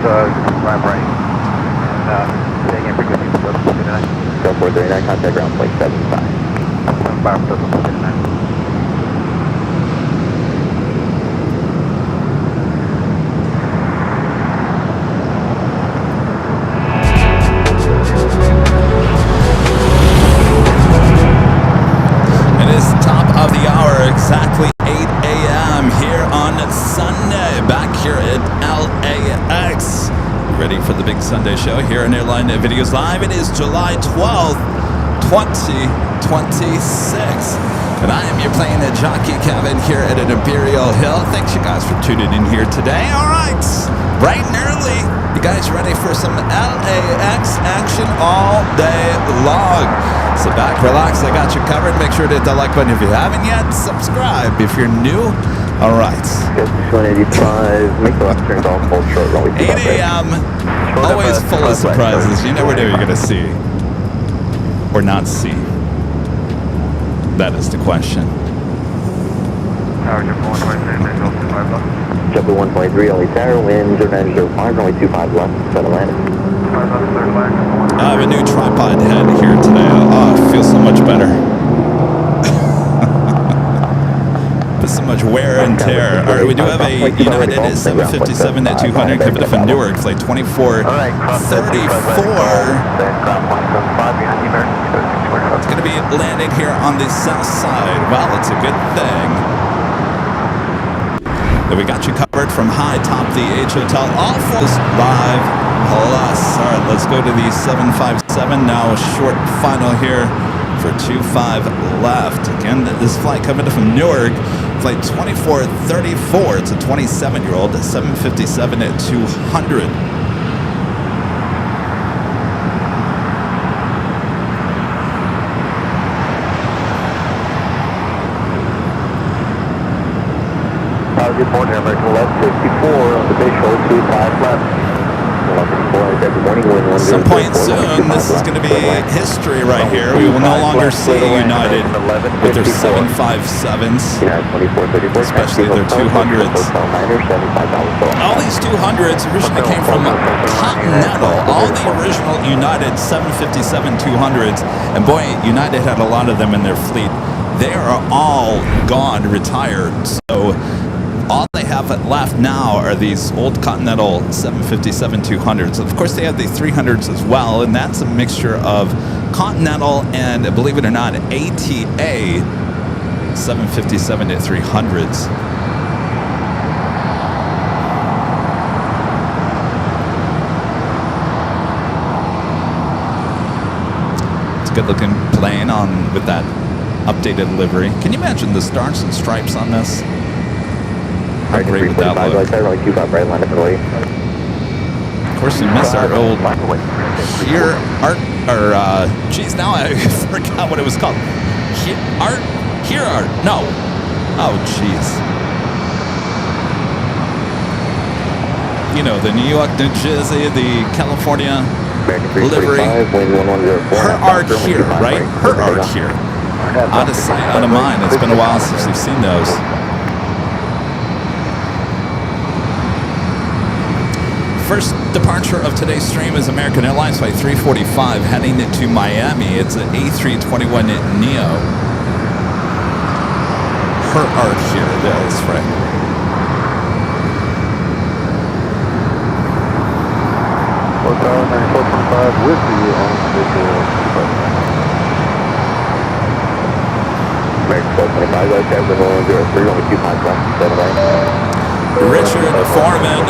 drive right. And staying in frequency 439. Go 439, contact ground plane 75. 439. Exactly 8 a.m. here on Sunday, back here at LAX. Ready for the big Sunday show here on Airline Videos Live. It is July 12th, 2026. And I am your Plane Jockey Kevin here at an Imperial Hill. Thanks you guys for tuning in here today. All right, bright and early. You guys ready for some LAX action all day long? Sit back, relax, I got you covered. Make sure to hit the like button if you haven't yet. Subscribe if you're new. All right. 185, make the left turn golf full short runway 8 a.m. Always full of surprises. You never know you're going to see or not see. That is the question. Tower Jet 123, visual 25 left. Jet 123, only tower, wind 0905, runway 25 left, set of landing. 5 left, third line. I have a new tripod head here today. Oh, it feels so much better. There's so much wear and tear. All right, we do have a United 757-200 coming from Newark, flight 2434. It's going to be landing here on the south side. Well, it's a good thing that we got you covered from high top the H Hotel. All full live plus. All right, let's go to the 757 now. A short final here for 25 left. Again, this flight coming from Newark, flight 2434. It's a 27-year-old 757-200. Good morning, American left 54 on the base shoulder 25 left. Good morning, At some point soon, this is going to be history right here. We will no longer see United with their 757s, especially their 200s. All these 200s originally came from Continental. All the original United 757-200s, and boy, United had a lot of them in their fleet. They are all gone, retired. So all they have left now are these old Continental 757-200s. Of course, they have the 300s as well, and that's a mixture of Continental and, believe it or not, ATA 757-300s. It's a good-looking plane on with that updated livery. Can you imagine the stars and stripes on this? How great would that look? Of course, you miss our old here art, or geez, now I forgot what it was called. Here art. No. Oh, jeez. You know, the New York, New Jersey, the California livery. Her art here, right? Her art here. Out of sight, out of mind. It's been a while since we've seen those. First departure of today's stream is American Airlines flight 345 heading to Miami. It's an A321neo. Her art here. That's right. Hotel 9425 with the visual 25. Richard Foreman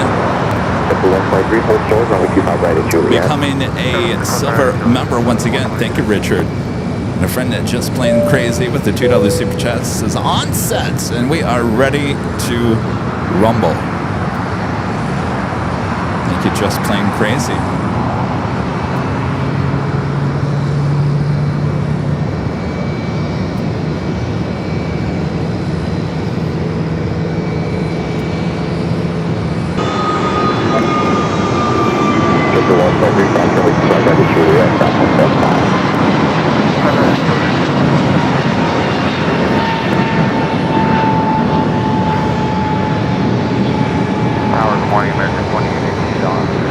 becoming a silver member once again. Thank you, Richard. And a friend that just plain crazy with the $2 super chat says on set, and we are ready to rumble. Thank you, just plain crazy. Tower, good morning, American 28 on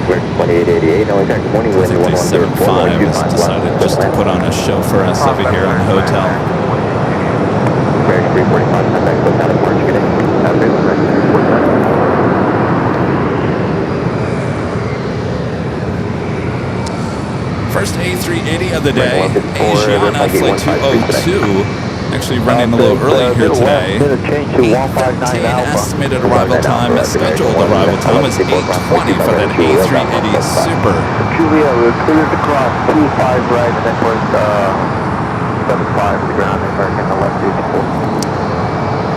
2888, no, good morning, wind 57.5 has decided just to put on a show for us over here in the hotel. American 345, contact close out of March, good day. First A380 of the day, Asiana Flight 202. Actually running a little early here today. 8:13 estimated arrival time. Scheduled arrival time was 8:20 for that A380 Super. Julia, we're cleared to cross 25 right and then towards 75 to the ground, American 1184.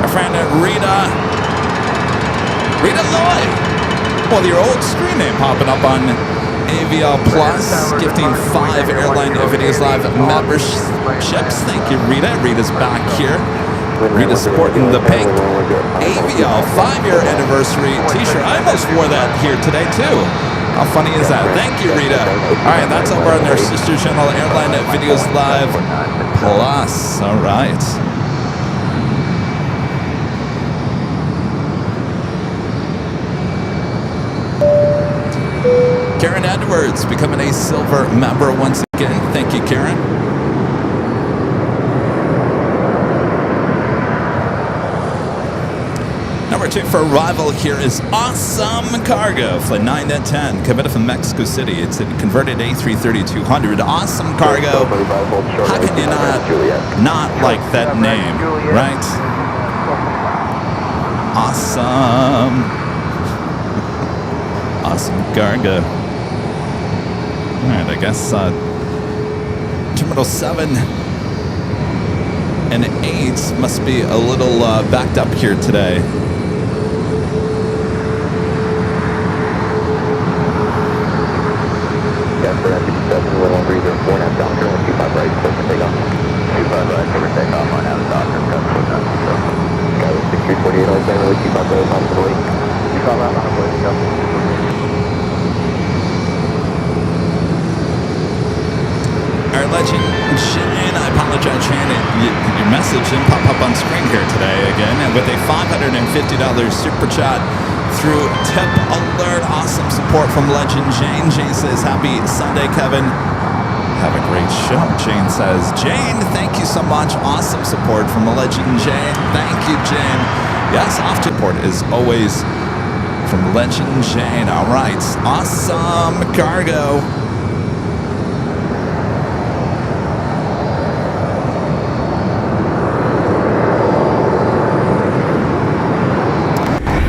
Our friend Rita Lloyd. Well, your old screen name popping up on AVL Plus, gifting 5 Airline Videos Live memberships. Thank you, Rita. Rita's back here. Rita's sporting the pink AVL 5-year anniversary t-shirt. I almost wore that here today, too. How funny is that? Thank you, Rita. All right, that's over on their sister channel, Airline Videos Live Plus. All right. Karen Edwards becoming a silver member once again. Thank you, Karen. Number 2 for arrival here is Awesome Cargo, flight 910, committed from Mexico City. It's a converted A330-200. Awesome Cargo. How can you not like that name, right? Awesome. Awesome Cargo. All right, I guess Terminal 7 and 8 must be a little backed up here today. Yeah, for that 57, we're on breather 4.5 doctor, 25 right, close to takeoff. 25 right, cover takeoff on out of doctor, got close out. Got 6348, all generally 25 right, on the way. 25 right, on the way, go. Our legend, Shane, I apologize, Shane, your message didn't pop up on screen here today again. And with a $550 super chat through Tip Alert, awesome support from Legend Jane. Jane says, happy Sunday, Kevin. Have a great show, Jane says. Jane, thank you so much. Awesome support from Legend Jane. Thank you, Jane. Yes, off support is always from Legend Jane. All right, Awesome Cargo.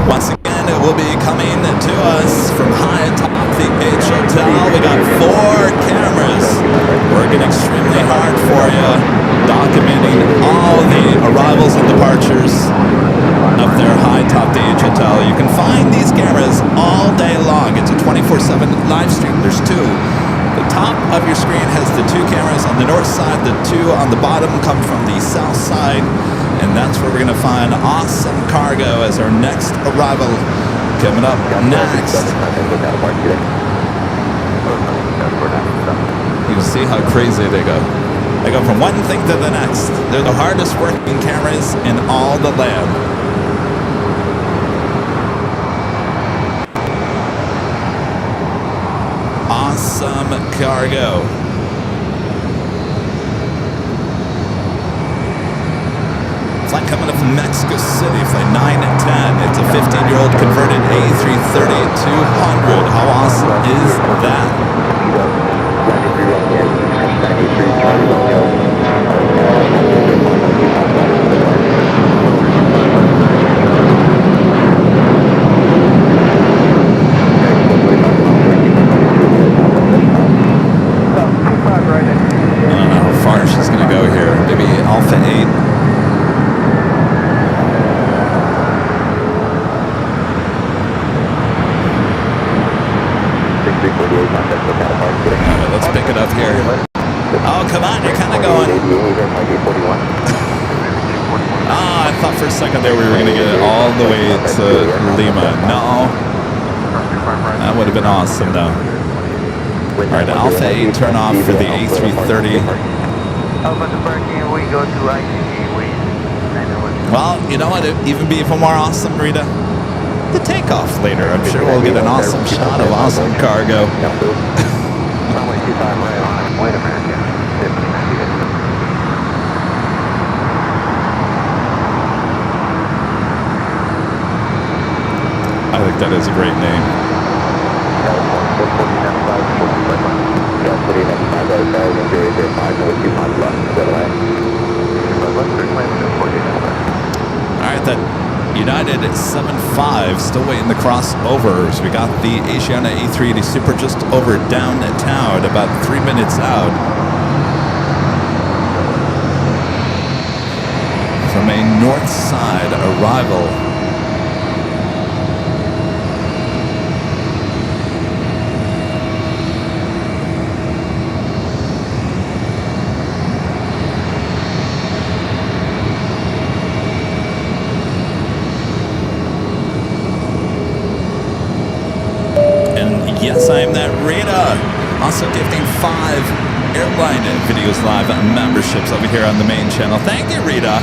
Once again, it will be coming to us from high atop the H Hotel. We got 4 cameras working extremely hard for you, documenting all the arrivals and departures up there high atop the H Hotel. You can find these cameras all day long. It's a 24/7 live stream. There's 2. The top of your screen has the 2 cameras on the north side. The 2 on the bottom come from the south side. And that's where we're going to find Awesome Cargo as our next arrival. Coming up next. You can see how crazy they go. They go from one thing to the next. They're the hardest working cameras in all the land. Awesome Cargo. Flight coming up from Mexico City, flight 910. It's a 15-year-old converted A330-200. How awesome is that? I don't know how far she's going to go here. Maybe Alpha 8. Let's pick it up here. Oh, come on, you're kind of going. I thought for a second there we were going to get it all the way to Lima. No. That would have been awesome, though. All right, Alpha 8, turn off for the A330. Well, you know what? It'd even be even more awesome, Rita. The takeoff later. I'm sure we'll get an awesome shot of awesome cargo. Runway 25 right on. White American. 1598. I think that is a great name. Alright, that United 75 still waiting to cross over. So we got the Asiana A380 Super just over downtown, about 3 minutes out. From a north side arrival. Yes, I am that Rita. Also gifting 5 Airline Videos Live memberships over here on the main channel. Thank you, Rita.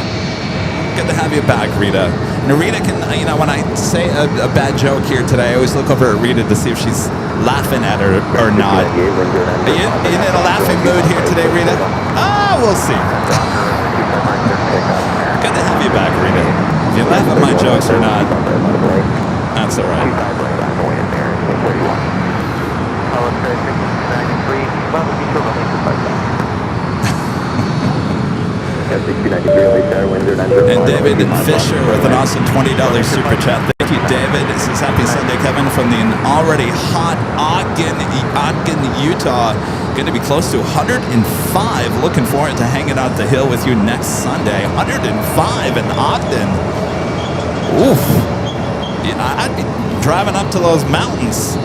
Good to have you back, Rita. And Rita can, when I say a bad joke here today, I always look over at Rita to see if she's laughing at her or not. Are you in a laughing mood here today, Rita? We'll see. Good to have you back, Rita. If you laugh at my jokes or not, that's all right. And David Fisher with an awesome $20 super chat. Thank you, David. This is Happy Sunday, Kevin, from the already hot Ogden, Utah. Going to be close to 105. Looking forward to hanging out the hill with you next Sunday. 105 in Ogden. Oof. I'd be driving up to those mountains.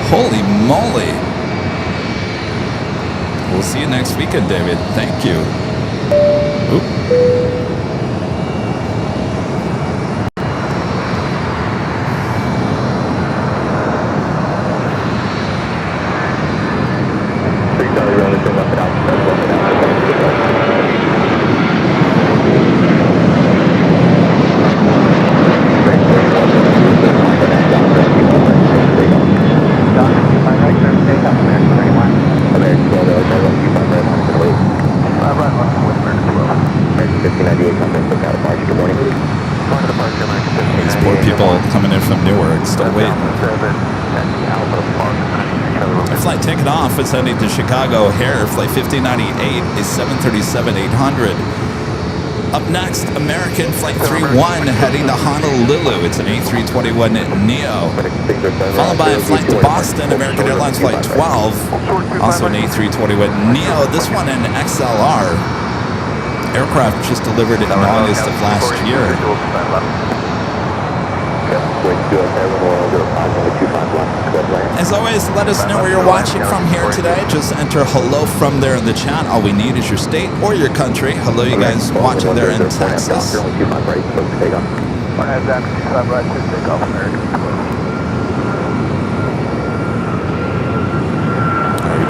Holy moly. We'll see you next weekend, David. Thank you. Oop. It's heading to Chicago O'Hare. Flight 1598 is 737-800. Up next, American Flight 31 heading to Honolulu. It's an A321 Neo. Followed by a flight to Boston, American Airlines Flight 12. Also an A321 Neo. This one an XLR. Aircraft just delivered in August of last year. As always, let us know where you're watching from here today. Just enter hello from there in the chat. All we need is your state or your country. Hello, you guys watching there in Texas. We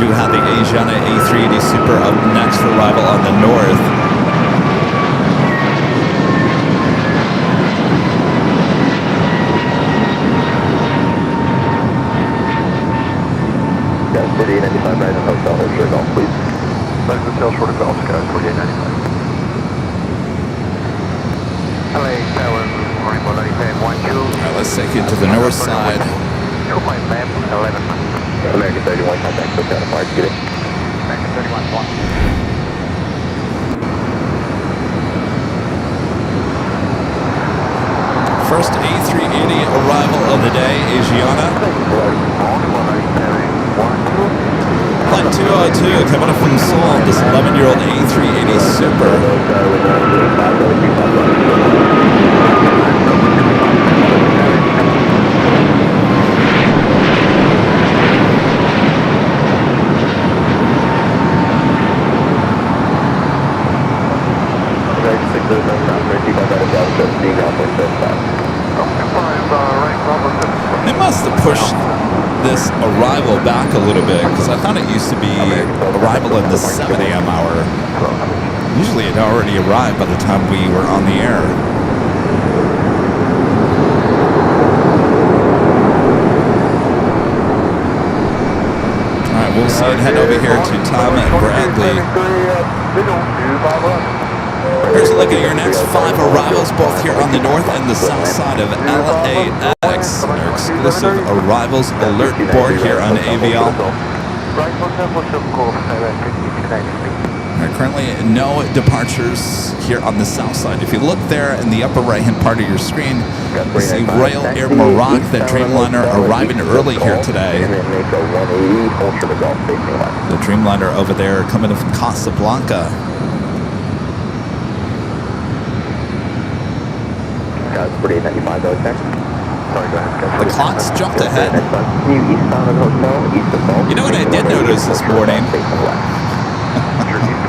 do have the Asiana A380 Super up next for arrival on the north. Let's take you to the north side. American 31, contact switch out of parts, get it. American 31, 1. First A380 arrival of the day, Asiana. Flight 202 coming up from Seoul, this 11-year-old A380 Super. They must have pushed this arrival back a little bit, because I thought it used to be arrival in the 7 a.m. hour. Usually it already arrived by the time we were on the air. we'll see and head over here to Tom Bradley. Here's a look at your next 5 arrivals, both here on the north and the south side of LAX. Our exclusive arrivals alert board here on AVL. There are currently no departures here on the south side. If you look there in the upper right-hand part of your screen, you see Royal Air Maroc, the Dreamliner, arriving early here today. The Dreamliner over there coming in from Casablanca. The clocks jumped ahead. You know what I did notice this morning?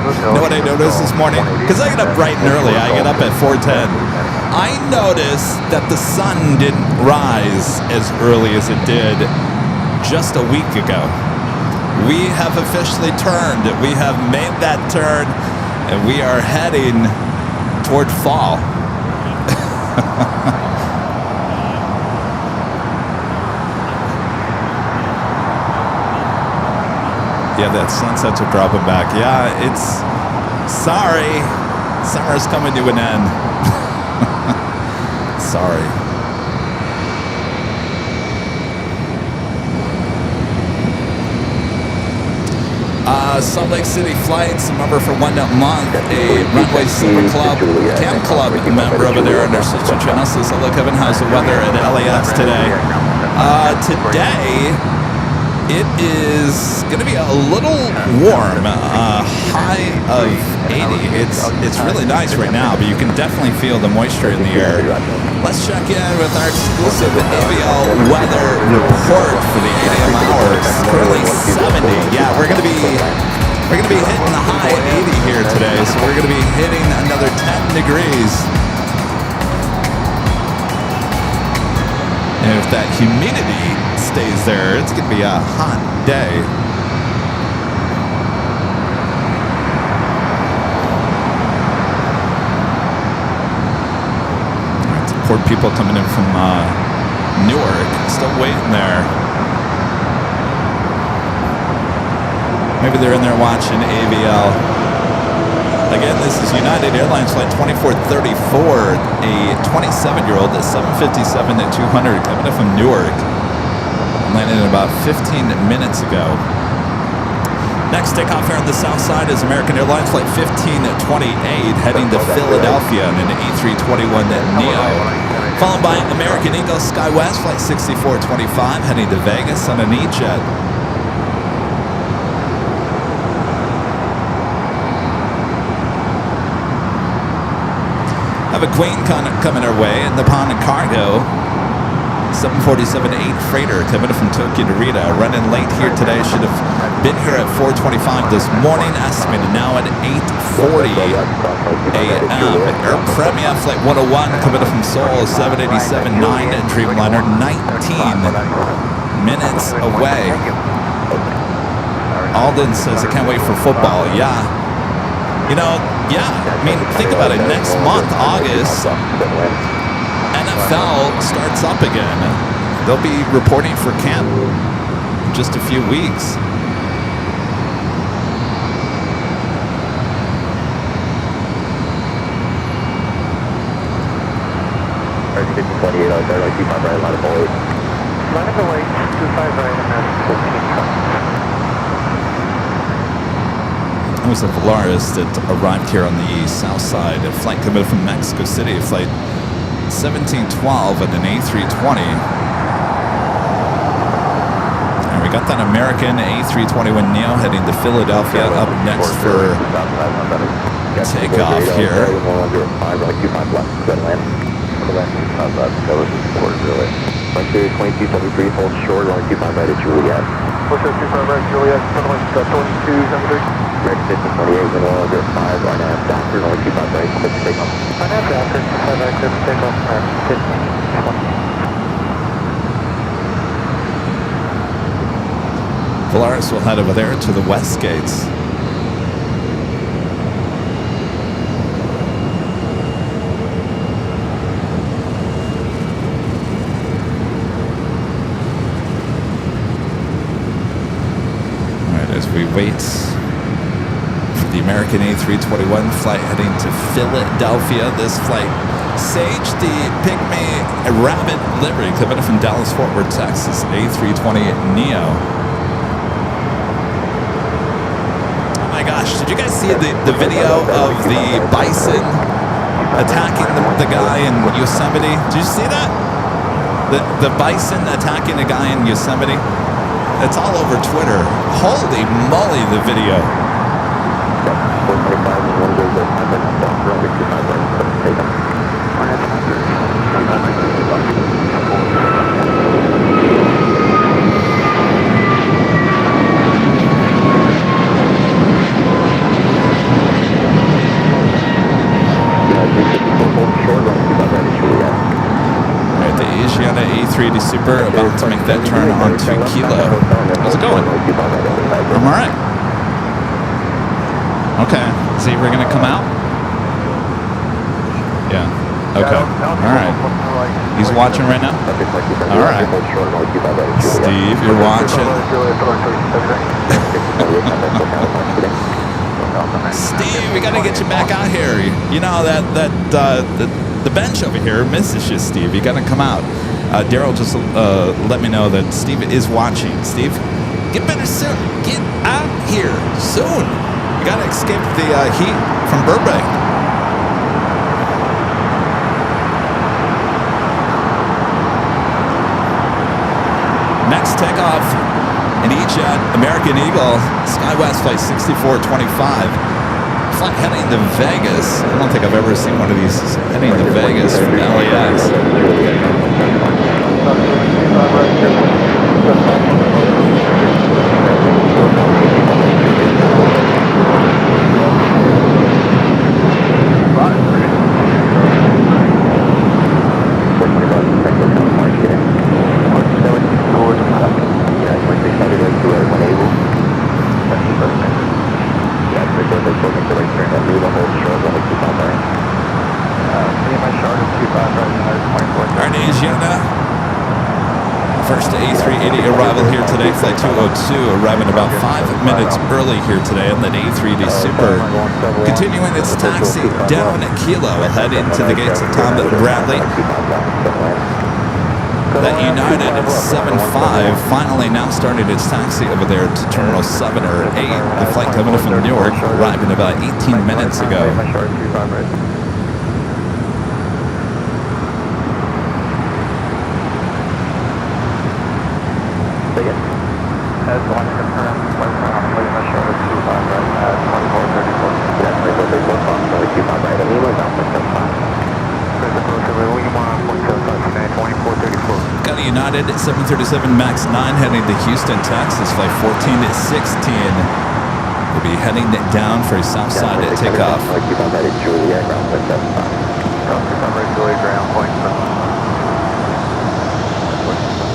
You know what I noticed this morning? Because I get up bright and early. I get up at 4:10. I noticed that the sun didn't rise as early as it did just a week ago. We have officially turned. We have made that turn, and we are heading toward fall. Yeah, that sunsets are dropping back. Yeah, it's... Sorry. Summer's coming to an end. Sorry. Salt Lake City flights, remember for 1 month, a Runway Silver Club, Camp Club member over there on our sister channel says, hello Kevin, how's the weather at LAX today? Today, it is going to be a little warm, high of 80. It's really nice right now, but you can definitely feel the moisture in the air. Let's check in with our exclusive AVL weather report for the 8 a.m. hours. Currently 70. Yeah, we're going to be hitting the high 80 here today, so we're going to be hitting another 10 degrees. And if that humidity stays there, it's going to be a hot day. All right, support people coming in from Newark, still waiting there. Maybe they're in there watching AVL. Again, this is United Airlines flight 2434, a 27-year-old at 757 at 200 coming in from Newark. Landed in about 15 minutes ago. Next takeoff here on the south side is American Airlines flight 1528 heading to Philadelphia in an A321 Neo. Followed by American Eagle SkyWest flight 6425 heading to Vegas on an E-Jet. Have a Queen coming our way in the Pond Cargo 747-8 freighter coming from Tokyo Narita, running late here today. Should have been here at 4:25 this morning, estimated now at 8:40 a.m. Air Premia flight 101 coming from Seoul 787-9 Dreamliner, 19 minutes away. Alden says, I can't wait for football. Yeah. You know, yeah, I mean, think about it. Next month, August, NFL starts up again. They'll be reporting for camp in just a few weeks. It was a Volaris that arrived here on the south side. A flight coming from Mexico City, flight 1712 and an A320. And we got that American A321 Neo heading to Philadelphia up next for takeoff here. Frontier 2273, hold short, 125 right at Juliet. 25 right, Juliet, 2273. Red 28, wind oil under 5, right now, Doctor, 125 right, quick takeoff. Right now, Doctor, 5 right, quick takeoff, 15, 20. Volaris will head over there to the west gates. we wait for the American A321 flight heading to Philadelphia. This flight, Sage, the Pygmy Rabbit livery, coming from Dallas Fort Worth, Texas, A320 Neo. Oh my gosh, did you guys see the video of the bison attacking the guy in Yosemite? Did you see that? The bison attacking a guy in Yosemite? It's all over Twitter. Holy moly, the video. The Asiana A380 Super about to make that turn on 2 Kilo. How's it going? I'm all right. Okay. See, we're going to come out? Yeah. Okay. All right. He's watching right now? All right. Steve, you're watching. Steve, we got to get you back out here. You know, the bench over here misses you, Steve. You got to come out. Daryl just let me know that Steve is watching. Steve, get better soon. Get out here soon. You got to escape the heat from Burbank. Next takeoff in E-Jet, American Eagle, SkyWest Flight 6425. Flight heading to Vegas. I don't think I've ever seen one of these heading to Vegas from LAX. First A380 arrival here today, flight 202, arriving about 5 minutes early here today on that A380 Super. Continuing its taxi down at Kilo, heading to the gates of Tom Bradley. That United 75 finally now started its taxi over there to Terminal 7 or 8. The flight coming from Newark, arriving about 18 minutes ago. As one confirmed, flight on William Shore 25 right at 2434. That's my birthday phone call, so 25 right, and he was out for 2434. Got a United 737 MAX 9 heading to Houston, Texas, flight 1416. We'll be heading down for a south side takeoff. Juliet ground point 7.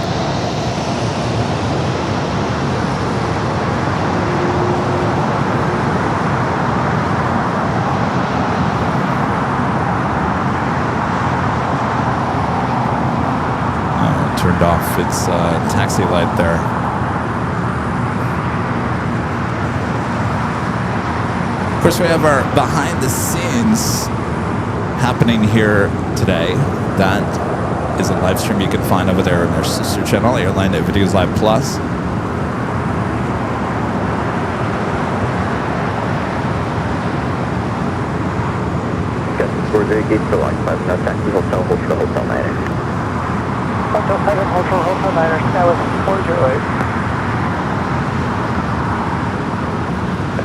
Turned off its taxi light there. Of course, we have our behind the scenes happening here today. That is a live stream you can find over there on their sister channel, Airline Videos Live Plus. Gate for line 5, no taxi, hotel, hotel 9. Hotel 7, Hotel 9, that was 408.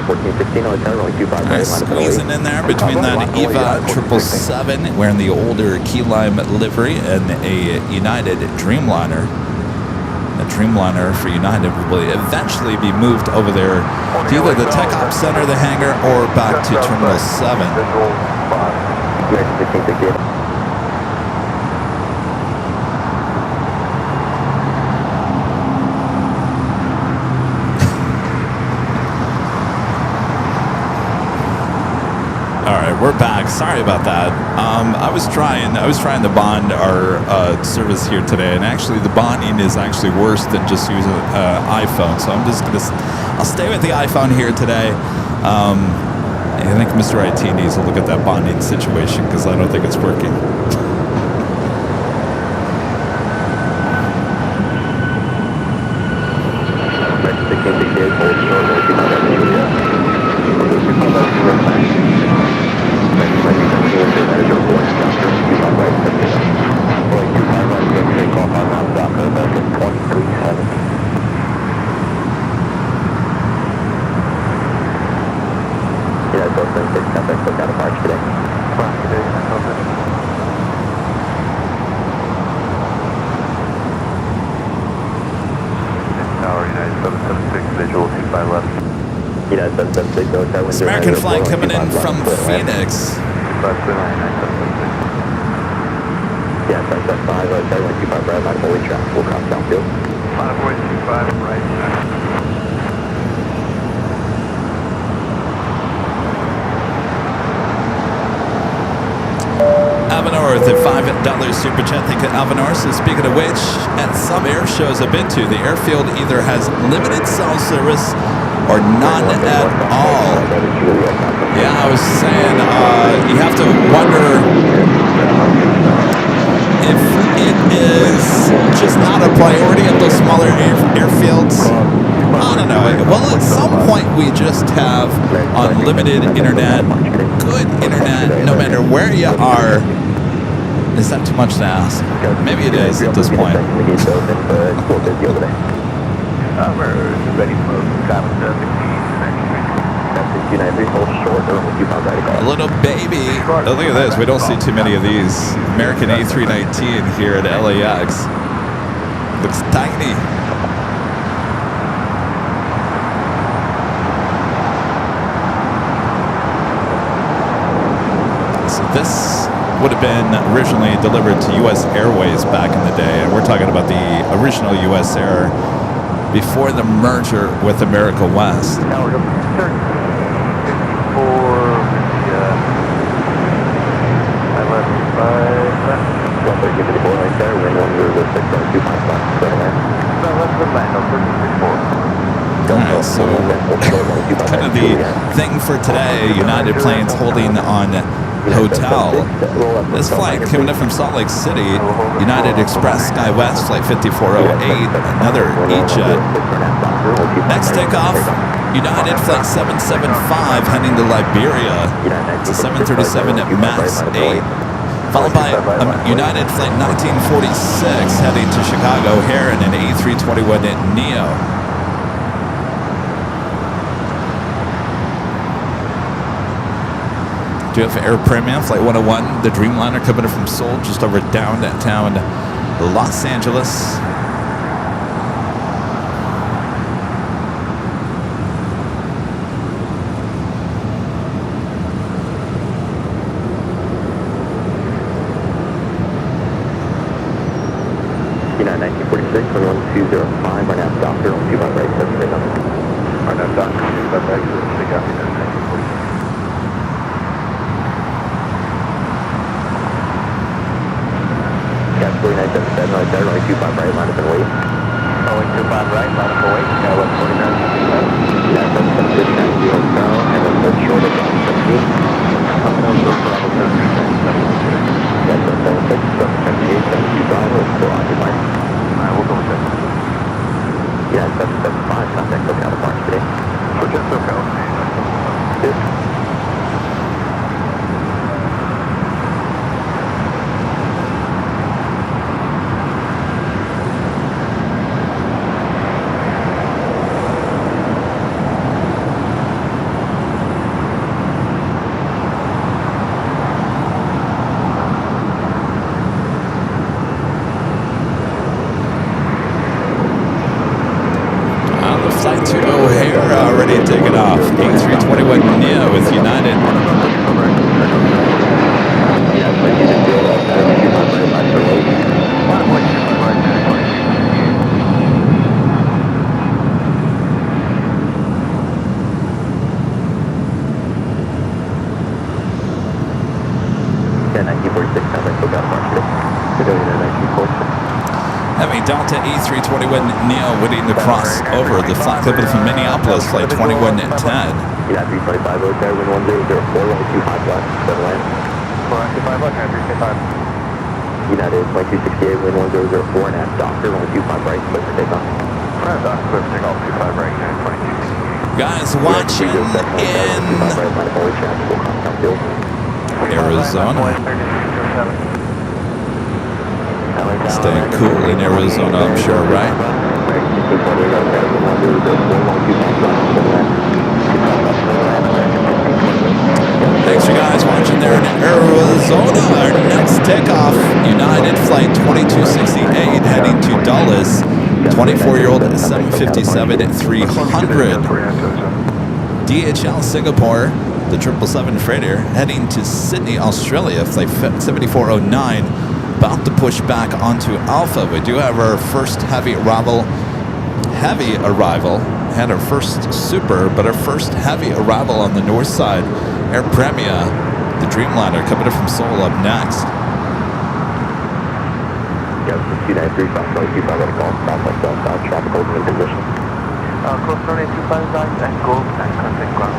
1416, hotel, only 25 Nice squeezing in there between that EVA 777 wearing the older Key Lime livery and a United Dreamliner. The Dreamliner for United will eventually be moved over there to either the Tech Ops Center, the hangar, or back to Terminal 7. We're back. traffic. Sorry about that. I was trying to bond our service here today, and actually the bonding is actually worse than just using iPhone. So I'll stay with the iPhone here today. I think Mr. IT needs to look at that bonding situation because I don't think it's working. It's American flight coming in from Phoenix. Yeah, 775, 7125 right, line fully trapped, full cross downfield. Line 425 right. Avenor with a $5 super chat. Thank you, Avenor. So speaking of which, at some air shows I've been to, the airfield either has limited cell service or none at all. Yeah, I was saying you have to wonder if it is just not a priority at those smaller airfields. I don't know. Well, at some point we just have unlimited internet, good internet, no matter where you are. Is that too much to ask? Maybe it is at this point. A little baby. Oh, look at this. We don't see too many of these. American A319 here at LAX. Looks tiny. So this would have been originally delivered to U.S. Airways back in the day. And we're talking about the original U.S. Air before the merger with America West. Now we're going to start 54 with the right there, we're going to the 6.25 left. No, let's go land on 34. Alright, so kind of the thing for today, United planes holding on hotel. This flight coming in from Salt Lake City, United Express SkyWest Flight 5408, another E-Jet. Next takeoff, United Flight 775 heading to Liberia. It's a 737 at MAX 8. Followed by United Flight 1946 heading to Chicago O'Hare in an A321neo. Do you have Air Premium Flight 101, the Dreamliner coming in from Seoul, just over downtown Los Angeles. United 1946, 11205, right now, doctor, on 25 right, 7 right now. Right now, doctor, 25 right, 7 got me there, 1946. Got 4977 right there, runway 25 right, line up and wait. Runway 25 right, line up and wait. Got 149. Yeah, 77690 south, and then the short of 17. Coming over Bravo 737. Yeah, 776, 778, 725, we're still occupied. Alright, we'll go with that. Yeah, 775, contact SoCal departure today. For just SoCal. Good. Flight to O'Hare already taken off. A321neo with United. A320 Neo waiting to cross over the flight level from Minneapolis, flight 2110. United 325 out there, wind 1004, runway 25 left, clear to land. 425 left, 325. United 2268, wind 1004, and at doctor, runway 25 right, clear for takeoff. Front dock, clear for takeoff, 25 right, 2268. Guys watching in Arizona. Staying cool in Arizona, I'm sure, right? Thanks you guys watching there in Arizona. Our next takeoff, United Flight 2268 heading to Dulles. 24-year-old 757-300. DHL Singapore, the 777 freighter, heading to Sydney, Australia, flight 7409. About to push back onto Alpha. We do have our first heavy arrival. Had our first super, but our first heavy arrival on the north side. Air Premia, the Dreamliner, coming in from Seoul up next. Yes, 293, Southwest 25, let it go. Southwest southbound, traffic holding in position. Close runway 25 and go and contact ground.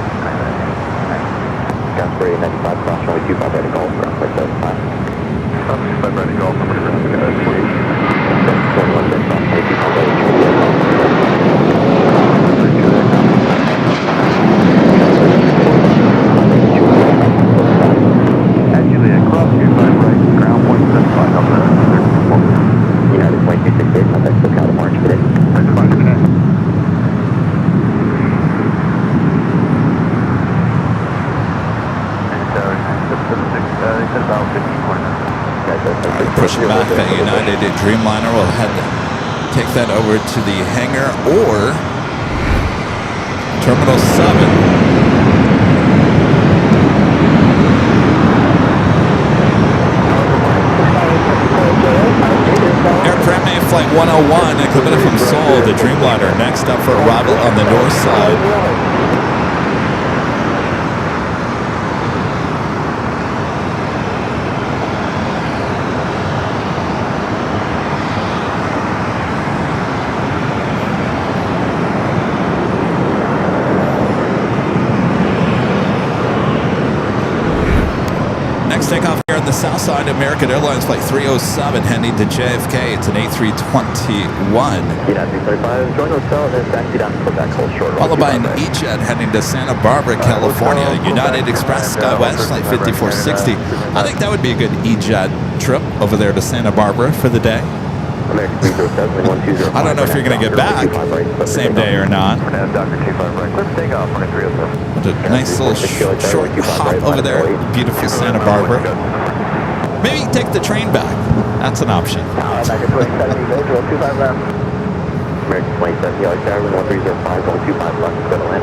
Gas spray 95, cross runway 25, let it go. Ground flight 75. 25 ready to go, from here ground, 21 minutes, cross runway 25, let it go. Actually, across 25 right, ground point 75 up there. United 2268, contact SoCal to March today. That's fine today. It's about 50 points. Pushing back that United Dreamliner will take that over to the hangar or Terminal 7. Air Premia Flight 101 and coming in from Seoul, the Dreamliner next up for arrival on the north side. Takeoff here on the south side, American Airlines Flight 307 heading to JFK. It's an A321. Join hotel and then taxi down to Quebec, hold short. Followed by an E-Jet heading to Santa Barbara, California. United Express SkyWest Flight 5460. I think that would be a good E-Jet trip over there to Santa Barbara for the day. I don't know if you're going to get back same day or not. But a nice little short hop over there. Beautiful Santa Barbara. Maybe you can take the train back. That's an option. American 27, 1305, 25 left, clear to land.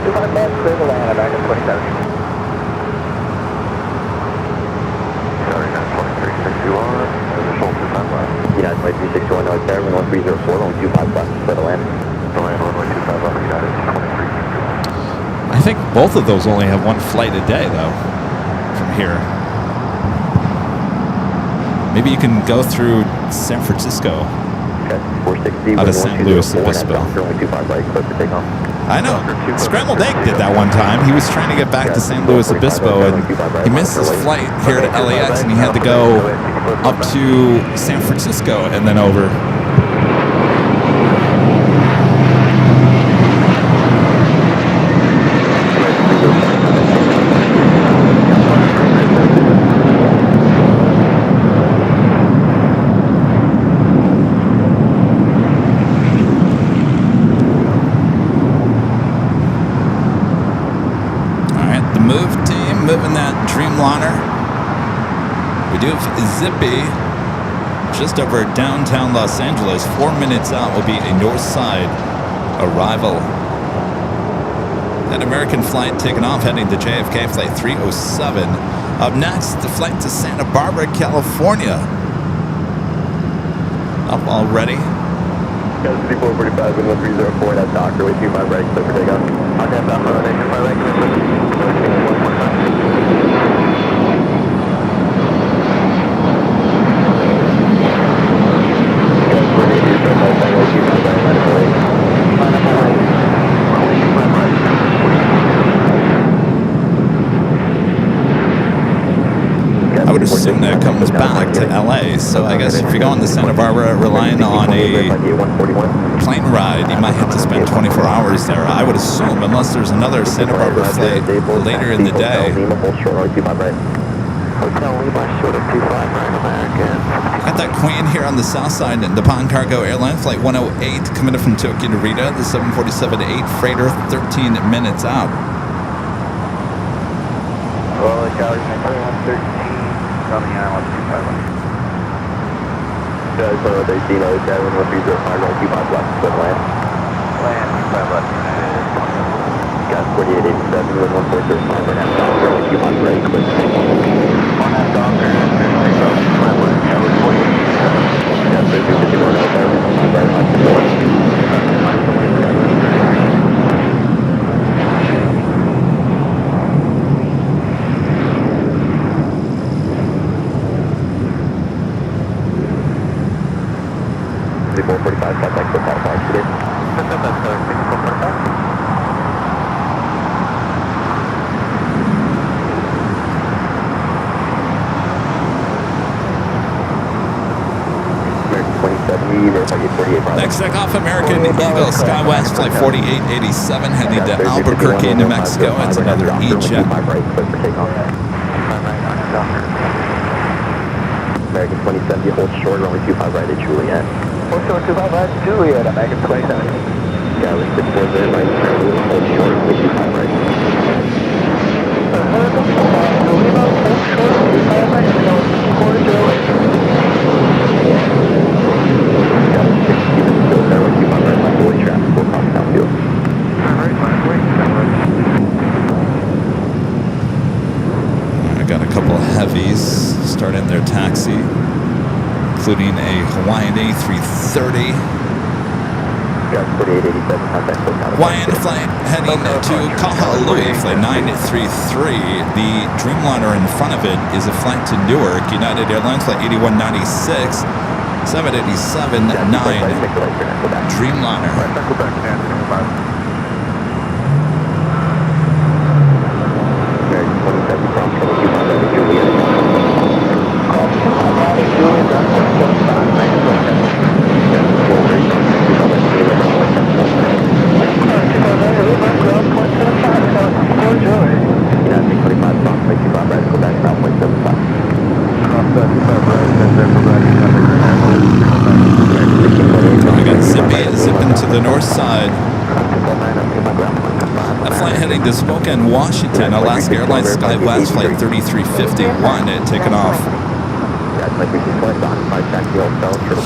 25 left, clear to land, American 27. Sorry, 2361. United 2361, no, it's Airline 1304, only 25 left, clear to land. Runway 25 left, United 2361. I think both of those only have one flight a day, though, from here. Maybe you can go through San Francisco. Okay, 460, out of St. Louis Obispo. I know. Scrambled Egg did that one time. He was trying to get back to St. Louis Obispo, and he missed his flight here to LAX, and he had to go up to San Francisco and then over. Moving that Dreamliner. We do have Zippy just over downtown Los Angeles. 4 minutes out will be a north side arrival. That American flight taking off heading to JFK, flight 307. Up next, the flight to Santa Barbara, California. Up already. Guys, 5445 and 1304, that's Doctor with you, my right, clear for takeoff. On that bound for nation, my right, clear for takeoff. comes back to LA. So I guess if you're going to Santa Barbara relying on a plane ride, you might have to spend 24 hours there. I would assume, unless there's another Santa Barbara flight later in the day. Got that Queen here on the south side, and the Nippon Cargo Airline Flight 108 coming in from Tokyo to Narita. The 747-8 freighter, 13 minutes out. Well, Charlie, 2113 on the island, 251. Guys, 13, I was down with 305, 25 left, split land. Land, 25 left. Got 4887 with 1435, right now, down, 25 ready, quick. On that doctor, 35 left, yeah, we're 4887. Got 3251 out there, 25 right, left, contact with that box today. Next takeoff, American Eagle SkyWest Flight 4887 heading to Albuquerque, New Mexico. It's another E-Jet. American 2070, hold short, runway 25 right at Juliet. Hold short 25 right at Juliet, American 2070. Yeah, with 640 right, hold short, runway 25 right. Lima, hold short 25 right, 640. I got a couple of heavies starting their taxi, including a Hawaiian A330. Hawaiian flight heading to Kahului, flight 933. The Dreamliner in front of it is a flight to Newark. United Airlines flight 8196. 787-9 Dreamliner. Zipping to the north side. That flight heading to Spokane, Washington. Alaska Airlines SkyWest flight 3351 taken off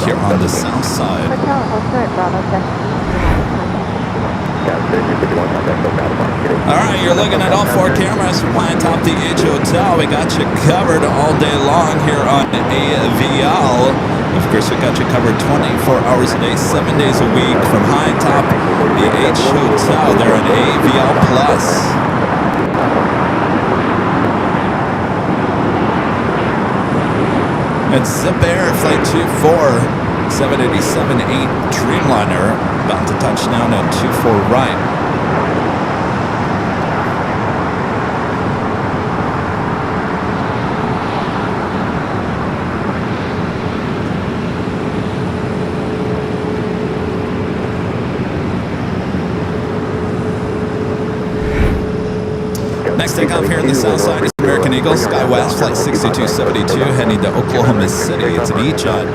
here on the south side. Alright, you're looking at all four cameras from high atop the Edge Hotel. We got you covered all day long here on AVL. Of course, we got you covered 24 hours a day, 7 days a week from high atop the H Hotel there at AVL Plus. It's Zip Air Flight 24, 787-8 Dreamliner, about to touch down at 24 right. Next takeoff here in the south side is American Eagle SkyWest Flight 6272 heading to Oklahoma City. It's an E-Jet.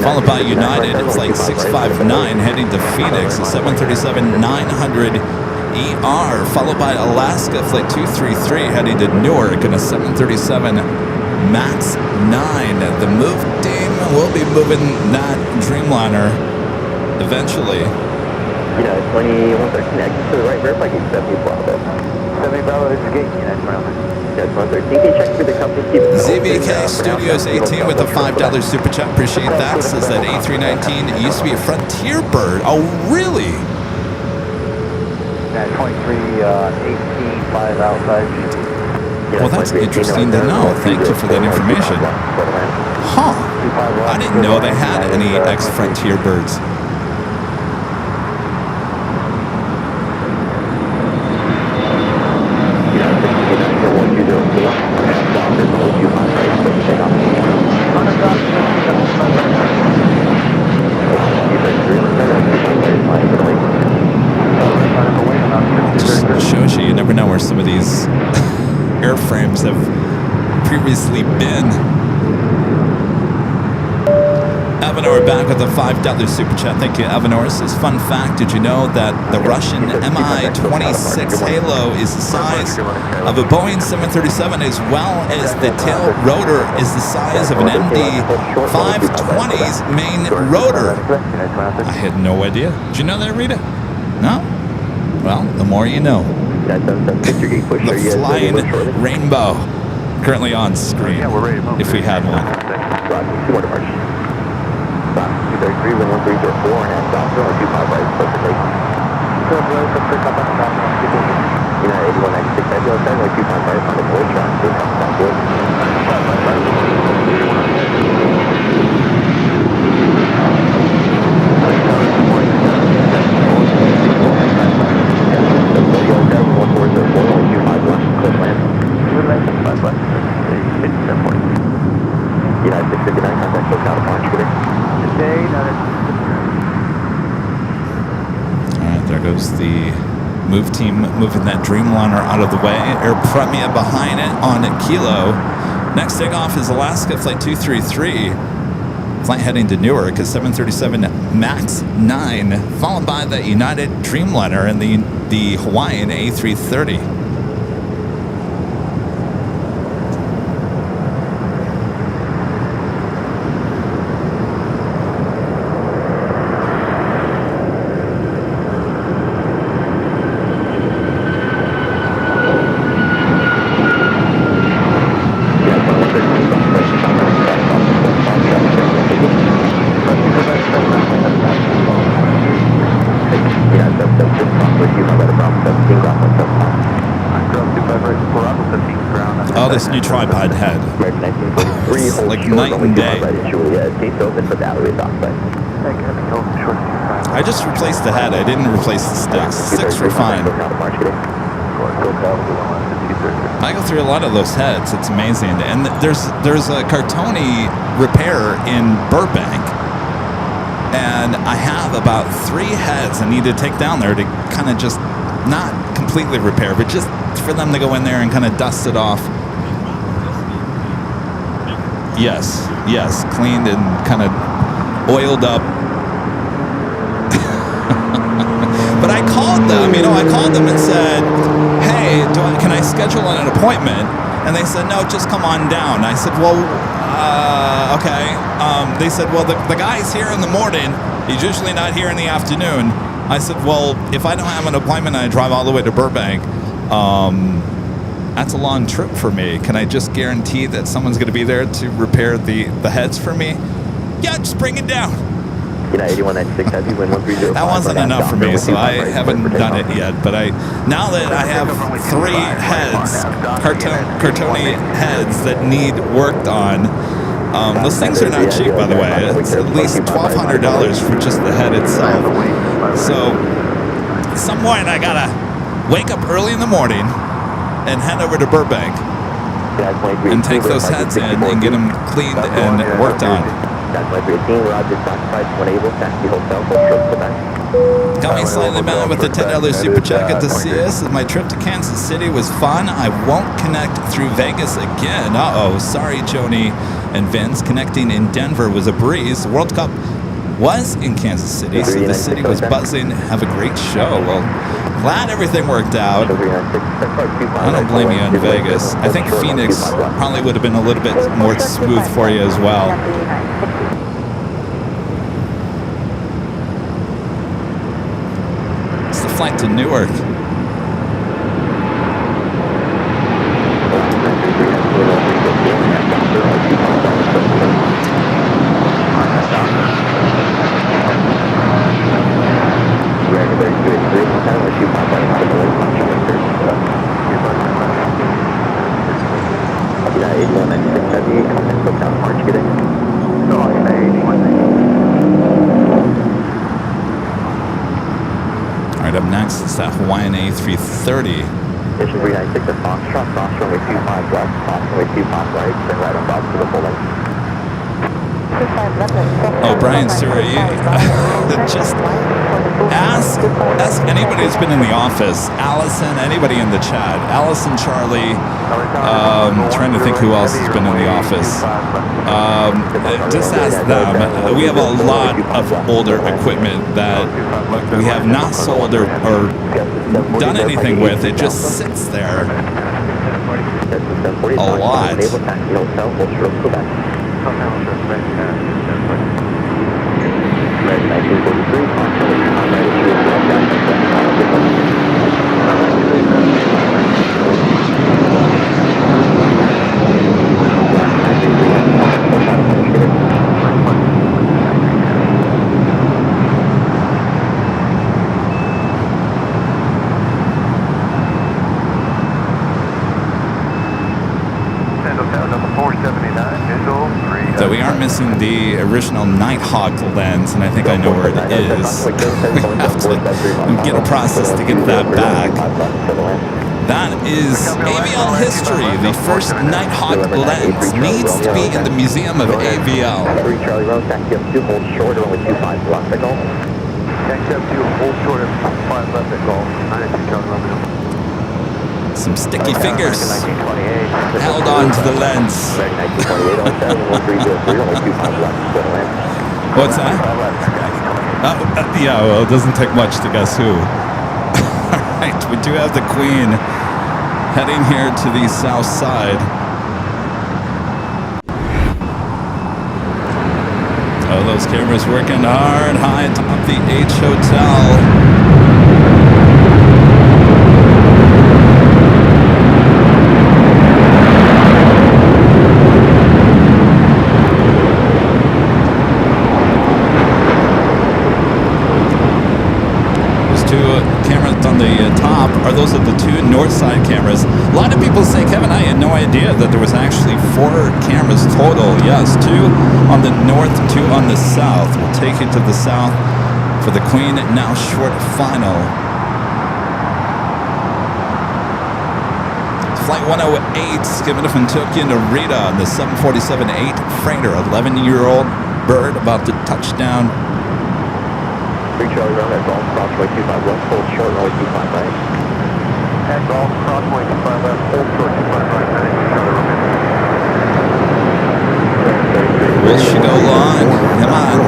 Followed by United Flight 659 heading to Phoenix, a 737-900ER. Followed by Alaska Flight 233 heading to Newark in a 737 MAX 9. The move team will be moving that Dreamliner eventually. Yeah, 2113, exit to the right, verify gate 70 Bravo. 70 Bravo, this is gate, United 21. Yeah, 2113, can you check through the company? ZBK Studios 18 with a $5 super chat. Appreciate that. Says that A319 used to be a Frontier bird. Oh, really? United 23, 18, 5 outside. Well, that's interesting to know. Thank you for that information. Huh. I didn't know they had any ex-Frontier birds. really been? Evanor back with a $5 super chat. Thank you, Evanor. Says, fun fact, did you know that the Russian Mi-26 Halo is the size of a Boeing 737 as well as the tail rotor is the size of an MD-520's main rotor? I had no idea. Did you know that, Rita? No? Well, the more you know. The flying rainbow currently on screen, if we had one. 233, 11304, and at Doctor, only 25 right, perfectly. United 8196, February 7, only 25 right, on the voice round, take off, sounds good. United 659, contact SoCal to March, good day. Alright, there goes the move team moving that Dreamliner out of the way. Air Premia behind it on Kilo. Next takeoff is Alaska Flight 233. Flight heading to Newark is 737 MAX 9, followed by the United Dreamliner and the Hawaiian A330. This new tripod head. It's like night and day. I just replaced the head. I didn't replace the sticks. The sticks were fine. I go through a lot of those heads. It's amazing. And there's a Cartoni repair in Burbank. And I have about 3 heads I need to take down there to kind of just not completely repair, but just for them to go in there and kind of dust it off. Yes, cleaned and kind of oiled up. But I called them, and said, hey, can I schedule an appointment? And they said, no, just come on down. I said, well, okay. They said, well, the guy's here in the morning. He's usually not here in the afternoon. I said, well, if I don't have an appointment and I drive all the way to Burbank, that's a long trip for me. Can I just guarantee that someone's going to be there to repair the heads for me? Yeah, just bring it down. That wasn't enough for me, so I haven't done it yet. But now that I have 3 heads, Cartoni heads that need worked on, those things are not cheap, by the way. It's at least $1,200 for just the head itself. So at some point I gotta wake up early in the morning and head over to Burbank and take those heads in and get them cleaned and worked on. Got me slightly mad with the $10 super chat. Good to see us. My trip to Kansas City was fun. I won't connect through Vegas again. Sorry, Joni and Vince. Connecting in Denver was a breeze. The World Cup was in Kansas City, so the city was buzzing. Have a great show. Well, glad everything worked out. I don't blame you in Vegas. I think Phoenix probably would have been a little bit more smooth for you as well. It's the flight to Newark. Alright, up next is that Hawaiian A330. Station 396 at Foxtrot, Foxtrot runway 25 left, Foxtrot runway 25 right, turn right on Bob to the full length. Oh, Brian Sura, just ask anybody who's been in the office. Allison, anybody in the chat. Allison, Charlie. Trying to think who else has been in the office. Just ask them. We have a lot of older equipment that we have not sold or done anything with. It just sits there. A lot. So we are missing the original Nighthawk lens, and I think I know where it is. We have to get a process to get that back. That is AVL history. The first Nighthawk lens needs to be in the Museum of AVL. Some sticky fingers held on to the lens. What's that? Yeah, well, it doesn't take much to guess who. All right, we do have the Queen heading here to the south side. Oh, those cameras working hard, high atop the H Hotel. Those are the two north side cameras. A lot of people say, Kevin, I had no idea that there was actually 4 cameras total. Yes, 2 on the north, 2 on the south. We'll take it to the south for the Queen now short final. Flight 108 skimming from Tokyo to Narita on the 747-8 freighter. 11-year-old bird about to touch down. 3 Charlie Round at Golf Crossway 25 left, full short, only 25 right. At Golf Crossway 25 left, full short, 25 right. Will she go long? Come on.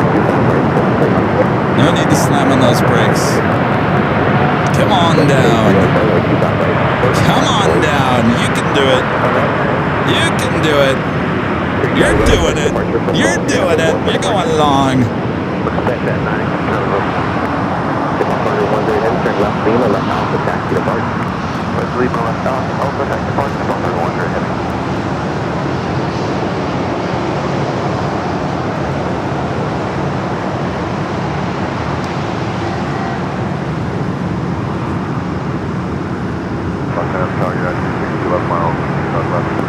No need to slam on those brakes. Come on down. Come on down. You can do it. You can do it. You're doing it. You're doing it. You're going long. Expect that 9. Turn left Lima, left Alpha, taxi to Bart. Let's leave on left Alpha, taxi to Bart, 1 heavy.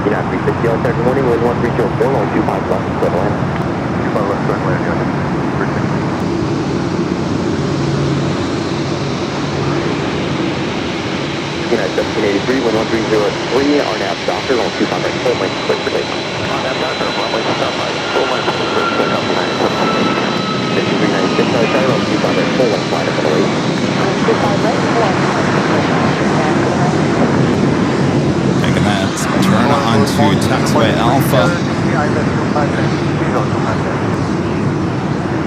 Yeah, 360 on Saturday morning, wind 1304, only 25 left, clear to land. 25 left, clear to land, yeah. United 1783, wind 1303, RNAV doctor, on 25 right, full length, clear for takeoff. RNAV doctor, full length, stop right, full length, clear for takeoff, 5396, on 25 right, full length, line up on the way. 25 right, full length. Making that turn onto taxiway Alpha.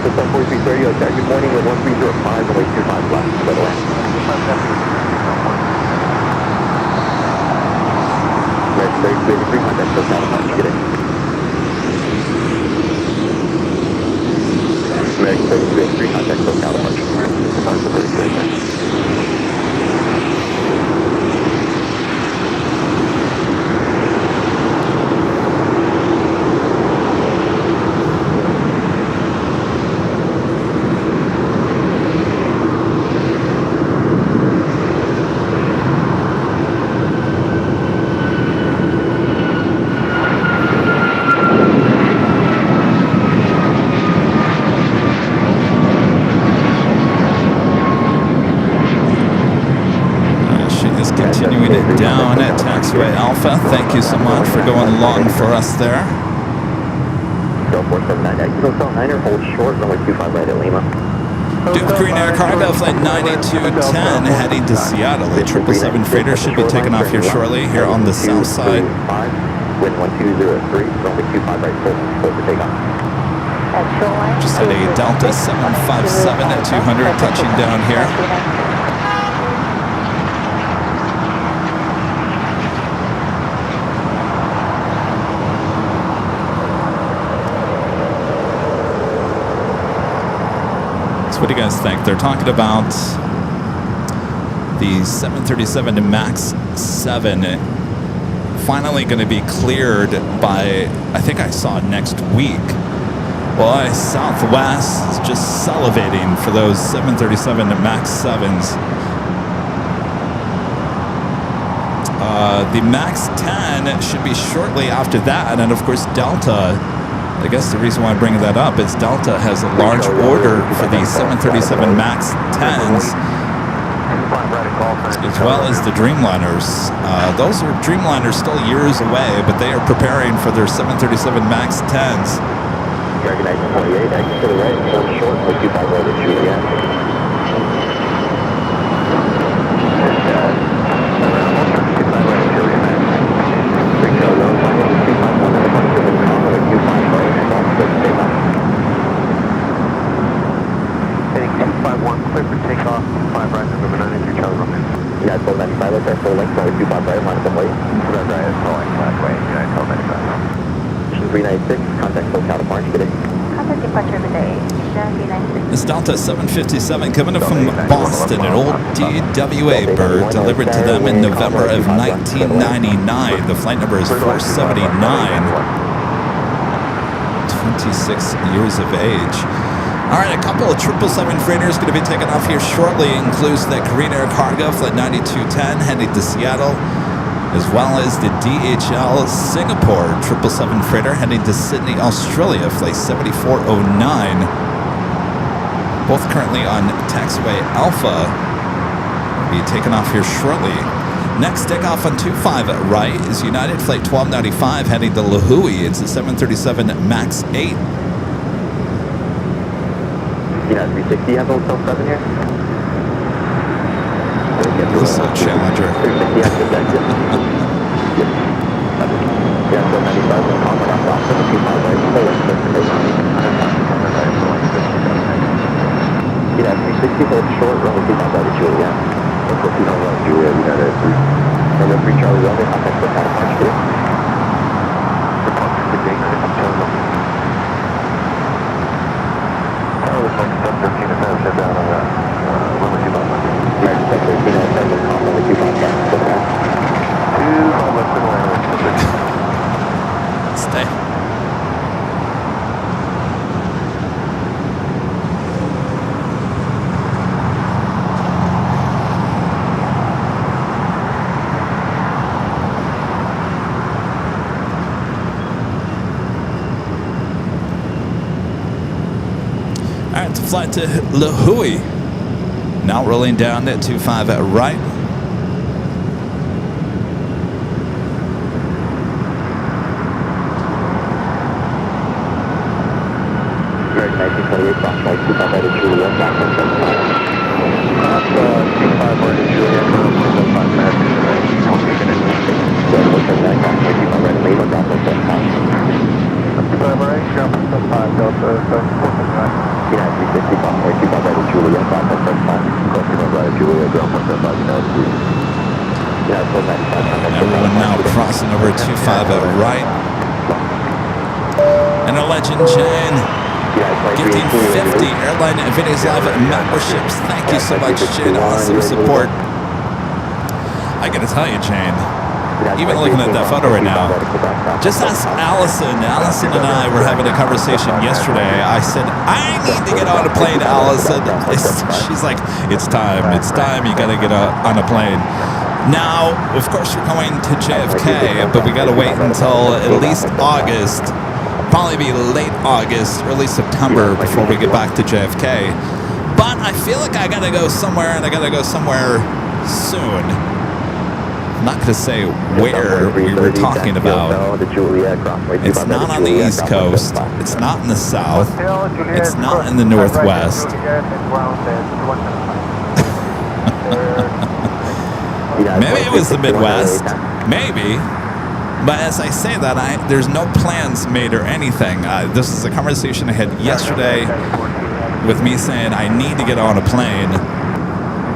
So 4330, good morning, wind 1305, only 25 left, clear to land. Red 33, contact SoCal to Punch, get in. Red 33, contact SoCal to Punch. Down at taxiway Alpha. Thank you so much for going long for us there. Go 479 exit Hotel 9er, hold short, runway 25 right at Lima. Duke Green Air Cargo Flight 9210 heading to Seattle. A 777 freighter should be taking off here shortly, here on the south side. Wind 1203, runway 25 right, full for takeoff. Just had a Delta 757 at 200 touching down here. So what do you guys think? They're talking about the 737 MAX 7 finally going to be cleared by, I think I saw next week. Well, Southwest is just salivating for those 737 MAX 7s. The MAX 10 should be shortly after that, and of course Delta, I guess the reason why I'm bringing that up is Delta has a large order for the 737 MAX 10s, as well as the Dreamliners. Those are Dreamliners still years away, but they are preparing for their 737 MAX 10s. Dragon 28, exit to the right, hold short, hold 25 right at Juliet. Heading 251, clear for takeoff, 5 right, November 93, Charlie Romeo. United 1295, let's our full length, runway 25 right, line up and wait. Red right, falling flat way, United 1295. 396, contact SoCal departure today. Contact departure today, 396. This Delta 757 coming up from Boston, an old DWA bird delivered to them in November of 1999. The flight number is 479. 26 years of age. All right, a couple of 777 freighters going to be taking off here shortly. Includes the Korean Air Cargo Flight 9210 heading to Seattle, as well as the DHL Singapore 777 freighter heading to Sydney, Australia, Flight 7409. Both currently on taxiway Alpha. Will be taking off here shortly. Next takeoff on 25 right is United Flight 1295 heading to Lahui. It's the 737 MAX 8. United 360, you have Hotel 7 here? This is a Challenger. 360, exit, exit. Yeah, 1295, Comfort off Boston, 25 right, full length, clear for takeoff. United 360, hold short, runway 25 right at Juliet. Local 2 right, Juliet, United 3. Number 3, Charlie Romeo, contact SoCal departure today. Departure today, Charlie Romeo. Charlie Romeo, 13 and 5, shut down on that. Runway 25 right. United 13 and 7, runway 25 right, SoCal. 25 left and land. Stay. All right, to flight to Lahui. Now rolling down at 25 at right. American 1928, Fox Flight 25 right at Juliet, Fox 175. That's 25 right at Juliet, 175 back. So, 179, Fox Flight 25 right at Lima, drop 175. 25 right, drop 175, Delta 7479. United 360, Fox Flight 25 right at Juliet, drop 175. Cross 25 right at Juliet, drop 175, United 3. United 1295, contact Everyone now crossing over 25 at right. And a legend, Jane. Gifting 50 Airline Videos Live memberships. Thank you so much, Jane. Awesome support. I gotta tell you, Jane, even looking at that photo right now, just ask Allison. Allison and I were having a conversation yesterday. I said, I need to get on a plane, Allison. She's like, it's time. It's time. You gotta get on a plane. Now, of course, we're going to JFK, but we gotta wait until at least August. Probably be late August, early September before we get back to JFK. But I feel like I gotta go somewhere, and I gotta go somewhere soon. not going to say where we were talking about. It's not on the East Coast. It's not in the South. It's not in the Northwest. Maybe it was the Midwest. Maybe. But as I say that, there's no plans made or anything. This is a conversation I had yesterday with me saying I need to get on a plane.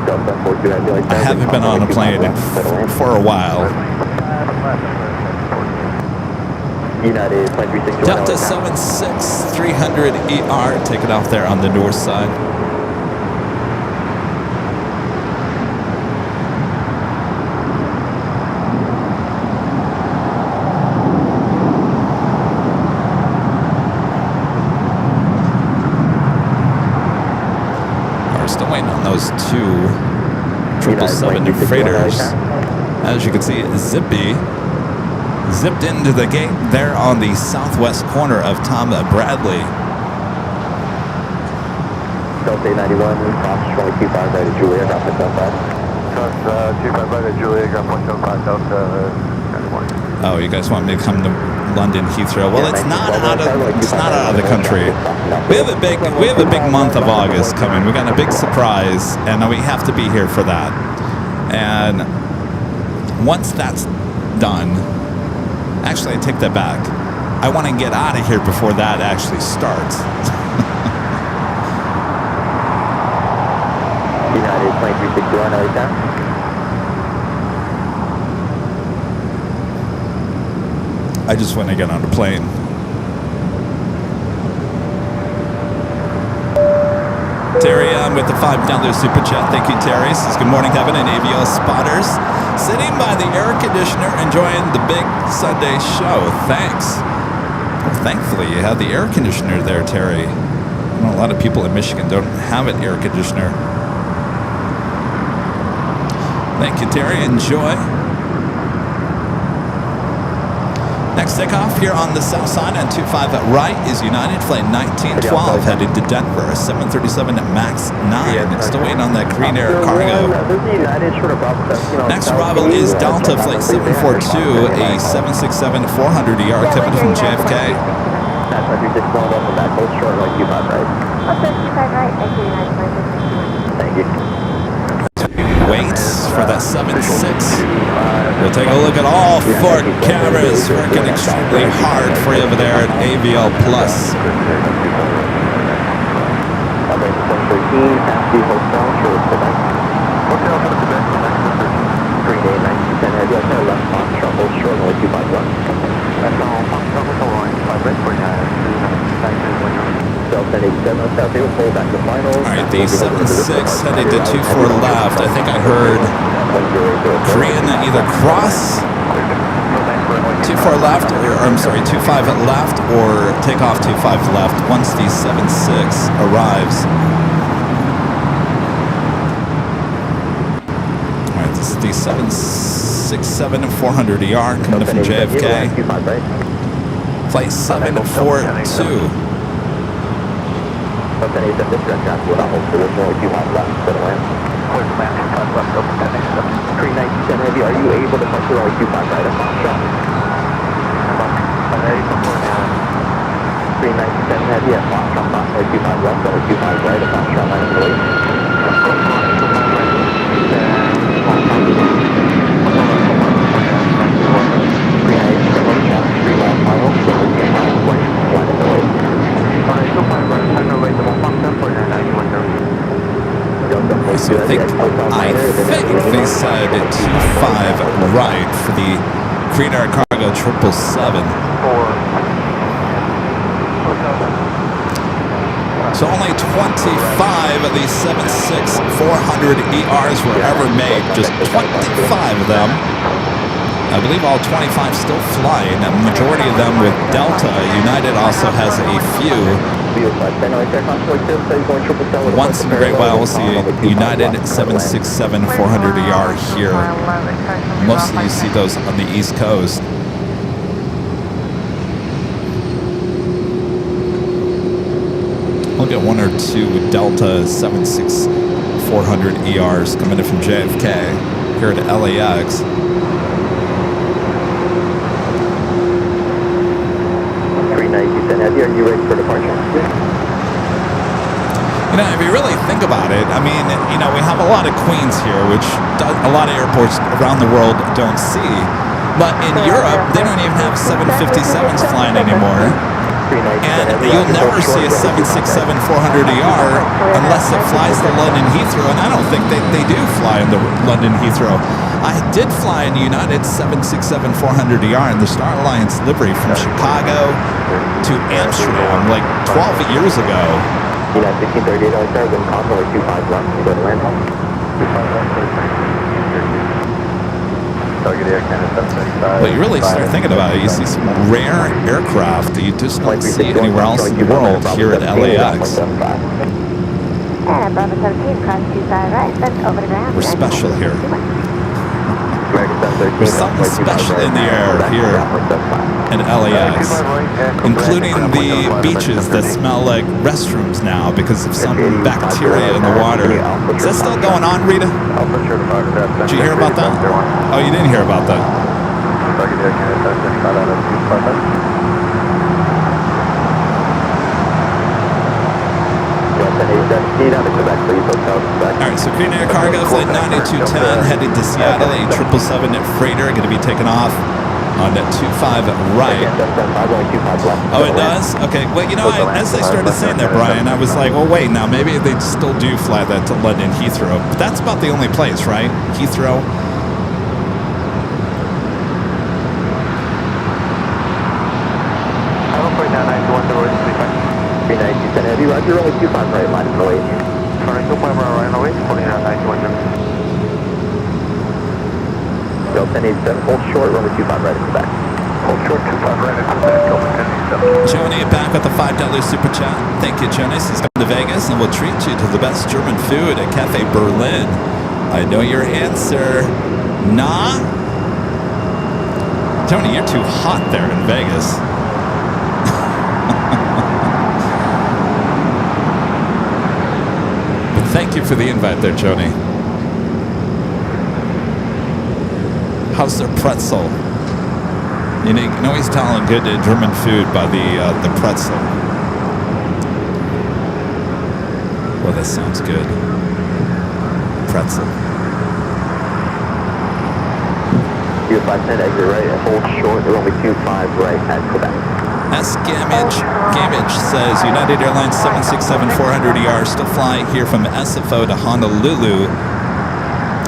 I haven't been on a plane for a while. Delta 76 300 ER, take it off there on the north side. Those two 777 freighters, as you can see, zipped into the gate there on the southwest corner of Tom Bradley. Delta 91, cross 25 right at Julia, drop at Delta. Cross 25 right at Julia, drop 175 Delta 91. Oh, you guys want me to come to London Heathrow? Well, it's not out of the country. We have a big month of August coming. We got a big surprise, and we have to be here for that. And once that's done, actually, I take that back. I want to get out of here before that actually starts. United Plane 361, LAX. I just want to get on a plane. Terry, I'm with the $5 super chat. Thank you, Terry. Says good morning, Kevin and AVL spotters. Sitting by the air conditioner, enjoying the big Sunday show. Thanks. Well, thankfully, you have the air conditioner there, Terry. I know a lot of people in Michigan don't have an air conditioner. Thank you, Terry. Enjoy. Next takeoff here on the south side on 25 right is United Flight 1912 headed to Denver, a 737 MAX 9. Still waiting on that Green Air cargo. Next arrival is Delta Flight 742, a 767-400 ER Kevin from JFK. Thank you. Wait for that 76. We'll take a look at all 4 cameras working extremely hard for you over there at AVL Plus. Alright, the 76 headed to 24 left. I think I heard Korean either cross 24 left, or I'm sorry, 25 left, or take off 25 left once the 76 arrives. Alright, this is the 767-400 coming from JFK. Flight 742. Heavy, are you able to push it 25 right at Foxtrot? 397 Heavy at Foxtrot, Fox 25 left, 25 right at Foxtrot, line of release. So I think they said 25 right for the Green Air Cargo 777. So only 25 of these 767-400 ERs were ever made. Just 25 of them. I believe all 25 still flying. A majority of them with Delta. United also has a few. Once in a great while, we'll see United 767-400 ER here. Mostly you see those on the East Coast. We'll get 1 or 2 Delta 76400 ERs coming in from JFK here to LAX. are you ready for departure? You know, if you really think about it, I mean, you know, we have a lot of queens here, which a lot of airports around the world don't see. But in Europe, they don't even have 757s flying anymore. And you'll never see a 767-400ER unless it flies to London Heathrow. And I don't think they do fly in the London Heathrow. I did fly in United 767-400ER in the Star Alliance livery from Chicago to Amsterdam like 12 years ago. United 1638 Alexander, wind calm, runway 25 left, you go to land. 25 left, target Air Canada 735. But you really start thinking about it, you see some rare aircraft that you just don't see anywhere else in the world here at LAX. And Bravo 17, cross 25 right, that's over the ground. We're special here. There's something special in the air here at LAX, including the beaches that smell like restrooms now because of some bacteria in the water. Is that still going on, Rita? Did you hear about that? Oh, you didn't hear about that. Alright, so Green Air Cargo Flight 9210 headed to Seattle, a 777 freighter going to be taken off on that 25 right. Oh, it does? Okay, well, you know, as I started saying that, Brian, I was like, well, wait, now maybe they still do fly that to London Heathrow. But that's about the only place, right? Heathrow. Heavy, Roger, only 25 right, line away. Sorry, 25 right away, 4991. Delta 1087, hold short, runway 25 right in Quebec. Hold short, 25 right in Quebec, Delta 1087. Joni back with the $5 super chat. Thank you, Joni. This is coming to Vegas, and we'll treat you to the best German food at Cafe Berlin. I know your answer. Nah? Tony, you're too hot there in Vegas. Thank you for the invite there, Joni. How's their pretzel? You can always tell a good German food by the pretzel. Well, that sounds good. Pretzel. You're 510, exit right, and hold short, runway 25 right at Quebec. S. Gamage says United Airlines 767-400ER still flying here from SFO to Honolulu.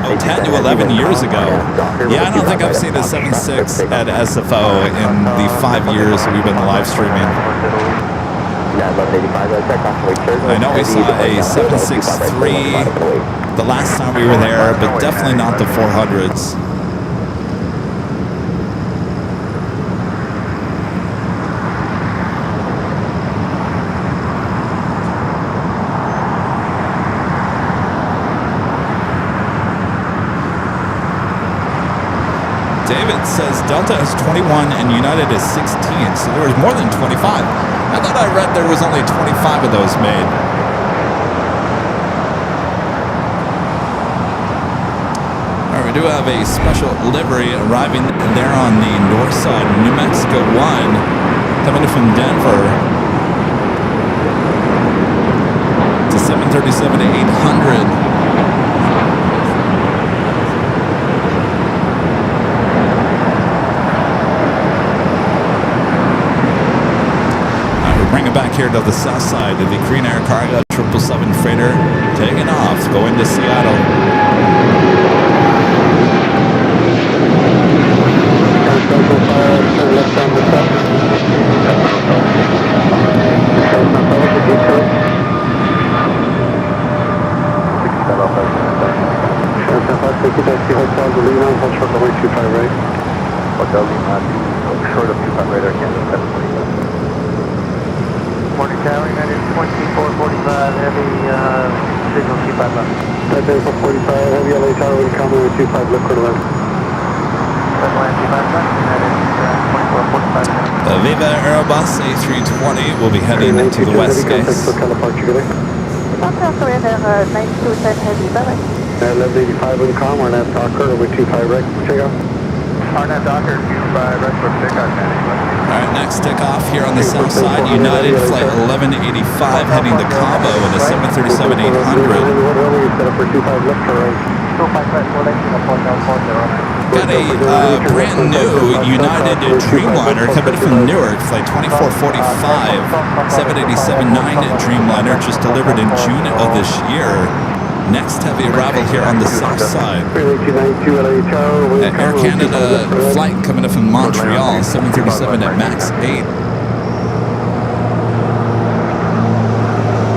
Oh, 10 to 11 years ago. Yeah, I don't think I've seen a 76 at SFO in the 5 years that we've been live streaming. I know we saw a 763 the last time we were there, but definitely not the 400s. David says Delta is 21 and United is 16, so there was more than 25. I thought I read there was only 25 of those made. All right, we do have a special livery arriving there on the north side, New Mexico 1, coming from Denver to 737 to 800. Back here to the south side of the Green Air Cargo 777 freighter taking off, going to Seattle. Short of 25 radar, Canada 745. Morning tower, United 2445, heavy signal 25 left. Type 45, heavy LA tower, wind calm, runway 25 left, quarter left. Land 25 left, United 2445. Viva Airbus A320 will be heading to the west case. Central Surrender 9210 heavy, bye-bye. 1185 wind calm, we're at Docker, runway 25 right, check out. RNAV Docker 25 right for takeoff, man. All right, next takeoff here on the south side, United Flight 1185 heading to Cabo in a 737-800. Got a brand new United Dreamliner coming from Newark, Flight 2445, 787-9 Dreamliner just delivered in June of this year. Next heavy arrival here on the south side. Air Canada flight coming up from Montreal, 737 at max 8.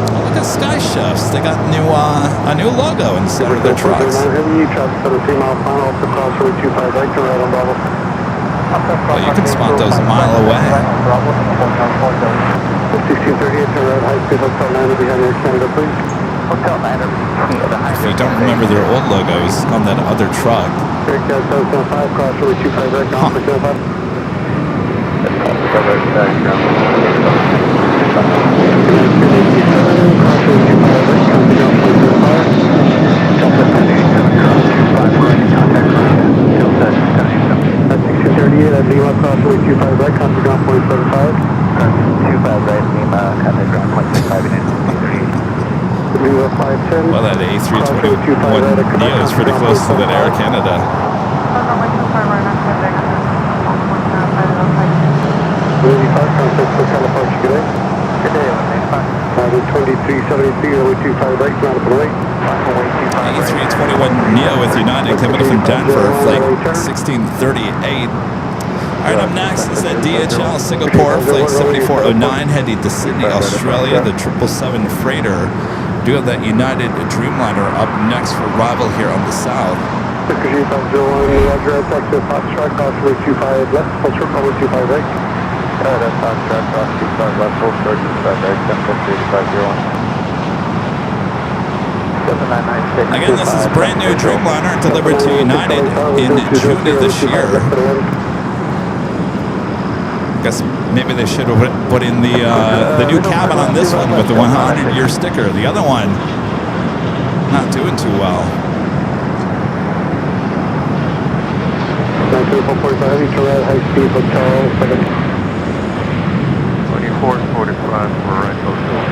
Oh, look at Sky Chefs. They got a new logo inside of their trucks. Well, you can spot those a mile away. 1638 to red high speed hotel landing behind Air Canada, please. Hotel landing. If you don't remember their old logos on that other truck. Air Canada 775, cross over 25 right now for 75. At Lima, cross over 25 right, contact ground 0.75. 25 right, Lima, contact ground 0.75 in Well, that A321 Neo is pretty close to that Air Canada. A321 Neo with United coming in from Denver, flight 1638. All right, up next is that DHL Singapore flight 7409 heading to Sydney, Australia, the 777 freighter. Do have that United Dreamliner up next for arrival here on the south. Again, this is a brand new Dreamliner delivered to United in June of this year. Guess maybe they should have put in the new cabin on this one with the 100-year sticker. The other one not doing too well. 2445 for right hotel.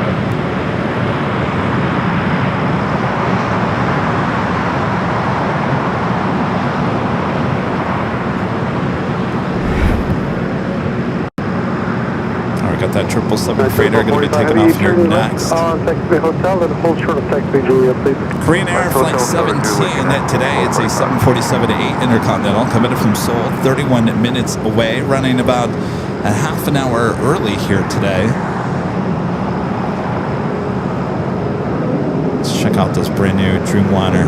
Got that 777 freighter going to be taking off here next. Korean Air Flight 17 today. It's a 747-8 Intercontinental coming in from Seoul, 31 minutes away, running about a half an hour early here today. Let's check out this brand new Dreamliner.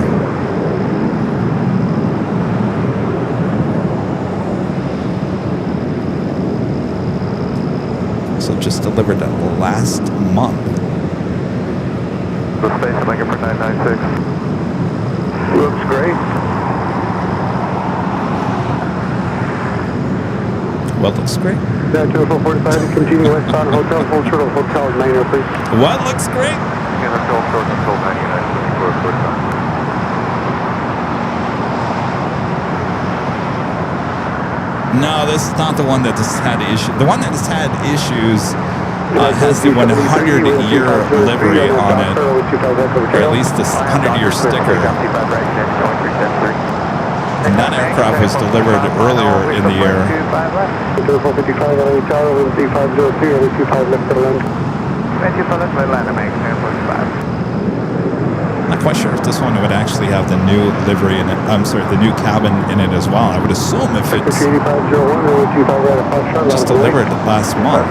So just delivered last month. The space I'm making for 996. Looks great. Well, looks great. Down to 445, continue westbound hotel, full short of hotel 9 please. What looks great? Yeah, that's all short until 99. No, this is not the one that just had issues. The one that just had issues has the 100-year livery on it, or at least this 100-year sticker. And that aircraft was delivered earlier in the year. Not quite sure if this one would actually have the new livery in it. I'm sorry, the new cabin in it as well. I would assume if it's just delivered last month.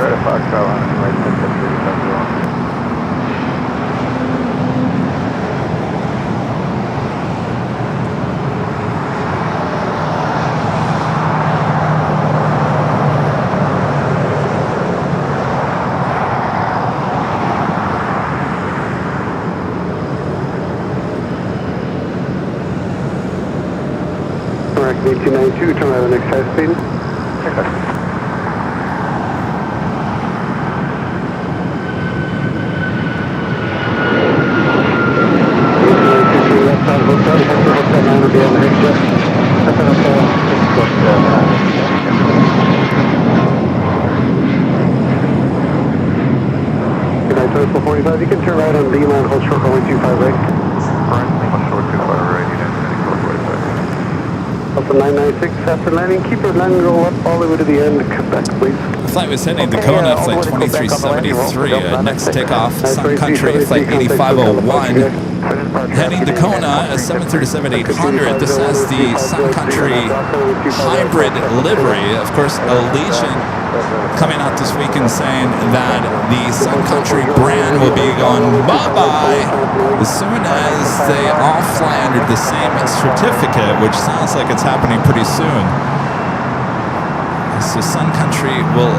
Correct, 1892, turn right on next high speed. Hotel, hotel, hotel, hotel, hotel, hotel, hotel, hotel, hotel, hotel, 45, you can turn right on D-line, hold short runway 25 right. Current Lima short 25 right, United heading towards right. Alpha 996, after landing, keep your landing roll up all the way to the end, cut back please. The flight was heading to Kona, flight 2373. Next takeoff, Sun Country, flight 8501. Heading to Kona, a 737-800. This has the Sun Country hybrid livery. Of course, Allegiant coming out this week and saying that the Sun Country brand will be going bye-bye as soon as they all fly under the same certificate, which sounds like it's happening pretty soon. So Sun Country will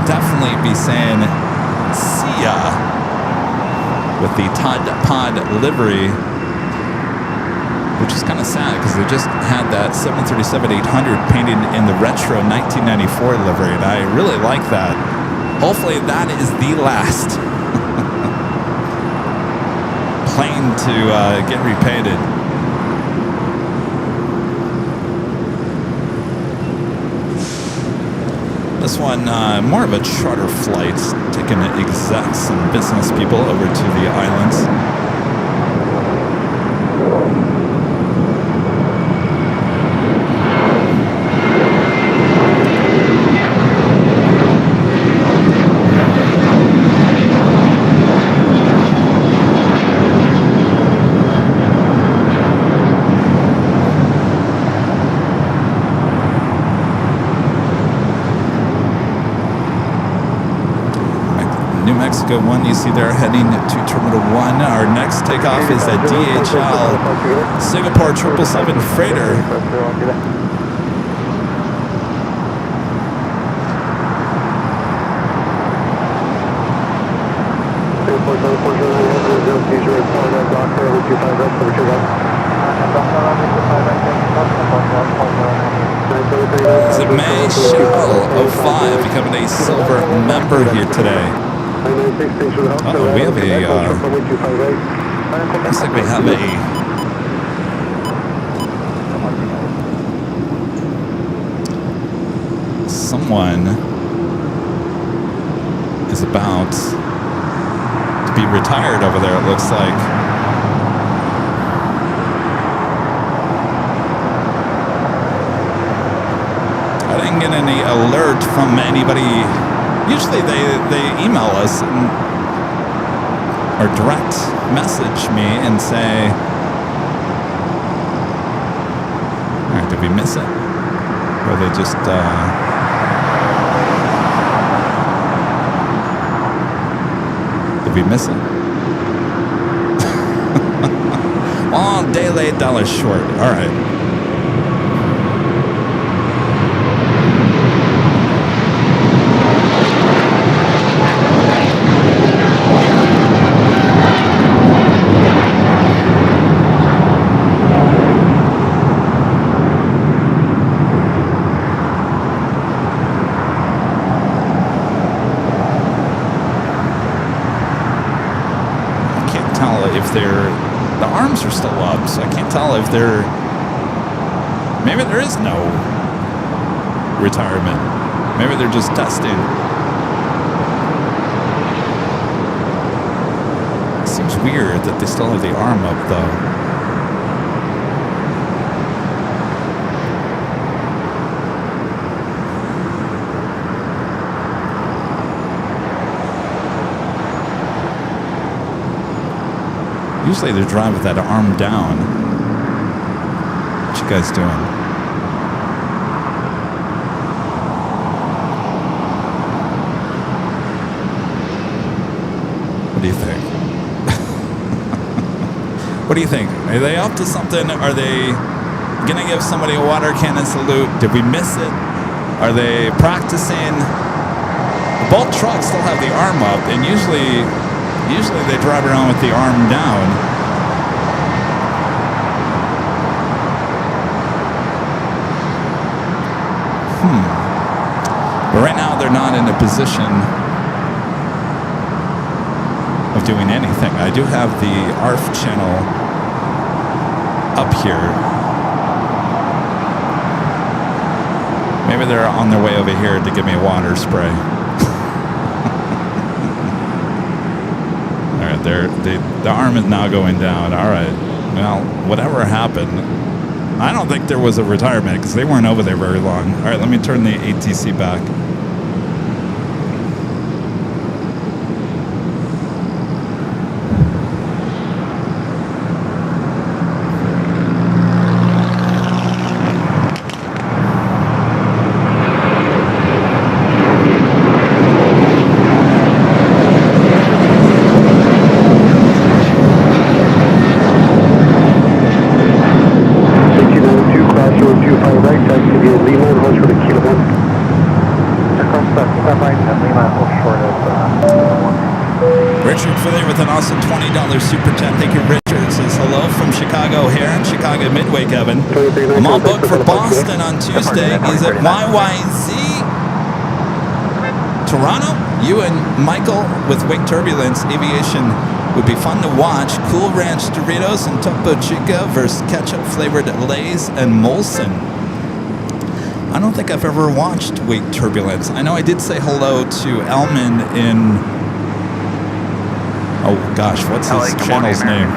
definitely be saying see ya with the Todd Pod livery, which is kind of sad because they just had that 737-800 painted in the retro 1994 livery, and I really like that. Hopefully that is the last plane to get repainted. This one, more of a charter flight, taking execs and business people over to the islands. Mexico 1, you see they're heading to Terminal 1. Our next takeoff is a DHL Singapore 777 freighter. Is it May Shell 05 becoming a silver member here today? Uh-oh, we have a, looks like we have a someone is about to be retired over there, it looks like. I didn't get any alert from anybody. Usually they email us or direct message me and say, all right, did we miss it? Or they just, did we miss it? Oh, day late, dollar short. All right. The arms are still up, so I can't tell if they're, maybe there is no retirement. Maybe they're just testing. It seems weird that they still have the arm up, though. Usually they drive with that arm down. What you guys doing? What do you think? What do you think? Are they up to something? Are they gonna give somebody a water cannon salute? Did we miss it? Are they practicing? Both trucks still have the arm up, and usually they drive around with the arm down. But right now they're not in a position of doing anything. I do have the ARF channel up here. Maybe they're on their way over here to give me a water spray. The arm is now going down. All right. Well, whatever happened, I don't think there was a retirement because they weren't over there very long. All right, let me turn the ATC back. Richard Philly with an awesome $20 super chat. Thank you, Richard. Says hello from Chicago here in Chicago Midway, Kevin. I'm all booked for Boston on Tuesday. Is it YYZ? Toronto? You and Michael with Wake Turbulence Aviation would be fun to watch. Cool Ranch Doritos and Topo Chica versus ketchup flavored Lay's and Molson. I don't think I've ever watched Wake Turbulence. I know I did say hello to Elman in... Oh gosh, what's his channel's name?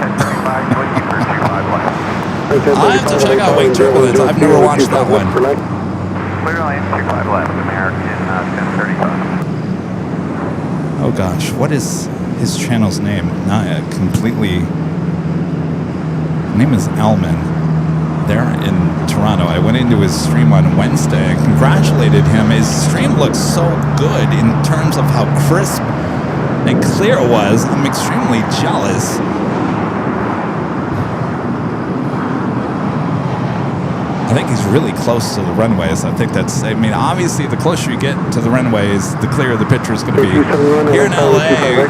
I have to check out Wake Turbulence. I've never watched that one. Clear lane 25 left, American 1035. Oh gosh, what is his channel's name? Naya, completely... His name is Elman. There in Toronto. I went into his stream on Wednesday and congratulated him. His stream looks so good in terms of how crisp and clear it was. I'm extremely jealous. I think he's really close to the runways. I think that's, I mean, obviously the closer you get to the runways, the clearer the picture is going to be. Here in LA,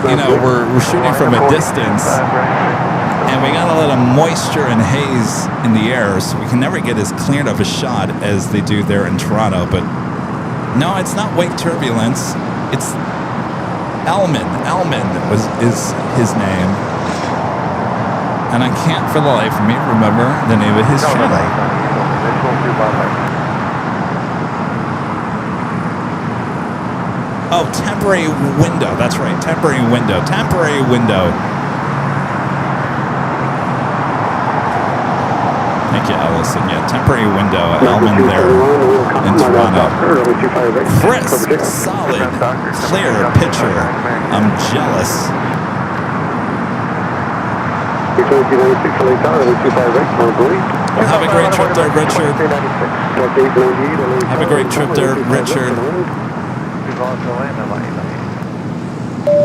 you know, we're shooting from a distance. And we got a lot of moisture and haze in the air, so we can never get as clear of a shot as they do there in Toronto. But no, it's not Wake Turbulence. It's Elman. Elman is his name. And I can't for the life of me remember the name of his channel. Oh, Temporary Window. That's right. Temporary Window. Temporary Window. Thank you, Allison. Yeah, Temporary Window. Elman there in Toronto. Crisp, solid, clear picture. I'm jealous. Well, have a great trip there, Richard. Have a great trip there, Richard.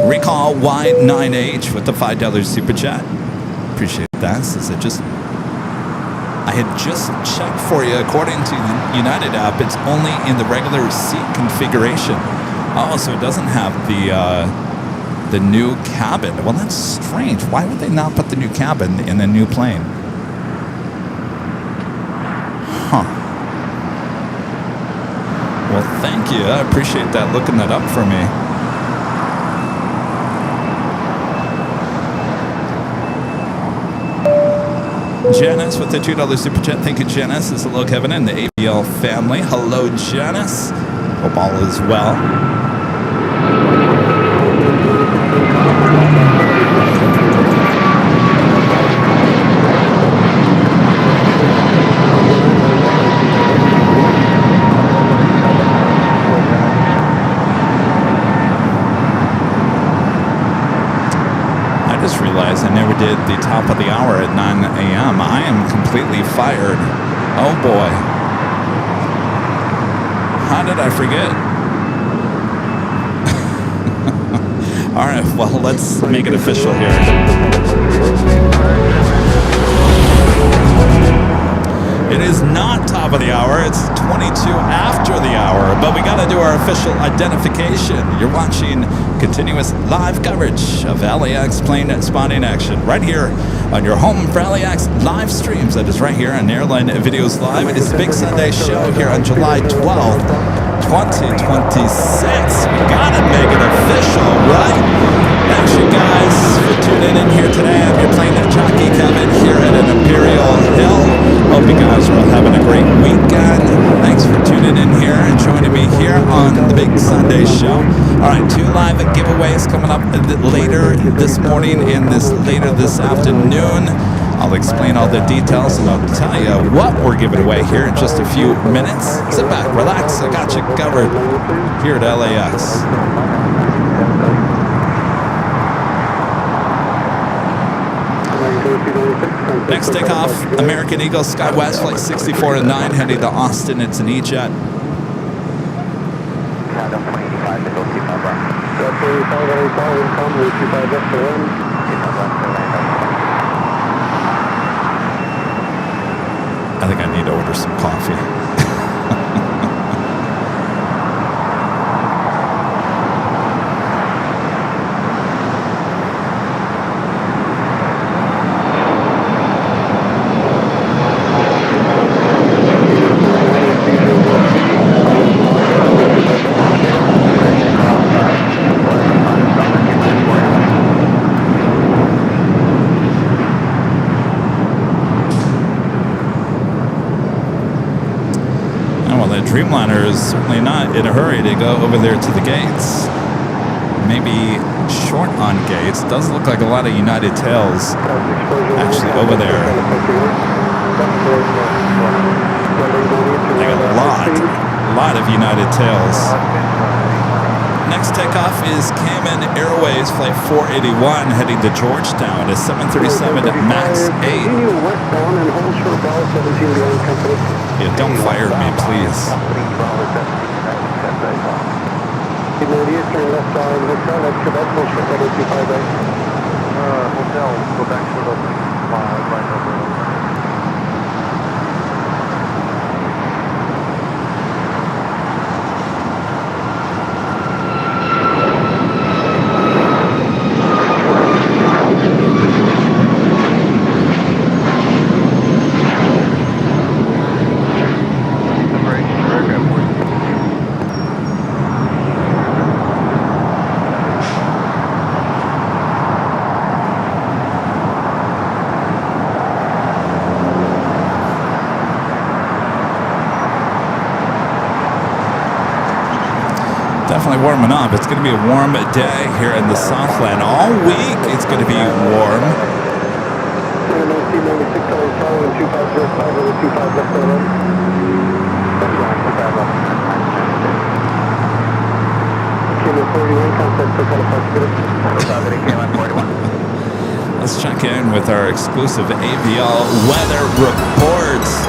Recall Y9H with the $5 super chat. Appreciate that. Since I had just checked for you. According to the United app, it's only in the regular seat configuration. Oh, so it doesn't have the new cabin. Well, that's strange. Why would they not put the new cabin in the new plane? Huh. Well, thank you. I appreciate that, looking that up for me. Janice with the $2 super chat. Thank you, Janice. This is hello, Kevin, and the ABL family. Hello, Janice. Hope all is well. I just realized I never did the top of the hour at 9 a.m. I am completely fired. Oh boy. How did I forget? All right, well, let's make it official here. It is not top of the hour. It's 22 after the hour, but we got to do our official identification. You're watching continuous live coverage of LAX plane spotting action right here on your home for LAX live streams. That is right here on Airline Videos Live. It is a big Sunday show here on July 12th, 2026. We got to make it official, right? Thanks, you guys, for tuning in here today. I'm your Plane Jockey Kevin here at an Imperial Hill. Hope you guys are all having a great weekend. Thanks for tuning in here and joining me here on the big Sunday show. All right, 2 live giveaways coming up later this morning and later this afternoon. I'll explain all the details and I'll tell you what we're giving away here in just a few minutes. Sit back, relax, I got you covered here at LAX. Next takeoff, American Eagle SkyWest Flight 6409 heading to Austin. It's an E-Jet. I think I need to order some coffee. Dreamliner is certainly not in a hurry to go over there to the gates. Maybe short on gates. Does look like a lot of United tails actually over there. Like a lot of United tails. Next takeoff is Cayman Airways Flight 481 heading to Georgetown, a 737 MAX 8. Yeah, don't fire me, please. Hotel, go back to the right over. Definitely warming up. It's going to be a warm day here in the Southland. All week it's going to be warm. Let's check in with our exclusive AVL weather reports.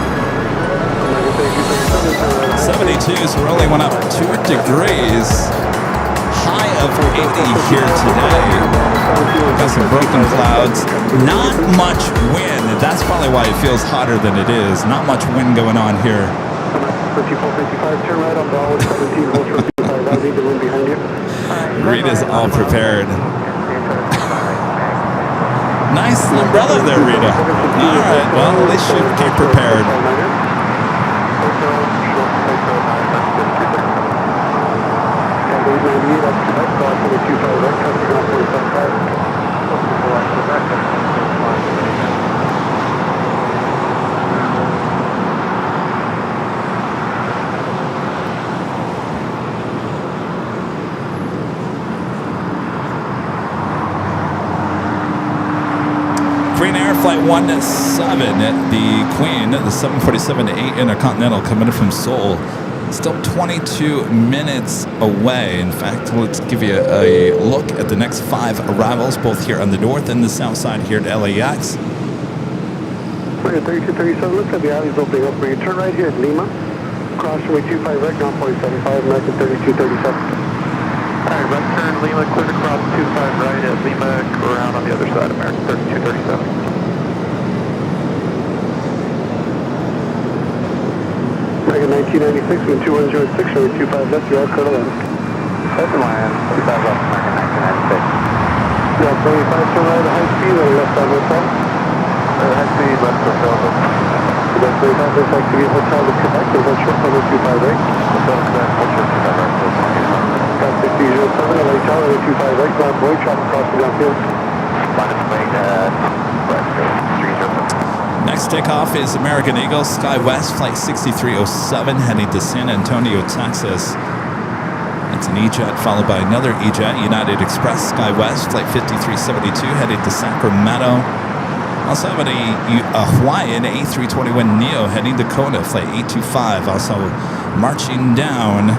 72s really went up 2 degrees. High of 80 here today. Got some broken clouds. Not much wind. That's probably why it feels hotter than it is. Not much wind going on here. Rita's all prepared. Nice umbrella there, Rita. All right, well, at least you came prepared. Queen Air Flight 17, the Queen, the 747-8 Intercontinental coming in from Seoul. Still 22 minutes away. In fact, let's give you a look at the next 5 arrivals, both here on the north and the south side here at LAX. 3237, looks like the alley's opening up for you. Turn right here at Lima. Cross runway 25 right, ground 475, American 3237. Alright, left turn Lima, clear to cross 25 right at Lima, around on the other side, American 3237. American 1996, wind 2106, runway 25 left, you're all clear to land. Second line, 25 left, American 1996. Yeah, 25, turn right at high speed, or left side hotel. High speed, left hotel. That's 25, looks like to get hotel to Quebec, there's a short runway 25 right. Hotel Quebec, ultra 25 right, close to 6007, LA Tower, 25 right, ground boy, traffic crossing downfield. Minus weight, right, 307. Next takeoff is American Eagle SkyWest Flight 6307 heading to San Antonio, Texas. That's an E-Jet followed by another E-Jet, United Express SkyWest, flight 5372, heading to Sacramento. Also have a Hawaiian A321neo heading to Kona, flight 825, also marching down.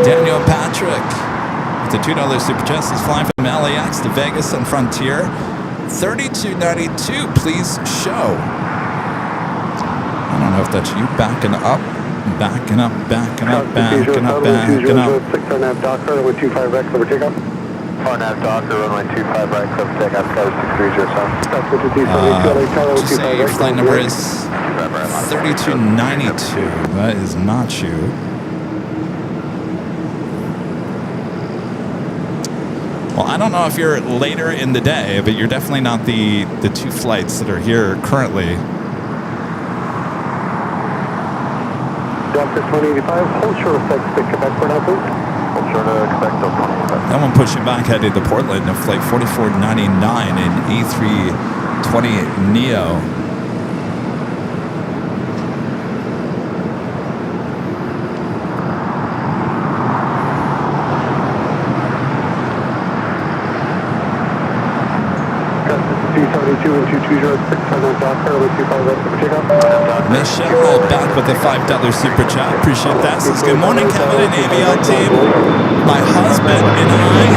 Daniel Patrick with the $2 Super Chest is flying from LAX to Vegas on Frontier. 3292, please show. I don't know if that's you backing up. Backing up, backing up, backing up, backing up. 6 Docker, runway 25 right, cover takeoff. 4.5 Docker, runway 25 right, cover takeoff, cover 6307. Just say your flight number is 3292. That is not you. Well, I don't know if you're later in the day, but you're definitely not the two flights that are here currently. Delta 2085, hold short of Quebec for now, please. Hold short of Quebec, Delta 2085. That one pushing back headed to Portland, flight 4499 in A320neo. Michelle back with the $5 super chat. Appreciate that. Says, good morning, Kevin and ABL team. My husband and I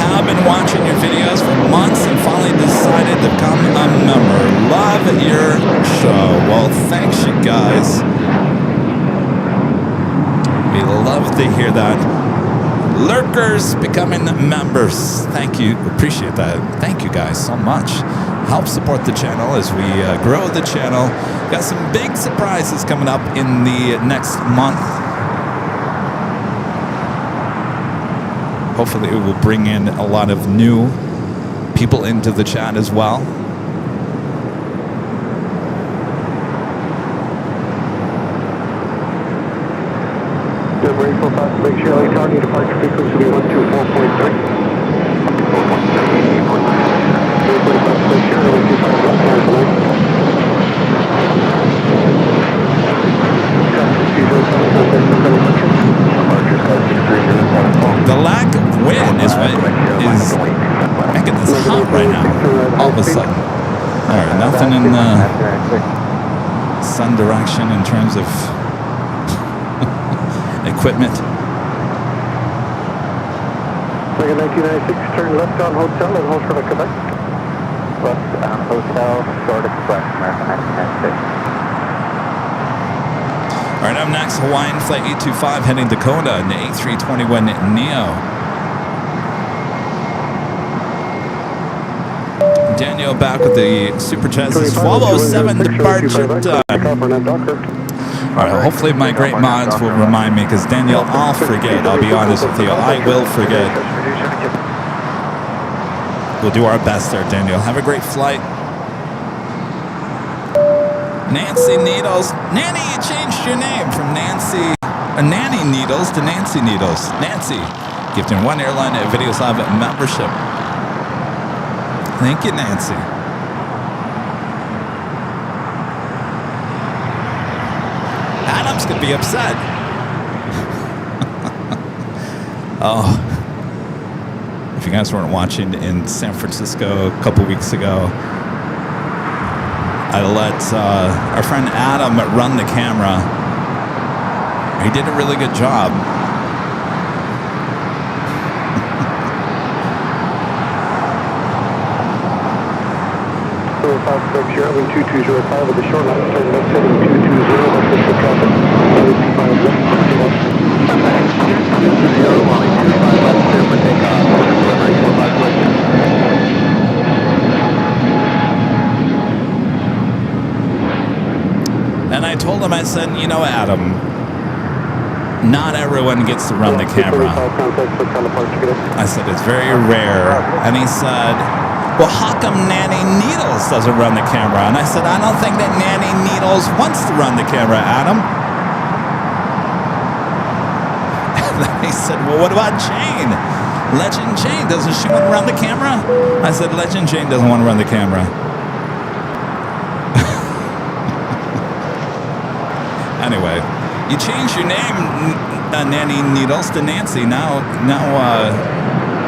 have been watching your videos for months and finally decided to become a member. Love your show. Well, thanks, you guys. We love to hear that. Lurkers becoming members. Thank you. Appreciate that. Thank you guys so much. Help support the channel as we grow the channel. Got some big surprises coming up in the next month. Hopefully it will bring in a lot of new people into the chat as well. Make sure LA target departure frequency will be 124.3. The lack of wind is what is making this hot right now, all of a sudden. All right, nothing in the sun direction in terms of equipment. Like a 1996, turn left on Hotel and hold short of Quebec. Left on Hotel, short Express, American 1996. All right, up next, Hawaiian Flight 825 heading to Kona in the A321neo. Daniel back with the Super Chest. 1207 departure time. All right, hopefully my great mods will remind me, because Daniel, I'll forget. I'll be honest with you. I will forget. We'll do our best there, Daniel. Have a great flight. Nancy Needles. Nanny, you changed your name from Nanny Needles to Nancy Needles. Nancy, gifting one Airline at Videos Live membership. Thank you, Nancy. Adam's gonna be upset. Oh, if you guys weren't watching in San Francisco a couple weeks ago, I let our friend Adam run the camera. He did a really good job. Sierra 2205 with the short line, turn left heading 220, official traffic, 25 left, and I told him, I said, you know, Adam, not everyone gets to run the camera. I said, it's very rare. And he said, well, how come Nanny Needles doesn't run the camera? And I said, I don't think that Nanny Needles wants to run the camera, Adam. And then he said, well, what about Jane? Legend Jane, doesn't she want to run the camera? I said, Legend Jane doesn't want to run the camera. Anyway, you changed your name, Nanny Needles, to Nancy. Now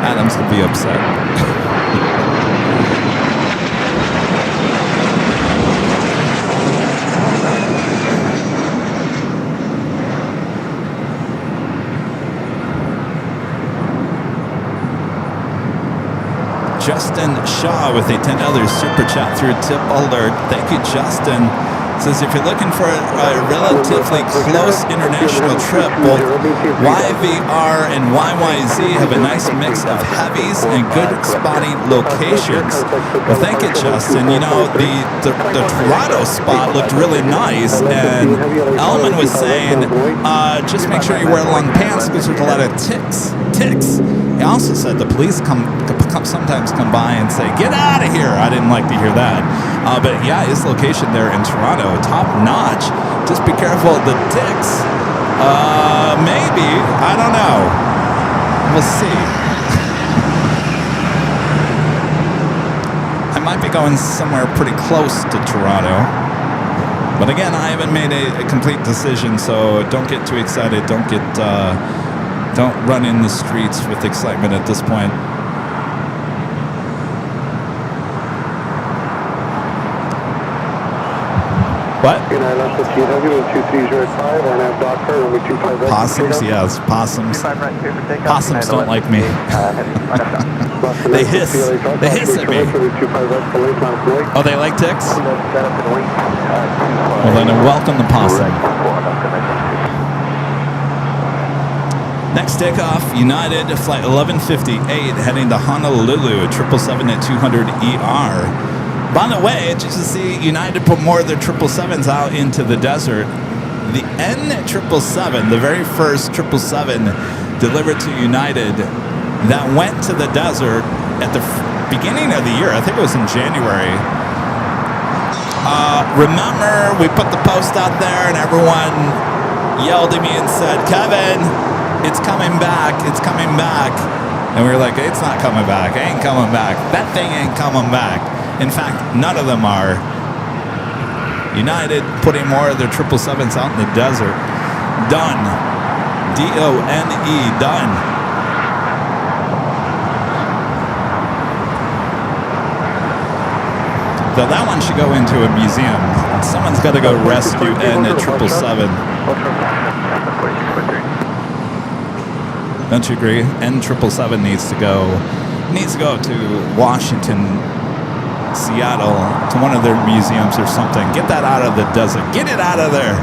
Adam's going to be upset. Justin Shaw with a $10 super chat through tip alert. Thank you, Justin. Says if you're looking for a relatively close international trip, both YVR and YYZ have a nice mix of heavies and good spotty locations. Well, thank you, Justin. You know, the Toronto spot looked really nice, and Elman was saying just make sure you wear long pants because there's a lot of ticks. He also said the police sometimes come by and say, get out of here. I didn't like to hear that. But yeah, his location there in Toronto, top notch. Just be careful of the ticks. Maybe. I don't know. We'll see. I might be going somewhere pretty close to Toronto. But again, I haven't made a complete decision, so don't get too excited. Don't run in the streets with excitement at this point. What? Possums, yes, possums. Possums don't like me. They hiss. They hiss at me. Oh, they like ticks? Well, then welcome the possum. Next takeoff, United Flight 1158 heading to Honolulu, 777 at 200 ER. By the way, just to see United put more of their 777s out into the desert. The N777, the very first 777 delivered to United that went to the desert at the beginning of the year. I think it was in January. Remember, we put the post out there and everyone yelled at me and said, Kevin, it's coming back, it's coming back. And we were like, it's not coming back, it ain't coming back. That thing ain't coming back. In fact, none of them are. United putting more of their 777s out in the desert. Done. D-O-N-E, done. Though that one should go into a museum. Someone's got to go rescue N777. Don't you agree? N777 needs to go to Washington, Seattle, to one of their museums or something. Get that out of the desert. Get it out of there.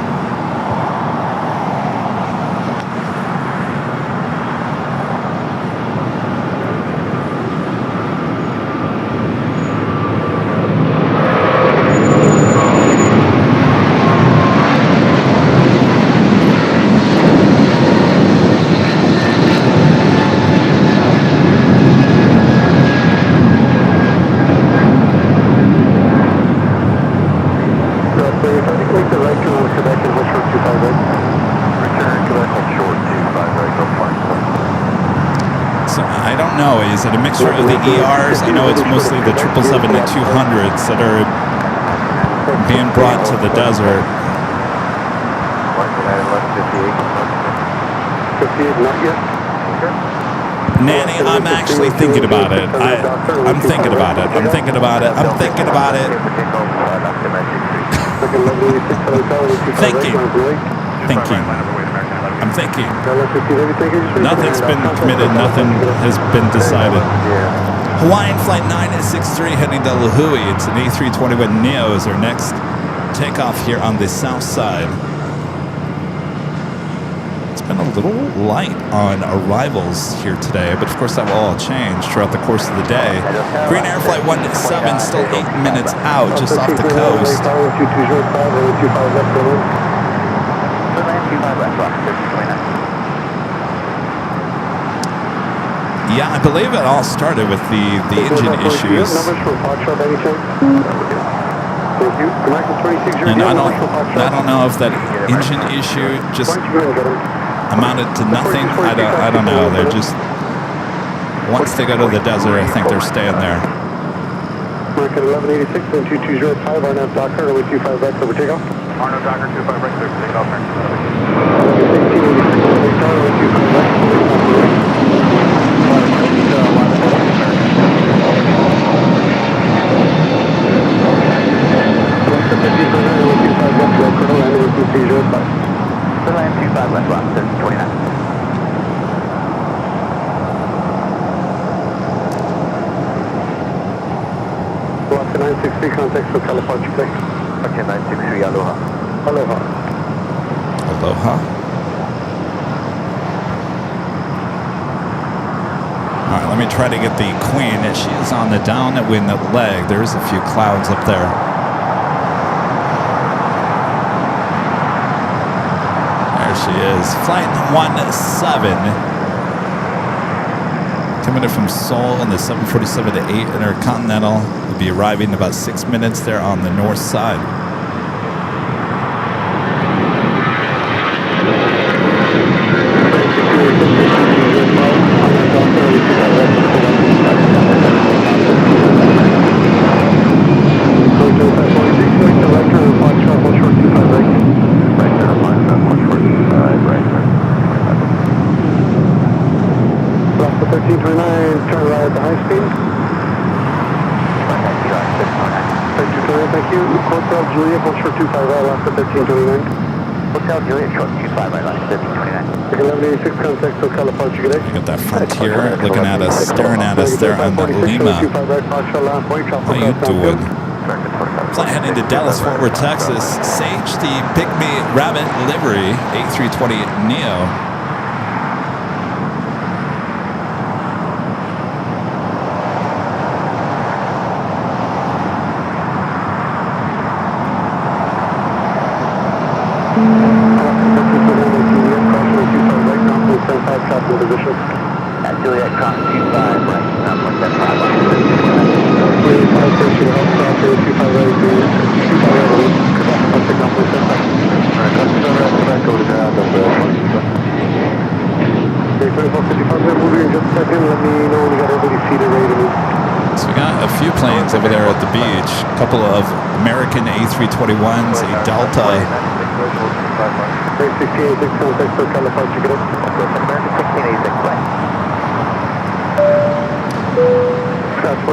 Is it a mixture of the ERs? I know it's mostly the 777 to 200s that are being brought to the desert. Nanny, I'm actually thinking about it. I'm thinking about it. I'm thinking about it. I'm thinking about it. Thinking. I'm thinking. Nothing's been committed. Nothing has been decided. Hawaiian Flight 963 heading to Lahui. It's an A321neo is our next takeoff here on the south side. It's been a little light on arrivals here today, but of course that will all change throughout the course of the day. Green Air Flight 107 still 8 minutes out, just off the coast. Yeah, I believe it all started with the engine issues. And I don't know if that engine issue just amounted to nothing. I don't know. They're just Once they go to the desert, I think they're staying there. American 1186, wind 2205, RNAV Docker, runway 25 right, over takeoff. Arno Docker 25 right, clear for takeoff, turn. 1686, runway 25 right, over Land 25 left, left, 29. Alaska 963, contact for California, please. Okay, 963, aloha. Aloha. Aloha. All right, let me try to get the Queen. She is on the downwind leg. There's a few clouds up there. There she is. Flight 17. Coming in from Seoul on the 747-8 Intercontinental. Will be arriving in about 6 minutes there on the north side. Juliet, hold short 25 right, Alaska 1329. Hotel Juliet, short 25 right, line 1329. 1186, contact SoCal Apache, good day. I got that Frontier looking at us, staring at us there on the Lima. How you doing? Flight heading to Dallas, Fort Worth, Texas. Sage the Pygmy Rabbit livery, A320 Neo. Juliet, cross 25 right, 9.75 line 1329. So we got a few planes over there at the beach. A couple of American A321s, a Delta.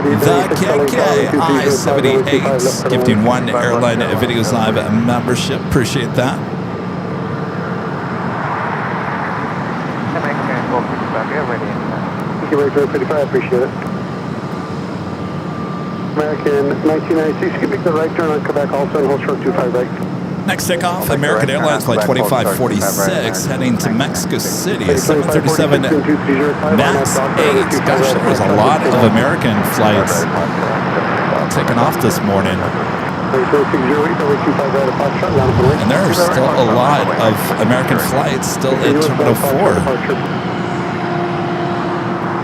The KK I-78 gifting one Airline Videos Live membership. Appreciate that. Thank you, Ray 55, I appreciate it. American 1996, you can make the right turn on Quebec also and hold short 25 right. Next takeoff, American Airlines Flight 2546 heading to Mexico City, 737 MAX 8. Gosh, there was a lot of American flights taking off this morning. And there are still a lot of American flights still in Terminal 4.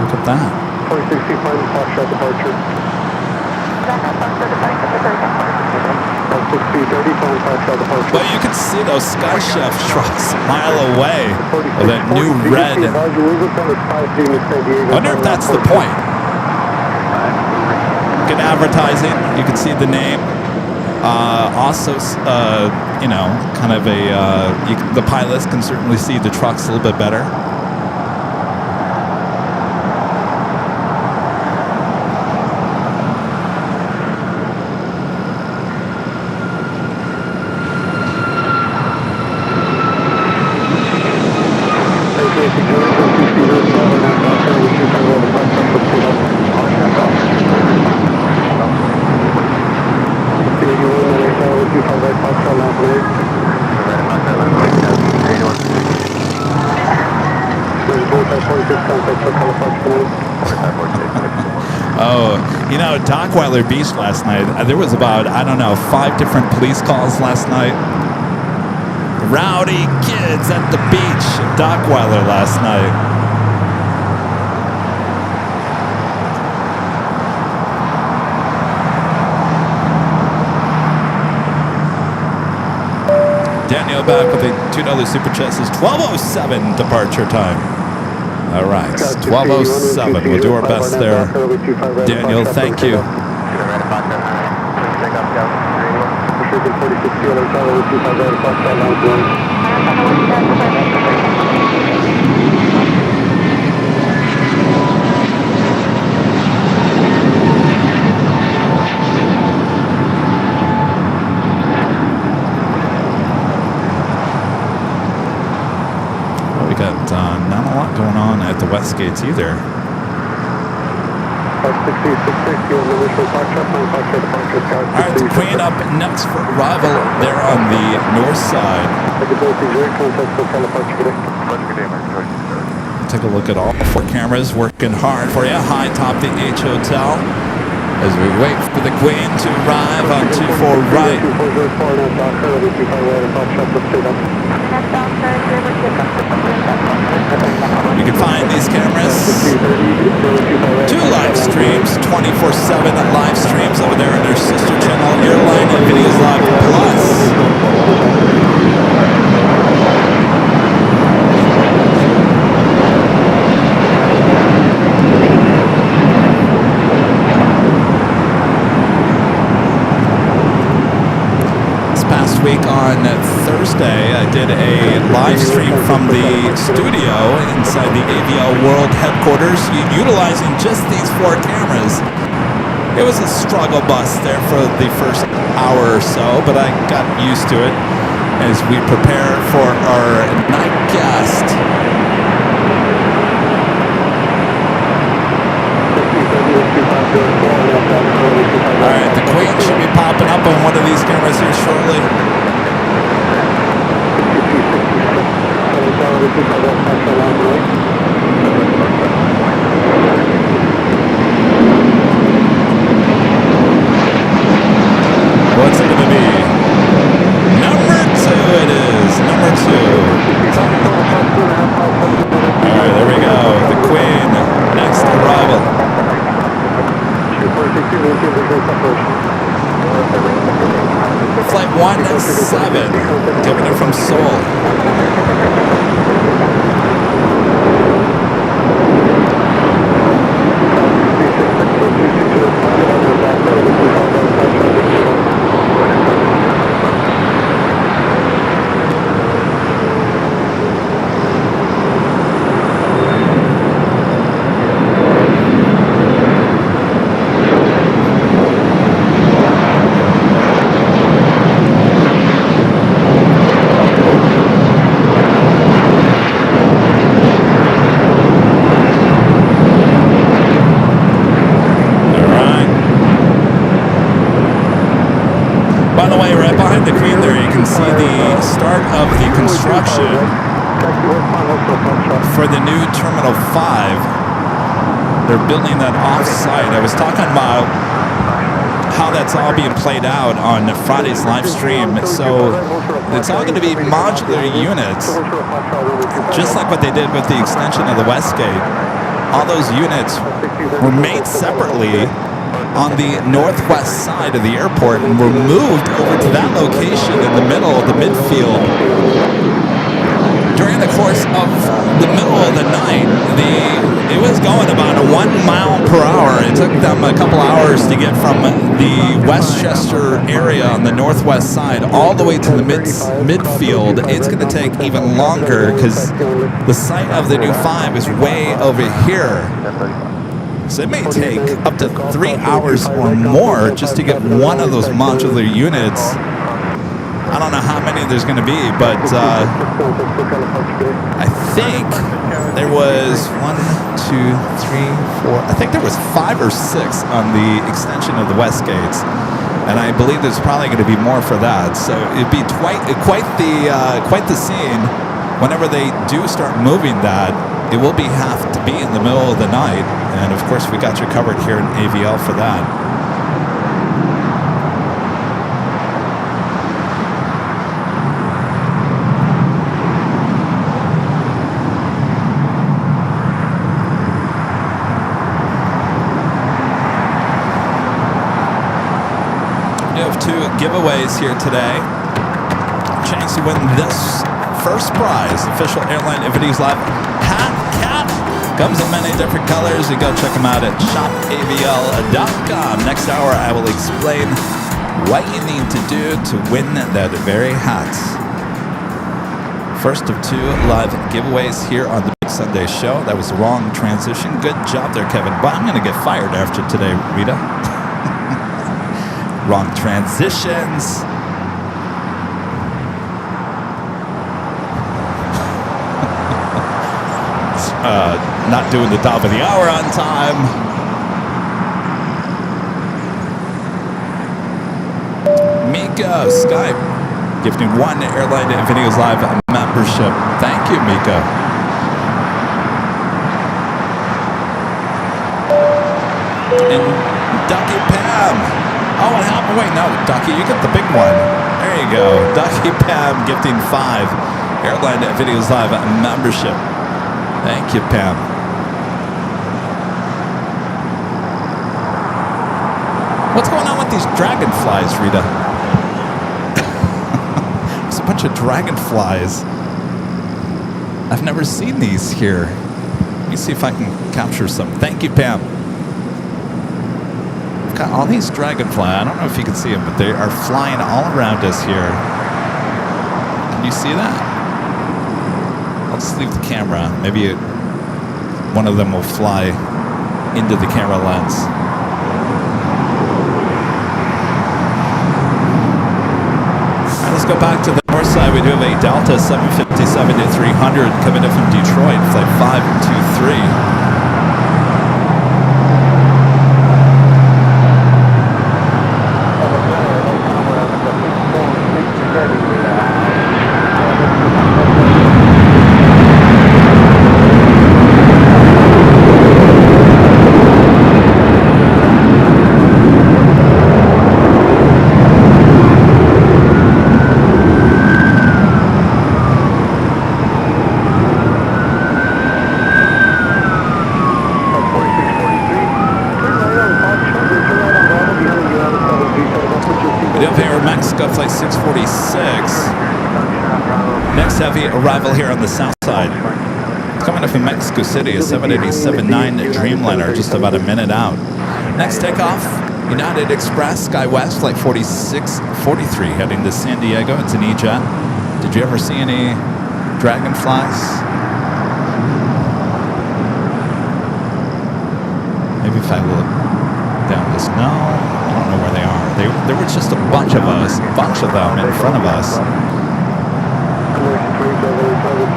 Look at that. 460 final Foxtrot departure. Well, you can see those Sky Chef trucks a mile away with that new red. I wonder if that's the point. Good advertising. You can see the name. Also, you know, kind of the pilots can certainly see the trucks a little bit better. Oh, you know, Dockweiler Beach last night, there was about, I don't know, 5 different police calls last night. Rowdy kids at the beach at Dockweiler last night. Daniel back with a $2 super chat, says 12:07 departure time. All right, 12:07. We'll do our best there. Daniel, thank you. We got not a lot going on at the West Gates either. All right, the Queen up next for arrival there on the north side. Take a look at all 4 cameras working hard for you. High top the H Hotel as we wait for the Queen to arrive on 24 right. You can find these cameras, 2 live streams, 24/7 live streams over there in their sister channel, Airline and Videos Live Plus. Week on Thursday, I did a live stream from the studio inside the AVL World headquarters utilizing just these 4 cameras. It was a struggle bus there for the first hour or so, but I got used to it as we prepare for our night guest. Alright, the Queen should be popping up on one of these cameras here shortly. What's it going to be? Number 2 it is. Number 2. Alright, there we go. The Queen, next arrival. Flight 17, giving it from Seoul. For the new Terminal 5, they're building that off-site. I was talking about how that's all being played out on Friday's live stream. So it's all going to be modular units, just like what they did with the extension of the Westgate. All those units were made separately on the northwest side of the airport and were moved over to that location in the middle of the midfield. During the course of the middle of the night, it was going about 1 mile per hour. It took them a couple hours to get from the Westchester area on the northwest side all the way to the midfield. It's going to take even longer because the site of the new 5 is way over here. So it may take up to 3 hours or more just to get one of those modular units. I don't know how many there's going to be, but I think there was 1, 2, 3, 4. I think there was 5 or 6 on the extension of the West Gates, and I believe there's probably going to be more for that. So it'd be quite the scene whenever they do start moving that. It will have to be in the middle of the night, and of course we got you covered here in AVL for that. We have 2 giveaways here today. Chance to win this first prize, official Airline and Videos Live hat cap Comes in many different colors. You go check them out at shopavl.com. Next hour, I will explain what you need to do to win that very hat. First of 2 live giveaways here on the Big Sunday Show. That was the wrong transition. Good job there, Kevin. But I'm going to get fired after today, Rita. Wrong transitions. Not doing the top of the hour on time. Miko, Skype, gifting 1 Airline Videos Live membership. Thank you, Miko. And Ducky Pam. Oh, what happened? Wait, no, Ducky, you get the big one. There you go. Ducky Pam gifting 5 Airline Videos Live membership. Thank you, Pam. What's going on with these dragonflies, Rita? There's a bunch of dragonflies. I've never seen these here. Let me see if I can capture some. Thank you, Pam. We've got all these dragonflies. I don't know if you can see them, but they are flying all around us here. Can you see that? I'll just leave the camera. Maybe one of them will fly into the camera lens. Let's go back to the north side. We do have a Delta 757-300 coming in from Detroit, flight 523. Flight 646. Next heavy arrival here on the south side. It's coming up from Mexico City, a 787-9 Dreamliner, just about a minute out. Next takeoff, United Express, SkyWest, Flight 4643, heading to San Diego. It's an E-Jet. Did you ever see any dragonflies? Maybe if I look down this, no. I don't know where they are. There were just a bunch of them in front of us.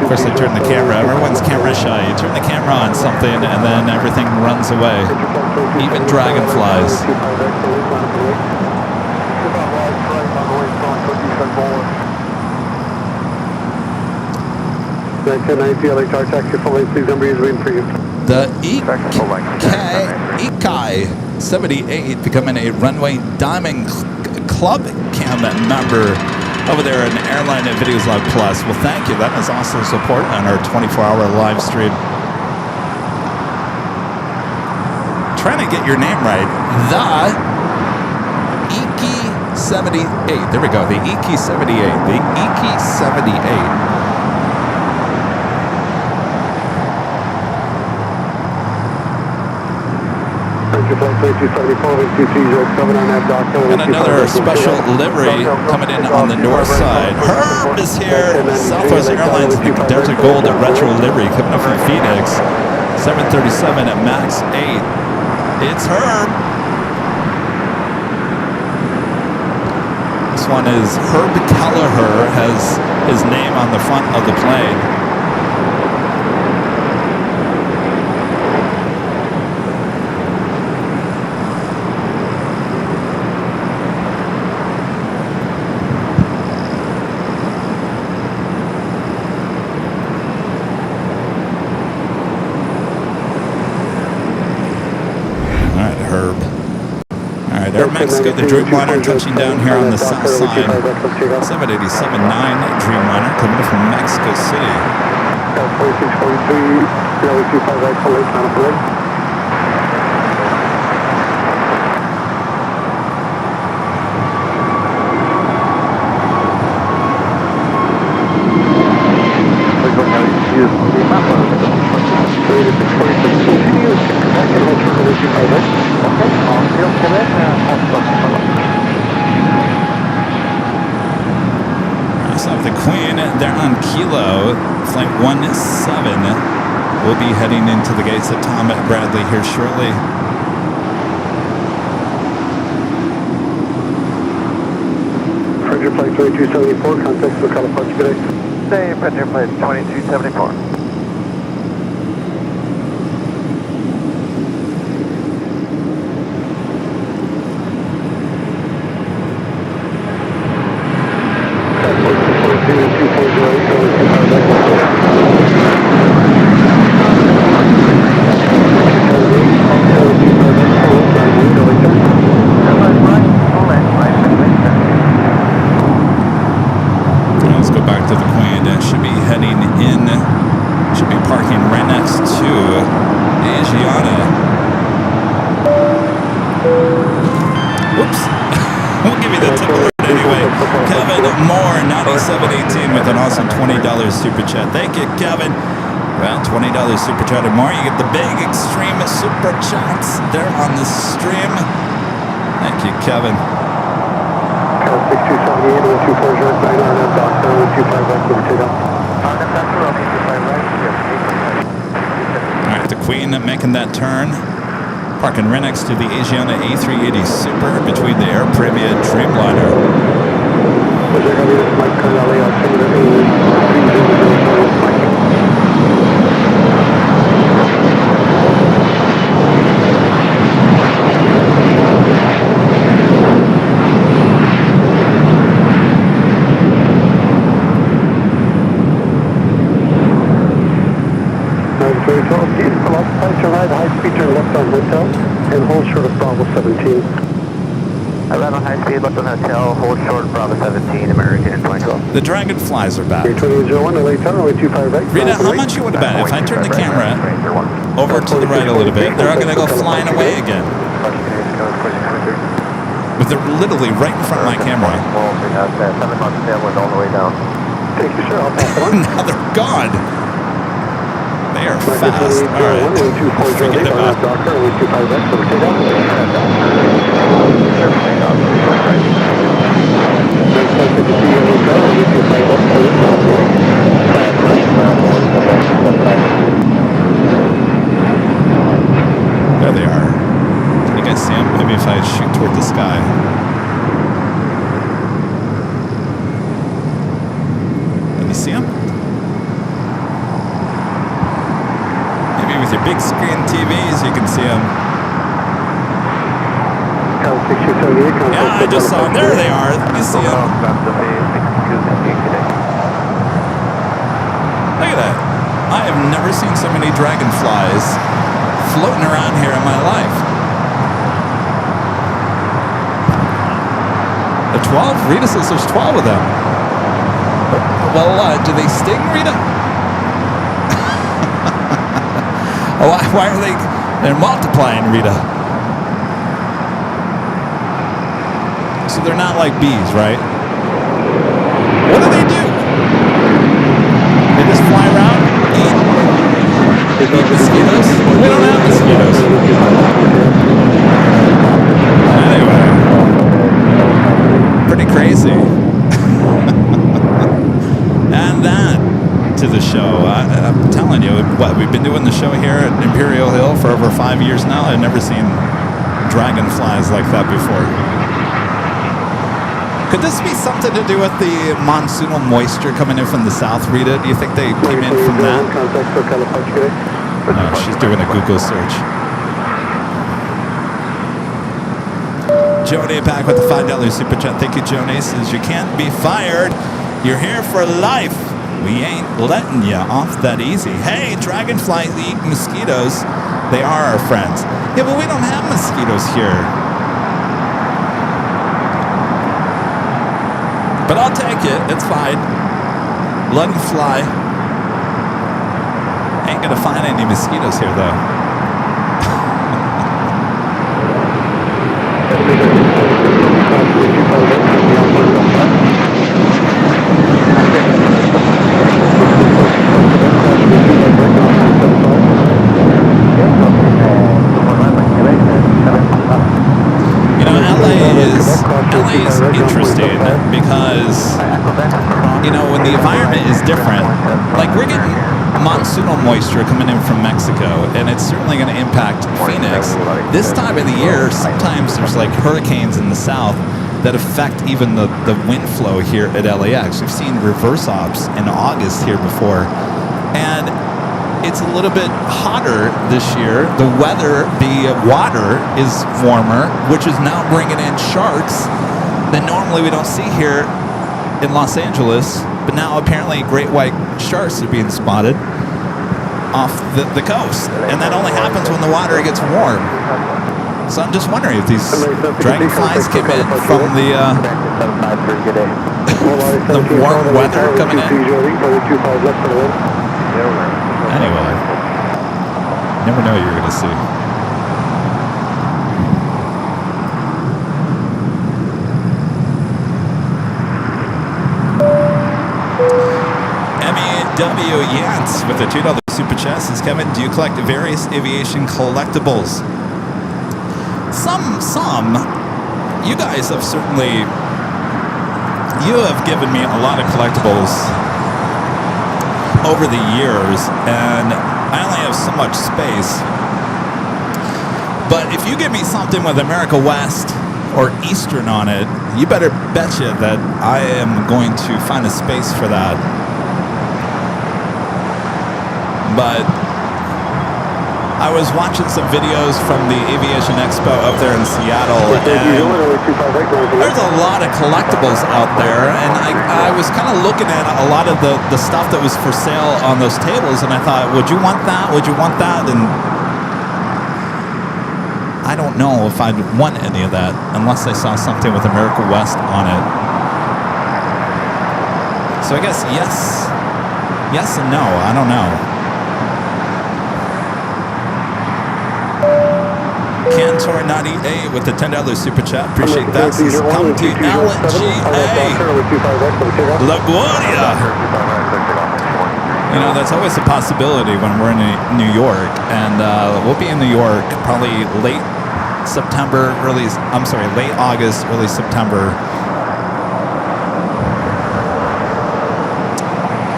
Of course, I turned the camera. Everyone's camera shy. You turn the camera on something, and then everything runs away. Even dragonflies. The Ikai 78 becoming a Runway Diamond Club Cam member over there in Airline and Videos Live Plus. Well, thank you. That is awesome support on our 24-hour live stream. Trying to get your name right. The Iki 78. There we go. The Iki 78. The Iki 78. And another special livery coming in on the north side. Herb is here. Southwest Airlines, the Desert Gold Retro livery coming up from Phoenix. 737 at MAX 8. It's Herb. This one is Herb Kelleher, has his name on the front of the plane. Air Mexico, the Dreamliner touching down here on the south side. 787-9 Dreamliner coming from Mexico City. runway 25 right. Okay, all field pull in and hold close. So the Queen, they're on Kilo, flight 17. We'll be heading into the gates at Tom Bradley here shortly. Frontier flight 2274, contact Ocala Park today. Stay Frontier flight 2274. Let's go back to the Queen. Should be heading in, should be parking right next to Asiana. Whoops. We'll give you the tip alert anyway. Kevin Moore, 9718 with an awesome $20 super chat. Thank you, Kevin. Well, $20 super chat or more. You get the big extreme super chats. They're on the stream. Thank you, Kevin. 6278, 124 direct 9 on that dock, 25 right, over takeoff. All right, the Queen making that turn. Parking right next to the Asiana A380 Super between the Air Premia Dreamliner. Was there going to be this Mike Carnelli on some of the high-speed turn left on hotel and hold short of Bravo 17. I ran on high speed, left on hotel, hold short, Bravo 17, American 2012. The Dragonflies are back. 2801, LA Tower, runway 25 right. Rita, how much you would have bet if I turn the camera over to the right a little bit, they're all going to go flying away again. But they're literally right in front of my camera. 7 months downwind all the way down. Thank you, sir. I'll pass it on. Now they're gone. They are fast. All right. Forget about it. There they are. Can you guys see them? Maybe if I shoot toward the sky. Can you see them? Maybe with your big screen TVs you can see them. Yeah, I just saw them. There they are. You see them. Look at that. I have never seen so many dragonflies floating around here in my life. The 12? Rita says there's 12 of them. Well, do they sting, Rita? Why are they? They're multiplying, Rita. So they're not like bees, right? What do they do? They just fly around, eat mosquitoes? We don't have mosquitoes. Anyway, pretty crazy. And that to the show. I'm telling you, what, we've been doing the show here at Imperial Hill for over 5 years now. I've never seen dragonflies like that before. Could this be something to do with the monsoonal moisture coming in from the south, Rita? Do you think they came in from that? Oh, she's doing a Google search. Joni back with the $5 super chat. Thank you, Joni. Says you can't be fired. You're here for life. We ain't letting you off that easy. Hey, dragonflies eat mosquitoes. They are our friends. Yeah, but we don't have mosquitoes here. But I'll take it. It's fine. Let them fly. Ain't gonna find any mosquitoes here, though. moisture coming in from Mexico, and it's certainly going to impact Phoenix. This time of the year, sometimes there's like hurricanes in the south that affect even the wind flow here at LAX. We've seen reverse ops in August here before, and it's a little bit hotter this year. The weather, the water is warmer, which is now bringing in sharks that normally we don't see here in Los Angeles, but now apparently great white sharks are being spotted off the coast, and that only happens when the water gets warm. So I'm just wondering if these dragonflies came in from the warm weather coming in. Anyway, never know what you're going to see. W. Yance with a $2 super chat says, Kevin, do you collect various aviation collectibles? Some. You guys have certainly, you have given me a lot of collectibles over the years, and I only have so much space. But if you give me something with America West or Eastern on it, you better betcha that I am going to find a space for that. But I was watching some videos from the Aviation Expo up there in Seattle, and there's a lot of collectibles out there, and I was kind of looking at a lot of the stuff that was for sale on those tables, and I thought, would you want that? Would you want that? And I don't know if I'd want any of that unless I saw something with America West on it. So I guess yes and no. I don't know. Cantor 98 with the $10 super chat. Appreciate that. This is come to LGA LaGuardia. You know, that's always a possibility when we're in New York, and we'll be in New York probably late August, early September.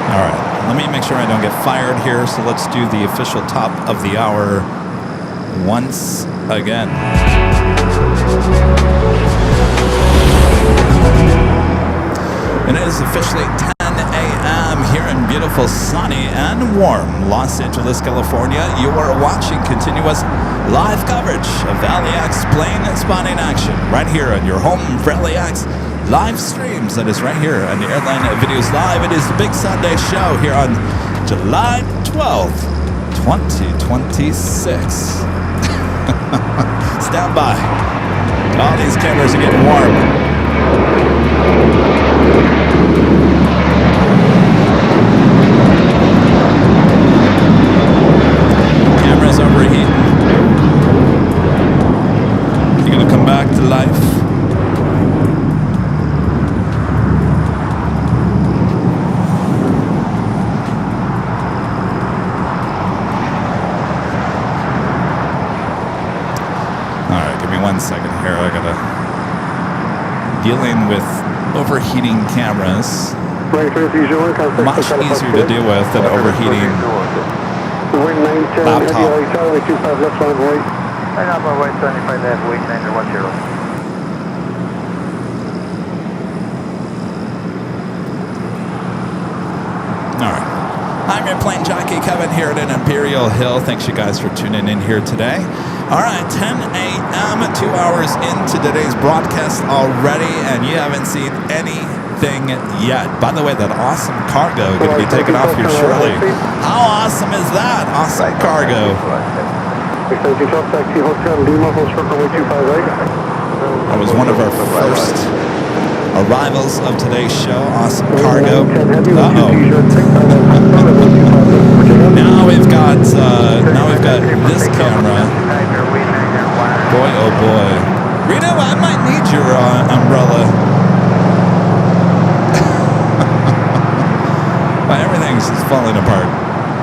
All right, let me make sure I don't get fired here. So let's do the official top of the hour once again. It is officially 10 a.m. here in beautiful, sunny, and warm Los Angeles, California. You are watching continuous live coverage of LAX plane spotting action right here on your home for LAX live streams. That is right here on the Airline Videos Live. It is the Big Sunday show here on July 12th, 2026. Stand by. All these cameras are getting warm. Cameras overheating. You're gonna come back to life. One second here, I gotta dealing with overheating cameras. Much easier to deal with than overheating laptop. Alright. I'm your Plane Jockey Kevin here at Imperial Hill. Thanks you guys for tuning in here today. All right, 10 a.m., 2 hours into today's broadcast already, and you haven't seen anything yet. By the way, that awesome cargo going to be taken off here shortly. How awesome is that? Awesome cargo. That was one of our first arrivals of today's show. Awesome cargo. Uh-oh. Now we've got this camera. Boy, oh boy. Rito, I might need your umbrella. Well, everything's just falling apart.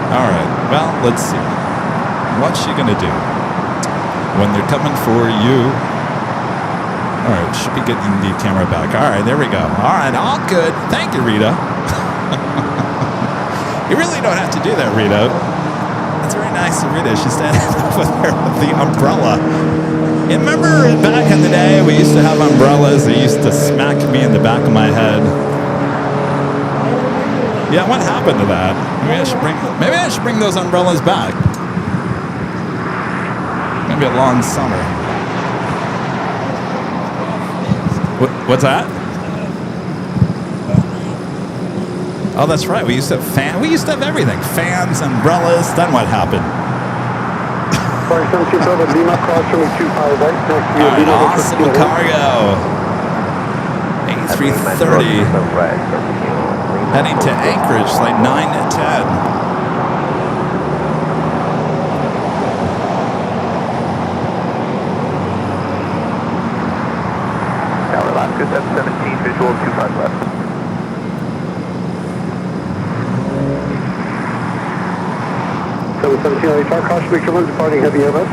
All right. Well, let's see. What's she gonna do when they're coming for you? All right, should be getting the camera back. All right, there we go. All right, all good. Thank you, Rita. You really don't have to do that, Rita. That's very nice of Rita. She's standing over there with the umbrella. You remember back in the day, we used to have umbrellas. They used to smack me in the back of my head. Yeah, what happened to that? Maybe I should bring those umbrellas back. Maybe a long summer. What's that? Oh, that's right. We used to have We used to have everything. Fans, umbrellas. Then what happened? Awesome cargo. A330. Heading to Anchorage, like 9 to 10. Tower Alaska 717, visual 25 left. So 17 LHR, caution, make sure one's departing heavy Airbus.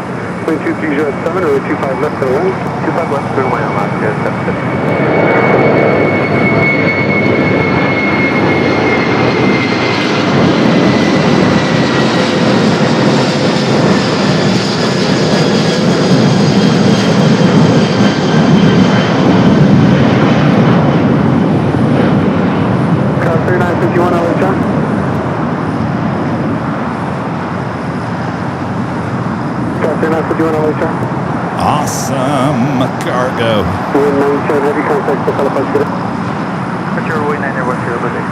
Plane 2307 or 25 left to the right. 25 left, clear away on Alaska 717. Car 3951 LHR. Awesome cargo. Wind 910, heavy contact for California. Archer, Roy 9 Air 1 0, Liberty.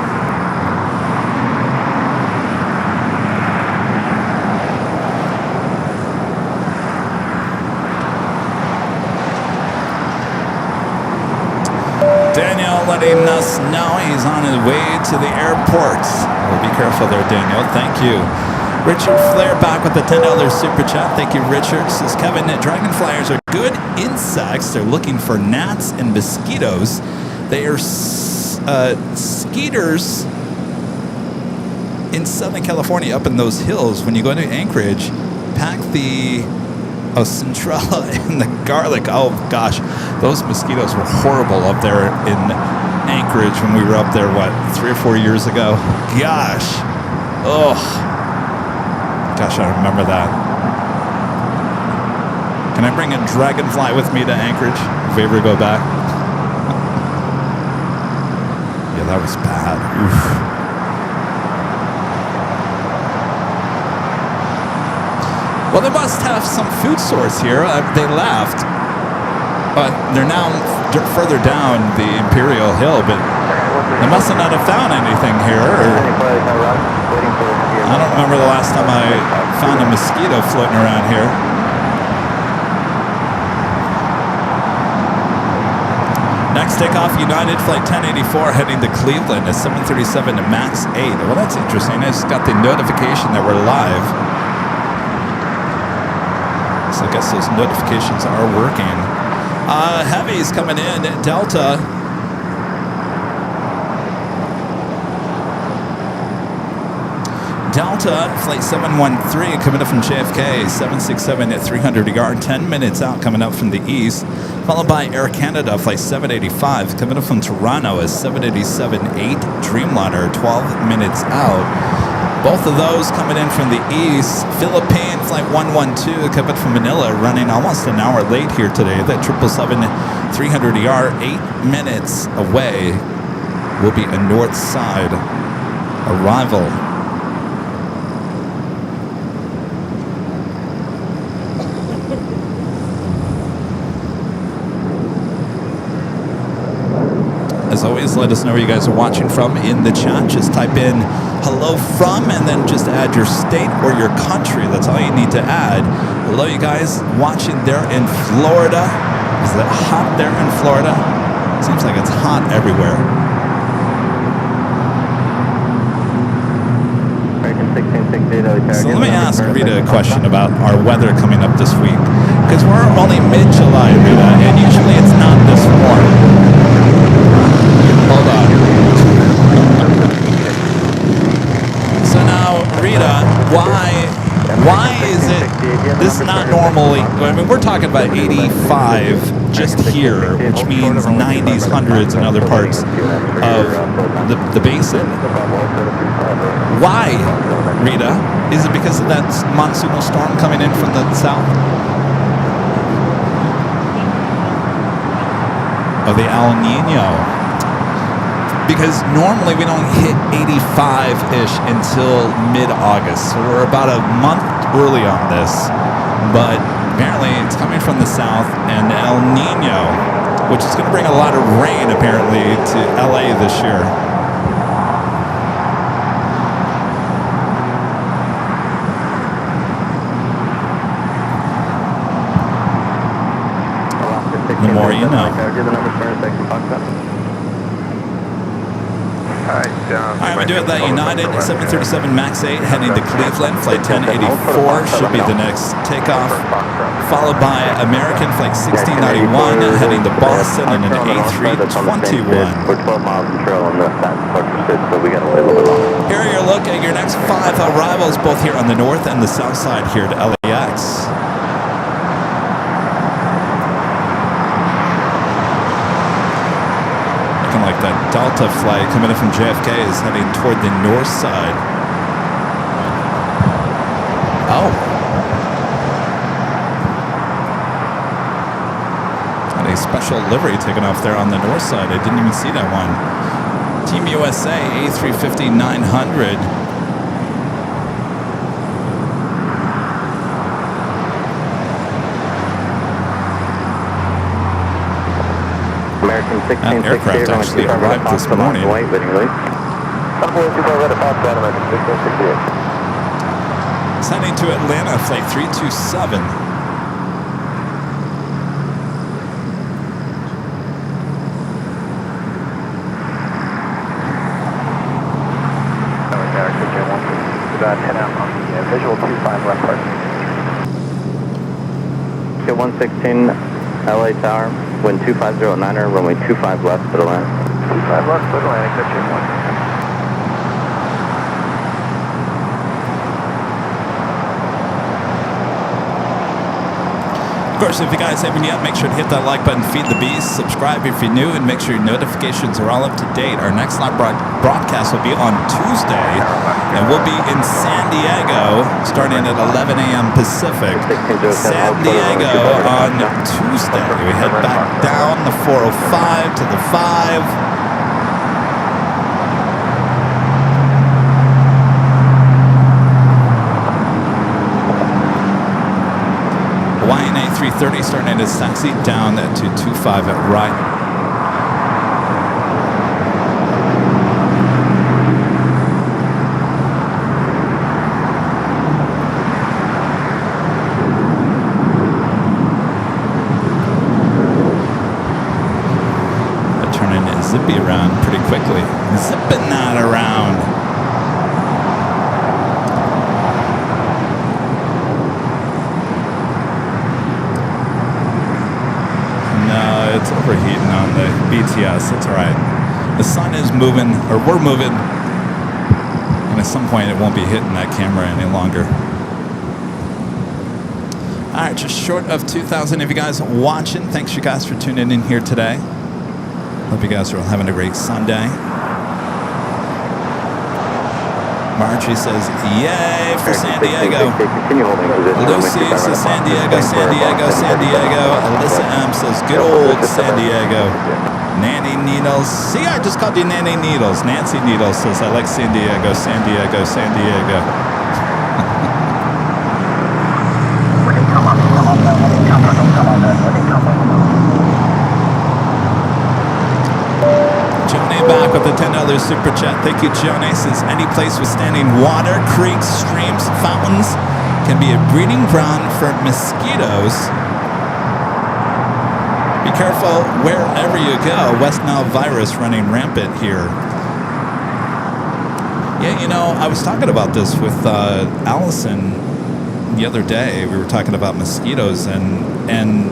Daniel letting us know he's on his way to the airport. Well, be careful there, Daniel. Thank you. Richard Flair back with the $10 super chat. Thank you, Richard. Says Kevin, dragonflies are good insects. They're looking for gnats and mosquitoes. They are skeeters in Southern California, up in those hills. When you go to Anchorage, pack the Centrella and the garlic. Oh gosh, those mosquitoes were horrible up there in Anchorage when we were up there, 3 or 4 years ago? Gosh. Oh. Gosh, I remember that. Can I bring a dragonfly with me to Anchorage if we ever go back? Yeah, that was bad. Oof. Well, they must have some food source here. They left, but they're now further down the Imperial Hill, but they must not have found anything here. I don't remember the last time I found a mosquito floating around here. Next takeoff, United Flight 1084 heading to Cleveland at 737 to MAX 8. Well, that's interesting. I just got the notification that we're live. So I guess those notifications are working. Heavy's coming in at Delta. Delta, Flight 713 coming up from JFK, 767 at 300 yard, 10 minutes out coming up from the east. Followed by Air Canada, Flight 785 coming up from Toronto as 787-8 Dreamliner, 12 minutes out. Both of those coming in from the east. Philippine Flight 112 coming from Manila, running almost an hour late here today. That 777 300ER, 8 minutes away, will be a north side arrival. As always, let us know where you guys are watching from in the chat. Just type in hello from and then just add your state or your country. That's all you need to add. Hello, you guys watching there in Florida. Is it hot there in Florida? Seems like it's hot everywhere. So let me ask Rita a question about our weather coming up this week. Because we're only mid-July, Rita, and usually it's not this warm. Hold on. So now, Rita, why Why is it, this is not normally, I mean, we're talking about 85 just here, which means 90s, hundreds in other parts of the basin. Why, Rita? Is it because of that monsoonal storm coming in from the south? Of the El Nino? Because normally we don't hit 85-ish until mid-August. So we're about a month early on this. But apparently it's coming from the south, and El Nino, which is going to bring a lot of rain apparently to LA this year. The more you know. Alright, we do have that United 737 MAX 8 heading to Cleveland. Flight 1084 should be the next takeoff. Followed by American Flight 1691 heading to Boston in an A321. We're 12 miles from trail on the fast purposes, so we gotta wait a little bit longer. Here are your look at your next 5 arrivals, both here on the north and the south side here to LAX. Like that Delta flight coming in from JFK is heading toward the north side. Oh. Got a special livery taken off there on the north side. I didn't even see that one. Team USA A350-900. American 1668 aircraft actually arrived this morning. Sending to Atlanta, flight 327. About 10 out on the visual 25 left part. Get 116 LA Tower. Wind 2509er, runway 25 left for Atlanta. 25 left for Atlanta, good Jim 1. Of course, if you guys haven't yet, make sure to hit that like button, feed the beast, subscribe if you're new, and make sure your notifications are all up to date. Our next live broadcast will be on Tuesday, and we'll be in San Diego starting at 11 a.m. Pacific. San Diego on Tuesday. We head back down the 405 to the 5. Hawaiian A330 starting to taxi down to 25 at right. They're turning Zippy around pretty quickly. Zipping that around. It's overheating on the BTS. It's all right. The sun is moving, or we're moving, and at some point it won't be hitting that camera any longer. All right, just short of 2,000 of you guys watching. Thanks you guys for tuning in here today. Hope you guys are all having a great Sunday. Margie says, yay for San Diego. Lucy says San Diego, San Diego, San Diego. Alyssa M says good old San Diego. Nanny Needles. See, I just called you Nanny Needles. Nancy Needles says I like San Diego, San Diego, San Diego. Johnny back with the $10 super chat. Thank you, Johnny. Says any place with standing water, creeks, streams, fountains can be a breeding ground for mosquitoes. Be careful wherever you go. West Nile virus running rampant here. Yeah, you know, I was talking about this with Allison the other day. We were talking about mosquitoes, and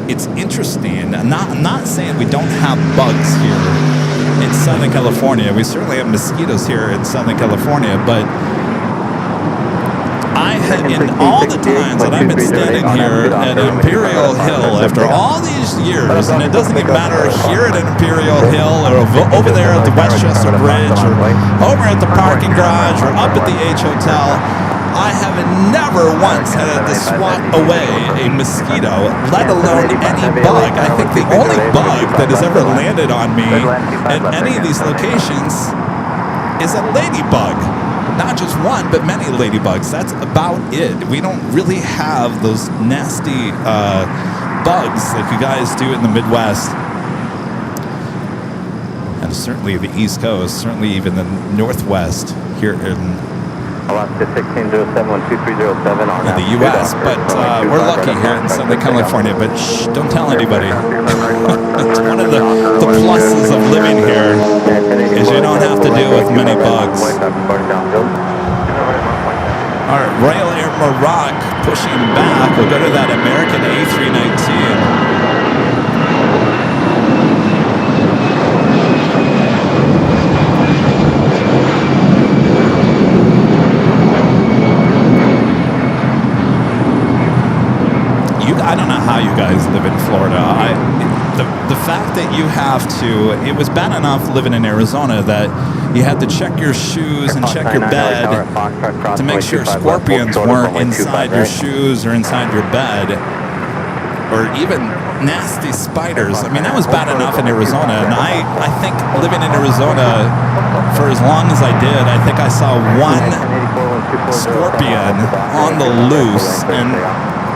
it's interesting. I'm not saying we don't have bugs here in Southern California. We certainly have mosquitoes here in Southern California, but in all the times that I've been standing here at Imperial Hill after all these years, and it doesn't even matter here at Imperial Hill or over there at the Westchester Bridge or over at the parking garage or up at the H Hotel, I have never once had to swat away a mosquito, let alone any bug. I think the only bug that has ever landed on me at any of these locations is a ladybug. Not just one, but many ladybugs. That's about it. We don't really have those nasty bugs like you guys do in the Midwest. And certainly the East Coast, certainly even the Northwest here in Alaska 1607-12307 on the U.S., but we're lucky here in Southern California, but shh, don't tell anybody. It's one of the pluses of living here is you don't have to deal with many bugs. All right, Royal Air Maroc pushing back. We'll go to that American A319. I don't know how you guys live in Florida. The fact that you have to, it was bad enough living in Arizona that you had to check your shoes and check your bed to make sure scorpions weren't inside your shoes or inside your bed, or even nasty spiders. I mean, that was bad enough in Arizona, and I think living in Arizona for as long as I did, I think I saw one scorpion on the loose, and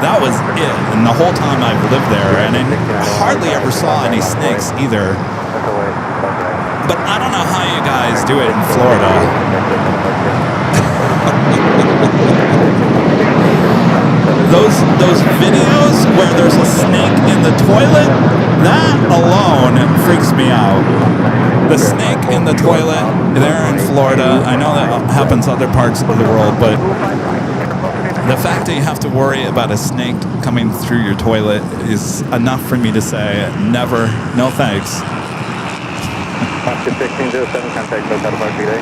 that was it. And the whole time I've lived there, and I hardly ever saw any snakes either. But I don't know how you guys do it in Florida. Those videos where there's a snake in the toilet, that alone freaks me out. The snake in the toilet there in Florida, I know that happens other parts of the world, but the fact that you have to worry about a snake coming through your toilet is enough for me to say never, no thanks. Alaska 1607, contact Hotel Park today.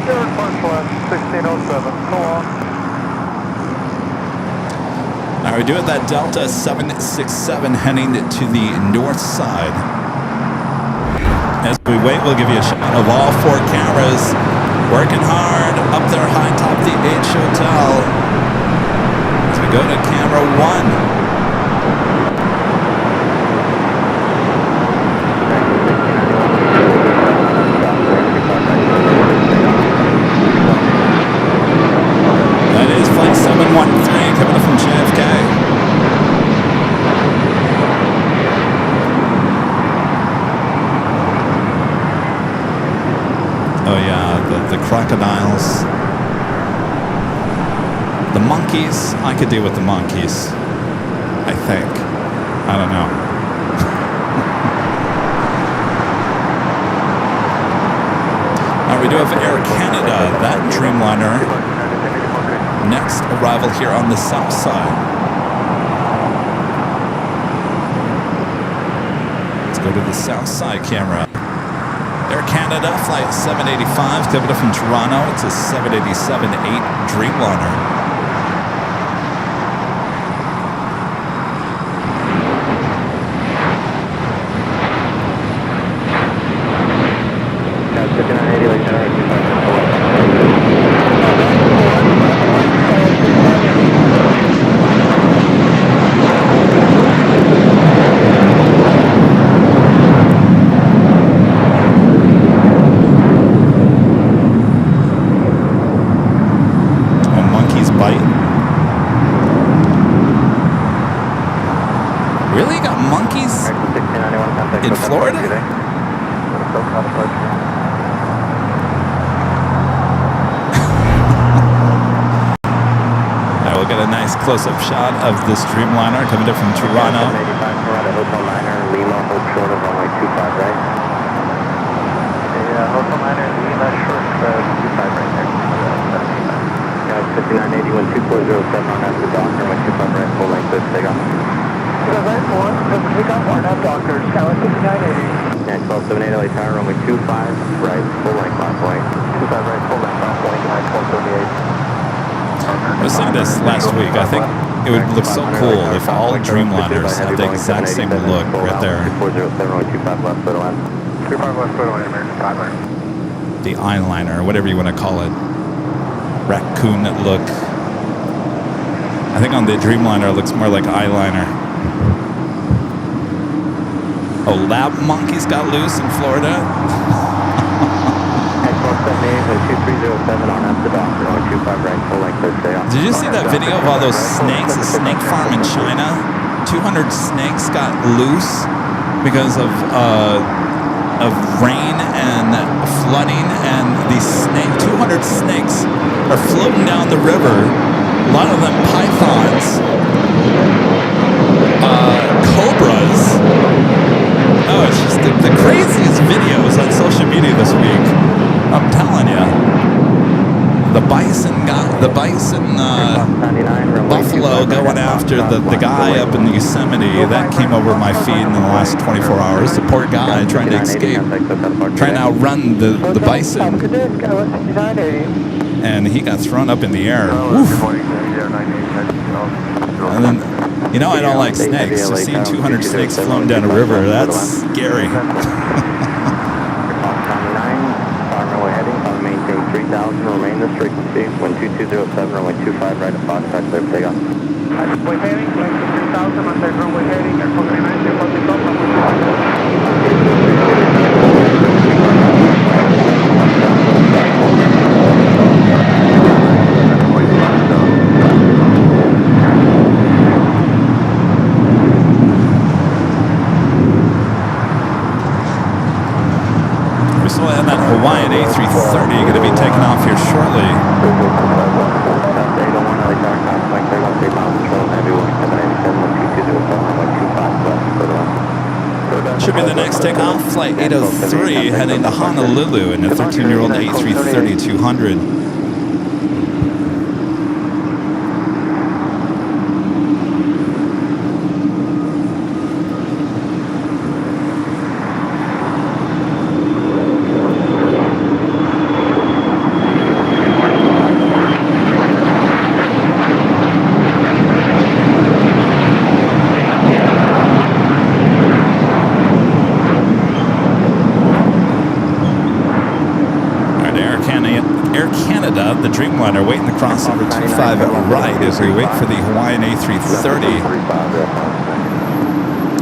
Air Park 1607, so long. All right, we're doing that Delta 767 heading to the north side. As we wait, we'll give you a shot of all four cameras working hard up there high top the H Hotel. As we go to camera 1. Flight 713 coming up from JFK. Oh yeah, the crocodiles. The monkeys, I could deal with the monkeys. I think. I don't know. Now we do have Air Canada, that Dreamliner. Next arrival here on the south side. Let's go to the south side camera. Air Canada, flight 785, coming up from Toronto. It's a 787-8 Dreamliner. In Florida? Alright, we'll get a nice close-up shot of this Dreamliner coming in from Toronto. Hotel Liner, Lima, hold short of runway 25 right. Yeah, Hotel Liner, Lima, short of 25 right there. Guys, 5980, 1207 on out to the dock, runway 25 right, full length, good, take off. Right, 4, take off, Warren, Doctor, Skyline 5980. Yeah, 1278 LA Tower, runway 25 right, full length, last point. 25 right, full length, last point, 1278. I was saying this last week. I think it would look so cool if all Dreamliners had the exact same look right there. 407-25 left, photo line. 25 left, photo line, American Tyler. The eyeliner, or whatever you want to call it. Raccoon look. I think on the Dreamliner it looks more like eyeliner. Oh, lab monkeys got loose in Florida. Did you see that video of all those snakes? A snake farm in China. 200 snakes got loose because of rain and flooding, and these 200 snakes are floating down the river. A lot of them pythons, cobras. Oh, it's just the craziest videos on social media this week. I'm telling you. The bison buffalo going after the guy up in Yosemite. That came over my feed in the last 24 hours. The poor guy trying to escape, trying to outrun the bison. And he got thrown up in the air. Oof. And then, you know, I don't like snakes. So seeing 200 snakes flown down a river, that's scary. 3000, remain this frequency, wind 2207, runway 25 right at Foxtrot, clear for takeoff. We're heading, like 3000, on the runway heading, at 499, airport We still have that Hawaiian A330 going to be taken off here shortly. Should be the next takeoff, flight 803, heading to Honolulu in a 13-year-old A330-200. The Dreamliner waiting to cross over 25 right as we wait for the Hawaiian A330.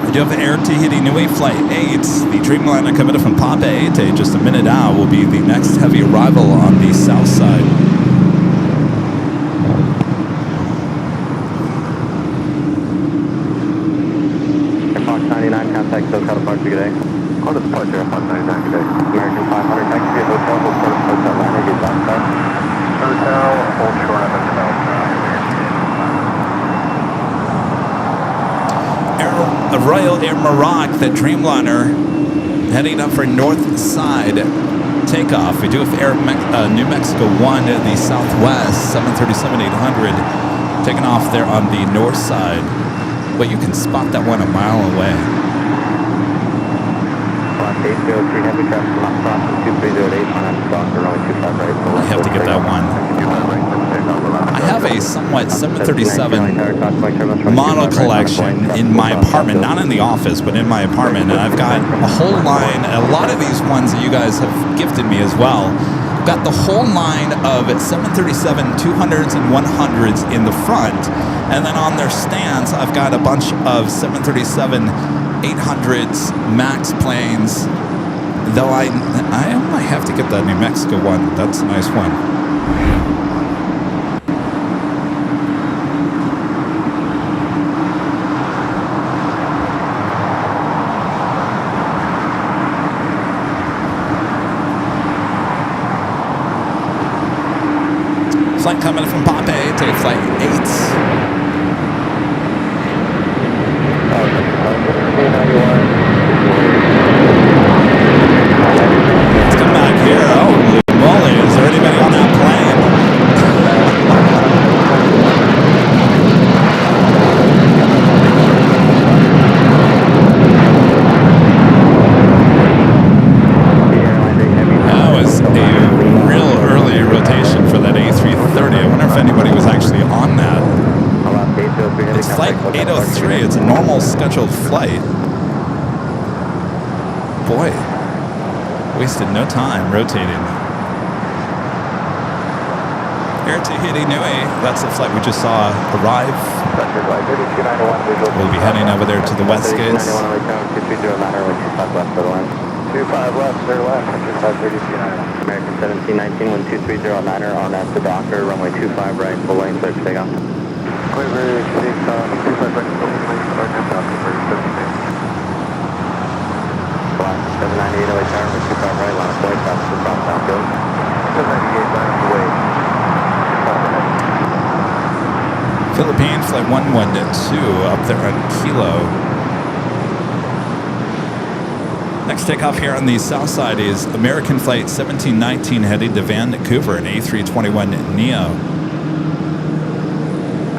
We do have Air Tahiti Nui Flight 8. The Dreamliner coming in from Papeete just a minute out will be the next heavy arrival on the south side. Fox 99, contact SoCal departure, good day. Call to departure, Fox 99, good day. American 500, taxi to hotel, hotel liner, get back car. Hotel, hold short of the Royal Air Maroc, the Dreamliner, heading up for north side takeoff. We do have Air New Mexico 1 at the southwest, 737-800, taking off there on the north side. But you can spot that one a mile away. I have to get that one. I have a somewhat 737 model collection in my apartment, not in the office, but in my apartment. And I've got a whole line, a lot of these ones that you guys have gifted me as well. I've got the whole line of 737 200s and 100s in the front. And then on their stands, I've got a bunch of 737 800s, MAX planes. Though I might have to get that New Mexico one. That's a nice one. Flight coming from Papeete, take flight 8. Let's come back here. Holy moly, is there anybody on that plane? That was a real early rotation for that A330. I wonder if anybody was actually 8:03. It's a normal scheduled flight. Boy, wasted no time rotating. Air Tahiti Nui, that's the flight we just saw arrive. We'll be heading over there to the west gates. 25 left, clear left, 2532 American 1719, 12309er on at the Docker, runway 25 right, full lane, clear to take off. Clear, 25 right, full lane, start and Docker, 798 LA tower, 25 right, line of flight, pass to the south field. 798 line of the way. Philippine flight 112 up there on Kilo. Next takeoff here on the south side is American flight 1719 heading to Vancouver, an A321neo.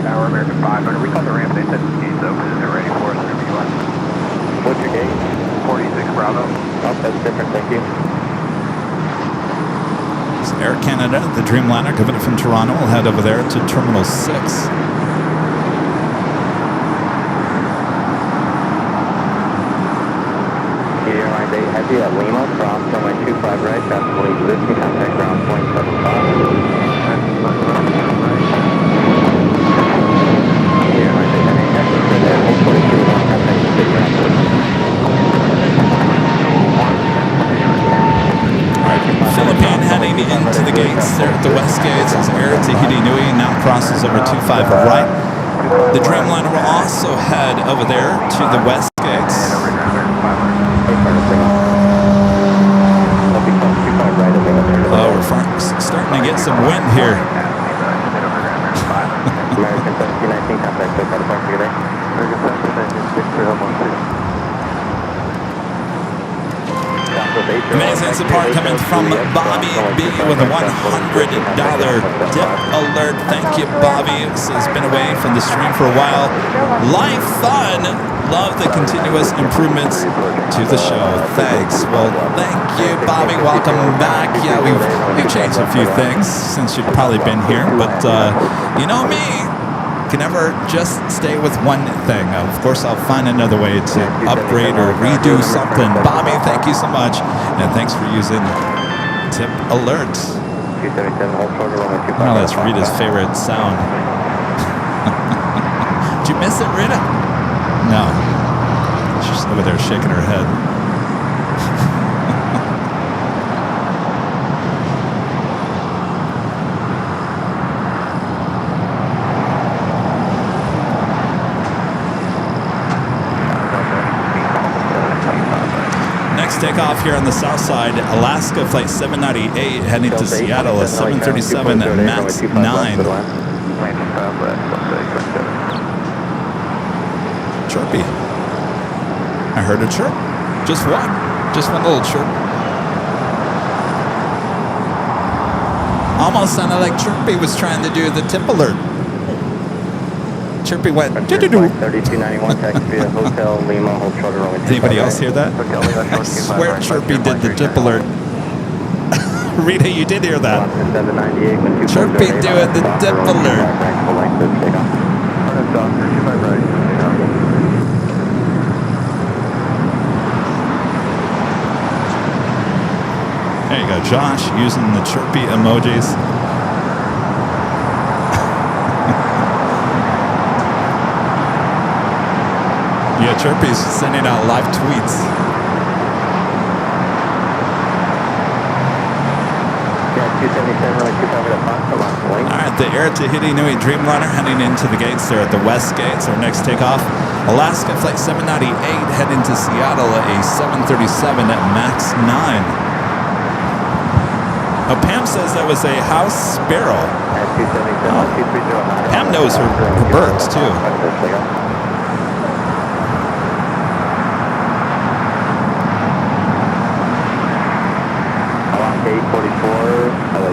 Tower American 500. We called the ramp. They said the gate's open and they're ready for us. What's your gate? 46 Bravo. Oh, that's different, thank you. It's Air Canada, the Dreamliner, coming from Toronto. We'll head over there to Terminal 6. Airline Day Heavy at Lima, cross runway 25 right, that's fully existing, contact ground point 75. Airline Day Heavy, Texas, hold 42, contact state ground point. Philippine heading into the gates there at the west gates as Air Tahiti Nui now crosses over 25 right. The Dreamliner will also head over there to the west gates. Oh, we're starting to get some wind here. American 1719, contact clear, got a park today. American 1719, clear up on 6. Amazing support coming from Bobby B with a $100 tip alert. Thank you, Bobby. This has been away from the stream for a while. Life fun. Love the continuous improvements to the show. Thanks. Well, thank you, Bobby. Welcome back. Yeah, we've changed a few things since you've probably been here, but you know me. Can never just stay with one thing. Of course, I'll find another way to upgrade or redo something. Bobby, thank you so much. And thanks for using Tip Alert. Oh, that's Rita's favorite sound. Did you miss it, Rita? No. She's over there shaking her head. Takeoff here on the south side, Alaska flight 798 heading to Seattle, a 737 MAX 9. Chirpy. I heard a chirp. Just one. Just one little chirp. Almost sounded like Chirpy was trying to do the tip alert. Chirpy went doo-doo-doo. 3291 taxi via Hotel Lima, hold shorter runway 25. Anybody else hear that? I swear Chirpy did the tip alert. Rita, you did hear that. Chirpy doing the tip alert. There you go, Josh, using the Chirpy emojis. Yeah, Chirpy's sending out live tweets. All right, the Air Tahiti Nui Dreamliner heading into the gates there at the west gates. Our next takeoff, Alaska flight 798 heading to Seattle, a 737 at MAX 9. Oh, Pam says that was a house sparrow. Oh. Pam knows her birds too.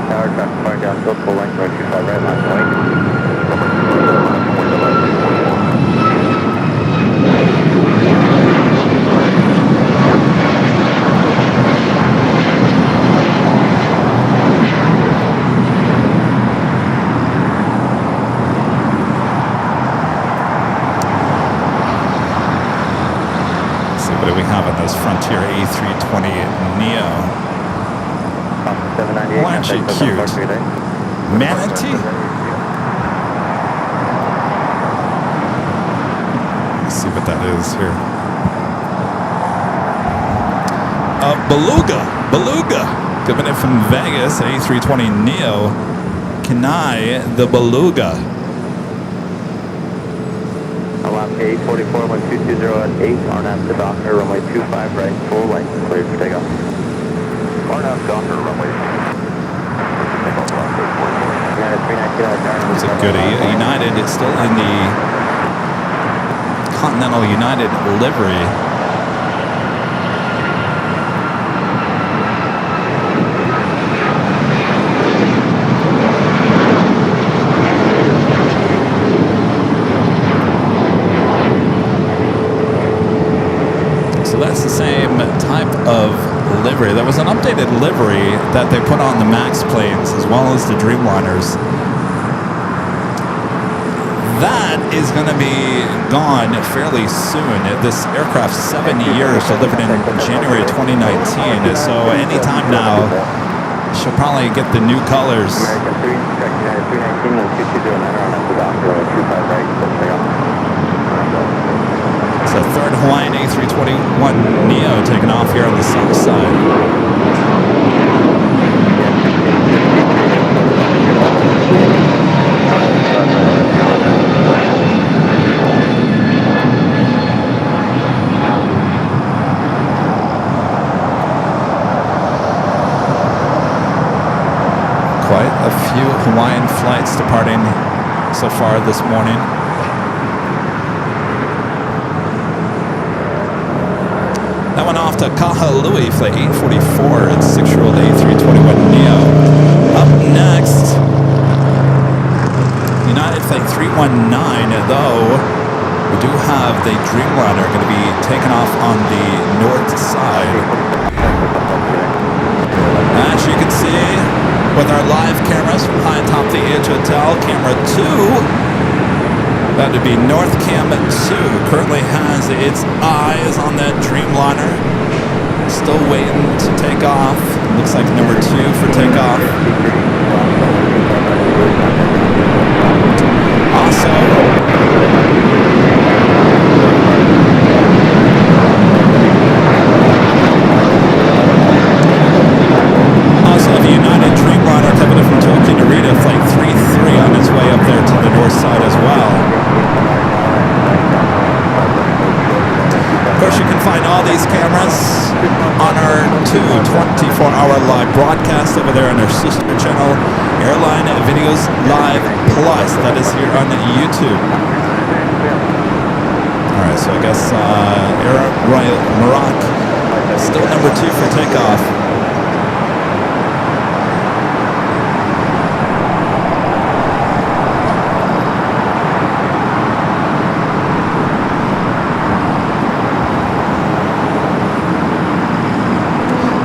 Tower, traffic far down, field, full length, road 25 right, last point. What do we have on this Frontier A320 Neo? 798. Oh, actually cute. Manatee? Let's see what that is here. Beluga. Coming in from Vegas, A320 Neo. Kenai, the Beluga. Alarm 844, 1220 at 8, RNAV to Docker, runway 25 right, full license cleared for takeoff. RNAV Docker, runway. It's a goodie. United, it's still in the Continental United livery. That's the same type of livery. That was an updated livery that they put on the MAX planes as well as the Dreamliners. That is going to be gone fairly soon. This aircraft, 7 years, delivered in January 2019. So anytime now, she'll probably get the new colors. American 3, 319, 1220 RNAV to Docker, 25 right, full takeoff. It's a third Hawaiian A321 Neo taking off here on the south side. Quite a few Hawaiian flights departing so far this morning. That went off to Kahului, flight 844. It's 6-year-old A321 Neo. Up next, United flight 319, though we do have the Dreamliner going to be taken off on the north side. As you can see, with our live cameras from high atop the Edge Hotel, camera 2. That would be North Cam 2. Currently has its eyes on that Dreamliner. Still waiting to take off. Looks like number 2 for takeoff. Also the United Dreamliner coming in from Tokyo Narita, flight 33 on its way up there to the north side as well. Of course, you can find all these cameras on our 24-hour live broadcast over there on our sister channel, Airline Videos Live Plus. That is here on YouTube. All right, so I guess Air Royal Maroc still number 2 for takeoff.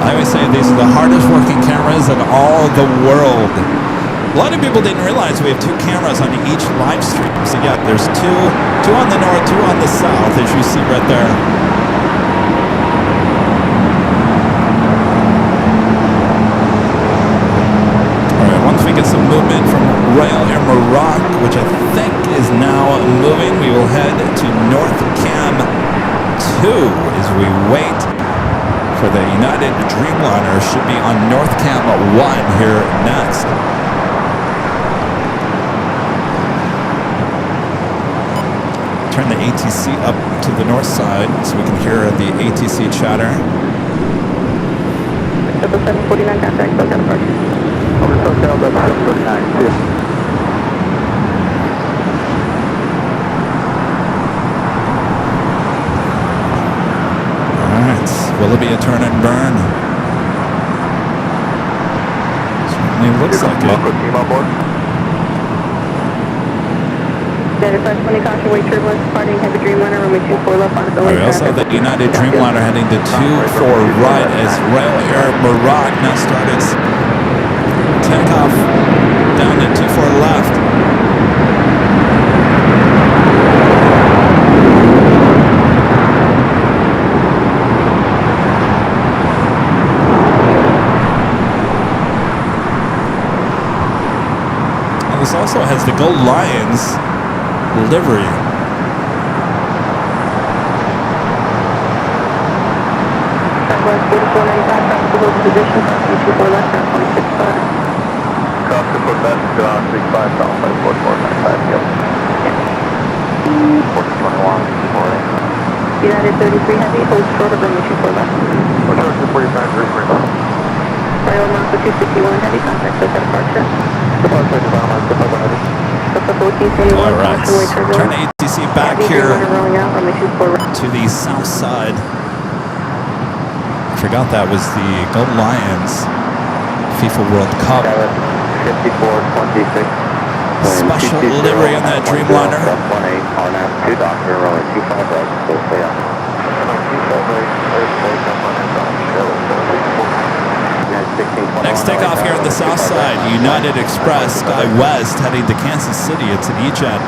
I always say these are the hardest working cameras in all the world. A lot of people didn't realize we have 2 cameras on each live stream. So yeah, there's two on the north, 2 on the south, as you see right there. All right, once we get some movement from Royal Air Maroc, which I think is now moving, we will head to North Cam 2 as we wait for the United Dreamliner. Should be on North Cam 1 here next. Turn the ATC up to the north side so we can hear the ATC chatter. 749 contact, SoCal departure. Over SoCal, that's 749, too. Will it be a turn and burn? Certainly looks like it. Team on board. Standard 520, caution, wait turbulence, departing heavy Dreamliner, runway 24 left on its own. We also have the United Dreamliner heading to 24 right as Royal Air Maroc now started takeoff down to 24 left. also has the Gold Lions livery. Southwest 4495, back to hold position, 24 left, 26.5. Cross the foot left, go on 65, south by 4495, yep. 1421, morning. United 33 Heavy, hold short of runway 24 left. We're short to 45, 33. Rail Mako 261 Heavy, contact with departure. Departure to Bound, Delta Heavy. Delta 1421, All right, runway turbulence. turn ATC back Heavy, here runner rolling out, runway 24 left. to the south side. I forgot that was the Gold Lions FIFA World Cup. 5426. Special livery on that Dreamliner. That's 18 on that 2 doctor, runway 25 right, so stay on. Next takeoff here on the south side, United Express Sky West heading to Kansas City. It's an E-Jet.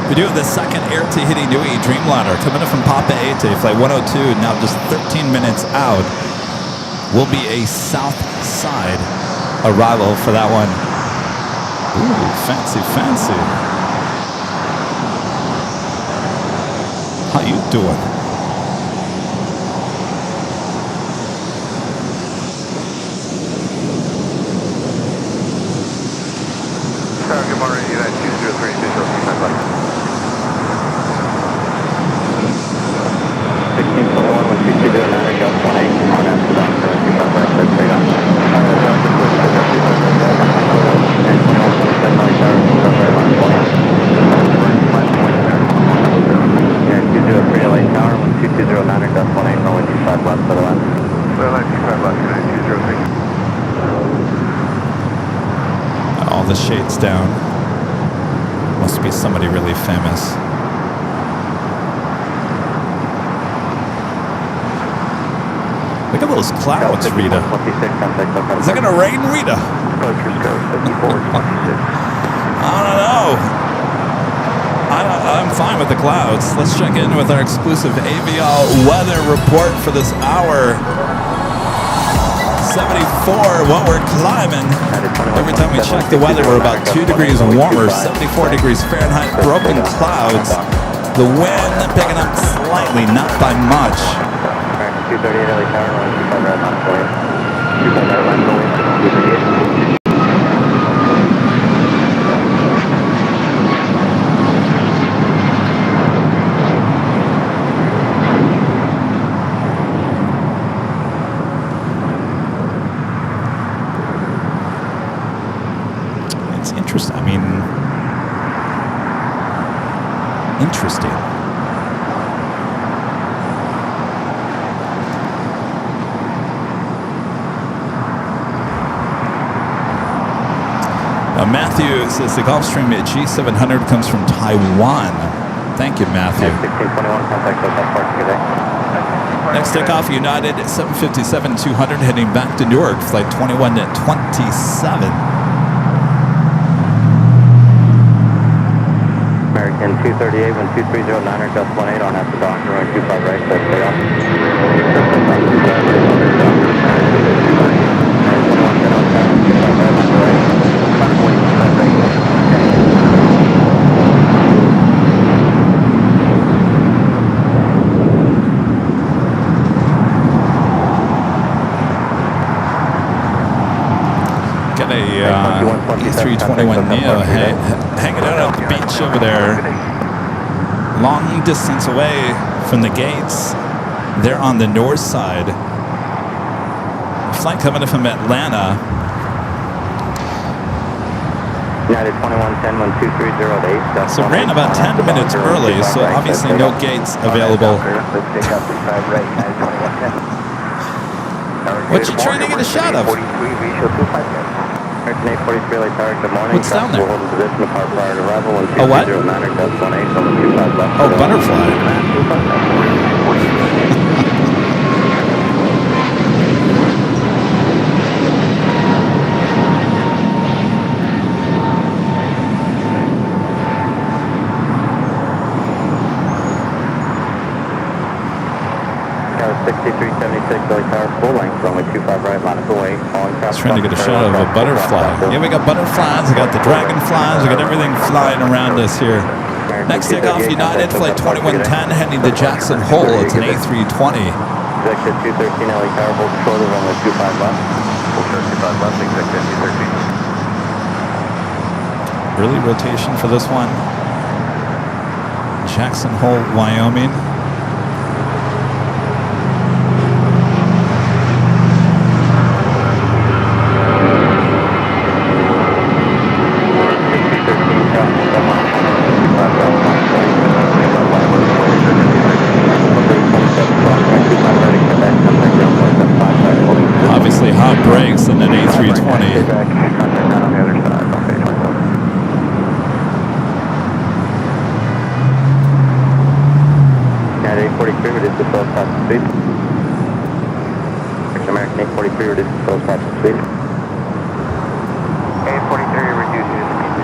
We do have the second Air Tahiti Nui Dreamliner coming in from Papa Ete, flight 102, now just 13 minutes out. Will be a south side arrival for that one. Ooh, fancy, fancy. How you doing? Good morning, United 203, visual, 1621, 1209, Gulf 18 on after doctor, 25 right, let's stay on. And 2127 Light Tower, 25 right, line 20. And 203 Light Tower, 1209, Gulf 18, runway 25 left for the left. Airline 25 left, United 203. All the shades down. Must be somebody really famous. Look at those clouds, Rita. Is it going to rain, Rita? I don't know. I'm fine with the clouds. Let's check in with our exclusive AVL weather report for this hour. 74, what we're climbing. Every time we check the weather, we're about 2 degrees warmer, 74 degrees Fahrenheit, broken clouds. The wind picking up slightly, not by much. 238 LA Tower, 25 right, line 20. 25 right, line 20. 238. Interesting. I mean, interesting. Matthew says the Gulfstream G700 comes from Taiwan. Thank you, Matthew. 1621, contact us at Park today. Next takeoff, United 757-200 heading back to Newark, flight 2127. American 238, 1230, Gulf 18 on after doctor, runway 25 right, so stay on. Got a E321neo hanging out at the beach over there, long distance away from the gates. They're on the north side. Flight coming in from Atlanta. United 2110, 1230, So ran about 10 minutes early, so obviously no gates available. What you trying to get a shot of? What's down there? A what? Oh, butterfly. runway 25 right, line up away. Just trying to get a shot of a butterfly. Yeah, we got butterflies, we got the dragonflies, we got everything flying around us here. Next takeoff, United, flight 2110, heading to Jackson Hole. It's an A320. Executive 213, LA Tower, hold control to runway 25 left. Full short 25 left, executive 213. Early rotation for this one. Jackson Hole, Wyoming. Obviously hot brakes in an A320. A43 reduced to 12 knots of speed. American A43 reduced to 12 knots of speed. A43 reducing to speed.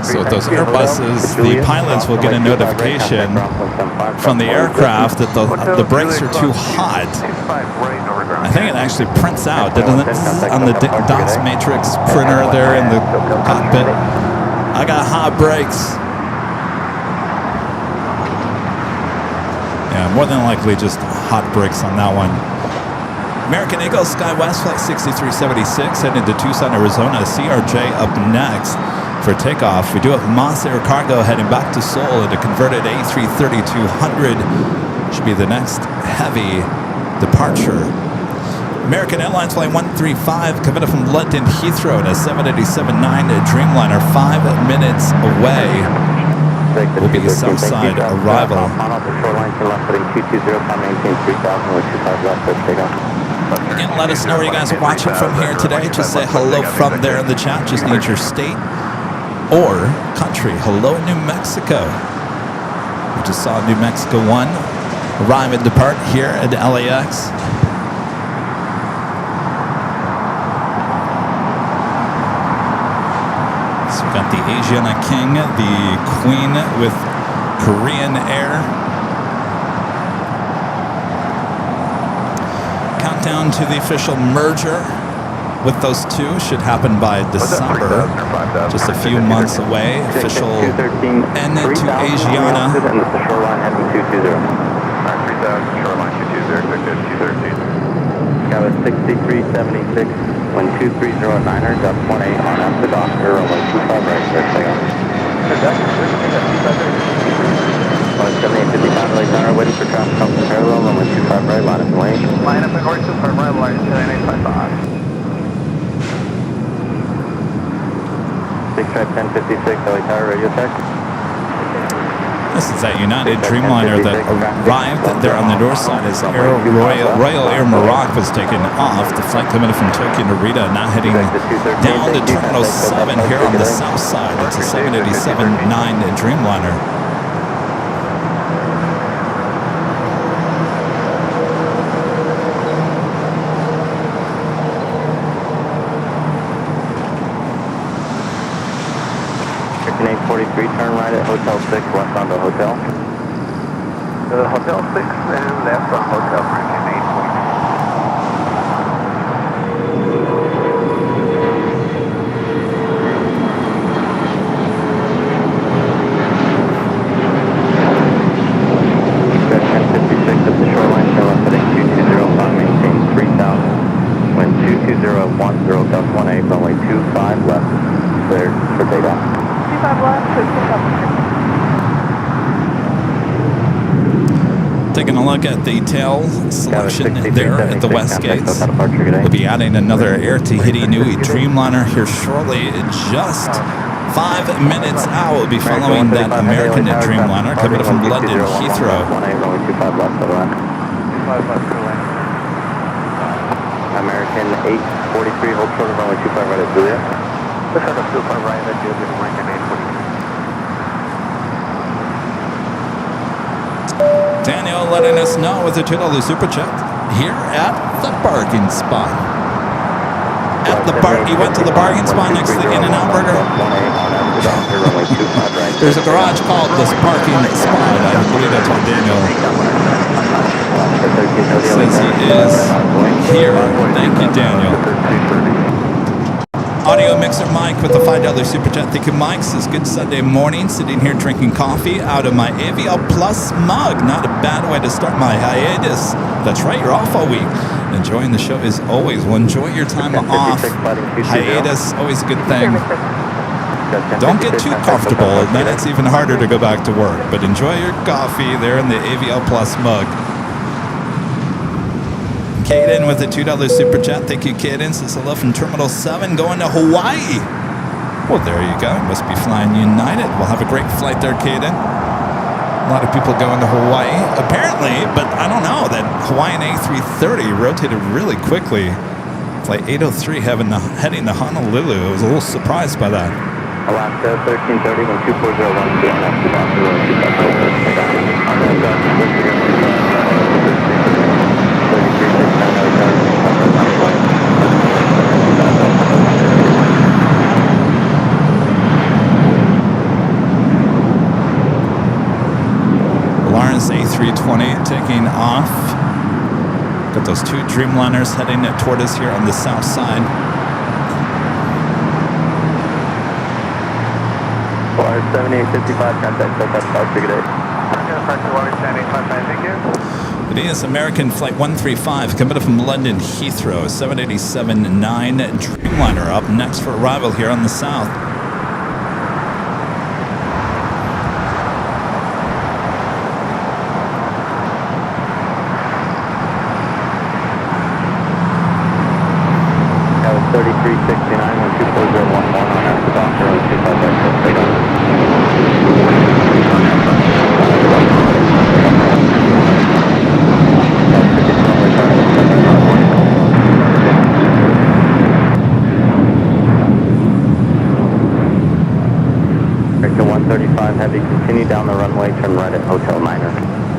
So with those Airbuses, the pilots will get a notification from the aircraft that the brakes are too hot. I think it actually prints out, doesn't it, on the DOS matrix printer there in the cockpit. I got hot brakes. Yeah, more than likely just hot brakes on that one. American Eagle SkyWest Flight 6376 heading to Tucson, Arizona. CRJ up next for takeoff. We do have Moss Air Cargo heading back to Seoul in a converted A330-200. Should be the next heavy departure. American Airlines Flight 135 coming up from London Heathrow in a 787-9 Dreamliner, 5 minutes away. Will be a Southside arrival. Again, let us know where you guys are watching from here today. Just say hello from there in the chat. Just need your state or country. Hello, New Mexico. We just saw New Mexico 1 arrive and depart here at LAX. So we've got the Asiana King, the Queen with Korean Air. Countdown to the official merger with those two should happen by December. Just a few months away. Official end to Asiana. Shoreline heading 220. 3000, shoreline 220, 213. Sky was 6376, wind 2309er, dub 18 on up the dock, runway 25 right, clear takeoff. 7850 pound, LA Tower, waiting for traffic comes to parallel, runway 25 right, line up and wait. Line up and course to firm right, line 7855. 6 stripe 1056, LA Tower, radio check. This is that United Dreamliner that arrived there on the north side as Royal Air Morocco was taken off. The flight coming from Tokyo Narita, now heading down to Terminal 7 here on the south side. It's a 787-9 Dreamliner. American 843, turn right at Hotel 6, west onto Hotel. Hotel 6 and left on Hotel American 1056 at the shoreline, turn left heading 220, climb maintain 3000. Wind 22010, gust 18, runway 25 left, cleared for takeoff. 25 left, so pick up. Taking a look at the tail selection there at the west gates. We'll be adding another Air Tahiti Nui Dreamliner here shortly. In just 5 minutes out, we'll be following that American Dreamliner coming from London Heathrow. American 843, hold short of runway 25 right at Julia. Let's head up 25 right at Julia, American 843. Daniel letting us know with a $2 super chat here at the parking spot. at the bar. He went to the bargain spot next to the In-N-Out Burger. There's a garage called the Parking Spot. I believe that's what Daniel says he is here. Thank you, Daniel. Audio Mixer Mike with the $5 Super Chat. Thank you, Mike. Says, good Sunday morning. Sitting here drinking coffee out of my AVL Plus mug. Not a bad way to start my hiatus. That's right, you're off all week. Enjoying the show as always. Well, enjoy your time off. Hiatus, always a good thing. Don't get too comfortable, and then it's even harder to go back to work. But enjoy your coffee there in the AVL Plus mug. Caden with a $2 Super Chat. Thank you, Caden. Says hello from Terminal 7 going to Hawaii. Well, there you go. Must be flying United. We'll have a great flight there, Caden. A lot of people going to Hawaii, apparently, but I don't know. That Hawaiian A330 rotated really quickly. Flight 803 heading to Honolulu. I was a little surprised by that. Alaska 1330 when 2401 Lawrence A320 taking off. Got those two Dreamliners heading toward us here on the south side. Florida 7855, contact SoCal 568. It is American Flight 135 coming up from London Heathrow, 787-9 Dreamliner up next for arrival here on the south. That was 3369 when 24011 on after doctor 25 right. American 135 Heavy, continue down the runway, turn right at Hotel Niner.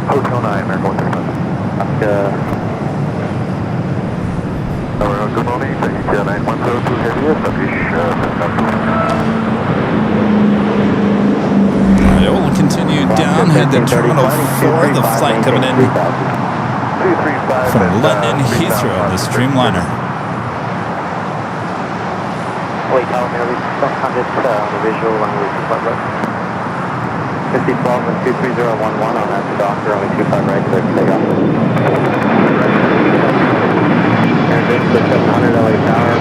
Hotel 9, American 135. Good morning, ETA 9102 Heavy, establish We'll continue down, head to Terminal 4, the flight coming in from London Heathrow, the Dreamliner. Wait, nearly 600 on the visual runway 25 right. 5012 and 23011 on that to doctor, only 25 right, clear to take off. And this is 100 LA Tower,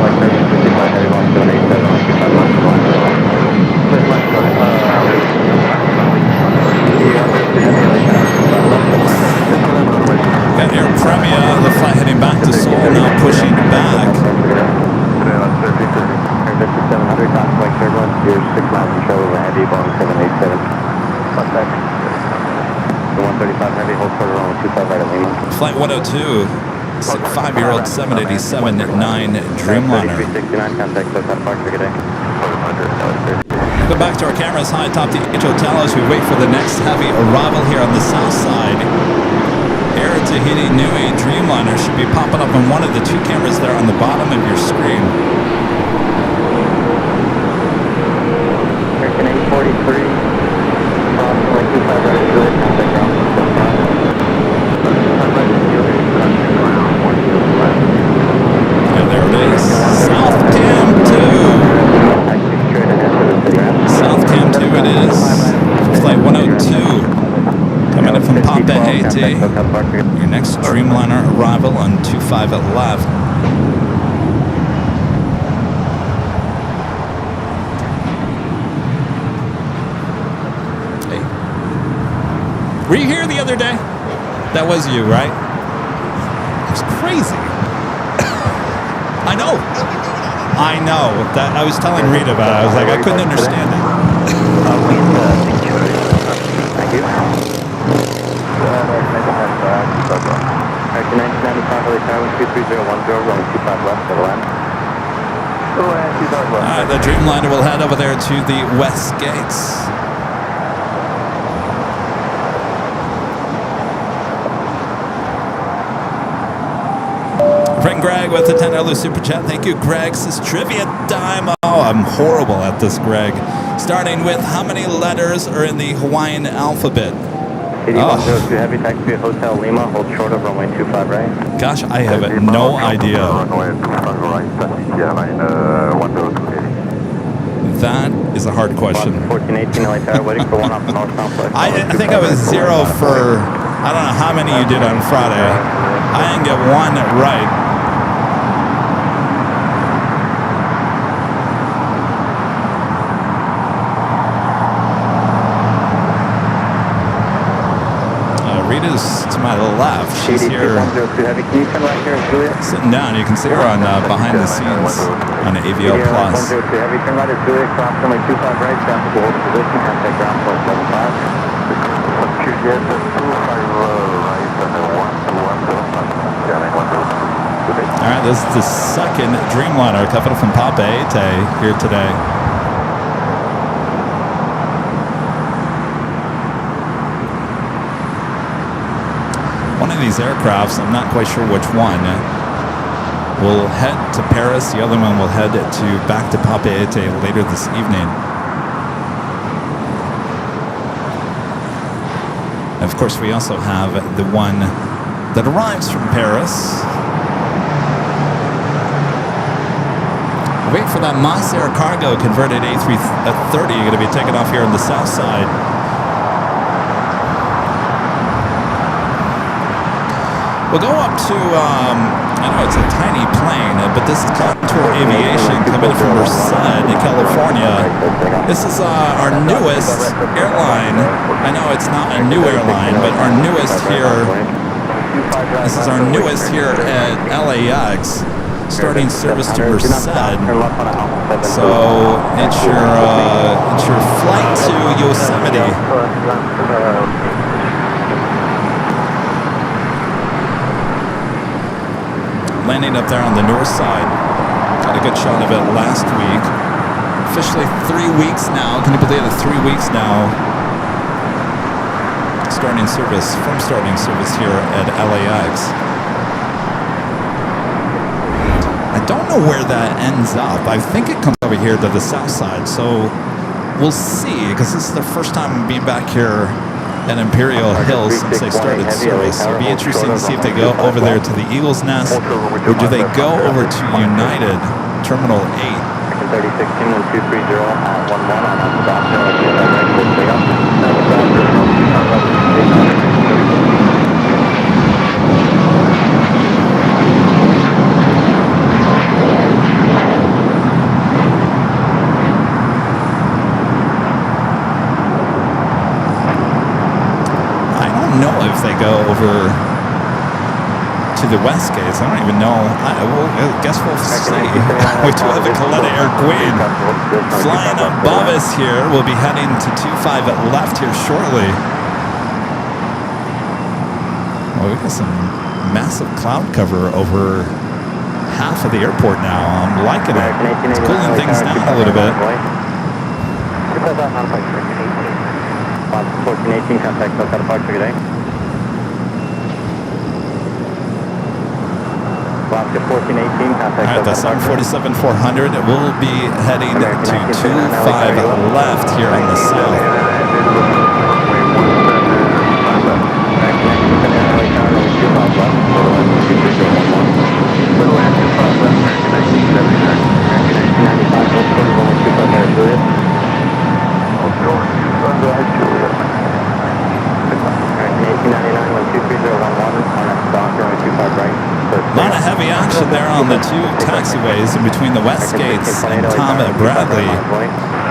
flight 3055 heavy 1787 on 25 left to line. Clear left to Got Air Premia, the flight heading back to Seoul, now pushing back. This is 700, contact turbulence, you're 6 miles control of a heavy Boeing 787. Contact. The 135 heavy, hold quarter on 25 right at leading. Flight 102, 5-year-old 787-9 Dreamliner. 3369, contact SoCal Park, good day. Go back to our cameras high atop the H Hotel as we wait for the next heavy arrival here on the south side. Air Tahiti Nui Dreamliner should be popping up on one of the two cameras there on the bottom of your screen. American 843, approximately 25 right to it, contact ground system. And there it is, South Cam 2. South Cam 2 it is, Flight 102. Coming in from Papa Haiti. Your next Dreamliner arrival on 25 at left. Hey. Were you here the other day? That was you, right? It was crazy. I know. I know. That I was telling Rita about it. I was like, I couldn't understand it. Thank you. American 1995 LA Tower 23010, runway 25 left, to the land. The Dreamliner will head over there to the west gates. If I can Greg with the $10 super chat. Thank you, Greg. Says trivia time. Oh, I'm horrible at this, Greg. Starting with how many letters are in the Hawaiian alphabet? CD102 Heavy, taxi Hotel Lima, hold short of runway 25 right. Gosh, I have no idea. Runway 25 right, Airline 102 Heavy. That is a hard question. 1418 LA Tower, waiting for one off the north southwest. I think I was 0 for, I don't know how many you did on Friday. I didn't get one right. Rita's to my left. She's here sitting down. You can see her on behind the scenes on AVL Plus. All right, this is the second Dreamliner coming from Papeete here today. One of these aircrafts, I'm not quite sure which one, will head to Paris. The other one will head back to Papeete later this evening. And of course, we also have the one that arrives from Paris. Wait for that Moss Air Cargo converted A330 going to be taken off here on the south side. We'll go up to, I know it's a tiny plane, but this is Contour Aviation coming from Merced, California. This is our newest airline. I know it's not a new airline, but our newest here. This is our newest here at LAX, starting service to Merced. So it's your flight to Yosemite. Landing up there on the north side. Got a good shot of it last week. Officially 3 weeks now. Can you believe it? 3 weeks now. Starting service here at LAX. I don't know where that ends up. I think it comes over here to the south side. So we'll see, because this is the first time being back here at Imperial Hills since they started service. It'll be interesting to see if they go over there to the Eagle's Nest, or do they go over to United Terminal 8. 3016 1230 at 11 on If they go over to the west gates, I don't even know. I guess we'll see. We do have the Coletta Air Queen flying above us here. We'll be heading to 25 at left here shortly. Well, we got some massive cloud cover over half of the airport now. I'm liking it. It's cooling things down a little bit. 1418, contact Hotel departure today. Alright, that's 747-400. We'll be heading to 25 left here on the south. A lot of heavy action there on the two taxiways in between the west gates and Tom Bradley.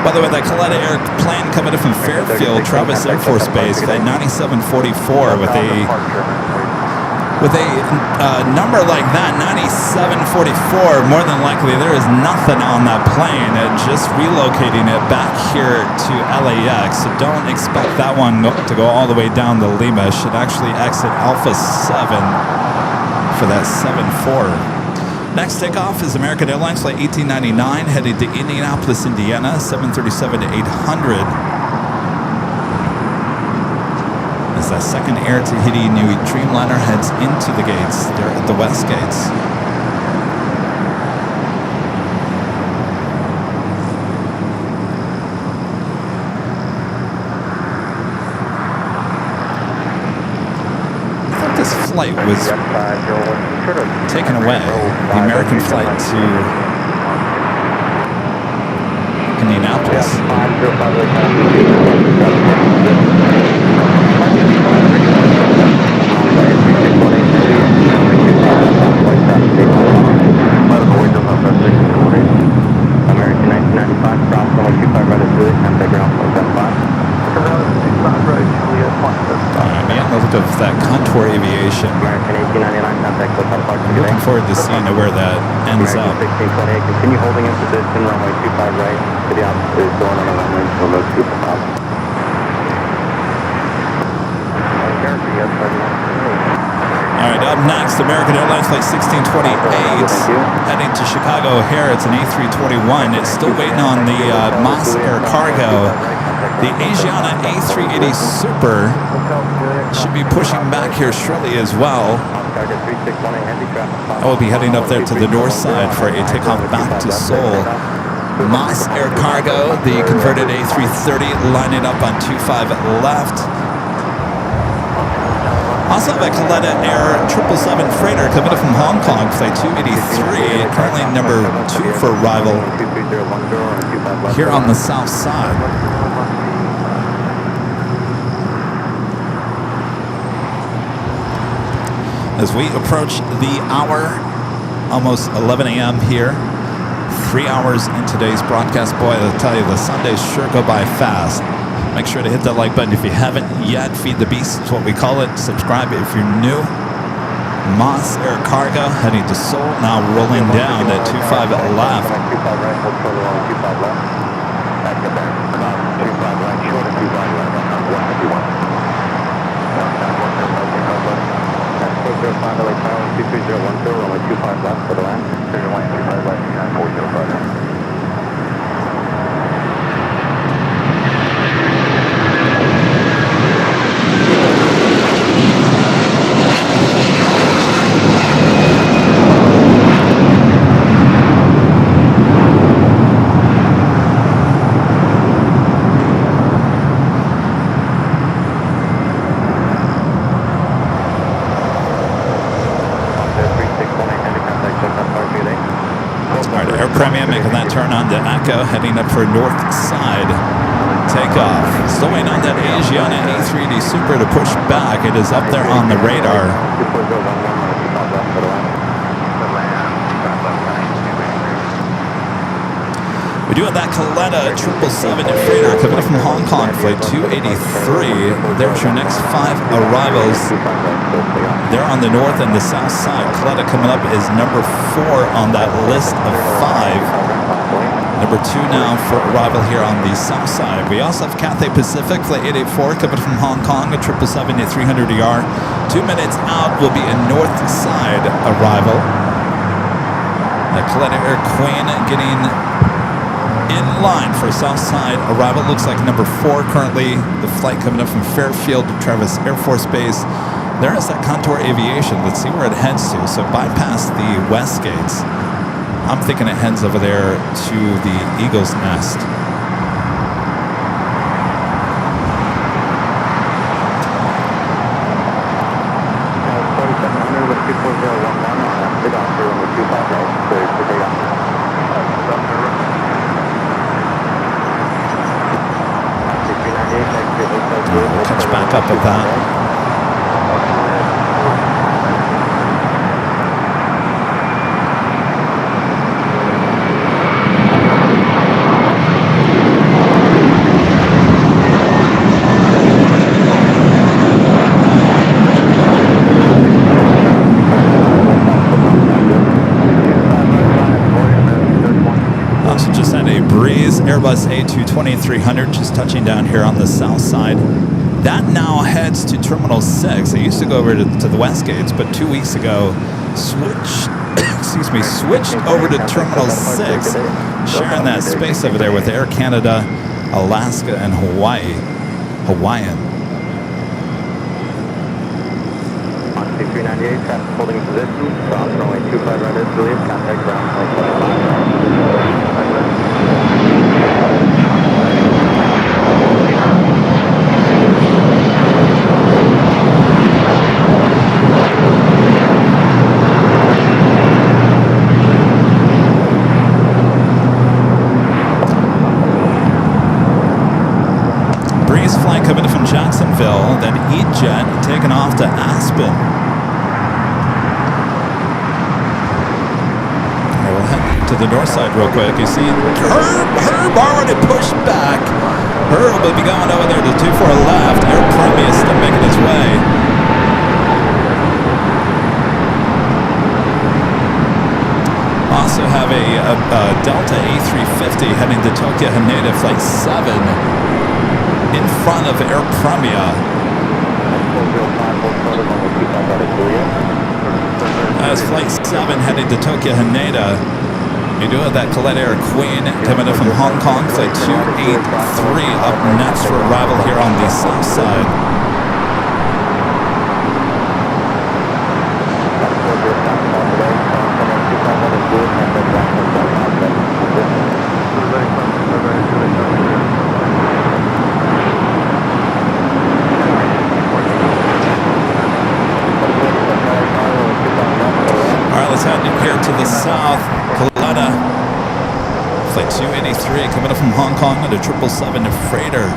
By the way, that Coletta Air plane coming in from Fairfield Travis Air Force Base, that 9744 with a number like that, 9744, more than likely there is nothing on that plane. Just relocating it back here to LAX. So don't expect that one to go all the way down to Lima. It should actually exit Alpha 7 for that 7-4. Next takeoff is American Airlines flight 1899 headed to Indianapolis, Indiana, 737 to 800. As that second Air Tahiti Nui Dreamliner heads into the gates there at the west gates. flight was taken away. The American flight to Indianapolis. American 1995, cross runway 25 right at Juliet, contact ground 175. I'm getting a look of that Contour Aviation. American 1899, contact Hotel Park I'm looking forward to seeing where that ends up. American 1628, continue holding in position, runway 25 right, to the opposite is going on a runway, remote super top. All right, up next, American Airlines Flight 1628 heading to Chicago O'Hare. It's an A321. It's still waiting on the Moss Air Cargo. The Asiana A380 Super should be pushing back here shortly as well. I will be heading up there to the north side for a takeoff back to Seoul. Moss Air Cargo, the converted A330, lining up on 25 left. Also have a Kaleta Air 777 freighter coming in from Hong Kong, flight 283, currently number 2 for arrival here on the south side. As we approach the hour, almost 11 a.m. here, 3 hours in today's broadcast. Boy, I'll tell you, the Sundays sure go by fast. Make sure to hit that like button if you haven't yet. Feed the beast is what we call it. Subscribe if you're new. Moss Air Cargo heading to Seoul, now rolling down at 25 left. Premium making that turn on to Echo, heading up for north side takeoff. Still waiting on that Asiana A380 Super to push back. It is up there on the radar. We do have that Kaleta 777 freighter coming in from Hong Kong, flight 283. There's your next 5 arrivals. They're on the north and the south side. Kaleta coming up is number 4 on that list of 5. Number 2 now for arrival here on the south side. We also have Cathay Pacific, flight 884, coming from Hong Kong, a 777 at 300ER. 2 minutes out will be a north side arrival. The Kaleta Air Queen getting in line for south side arrival. Looks like number 4 currently. The flight coming up from Fairfield to Travis Air Force Base. There is that Contour Aviation. Let's see where it heads to. So bypass the west gates. I'm thinking it heads over there to the Eagle's Nest. We'll catch back up with that. Airbus A220-300 just touching down here on the south side. That now heads to Terminal 6. They used to go over to the west gates, but 2 weeks ago switched over to Terminal 6, sharing that space over there with Air Canada, Alaska, and Hawaiian. 398, traffic holding position, cross runway 25 right at Juliet, contact ground 25. Breeze flight coming in from Jacksonville. Then E-Jet taking off to Aspen. We'll head to the north side real quick. You see Herb already pushed back. Herb will be going over there to 24 left. Air Premia still making its way. Also have a Delta A350 heading to Tokyo Haneda Flight 7 in front of Air Premia. As Flight 7 heading to Tokyo Haneda, you do have that Colette Air Queen coming in from Hong Kong, Flight 283 up next for arrival here on the south side. To the south, Kaleta, Flight 283 coming up from Hong Kong at a 777 freighter.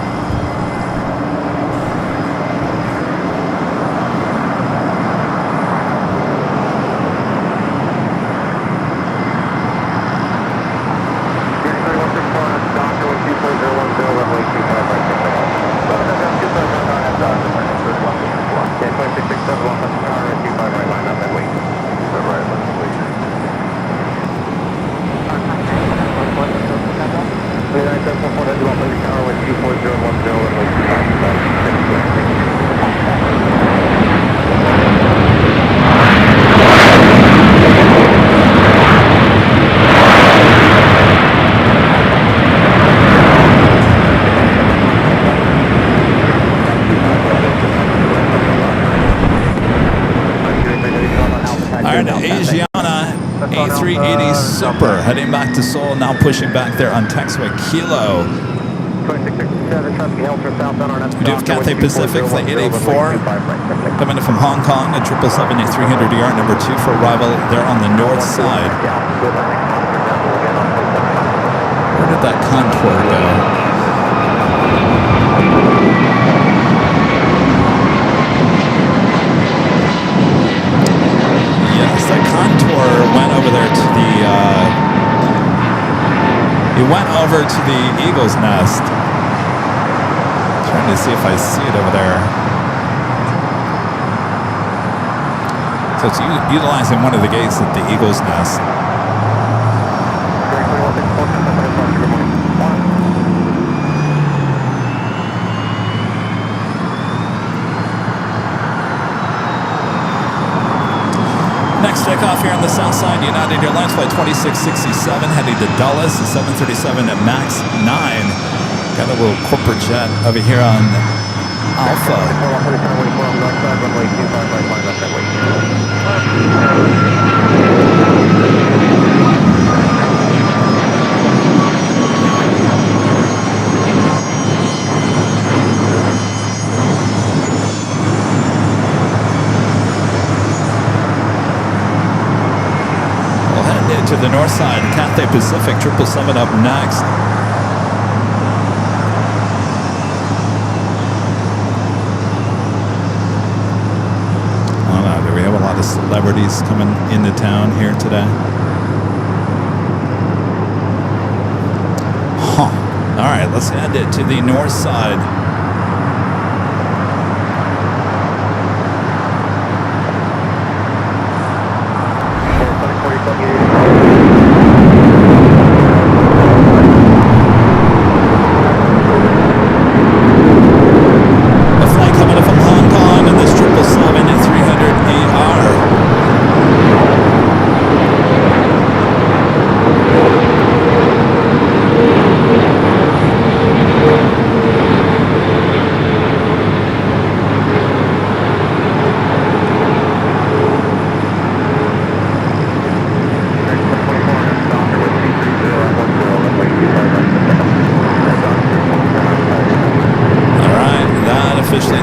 A380 Super heading back to Seoul, now pushing back there on taxiway Kilo. We do have Cathay Pacific Flight 884 coming in from Hong Kong at 777-300ER, number 2 for arrival there on the north side. Where did that contour go? The contour went over there to the it went over to the Eagle's Nest. Trying to see if I see it over there. So it's utilizing one of the gates at the Eagle's Nest. Next takeoff here on the south side, United Airlines Flight 2667 heading to Dulles, the 737 at MAX 9. Got a little corporate jet over here on Alpha. To the north side, Cathay Pacific 777 up next. Oh no, do we have a lot of celebrities coming into town here today? Huh. All right, let's head to the north side.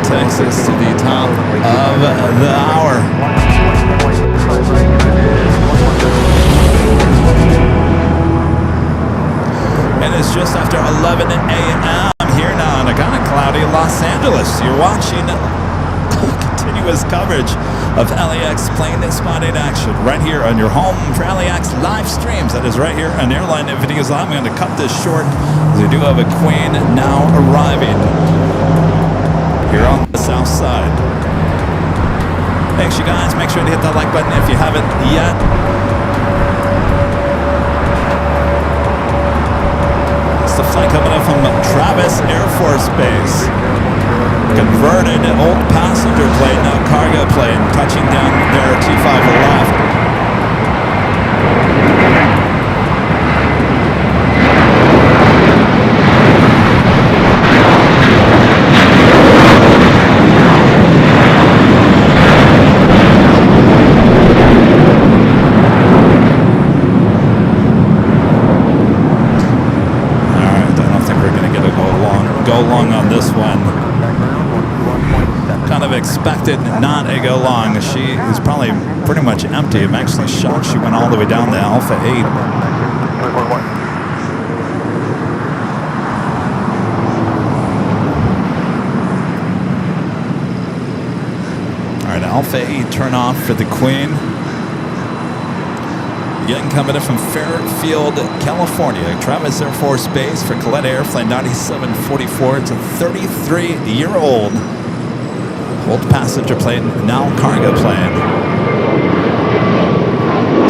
Takes us to the top of the hour. And it's just after 11 a.m. here now, and a kind of cloudy Howdy, Los Angeles. You're watching continuous coverage of LAX plane spotting action right here on your home for LAX live streams. That is right here on Airline Videos Live. I'm going to cut this short as we do have a Queen now arriving here on the south side. Thanks, you guys. Make sure to hit that like button if you haven't yet. It's the flight coming in from Travis Air Force Base. Converted old passenger plane, now cargo plane, touching down there at 25 left. Alright, I don't think we're going to get a go long on this one. Kind of expected not a go long. She is probably pretty much empty. I'm actually shocked she went all the way down to Alpha 8. Alright, Alpha 8 turn off for the Queen. Again, coming in from Fairfield, California, Travis Air Force Base for Colette Air Flight 9744. It's a 33-year-old old passenger plane, now cargo plane.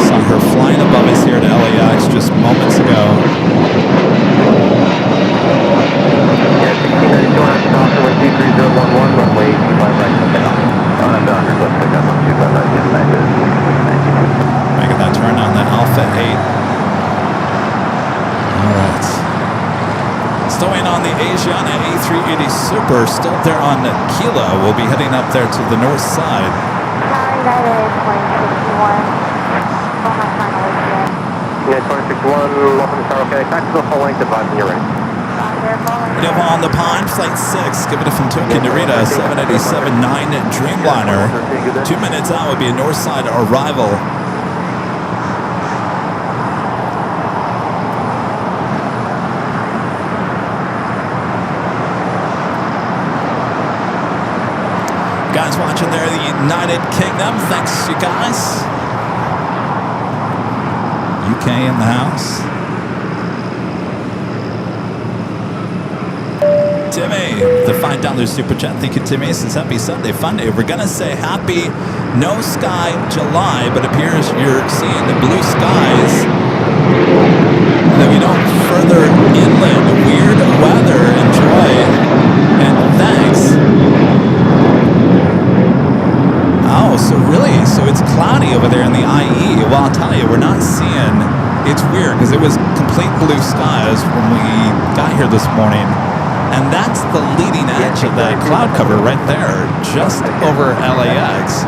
Saw her flying above us here at LAX just moments ago. Yeah, 1692 on stop runway 23011, runway 25 right to pick up. On a doctor, let's pick up on 25 right, yes, Making that turn on the Alpha 8. Alright. Stowing on the Asiana A380 Super, still there on Kilo. We'll be heading up there to the north side. United 2061. Omaha final again. United 2061, welcome to Star, okay. Back to the full length, advise when you're ready. We have on the Pine, Flight 6, give it from Tokyo Narita, 787-9 Dreamliner. 2 minutes out would be a north side arrival. Guys watching there, the United Kingdom, thanks you guys. UK in the house. Timmy, the $5 super chat. Thank you, Timmy. Since happy Sunday Funday, we're gonna say happy No Sky July, but appears you're seeing the blue skies. Then we don't further inland, weird weather. Enjoy and thanks. Oh, so it's cloudy over there in the IE. Well, I'll tell you, we're not seeing. It's weird because it was complete blue skies when we got here this morning. And that's the leading edge of that cloud cover right there, just over LAX.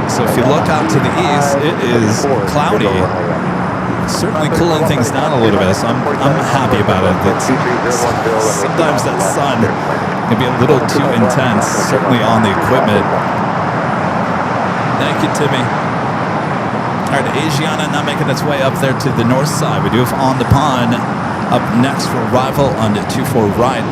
So if you look out to the east, it is cloudy. Certainly cooling things down a little bit, so I'm happy about it. Sometimes that sun can be a little too intense, certainly on the equipment. Thank you, Timmy. All right, Asiana now making its way up there to the north side. We do have On the Pond up next for arrival on the 24 right.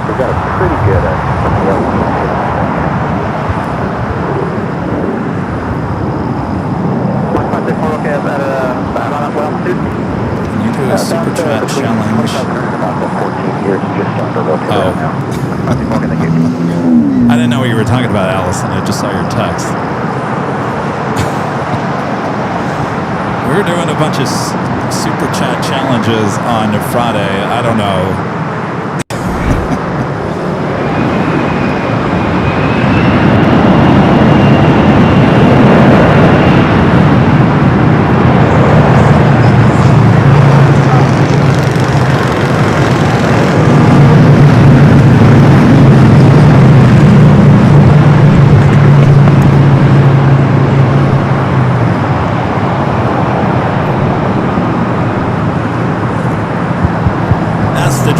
We got a pretty good okay about altitude. Can you do a super chat challenge? Oh. I didn't know what you were talking about, Allison. I just saw your text. We were doing a bunch of super chat challenges on Friday. I don't know.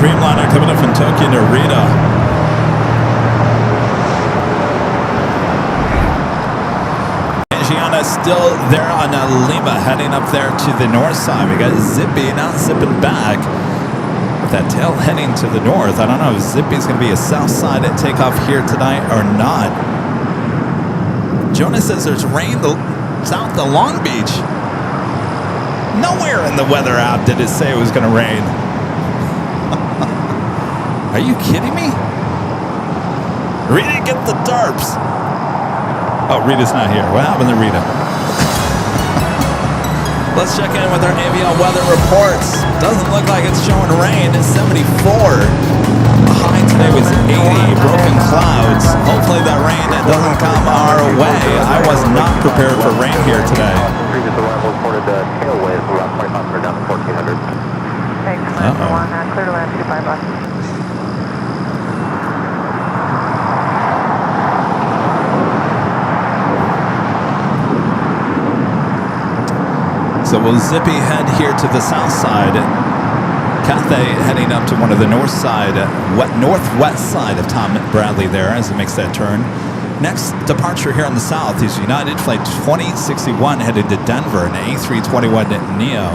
Dreamliner coming up from Tokyo Narita. Asiana still there on Lima, heading up there to the north side. We got Zippy now zipping back. With that tail heading to the north. I don't know if Zippy's going to be a south side takeoff here tonight or not. Jonas says there's rain south of Long Beach. Nowhere in the weather app did it say it was going to rain. Are you kidding me? Rita, get the darps. Oh, Rita's not here. What happened to Rita? Let's check in with our AVL weather reports. Doesn't look like it's showing rain. It's 74. The high today was 80. Broken clouds. Hopefully that rain doesn't come our way. I was not prepared for rain here today. Previous arrival reported tail waves around 2500 down to 1400. Thanks, clear to land 25 bucks. So we'll Zippy head here to the south side. Cathay heading up to one of the north side, northwest side of Tom Bradley there as it makes that turn. Next departure here in the south is United Flight 2061 headed to Denver, an A321 Neo.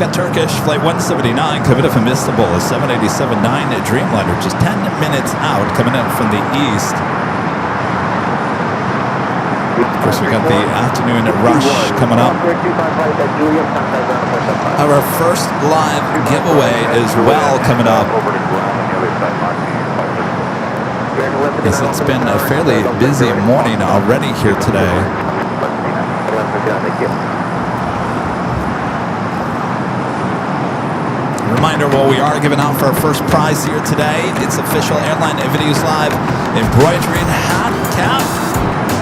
Got Turkish Flight 179 coming up from Istanbul, a 787-9 Dreamliner, just 10 minutes out coming up from the east. Of course, we got the afternoon rush coming up. Our first live giveaway as well coming up. Yes, it's been a fairly busy morning already here today. Reminder, while we are giving out for our first prize here today, it's official Airline Videos Live embroidery hat cap.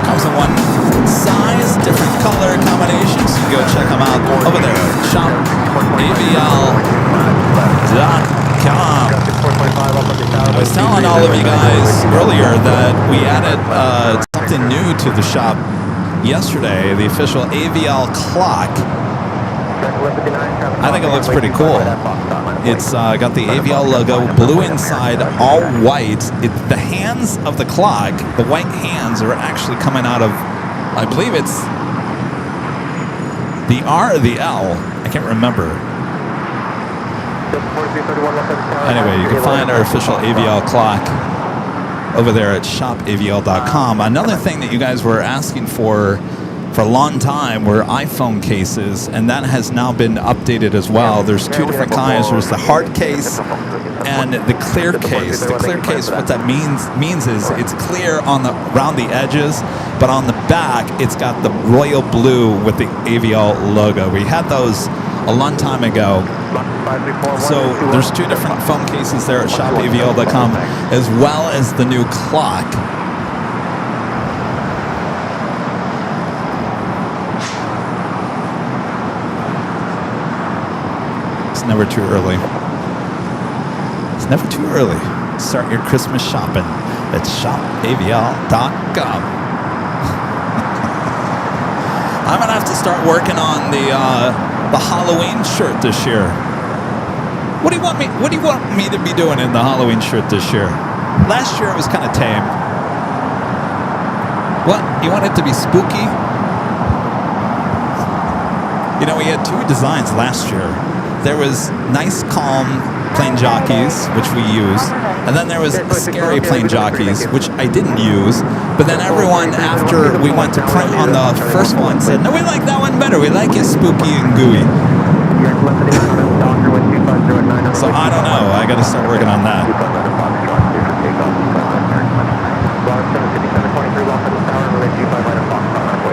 Comes in one size, different color combinations. You can go check them out over there at shopavl.com. I was telling all of you guys earlier that we added something new to the shop yesterday, the official AVL clock. I think it looks pretty cool. It's got the AVL logo, blue inside, all white. The hands of the clock, the white hands, are actually coming out of, I believe it's the R or the L. I can't remember. Anyway, you can find our official AVL clock over there at shopavl.com. Another thing that you guys were asking for a long time were iPhone cases, and that has now been updated as well. There's two different kinds. There's the hard case and the clear case. The clear case, what that means is it's clear around the edges, but on the back it's got the royal blue with the AVL logo. We had those a long time ago. So there's two different phone cases there at shopavl.com, as well as the new clock. Never too early. It's never too early. Start your Christmas shopping at shopavl.com. I'm gonna have to start working on the Halloween shirt this year. What do you want me to be doing in the Halloween shirt this year? Last year it was kind of tame. What? You want it to be spooky? You know, we had two designs last year. There was nice, calm plane jockeys, which we used, and then there was scary plane jockeys, which I didn't use. But then everyone, after we went to print on the first one, said, "No, we like that one better. We like it spooky and gooey." So I don't know. I got to start working on that.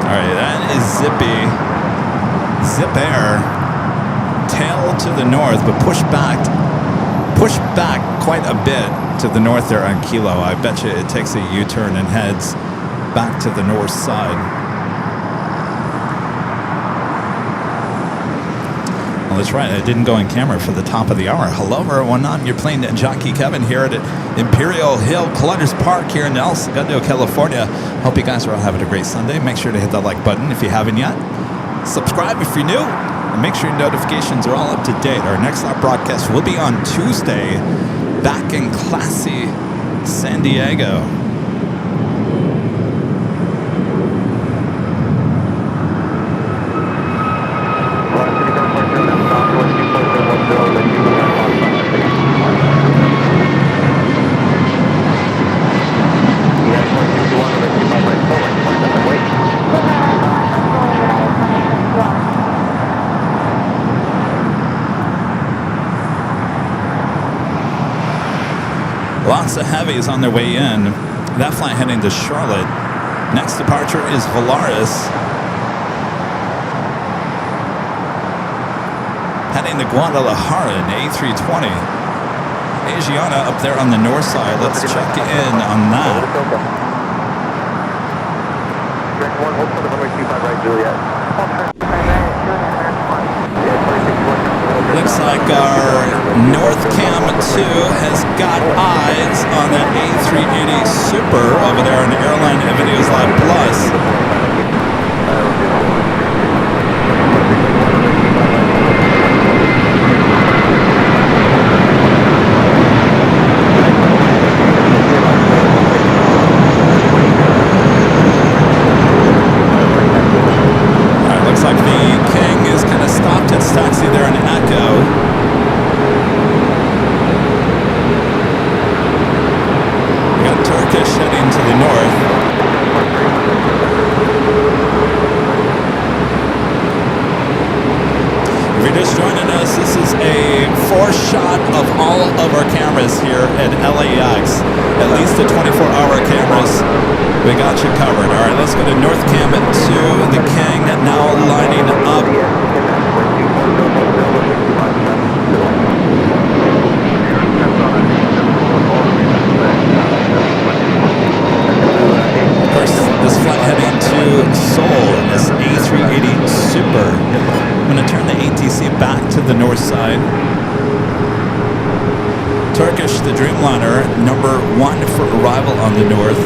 All right, that is Zippy. Zip Air. Tail to the north, but push back quite a bit to the north there on Kilo. I bet you it takes a U-turn and heads back to the north side. Well, that's right. I didn't go in camera for the top of the hour. Hello, everyone. I'm your Plane Jockey Kevin here at Imperial Hill Clutters Park here in El Segundo, California. Hope you guys are all having a great Sunday. Make sure to hit that like button if you haven't yet. Subscribe if you're new. And make sure your notifications are all up to date. Our next live broadcast will be on Tuesday, back in classy San Diego. heavies on their way in. That flight heading to Charlotte. Next departure is Volaris. Heading to Guadalajara in A320. Asiana up there on the north side. Let's check in on that. Looks like our North Cam 2 has got eyes on that A380 Super over there on Airline Videos Live Plus. Looks like the King is kind of stopped its taxi there in Echo. We got Turkish heading to the north. If you're just joining us, this is a four-shot of all of our cameras here at LAX. At least the 24-hour cameras. We got you covered. All right, let's go to North Cam 2. The King now lining up. Of course, this flight heading to Seoul in this A380 Super. I'm going to turn the ATC back to the north side. Turkish, the Dreamliner, number 1 for arrival on the north.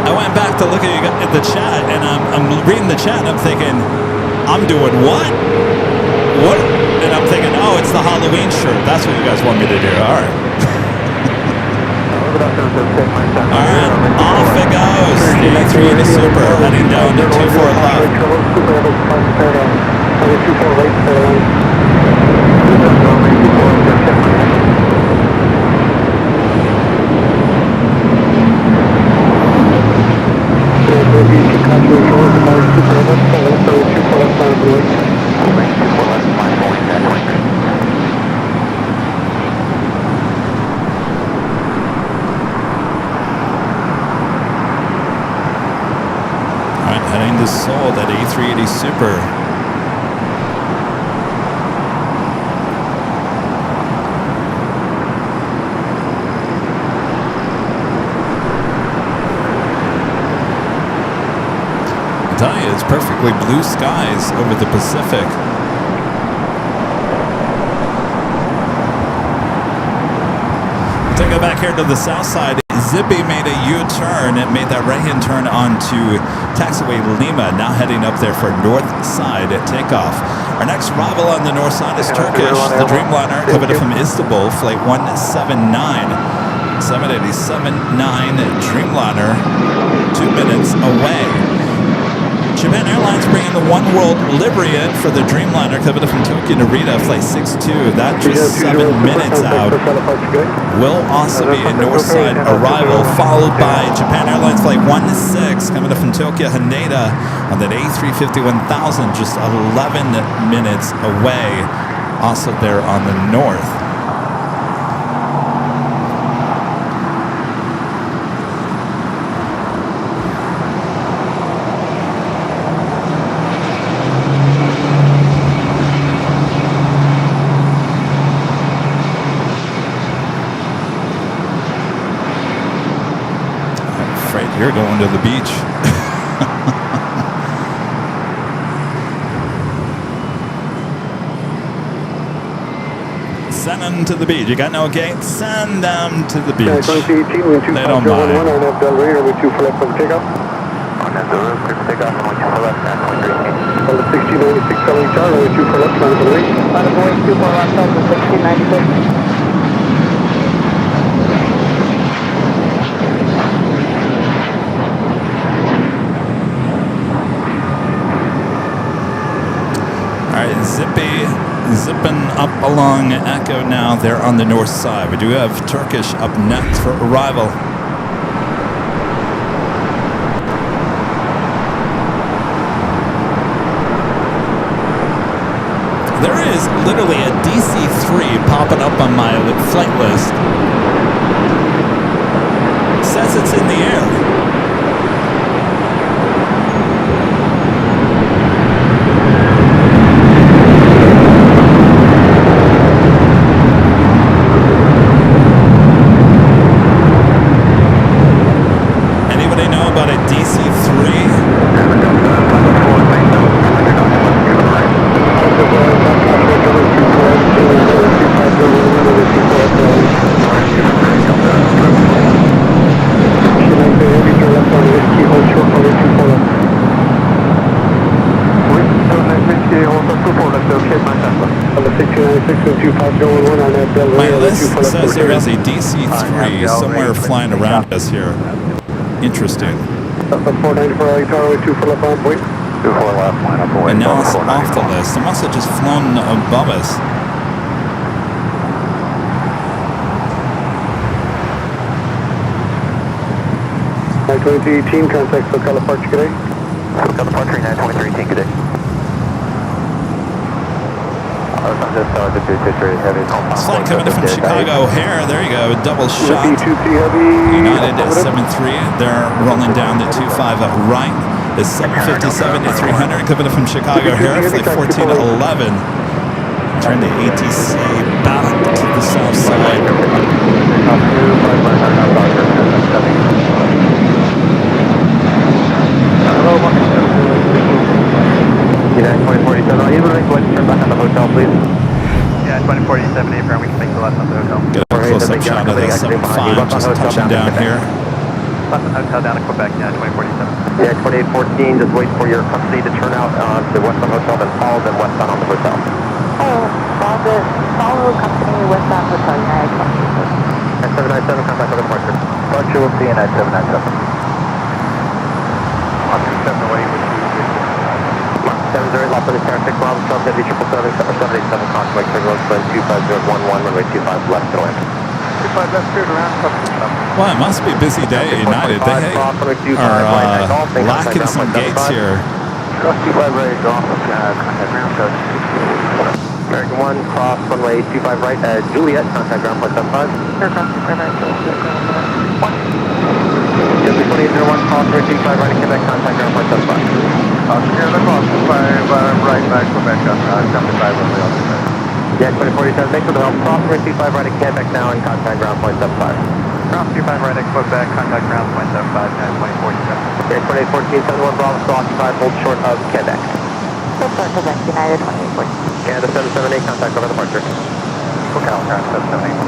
I went back to look at the chat, and I'm reading the chat, and I'm thinking, I'm doing what? What? And I'm thinking, oh, it's the Halloween shirt. That's what you guys want me to do. All right. All right, off it goes. The A380 Super heading down to 24 left. Heading to Seoul, that A380 Super. I tell you, it's perfectly blue skies over the Pacific. Take it back here to the south side. Zippy made a U-turn. It made that right-hand turn onto taxiway Lima, now heading up there for north side takeoff. Our next arrival on the north side is Turkish, the Dreamliner, coming from Istanbul, flight 179. 787-9 Dreamliner, 2 minutes away. Japan Airlines bringing the One World livery in for the Dreamliner coming from Tokyo Narita, flight 62. That just 7 minutes out. Will also be a northside arrival, followed by Japan Airlines flight 16 coming from Tokyo Haneda on that A350-1000, just 11 minutes away. Also there on the north. You're going to the beach. Send them to the beach. You got no gate? Send them to the beach. They don't mind. right, zipping up along Echo now. They're on the north side. We do have Turkish up next for arrival. There is literally a DC-3 popping up on my flight list. It says it's in the air. Anybody know about a DC-3? My list says there is a DC-3 somewhere flying around us here. Interesting. And now it's off the list. It must have just flown above us. I-2318, contact SoCal departure today. SoCal departure, 92318, good day. Flight coming in from Chicago O'Hare. There you go. Double shot. United 73. They're rolling down the 25 right. The 757 to 300 coming in from Chicago O'Hare. Flight 1411. Turn the ATC back to the south side. United 2047, are you able to go ahead and turn back on the hotel, please? Yeah, 2047 apron, we can make the left on the hotel. Get a close-up shot of the 75 just touching down here. Left on hotel down to Quebec, yeah, 2047. Yeah, 2814, just wait for your company to turn out to westbound hotel, then follow them westbound on the hotel. Follow company westbound hotel, United 2047. 797, contact for departure. Departure, we'll see you at 797. On 7 away with 70, Los Angeles, 6 miles, 12, 787, contact, signal, 25011, runway 25 left to land. 25 left, cleared around, Well, it must be a busy day at United. They are lacking some gates here. Cross 25 right, off of ground touch. American 1, cross runway 25 right at Juliet, contact ground point 75. Aircraft 25 right, Juliet, 2801, cross runway 25 right at Quebec, contact ground point 75. Clear the cross 25 right back Quebec, 75 on the other side. Yeah, 2047, thanks for the help. Cross runway 25 right at Quebec now and contact ground point 75. Cross 25 right at Quebec, contact ground point 75, 2047. Yeah, 2814, 71 Bravo, still occupied, hold short of Quebec. Support Quebec, United 2814. Canada 778, contact over departure. SoCal, 778.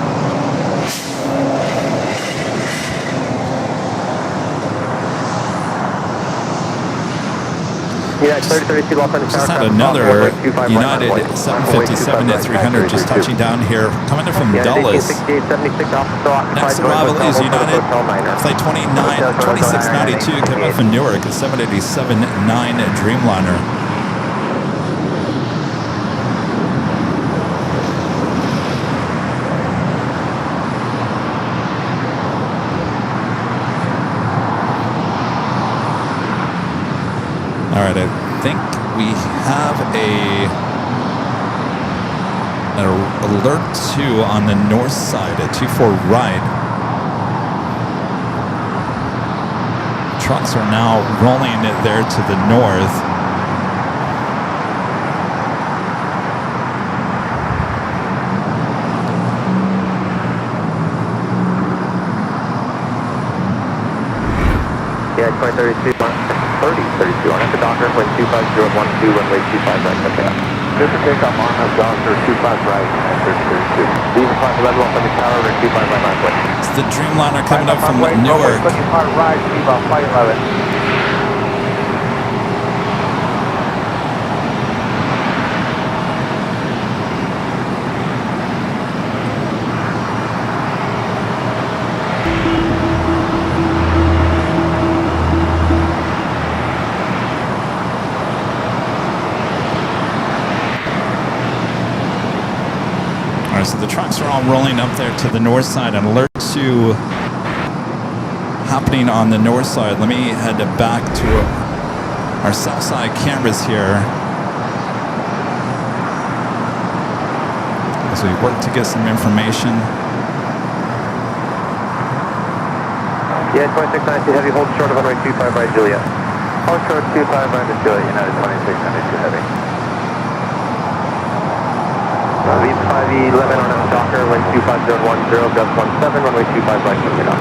Yeah, 3032 Los Angeles. Just had another United 757 at 300 just touching down here, coming in from Dulles. Next arrival is United Flight 2692 coming in from Newark, a 787-9 Dreamliner. All right, I think we have an alert 2 on the north side at 24 right. Trucks are now rolling it there to the north. Yeah, 2032. 3032 on at the Docker, when 25012, runway 25 right, okay. This is takeoff on the Docker, 25 right, and 3032. Leave the flight level off on the tower, over 25 right, runway. It's the Dreamliner coming up from Newark. 25 right, leave off flight 11. right, so the trucks are all rolling up there to the north side. An alert 2 happening on the north side. Let me head back to our south side cameras here as we work to get some information. Yeah, 2692 Heavy, hold short of runway 25 right, Juliet. Hold short 25 right to Juliet, United 2692 Heavy. 5E11 on out Docker, wind 25010, gust 17, runway 25 right, coming on.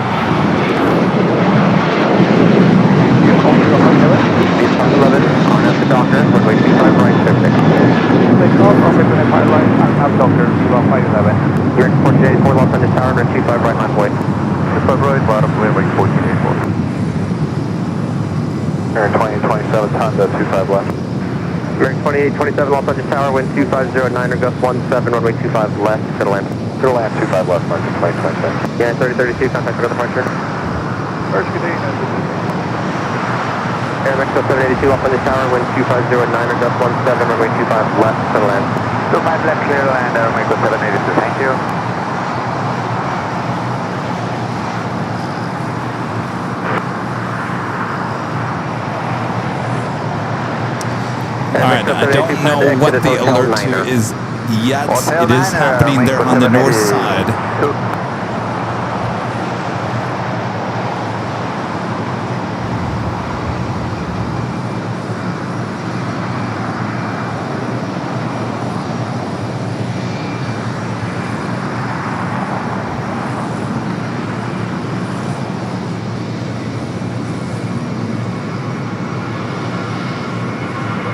511 on out to Docker, runway 25 right, 56. They call from Plane Airline, I'm Dr. 511. You're 1484, lost on the tower, run 25 right, line point. 25 right, bottom, runway 1484. You're 2027, Honda, 25 left. You're 2827, lost on the tower, wind 2509, or gust 17, runway 25 left, to the land. To the land, 25 left, mark 2027. Yeah, 3032, contact for departure. Air Mexico 782 off on the tower, wind 2509, or gust 17, runway 25 left, to the land. 25 left, clear to land, Air Mexico 782, thank you. All right, I don't know what the alert 2 is yet. It is happening there on the north side.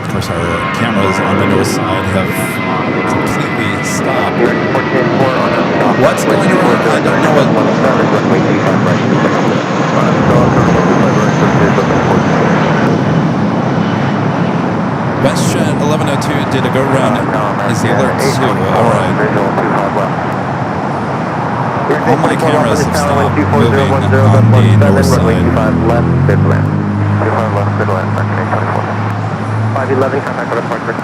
Of course, our cameras on the north side have completely stopped. What's going on? I don't know what. WestJet 1102 did a go round. Is the alert 2? All right. All my cameras have stopped moving on the north side. 511, contact for departure.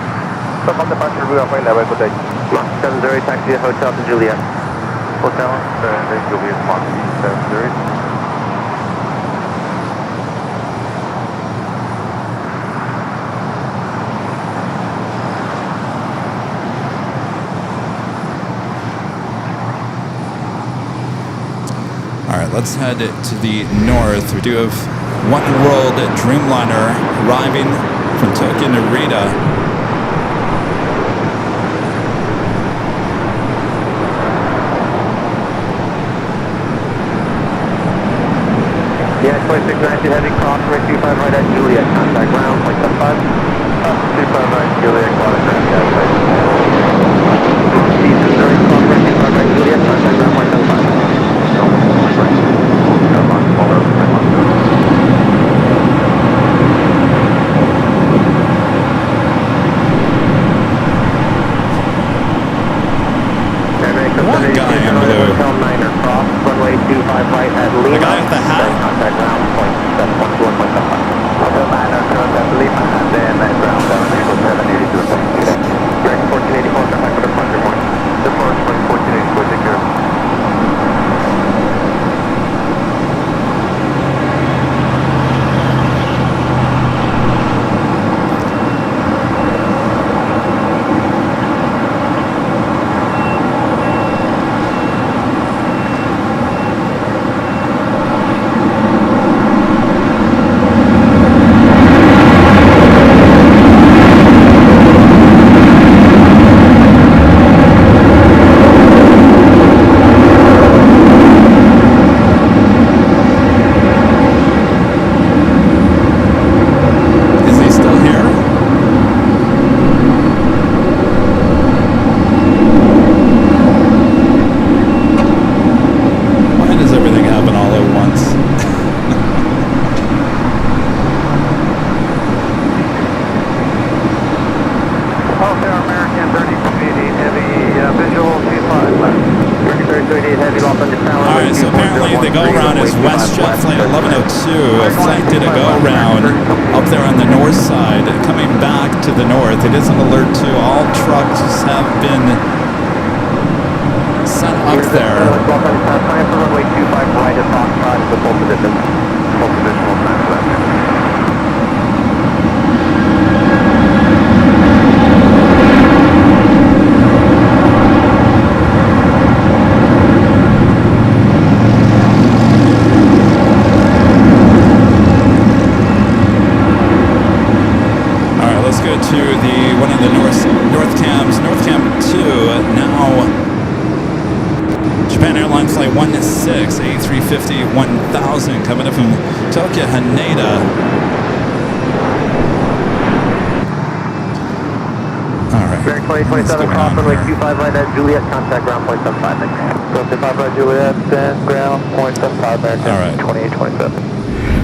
Stop on departure, we are 511, good day. Mark 70, taxi to Hotel to Juliet. Hotel, Juliet, Mark 70. All right, let's head to the north. We do have One World Dreamliner arriving from Tokyo Narita. Yeah, 2692 heavy, cross, right 25 right at Juliet, contact ground, 0.75. 25 right, Juliet, cross, ground, yeah, right. Season 30, cross, right 25 right, Juliet, contact ground, 0.75. One guy in blue. The guy with the hat? Contact ground, 0.712, 1.75. Hotel 9er, contact Lima, and then ground 782, 1484, contact for departure, morning. Departure, 1484, take care. Alright, so apparently the go-round is WestJet Flight 1102. Flight did a go-round up there on the north side, coming back to the north. It is an alert 2. All trucks have been sent up there. Plan for runway 25 right at Foxtrot with full position. Full position will time for that. Let's go to the one of the north cams, North Cam 2. Now, Japan Airlines flight 16, A350 1000, coming up from Tokyo Haneda. All right. Bearing 2027 cross runway 25 right at Juliet, contact ground point 75. Go 25 right Juliet, stand ground point 75 American. All right. 2827.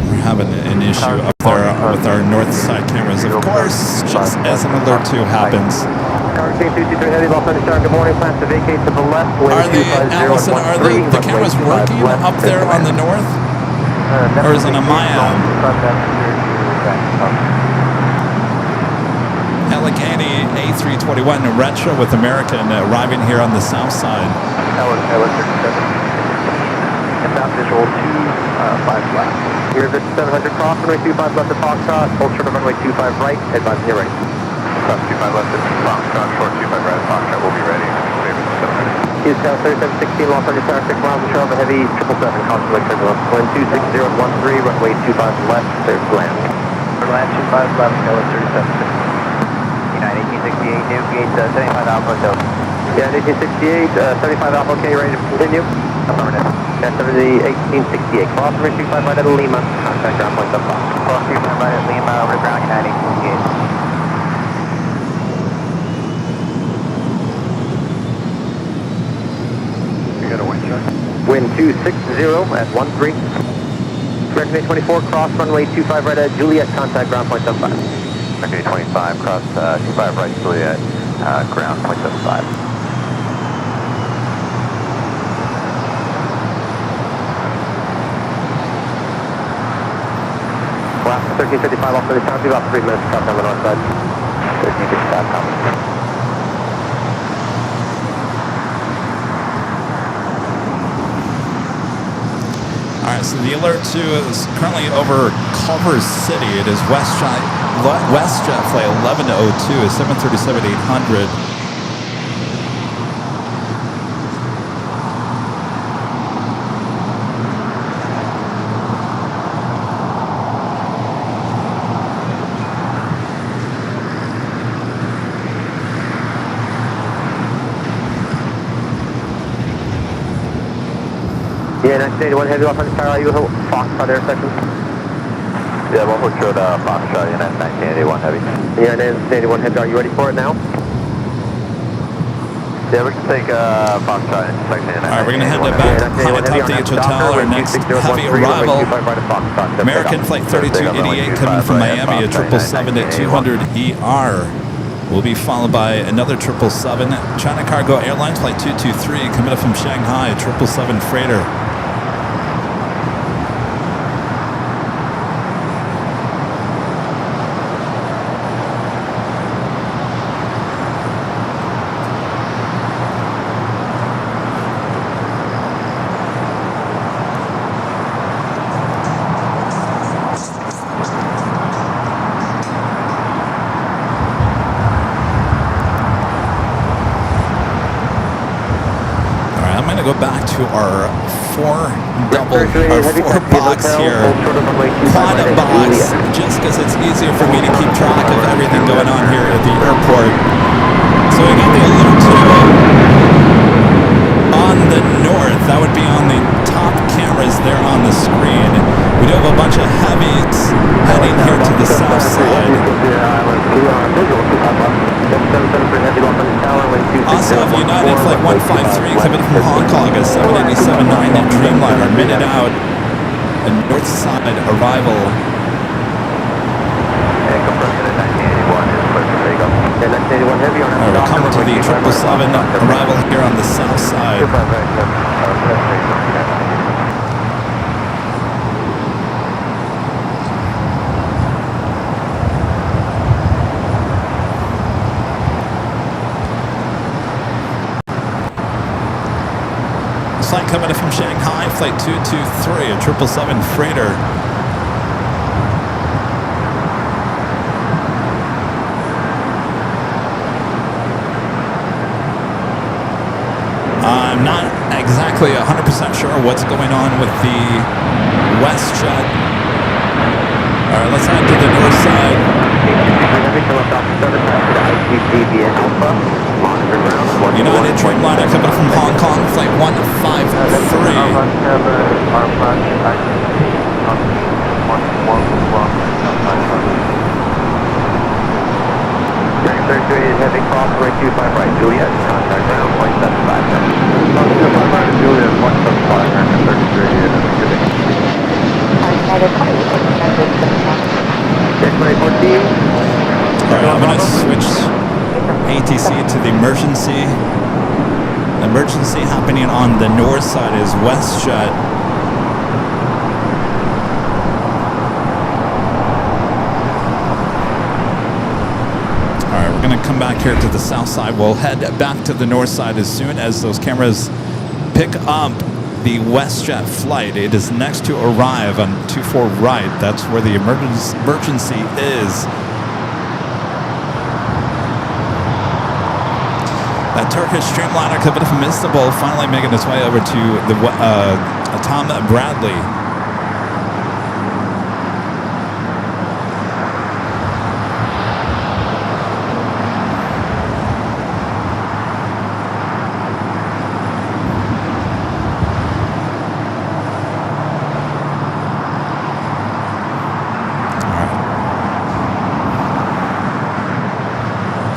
We're having an issue up there with our north side cameras, of course, just as an alert 2 happens. Heavy, Los Angeles, good morning, plans to vacate to the left. Are the cameras working up there on the north? Or is it a mayhem? Allegheny A321 Retro with American arriving here on the south side. Inbound visual 25 left. Here's at 700 cross, runway 25 left at Foxtrot, hold short of runway 25 right, advise near right. Cross 25 left at Foxtrot, short 25 right at Foxtrot, we'll be ready. Here's Tower 3716, Los Angeles Tower 6 miles, Charlotte Heavy, 777, constant lake turbulence. Wind 26013, runway 25 left, clear to land. Land 25 left, Tower 3716. United 1868, new gate 75 Alpha Hotel. Yeah, 1868, 75 Alpha, okay, ready to continue? Affirmative. Yeah, 1868. Cross runway 25 right at Lima. Contact ground point 75. Cross 25 right at Lima, over ground United 1868. You got a wind check? Wind 260 at 13. American 24, cross runway 25 right at Juliet. Contact ground point 75. American 25, cross 25 right Juliet, ground point 75. Last 1355 off the town, about 3 minutes, cut down the north side. 1355 coming. Alright, so the alert 2 is currently over Culver City. It is WestJet flight 1102, 737-800. Yeah, 1981 Heavy, Los Angeles Tower, are you Foxtrot intersection? Yeah, we'll hold short Foxtrot, United 1981 Heavy. Yeah, 1981 Heavy, are you ready for it now? Yeah, we can take Foxtrot intersection. Alright, we're going to head back to Top DH Hotel, our next heavy arrival. American Flight 3288 coming from Miami, a 777-200ER. Will be followed by another 777, China Cargo Airlines Flight 223 coming up from Shanghai, 777 freighter. Go back to our four box here, quad box, just because it's easier for me to keep track of everything going on here at the airport. So we got the alert 2 on the north. That would be on the top cameras there on the screen. We do have a bunch of heavies heading here to the south side. Also have United Flight 153 coming from Hong Kong, a 787-9 Dreamliner, minute out, a north side arrival. We're coming to the 777 arrival here on the south side. flight coming in from Shanghai, flight 223, a 777 freighter. I'm not exactly 100% sure what's going on with the WestJet. All right, let's head to the north side. United Dreamliner coming from Hong Kong, flight 153. Heavy crossway 25 right, Juliet, contact ground 175. Juliet 175, United 28, All right, I'm going to switch ATC to the emergency. The emergency happening on the north side is WestJet. All right, we're going to come back here to the south side. We'll head back to the north side as soon as those cameras pick up the WestJet flight. It is next to arrive on 24 right. That's where the emergency is. That Turkish Dreamliner coming from Istanbul finally making its way over to the Tom Bradley.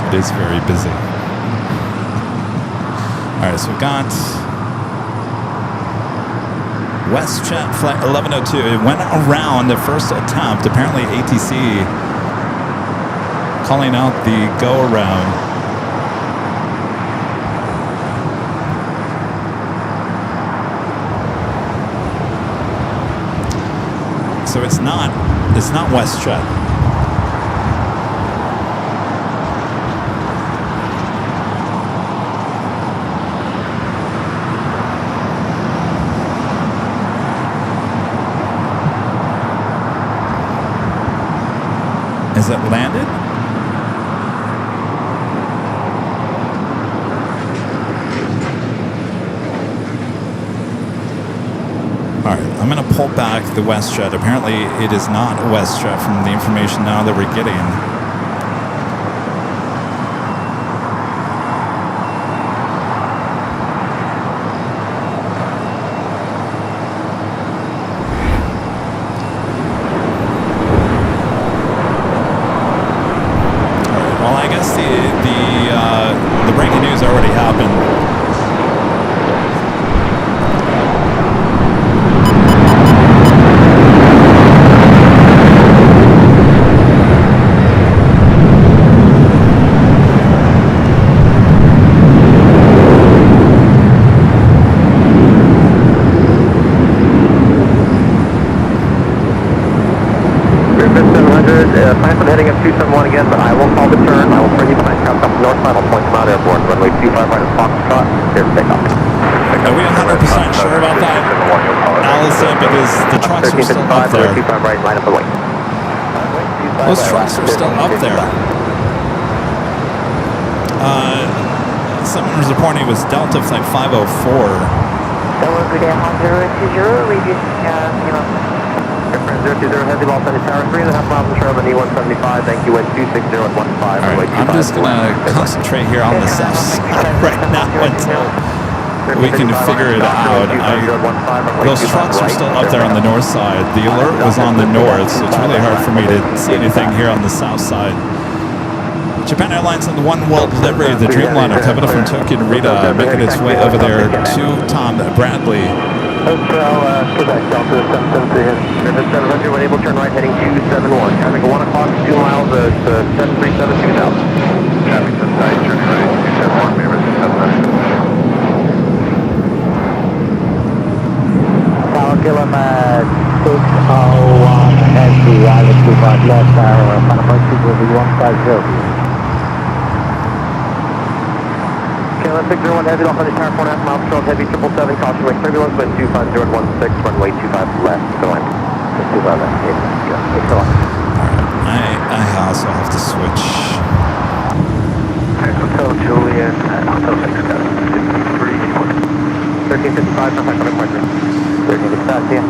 It is very busy. All right, so we've got WestJet flight 1102. It went around the first attempt. Apparently ATC calling out the go-around. So it's not WestJet. Is it landed? All right, I'm going to pull back the WestJet. Apparently, it is not a WestJet from the information now that we're getting. The breaking news already happened. Plan on heading up 271 again, but I will call the turn. I will bring you behind traffic up the north side. I'll point them out airborne. Runway 25 right at Foxtrot. Clear to take off. Are we 100% sure about that, Allison? Because the trucks are still up there. 25 right, line up the way. Those trucks are still up there. Someone was reporting it was Delta Flight 504. That was good at 1020, we just, Airframe 020, heavy loss on the tower, 3.5 miles from Sherman, E175, thank you, wind 260 at 15. All right, I'm just going to concentrate here on the south side right now until we can figure it out. Those trucks are still up there on the north side. The alert was on the north, so it's really hard for me to see anything here on the south side. Japan Airlines on the One World delivery, the Dreamliner coming up from Tokyo Narita, making its way over there to Tom Bradley. Hotel, Quebec, Delta 773. Rivet 700, when able, turn right, heading 271. Traffic at 1 o'clock, 2 miles, 737 2000. Traffic to the side, turn right, 271, Rivet 700. Tower Kilometer 601, has the island 25 left, our final approach will be 150. Kilometer 601 heavy, off on the tower, 4.5 miles, control heavy, 777, caution wake turbulence, wind 25016, runway 25 left, go on. 25 left, yeah, go on. I also have to switch. Hotel Juliet, Hotel 6, got 1355, contact on appointment. 1355, yeah.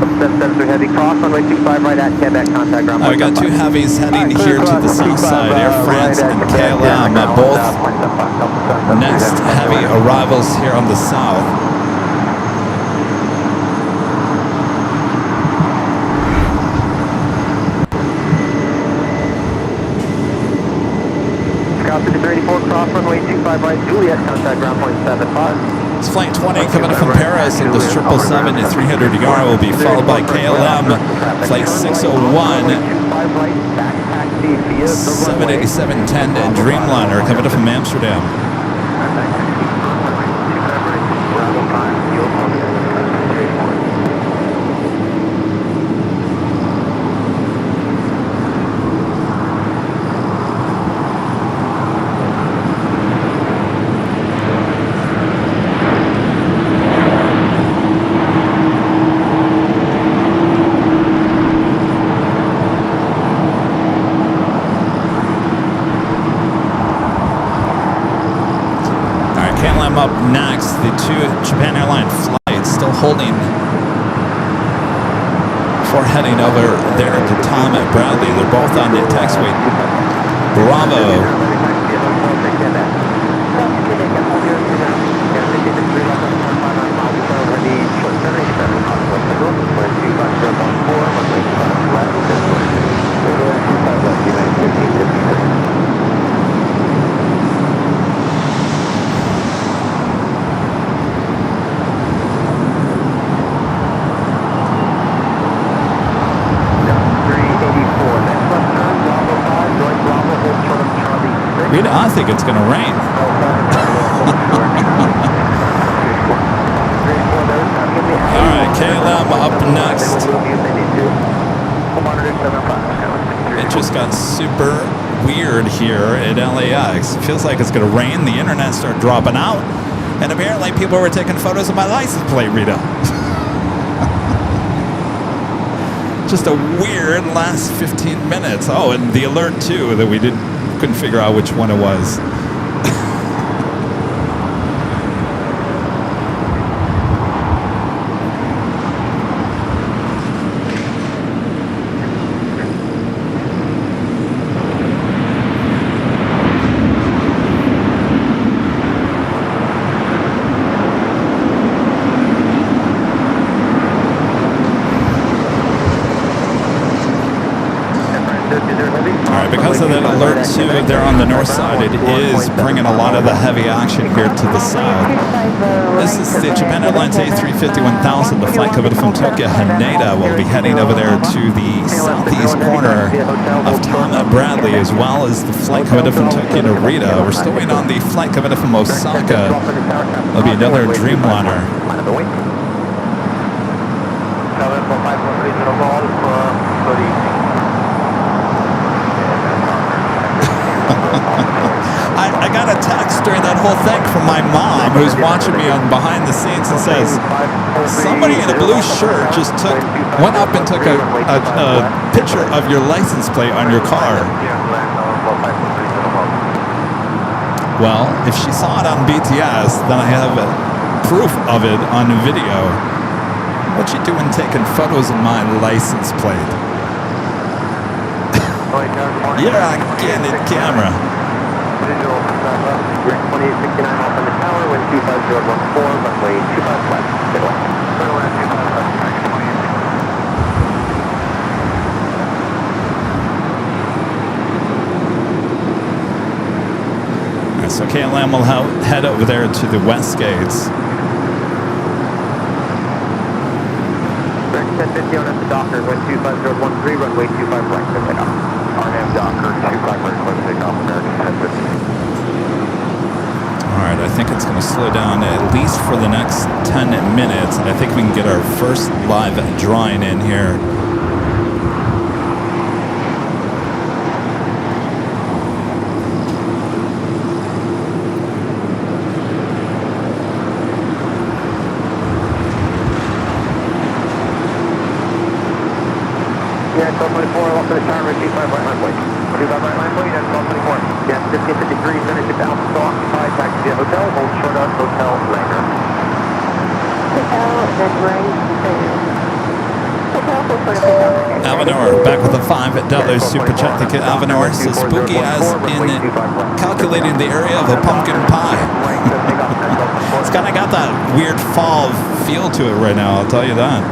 773 heavy, cross, runway 25 right at Quebec, contact ground. We got two heavies heading here to the south side. Air France and KLM are both next heavy arrivals here on the south. Scout 5384, cross, runway 25 right, Juliet, contact ground point 75. It's Flight 20 coming up from Paris, and the 777 at 300 yard will be followed by KLM, Flight 601, 787-10 and Dreamliner coming up from Amsterdam. Up next, the two Japan Airline flights still holding for heading over there to Tom at Bradley. They're both on the taxiway Bravo. I think it's going to rain. All right, KLM up next. It just got super weird here at LAX. It feels like it's going to rain. The internet started dropping out. And apparently people were taking photos of my license plate, Rita. Just a weird last 15 minutes. Oh, and the alert, too, that we couldn't figure out which one it was. Because of that alert too, there on the north side, it is bringing a lot of the heavy action here to the south. This is the Japan Airlines A350-1000, the flight coming from Tokyo Haneda. Will be heading over there to the southeast corner of Tom at Bradley, as well as the flight coming from Tokyo Narita. We're still waiting on the flight coming from Osaka. There'll be another Dreamliner. I got a text during that whole thing from my mom, who's watching me on behind the scenes, and says, somebody in a blue shirt just went up and took a picture of your license plate on your car. Well, if she saw it on BTS, then I have proof of it on video. What you doing taking photos of my license plate? You're on candid camera. 2869 off on the tower, wind 25014, runway 25 left. So KLM will head over there to the west gates. 1050 on at the Docker, wind 25013, runway 25 right, to pick up. RNAV Docker, 25 right, close to pick off, American 1050. Alright, I think it's going to slow down at least for the next 10 minutes. And I think we can get our first live drawing in here. Avenor back with a $5 super chat. Thank you, Avenor. So spooky as in calculating the area of a pumpkin pie. It's kind of got that weird fall feel to it right now, I'll tell you that.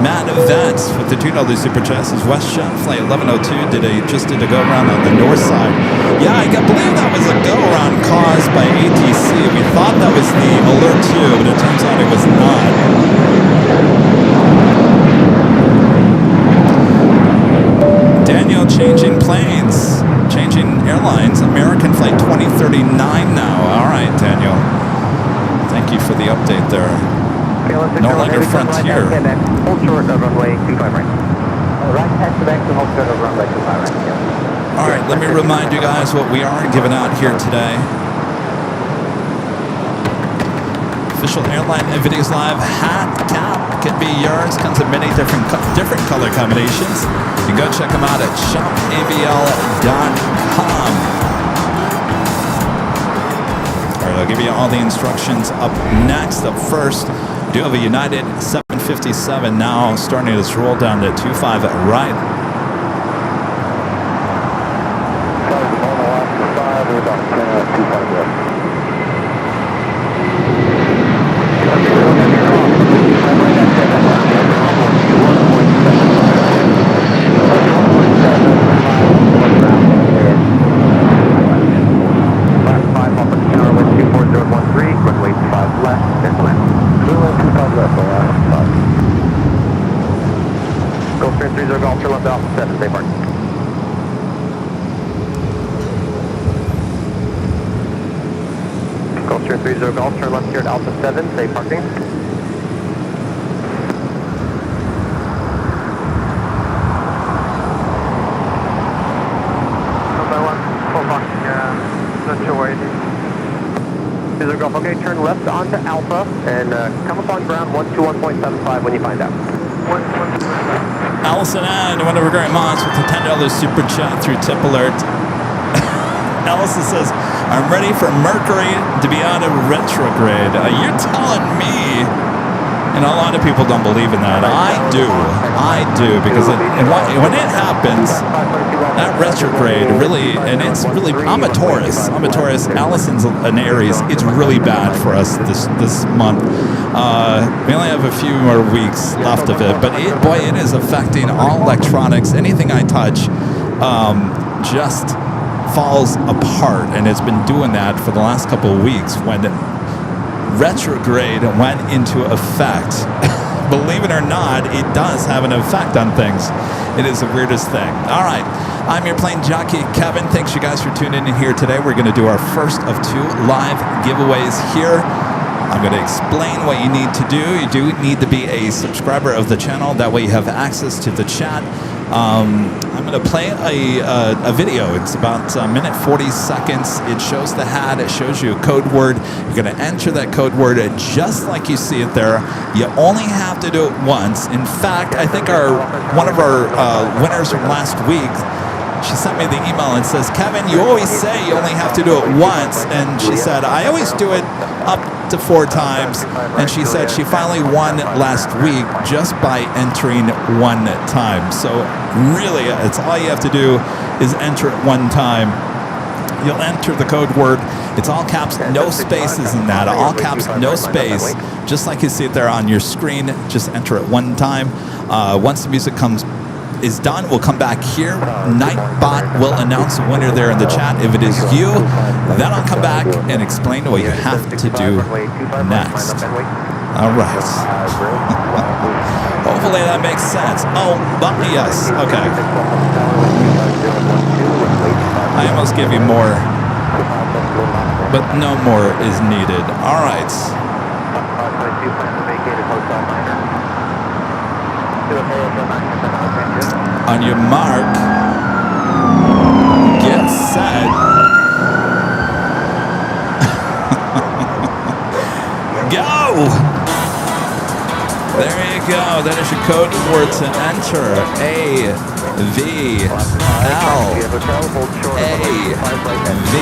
Matt Vance with the $2 super chat says WestJet flight 1102 just did a go around on the north side. Yeah, I believe that was a go around caused by ATC. We thought that was the alert 2, but it turns out it was not. Daniel changing planes, changing airlines. American flight 2039 now. All right, Daniel. Thank you for the update there. No longer Frontier. Hold short of runway 25 right. Right past the back to hold short of runway 25 right. All right, let me remind you guys what we are giving out here today. Official airline and videos live hat cap can be yours. Comes in many different color combinations. You can go check them out at shopavl.com. All right, I'll give you all the instructions up next. Up first, we do have a United 757 now starting its roll down to 25 right. Golf, turn left here at Alpha 7, safe parking. Golf, okay, turn left onto Alpha and come up on ground 121.75 when you find out. Allison and one of our great moms with a $10 super chat through tip alert. Allison says, I'm ready for Mercury to be out of retrograde. You're telling me. And a lot of people don't believe in that. I do, because when it happens, that retrograde really, and it's really, I'm a Taurus. Allison's an Aries. It's really bad for us this month. We only have a few more weeks left of it, but it is affecting all electronics. Anything I touch, just falls apart, and it's been doing that for the last couple of weeks. When retrograde went into effect, believe it or not, it does have an effect on things. It is the weirdest thing. All right, I'm your plane jockey Kevin. Thanks you guys for tuning in here today. We're going to do our first of 2 live giveaways here. I'm going to explain what you need to do. You do need to be a subscriber of the channel. That way you have access to the chat. I'm going to play a video. It's about a minute 40 seconds. It shows the hat. It shows you a code word. You're going to enter that code word just like you see it there. You only have to do it once. In fact, I think one of our winners from last week, she sent me the email and says, Kevin, you always say you only have to do it once. And she said, I always do it up to 4 times. And she said she finally won last week just by entering 1 time. So really, it's all you have to do is enter it 1 time. You'll enter the code word. It's all caps, no spaces in that. All caps, no space. Just like you see it there on your screen. Just enter it 1 time. Once the music is done, we'll come back here. Nightbot will announce the winner there in the chat. If it is you, then I'll come back and explain what you have to do next. All right. Hopefully that makes sense. Oh, but yes. Okay. I almost gave you more, but no more is needed. All right. On your mark, get set, go! There you go. That is your code word to enter. AVL.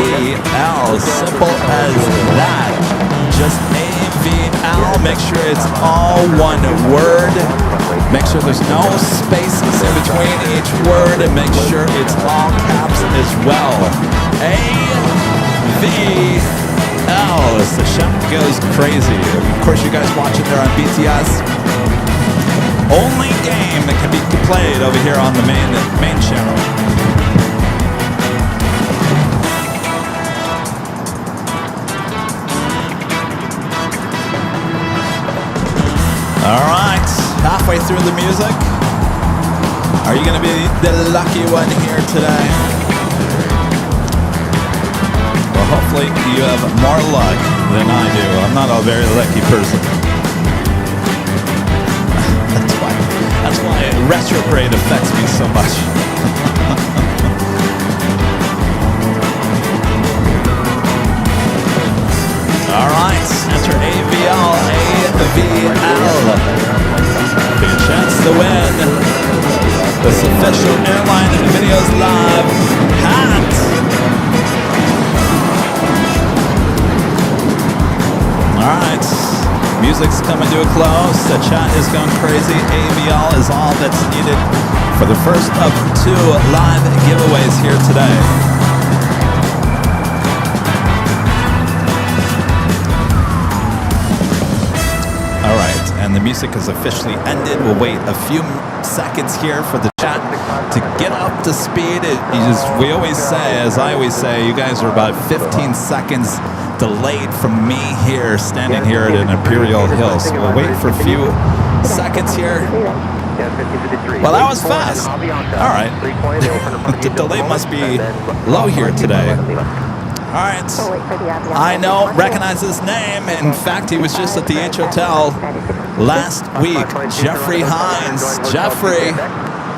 AVL. Simple as that. just AVL. Make sure it's all one word. Make sure there's no spaces in between each word, and make sure it's all caps as well. AVL. As the shot goes crazy. Of course, you guys watching there on BTS. Only game that can be played over here on the main channel. All right, halfway through the music. Are you going to be the lucky one here today? Well, hopefully you have more luck than I do. I'm not a very lucky person. That's why retrograde affects me so much. All right, enter AVL. Big chance to win this official Airline Videos Live hat. All right, music's coming to a close. The chat is going crazy. AVL is all that's needed for the first of 2 live giveaways here today. All right, and the music has officially ended. We'll wait a few seconds here for the chat to get up to speed. We always say, as I always say, you guys are about 15 seconds delayed from me here, standing here at an Imperial Hill. So we'll wait for a few seconds here. Well, that was fast. All right. The delay must be low here today. All right. I know, recognize his name. In fact, he was just at the H Hotel last week. Jeffrey Hines. Jeffrey,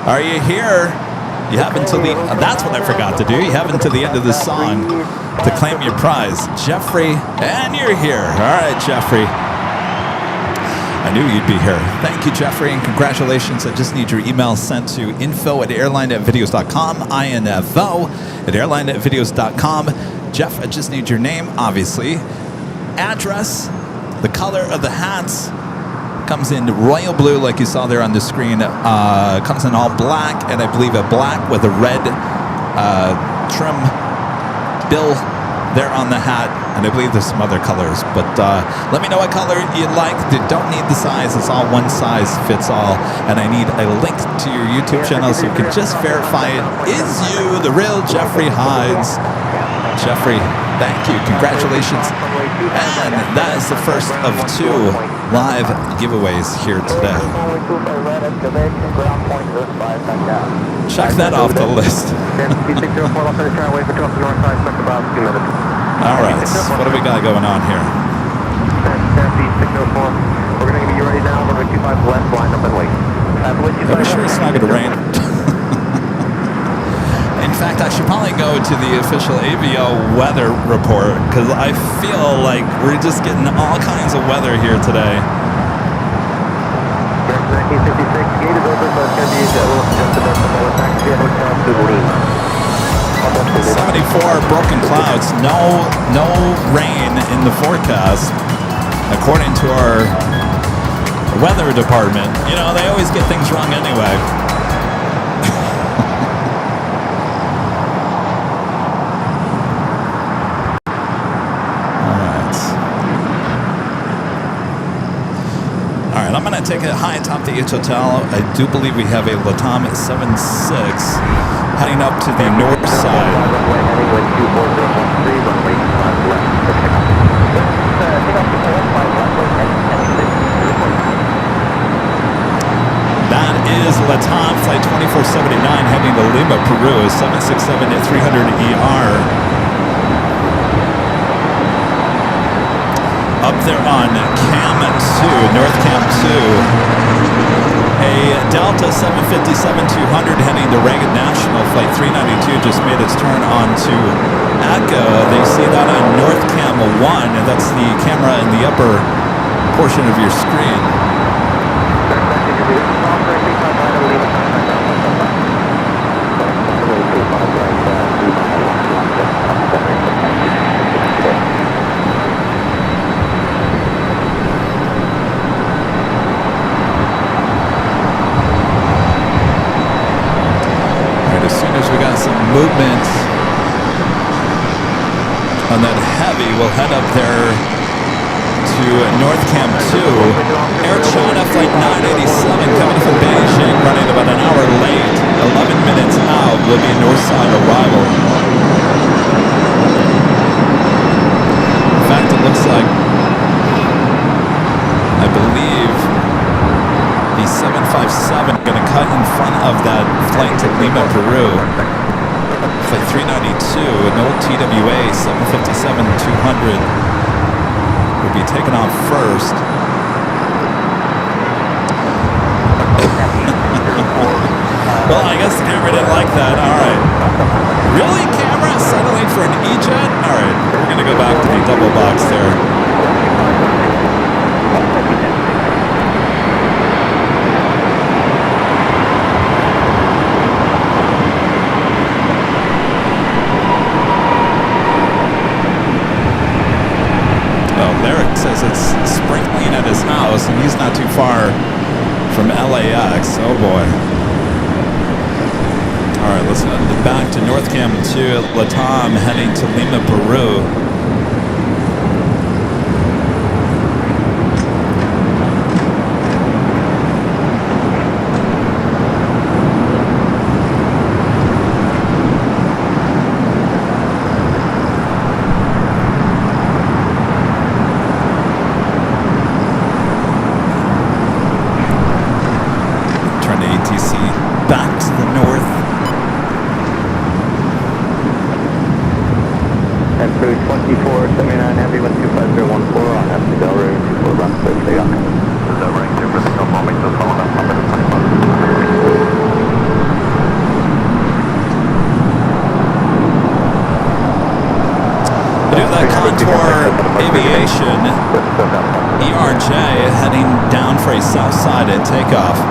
are you here? You have until the, that's what I forgot to do. You have until the end of the song to claim your prize. Jeffrey, and you're here. All right, Jeffrey. I knew you'd be here. Thank you, Jeffrey, and congratulations. I just need your email sent to info@airline.videos.com, info@airline.videos.com. Jeff, I just need your name, obviously. Address, the color of the hats. Comes in royal blue, like you saw there on the screen. Comes in all black, and I believe a black with a red trim bill there on the hat. And I believe there's some other colors. But let me know what color you'd like. You don't need the size. It's all one size fits all. And I need a link to your YouTube channel so you can just verify it is you, the real Jeffrey Hines. Jeffrey, thank you. Congratulations. And that is the first of 2 live giveaways here today. Check that off the list. All right, what do we got going on here? We're going to be ready now. Runway 25 left, line up and wait. I'm sure it's not going to rain. In fact, I should probably go to the official AVL weather report because I feel like we're just getting all kinds of weather here today. 1956, gate is open, so it's going to be just about taxi hotel to Lima. 74 broken clouds, no rain in the forecast, according to our weather department. You know, they always get things wrong anyway. I'm going to take it high atop the H Hotel. I do believe we have a LATAM 76 heading up to the north side. That is LATAM flight 2479 heading to Lima, Peru, 767 at 300 ER. Up there on Cam 2, North Cam 2, a Delta 757-200 heading to Reagan National, flight 392 just made its turn onto Echo. They see that on North Cam 1, and that's the camera in the upper portion of your screen. on that heavy. We'll head up there to North Cam 2. Air China Flight 987 coming from Beijing, running about an hour late. 11 minutes out will be a north side arrival. In fact, it looks like, I believe, the 757 going to cut in front of that flight to Lima, Peru. Flight 392, an old TWA 757-200 will be taken off first. Well, I guess the camera didn't like that. All right. Really, camera? Settling for an E-jet? All right. We're going to go back to the double box there. Says it's sprinkling at his house, and he's not too far from LAX. Oh boy. All right, let's head back to North Cam 2 at Latam, heading to Lima, Peru. Back to the north. And through 2479 Heavy 12514 on F to Delray 24 run clear for takeoff. Delray clear for takeoff, all makes us calling up number 25. We do that Contour Aviation ERJ heading down for a south side at takeoff.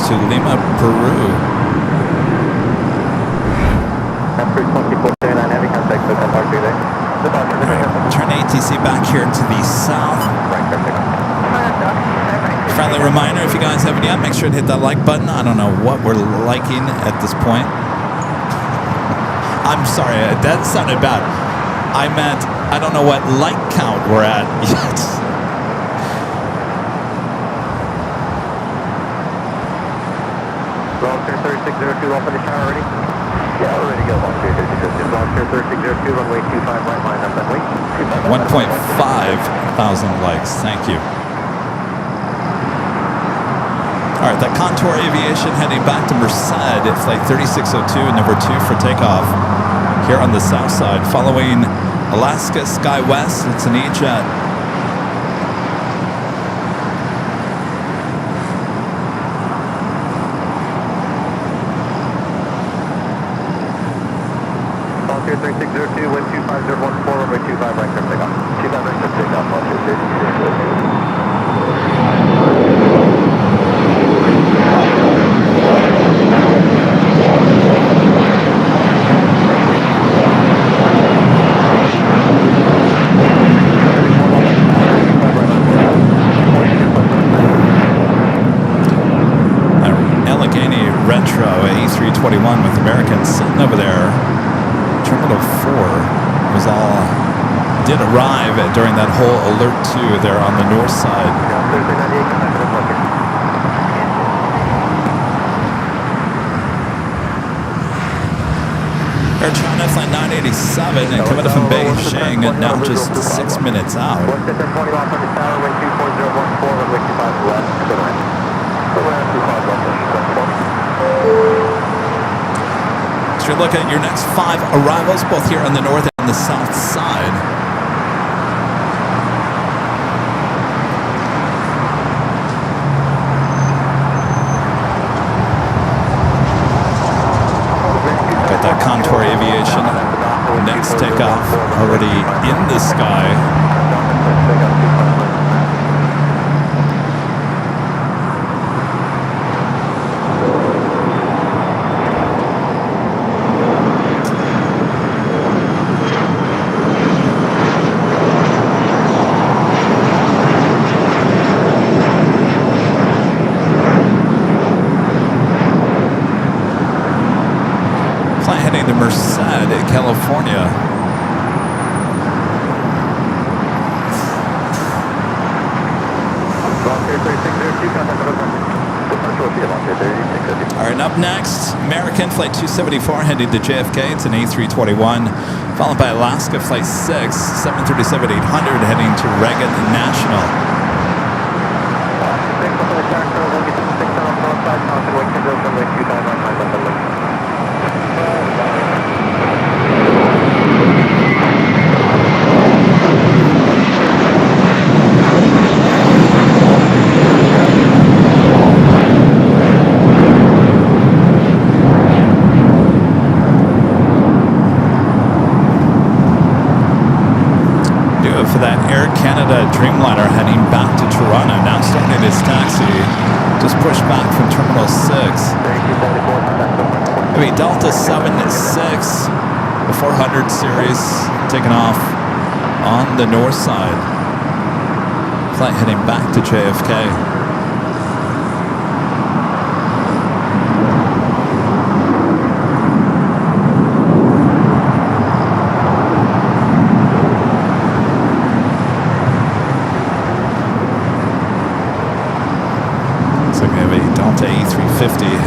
To Lima, Peru. Turn ATC back here to the south. Friendly reminder, if you guys haven't yet, make sure to hit that like button. I don't know what we're liking at this point. I'm sorry, that sounded bad. I meant, I don't know what like count we're at yet. Volunteer 3602 off on the tower already? Yeah, we're ready to go. Volunteer 3602. Volunteer 3602, runway 25 right line up runway. 1.5 thousand likes. Thank you. All right, that Contour Aviation heading back to Merced at flight 3602, number 2 for takeoff here on the south side, following Alaska SkyWest. It's an E-jet. Volunteer 3602, wind 25014, runway 25 right clear takeoff. 25 right clear takeoff, Volunteer 3602. Retro A321 with Americans sitting over there. Terminal 4 was all did arrive during that whole alert 2 there on the north side. Air China Flight 987 and coming up from Beijing, now just 6 minutes out. you're looking at your next 5 arrivals, both here on the north and the south side. Got that Contour Aviation next takeoff already in the sky. Heading to Merced, California. All right, up next, American Flight 274 heading to JFK. It's an A321, followed by Alaska Flight 6, 737-800 heading to Reagan National. For that Air Canada Dreamliner heading back to Toronto, now starting its taxi, just pushed back from Terminal 6. Maybe Delta 76, the 400 series, taking off on the north side. Flight heading back to JFK.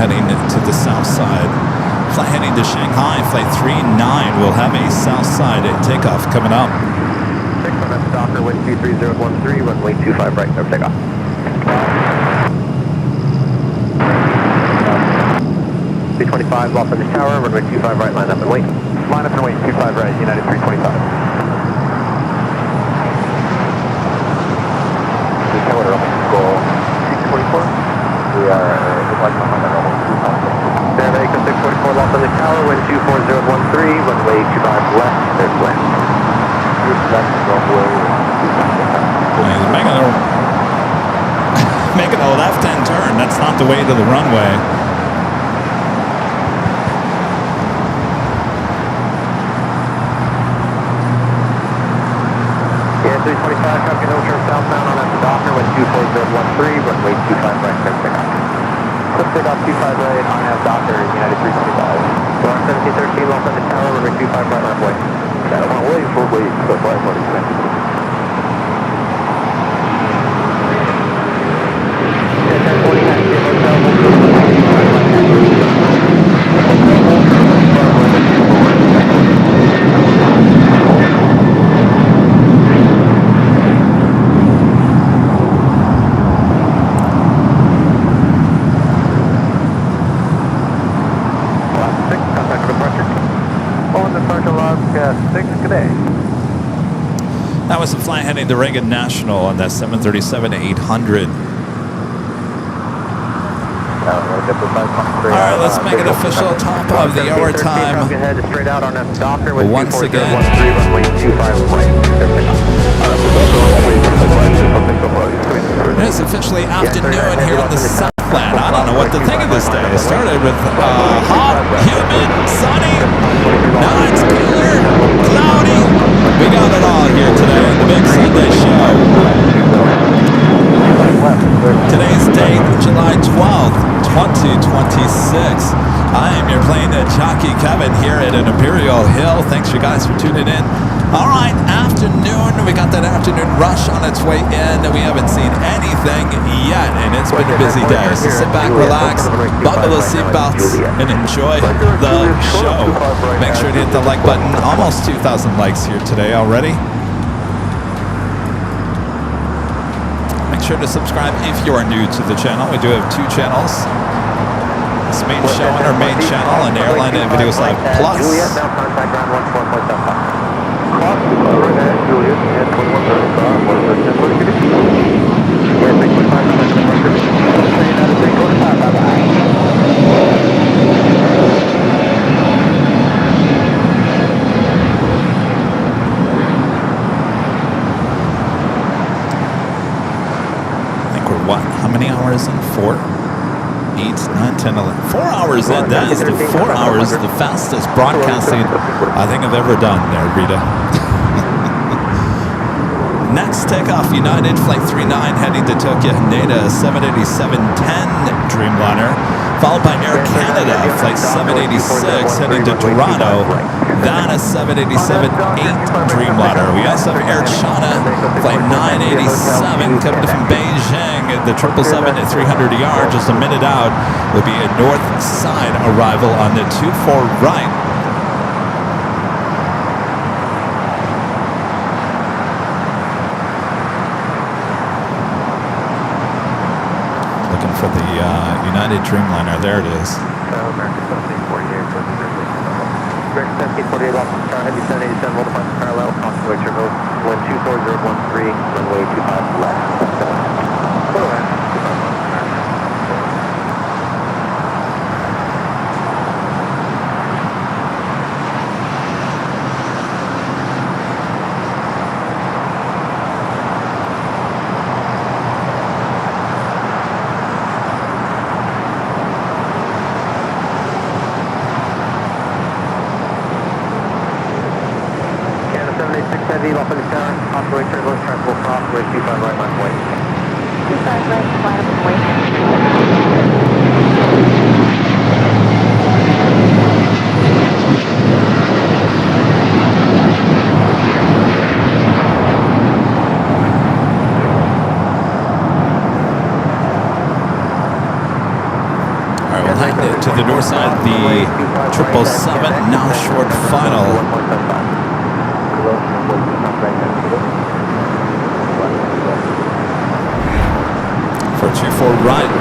Heading to the south side. Flight heading to Shanghai, Flight 39 will have a south side takeoff coming up. 6 on that Docker, wind 23013, runway 25 right, over takeoff. 325, lost on the tower, runway 25 right, line up and wait. Line up and wait, 25 right, United 325. The tower up, goal 644. We are Survey 644, lost on the tower, wind 24013, runway 25 left, there's land. Making a left-hand turn, that's not the way to the runway. Yeah, 325, copy, no turn southbound on that Docker, wind 24013, runway 25 right, there's takeoff. Quick takeoff 25 right on that Docker, United 325. Rock 1713, lost on the tower, runway 25 right, left way. Got one way, full way, so far, 40 minutes. Yeah, 1049, That was a flight heading to Reagan National on that 737-800. All right, let's make it official. Top of the hour time. Once again. It is officially afternoon here on the Southland. I don't know what to think of this day. It started with hot, humid, sunny. Now it's cooler, cloudy. We got it all here today on the Big Sunday Show. Today's date, July 12th, 2026. I am your Plane Jockey Kevin here at an Imperial Hill. Thanks you guys for tuning in. All right, afternoon. We got that afternoon rush on its way in. We haven't seen anything yet, and it's been a busy day. So sit back, relax, buckle the seatbelts, and enjoy the show. Make sure to hit the like button. Almost 2,000 likes here today already. Make sure to subscribe if you are new to the channel. We do have 2 channels. This main show on our main channel on Airline Videos Live Plus. Juliet, now contact ground 14.75. Cross right at Juliet at 2135. What is it? Just what is it? Yeah, 6.5, bye-bye. What? How many hours in? 4? 8, 9, 10, 11. 4 hours in. That is the 4 hours, the fastest broadcasting I think I've ever done there, Rita. Next takeoff, United Flight 39 heading to Tokyo, Haneda 787-10 Dreamliner, followed by Air Canada Flight 786 heading to Toronto. That is 787-8 Dreamliner. We also have Air China Flight 987 coming from Beijing. The 777 at 300ER just a minute out will be a north side arrival on the 24 right. Looking for the United Dreamliner. There it is. American 1748, American 1748, off the star, heavy 787, hold upon parallel, constellate triple, wind 24013, runway 25 left. Off of the tower, operate turbulence, transport cross, with 25 right line point. 25 right, fly up and wait. Alright, we'll head to the north side, the 777, now short final. For 24 right.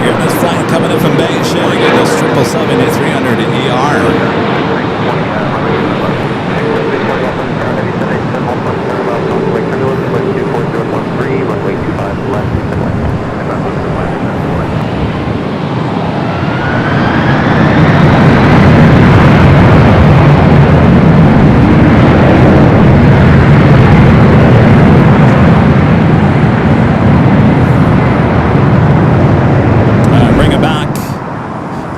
Here's this flight coming in from Beijing at this 777 at 300ER. Runway 25 left.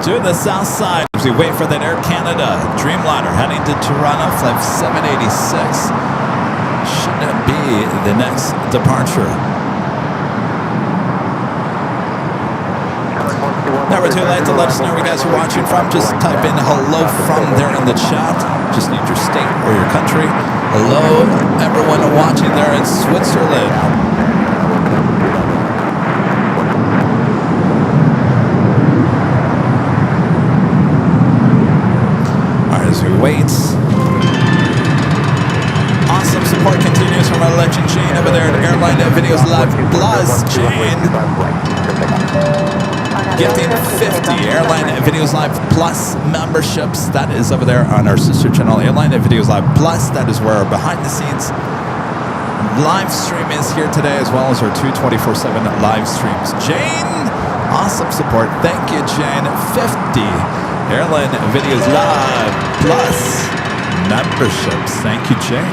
To the south side as we wait for that Air Canada Dreamliner heading to Toronto, flight 786. Should it be the next departure? Never too late to let us know where you guys are watching from. Just type in hello from there in the chat. Just need your state or your country. Hello, everyone watching there in Switzerland. As we wait. Awesome support continues from our legend Jane over there at Airline Videos Live Plus. Jane gifting 50 Airline Videos Live Plus memberships. That is over there on our sister channel, Airline Videos Live Plus. That is where our behind the scenes live stream is here today, as well as our 24/7 live streams. Jane, awesome support. Thank you, Jane. 50 Airline Videos Live Plus memberships. Thank you, Jane.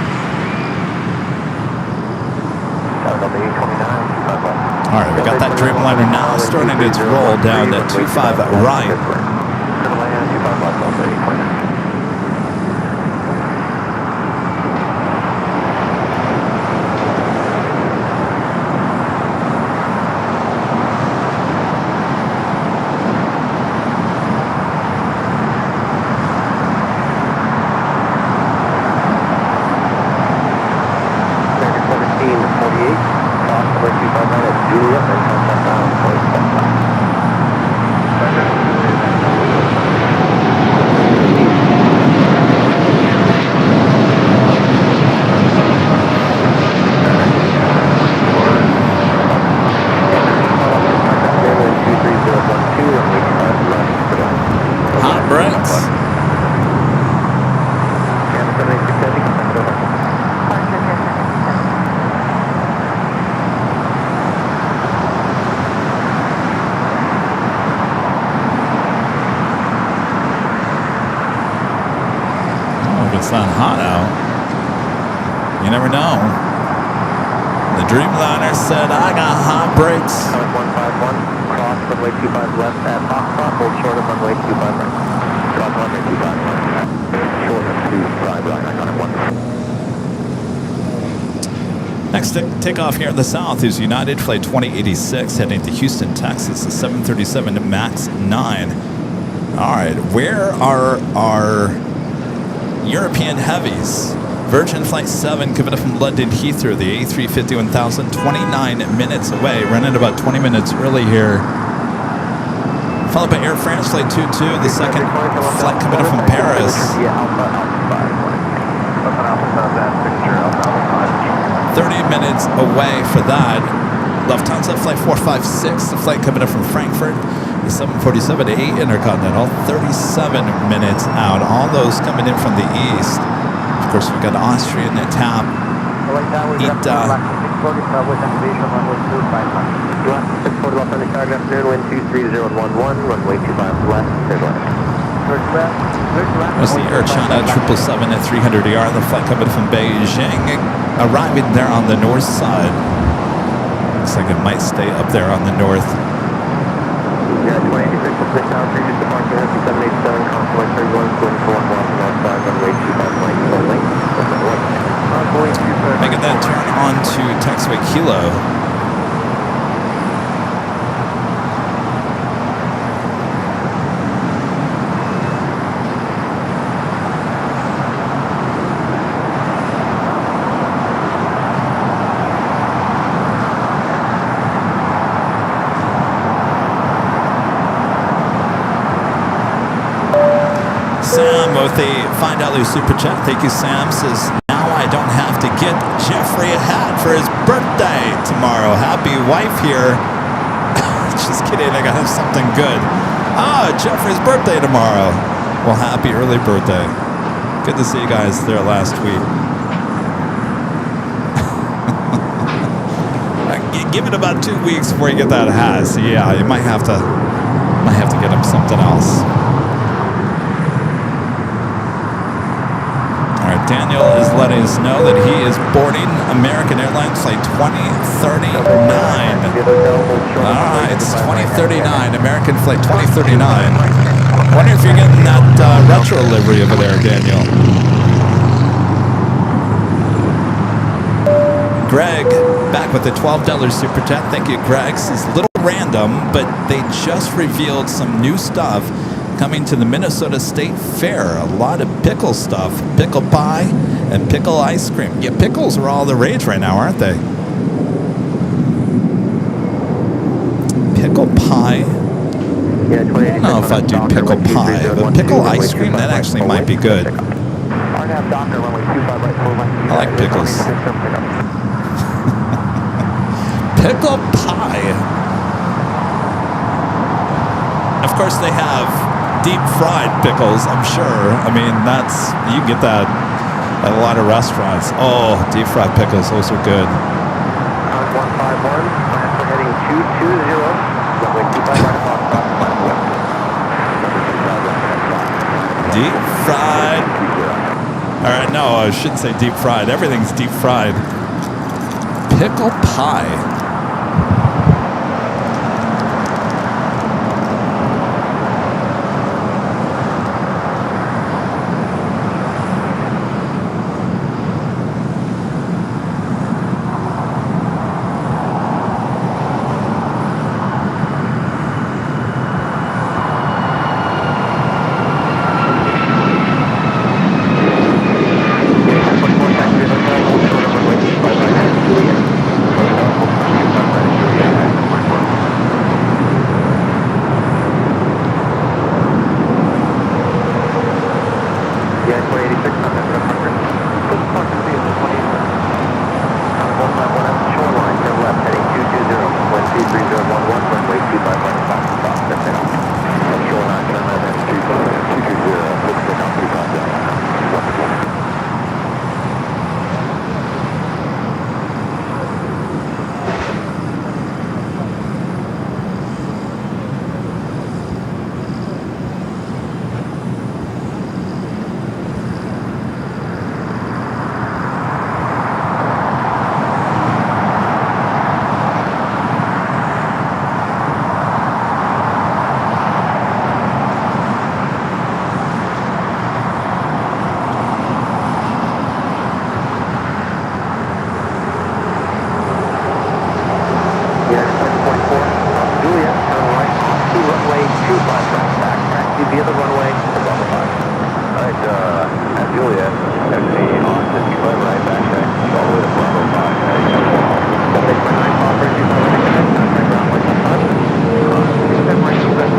All right, we got that Dreamliner now starting its roll down that 25 right. brakes. Oh, if it's not hot out, you never know. The Dreamliner said, I got hot brakes. 151, cross runway 25 left at Foxtrot, hold short of runway 25 right. Cross runway 25 left, short of 25 right, I got it 1. Next takeoff here in the south is United Flight 2086 heading to Houston, Texas, the 737 MAX 9. All right, where are our European heavies? Virgin Flight 7 coming up from London Heathrow, the A350 1000, 29 minutes away, running about 20 minutes early here. Followed by Air France Flight 22, the second flight coming up from Paris. 30 minutes away for that. Lufthansa Flight 456, the flight coming up from Frankfurt, the 747-8 Intercontinental, 37 minutes out. All those coming in from the east. Of course, we've got Austrian TAP, ITA. There's the Air China 777 at 300ER, the flight coming from Beijing, arriving there on the north side. Looks like it might stay up there on the north. Yeah, 26, now previous departure, 787, convoy 31, going for 1 block, northbound, runway 25, Making that turn on to taxiway Kilo. Sam with the $5 super chat. Thank you, Sam. Says, now I don't have to get Jeffrey a hat for his birthday tomorrow. Happy wife here. Just kidding. I got him something good. Jeffrey's birthday tomorrow. Well, happy early birthday. Good to see you guys there last week. Give it about 2 weeks before you get that hat. So yeah, you might have to get him something else. Daniel is letting us know that he is boarding American Airlines Flight 2039. All right, it's 2039, American Flight 2039. Wonder if you're getting that retro livery over there, Daniel. Greg, back with the $12 super chat. Thank you, Greg. This is a little random, but they just revealed some new stuff coming to the Minnesota State Fair. A lot of pickle stuff, pickle pie and pickle ice cream. Yeah, pickles are all the rage right now, aren't they? Pickle pie. I don't know if I'd do pickle pie, but pickle ice cream, that actually might be good. I like pickles. Pickle pie. Of course, they have deep fried pickles, I'm sure. I mean, you get that at a lot of restaurants. Oh, deep fried pickles, those are good. 151, plan for heading 220, runway 25 right. Deep fried. All right, no, I shouldn't say deep fried. Everything's deep fried. Pickle pie. runway to Bravo 5. Alright, at Juliet, taxi on to 25 right, backtrack, all the way to Bravo 5. Take my 9 popper, 25 right, contact ground point 75. Extend right to that,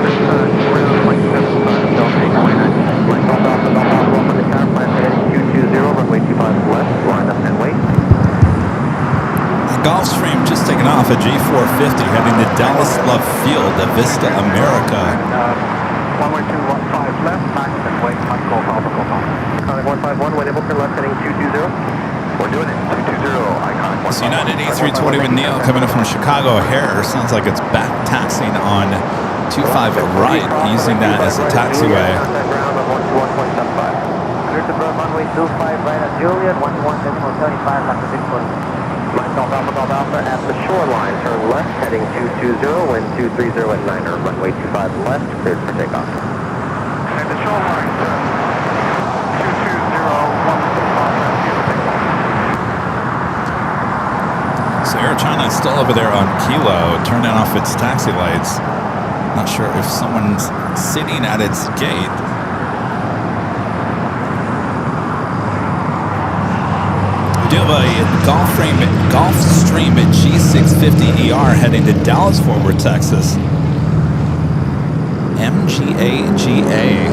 ground point 75, don't take runway 9. Line called off, and off, off on the tower plan, heading 220, runway 25 left, line up and wait. Gulfstream just taken off at G450 heading to Dallas Love Field at Vista America. Runway 25 left, max and wait, Golf Alpha, Golf Alpha. Iconic 151, when able turn left heading 220. We're doing it, 220, Iconic 151. It's United A320 with Neil coming in from Chicago O'Hare. Sounds like it's back taxiing on 25 right, using that as a taxiway. Contact ground on 121.75. Clear to broad runway 25 right at Juliet, 11.75 left to Victoria. Line Golf Alpha, at the shoreline, turn left, heading 220, wind 230 at 9er, runway 25 left, cleared for takeoff. And the shoreline, 220, 125, So Air China is still over there on Kilo, turning off its taxi lights. Not sure if someone's sitting at its gate. We do have a Gulfstream at G650ER heading to Dallas Fort Worth, Texas. MGAGA.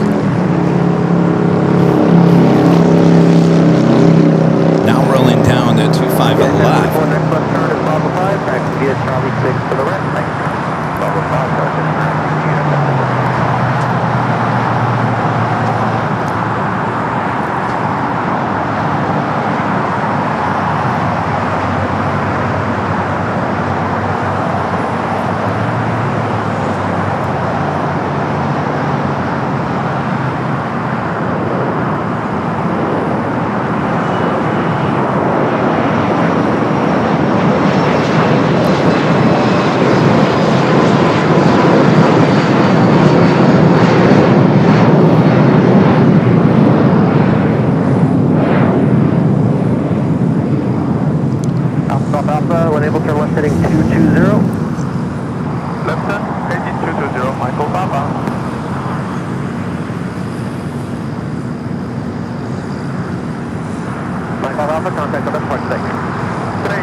Now rolling down to 25 left. Before next left turn is Bravo 5, taxi via Charlie 6 to the right, thanks. Bravo 5, when able turn left heading 220. left turn, heading 220, Michael Papa. Michael Alpha, contact the left 6. 3.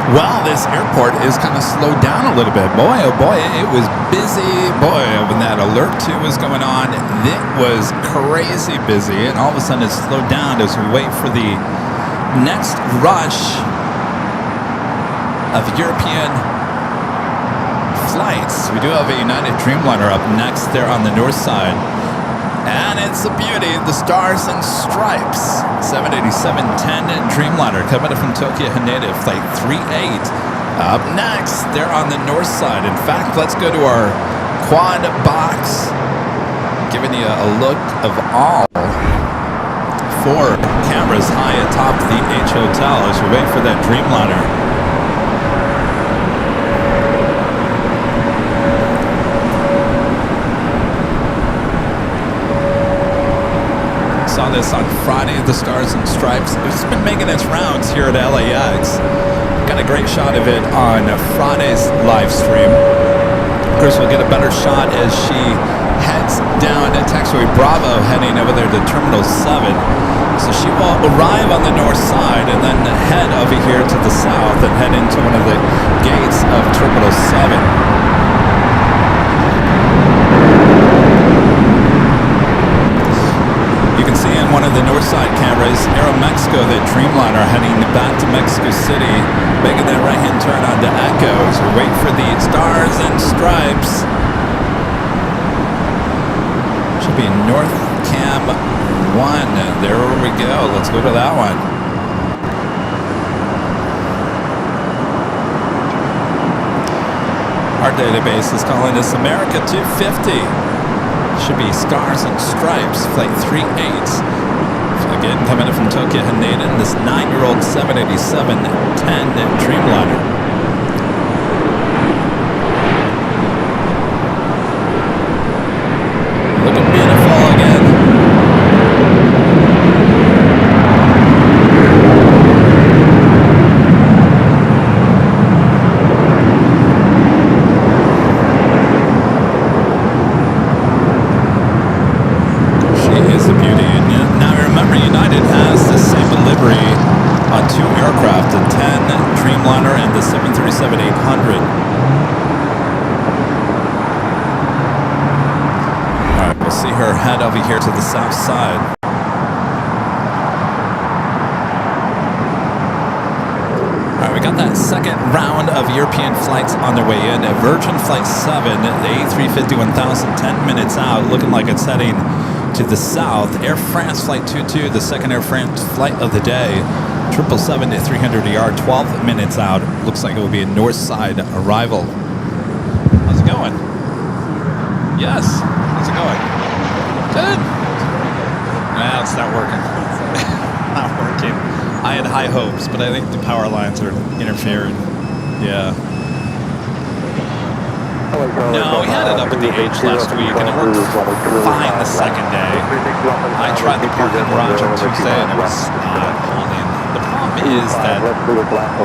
Well, this airport is kind of slowed down a little bit. Boy, oh boy, it was busy. Boy, when that alert 2 was going on, it was crazy busy. And all of a sudden it slowed down as we wait for the next rush of European flights. We do have a United Dreamliner up next there on the north side. And it's a beauty, the Stars and Stripes 787-10 Dreamliner coming in from Tokyo Haneda, flight 38. Up next, they're on the north side. In fact, let's go to our quad box, giving you a look of all 4 cameras high atop the H Hotel as we wait for that Dreamliner. Saw this on Friday, the Stars and Stripes. It's been making its rounds here at LAX. Got a great shot of it on Friday's live stream. Of course, we'll get a better shot as she heads down at Taxiway Bravo, heading over there to Terminal 7. So she will arrive on the north side and then head over here to the south and head into one of the gates of Terminal 7. You can see in one of the north side cameras, Aeromexico, the Dreamliner heading back to Mexico City, making that right-hand turn onto Echo as we wait for the Stars and Stripes. Should be North Cam 1. There we go. Let's go to that one. Our database is calling this America 250. Should be Stars and Stripes, flight 38. Again, coming in from Tokyo Haneda, this 9-year-old 787-10 Dreamliner. Looking beautiful again. She is a beauty. Now remember, United has the same livery on 2 aircraft, the 10 Dreamliner and the 737-800. We'll see her head over here to the south side. All right, we got that second round of European flights on their way in. Virgin Flight 7, the A350 1000, 10 minutes out, looking like it's heading to the south. Air France Flight 22, the second Air France flight of the day. 777 to 300ER, 12 minutes out. Looks like it will be a north side arrival. How's it going? Yes. How's it going? Good. Nah, it's not working. Not working. I had high hopes, but I think the power lines are interfering. Yeah. No, we had it up at the H last week, and it worked fine the second day. I tried the parking garage on Tuesday, and it was not holding. The problem is that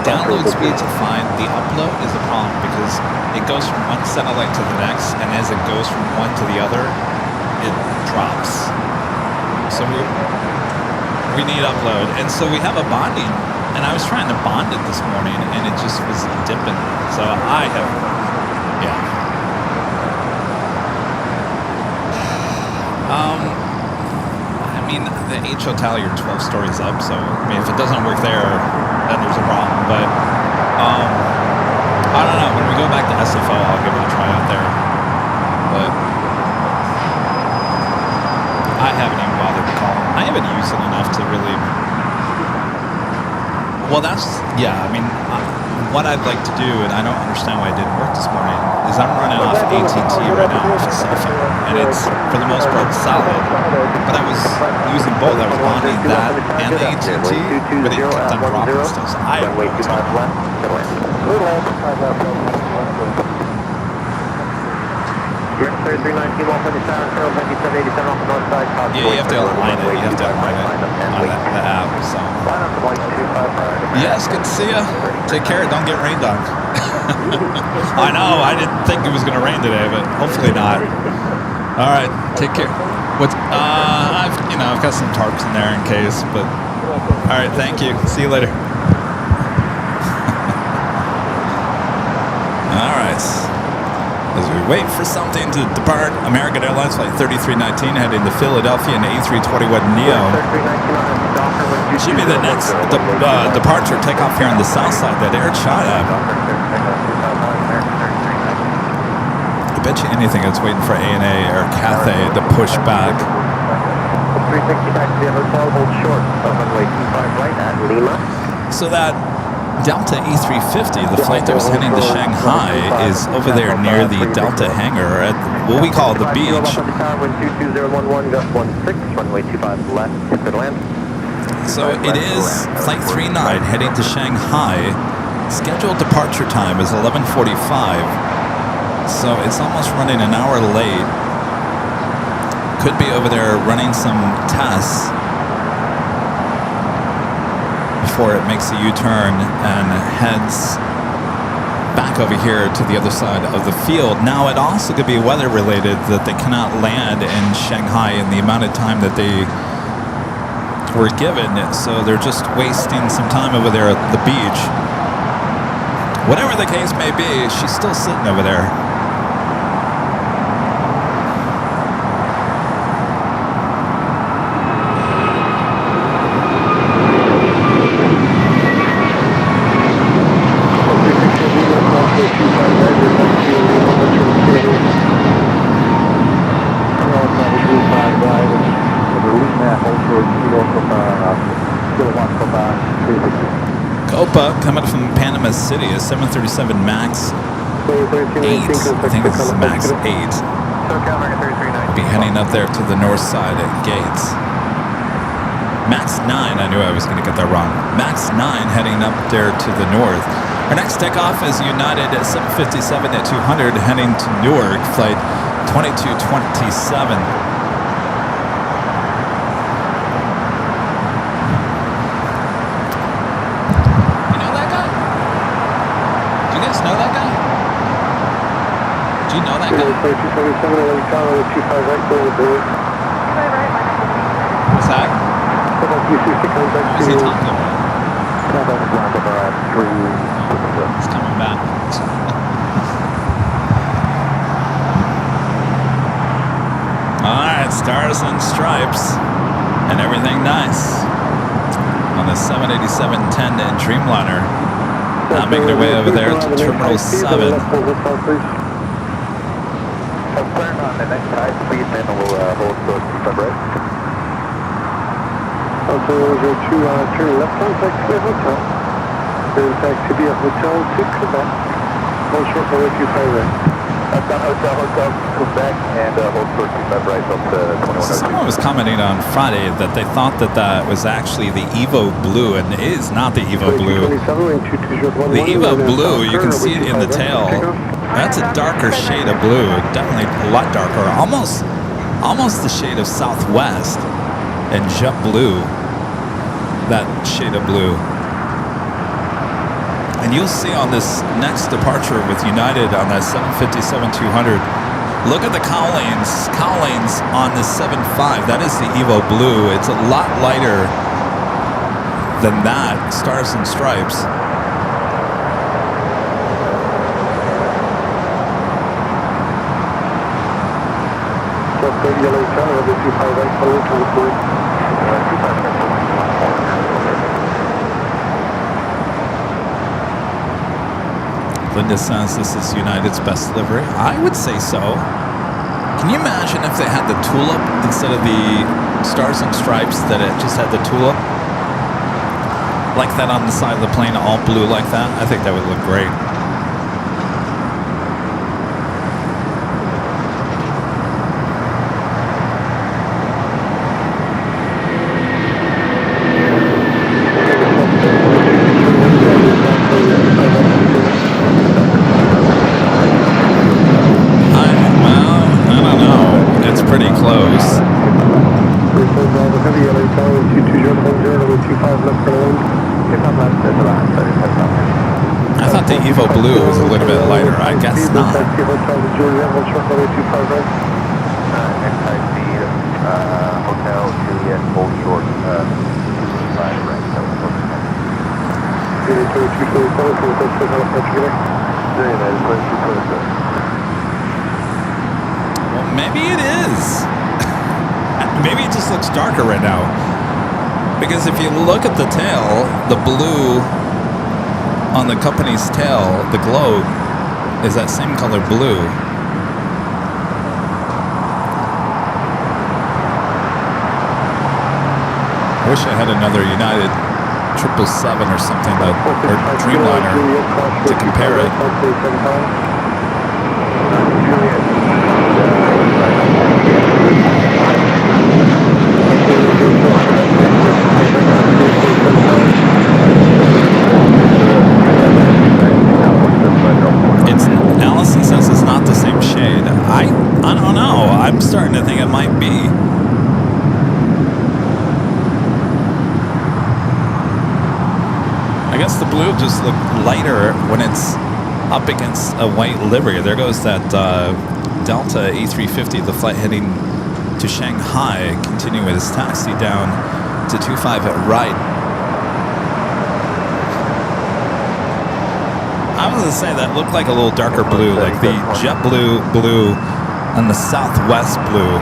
download speeds are fine. The upload is a problem because it goes from one satellite to the next, and as it goes from one to the other, it drops. So we need upload, and so we have a bonding, and I was trying to bond it this morning, and it just was dipping. So I have, yeah. I mean, the H Hotel, you're 12 stories up, so I mean, if it doesn't work there, then there's a problem. But I don't know. When we go back to SFO, I'll give it a try out there. But I haven't even bothered to call him. I haven't used it enough to really. Well, that's, yeah, I mean, what I'd like to do, and I don't understand why it didn't work this morning, is I'm running off AT&T right now off a cell phone, and it's, for the most part, solid. But I was using both. I was bonding that and the AT&T, but it kept on dropping still, so I don't know what's going on. Yeah, you have to align it. You have to align it on the app. So. Yes, good to see you. Take care. Don't get rained on. I know. I didn't think it was going to rain today, but hopefully not. All right. Take care. What's I've got some tarps in there in case, but all right. Thank you. See you later. All right. As we wait for something to depart, American Airlines Flight 3319 heading to Philadelphia in A321neo. Should be the next departure takeoff here on the south side, that Air China. I bet you anything it's waiting for ANA or Cathay to push back. 360 back to the hotel, hold short of runway 25 right at Lima. So that Delta A350, the flight that was heading to Shanghai, is over there near the Delta hangar at what we call the beach. So it is Flight 39 heading to Shanghai. Scheduled departure time is 11:45. So it's almost running an hour late. Could be over there running some tests before it makes a U-turn and heads back over here to the other side of the field. Now, it also could be weather related, that they cannot land in Shanghai in the amount of time that they were given, so they're just wasting some time over there at the beach. Whatever the case may be, she's still sitting over there. Copa coming from Panama City, a 737 MAX I think this is max 8. I'll be heading up there to the north side at Gates. Max 9, I knew I was going to get that wrong. Max 9 heading up there to the north. Our next takeoff is United at 757 at 200 heading to Newark, flight 2227. Do you know that guy? 227, LA Tower, 25 right, go with the What's that? What's he talking about? He's coming back. Alright, stars and stripes and everything nice on the 787-10 Dreamliner. Now making our way over there to Terminal 7. Turn on the next side, please, and we'll hold close to the right. Also, we'll turn left on taxi hotel. Then taxi to hotel to Quebec. Hold short for 25 right. That's on hotel, Quebec, and hold close to right up to 2102. Someone was commenting on Friday that they thought that that was actually the Evo Blue, and it is not the Evo Blue. The Evo Blue, you can see it in the tail. That's a darker shade of blue, definitely a lot darker, almost the shade of Southwest and JetBlue, that shade of blue. And you'll see on this next departure with United on that 757-200, look at the cowlings on the 75. That is the Evo Blue. It's a lot lighter than that, Stars and Stripes. Linda says this is United's best delivery. I would say so. Can you imagine if they had the tulip instead of the Stars and Stripes, that it just had the tulip? Like that on the side of the plane, all blue like that? I think that would look great. I thought the Evo Blue was a little bit lighter. I guess not. Next high speed, Hotel Juliet, hold short, 5 right, Well, maybe it is. Maybe it just looks darker right now. Because if you look at the tail, the blue on the company's tail, the globe, is that same color blue. I wish I had another United 777 or something, or Dreamliner, to compare it. Allison says it's not the same shade. I don't know. I'm starting to think it might be. I guess the blue just looked lighter when it's up against a white livery. There goes that Delta A350, the flight heading to Shanghai, continuing its taxi down to 25 at right. I was going to say that looked like a little darker blue, like the JetBlue blue and the Southwest blue.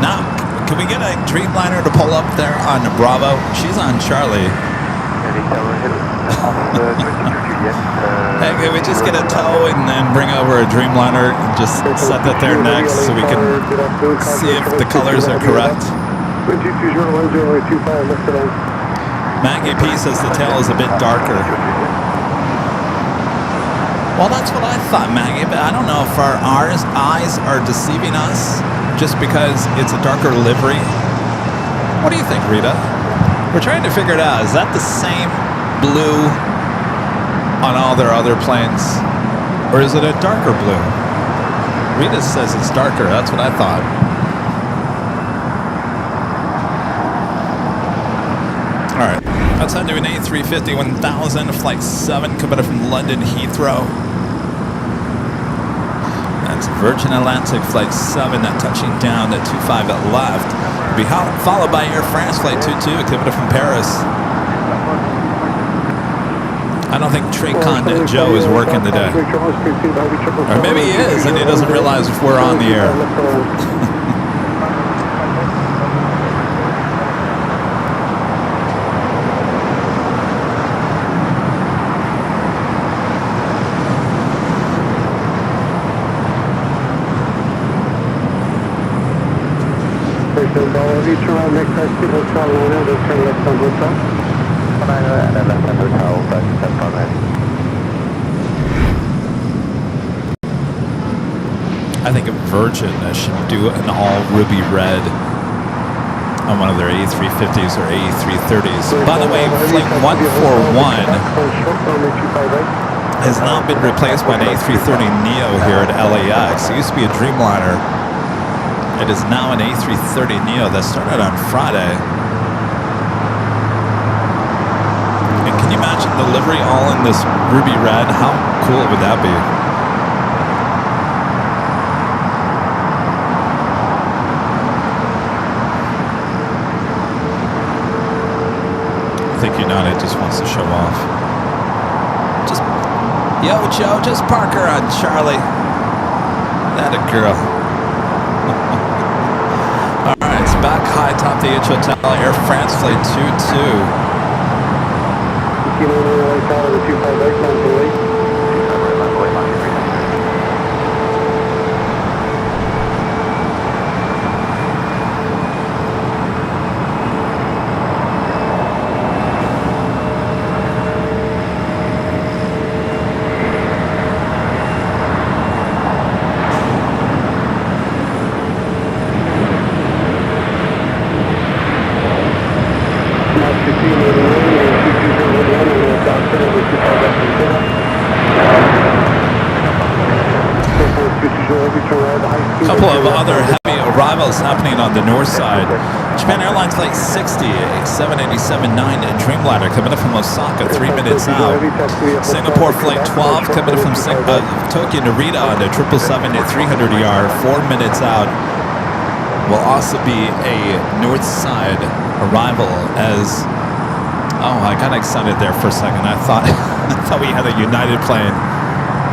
Now, can we get a Dreamliner to pull up there on Bravo? She's on Charlie. Hey, can we just get a tow and then bring over a Dreamliner and just set that there next so we can see if the colors are correct? 2201025, lift it on. Maggie P says the tail is a bit darker. Well, that's what I thought, Maggie, but I don't know if our eyes are deceiving us just because it's a darker livery. What do you think, Rita? We're trying to figure it out. Is that the same blue on all their other planes? Or is it a darker blue? Rita says it's darker. That's what I thought. All right. Let's head to an A350 1000, Flight 7, coming up from London Heathrow. That's Virgin Atlantic Flight 7, touching down at 25 at left. Be followed by Air France Flight 22, coming up from Paris. I don't think Traycon Joe is working today. Or maybe he is, and he doesn't realize if we're on the air. Each around next exit, hotel owner, we'll turn left on hotel. And then left on hotel, that's on that. I think Virgin should do an all ruby red on one of their A350s or A330s. By the way, Flight 141 has now been replaced by an A330neo here at LAX. It used to be a Dreamliner. It is now an A330neo that started on Friday. And can you imagine the livery all in this ruby red? How cool would that be? I think United just wants to show off. Just, yo, Joe, just park her on Charlie. That a girl. Alright, it's back high top the H Hotel, Air France Flight 22. A couple of other heavy arrivals happening on the north side. Japan Airlines Flight 60, a 787-9 Dreamliner coming up from Osaka, 3 minutes out. Singapore Flight 12 coming up from Tokyo Narita on the 777 at 300ER, 4 minutes out. Will also be a north side arrival as... Oh, I got excited there for a second. I thought we had a United plane.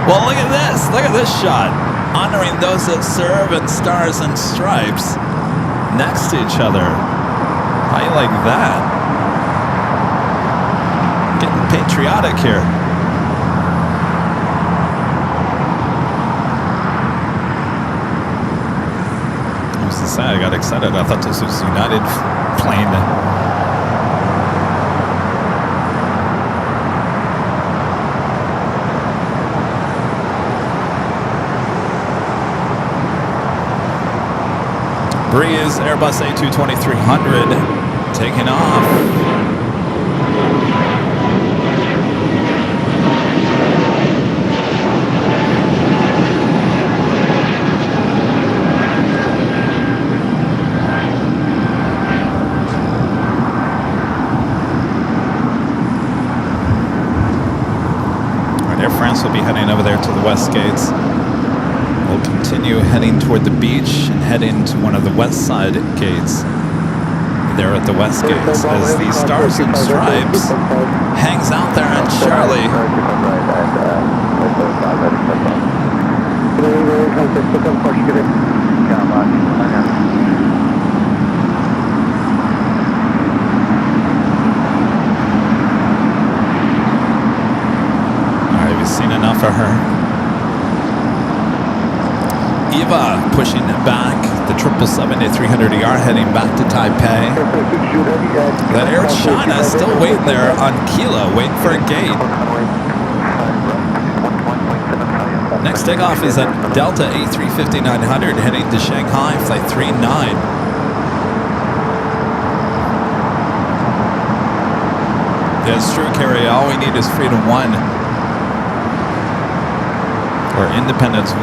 Well, look at this. Look at this shot. Honoring those that serve in stars and stripes next to each other. How you like that? Getting patriotic here. I was to say, I got excited. I thought this was United plane. Breeze Airbus A220-300 taking off. Air France will be heading over there to the west gates. We'll continue heading toward the beach and head into one of the west side gates there at the west gates as the Stars and Stripes hangs out there on Charlie. All right, we've seen enough of her. Eva pushing it back the 777 at 300ER heading back to Taipei. That Air China is still waiting there on Kilo, waiting for a gate. Next takeoff is at Delta A350-900 heading to Shanghai, flight 39. Yeah, it's true, Carrie. All we need is Freedom 1. Or Independence 1.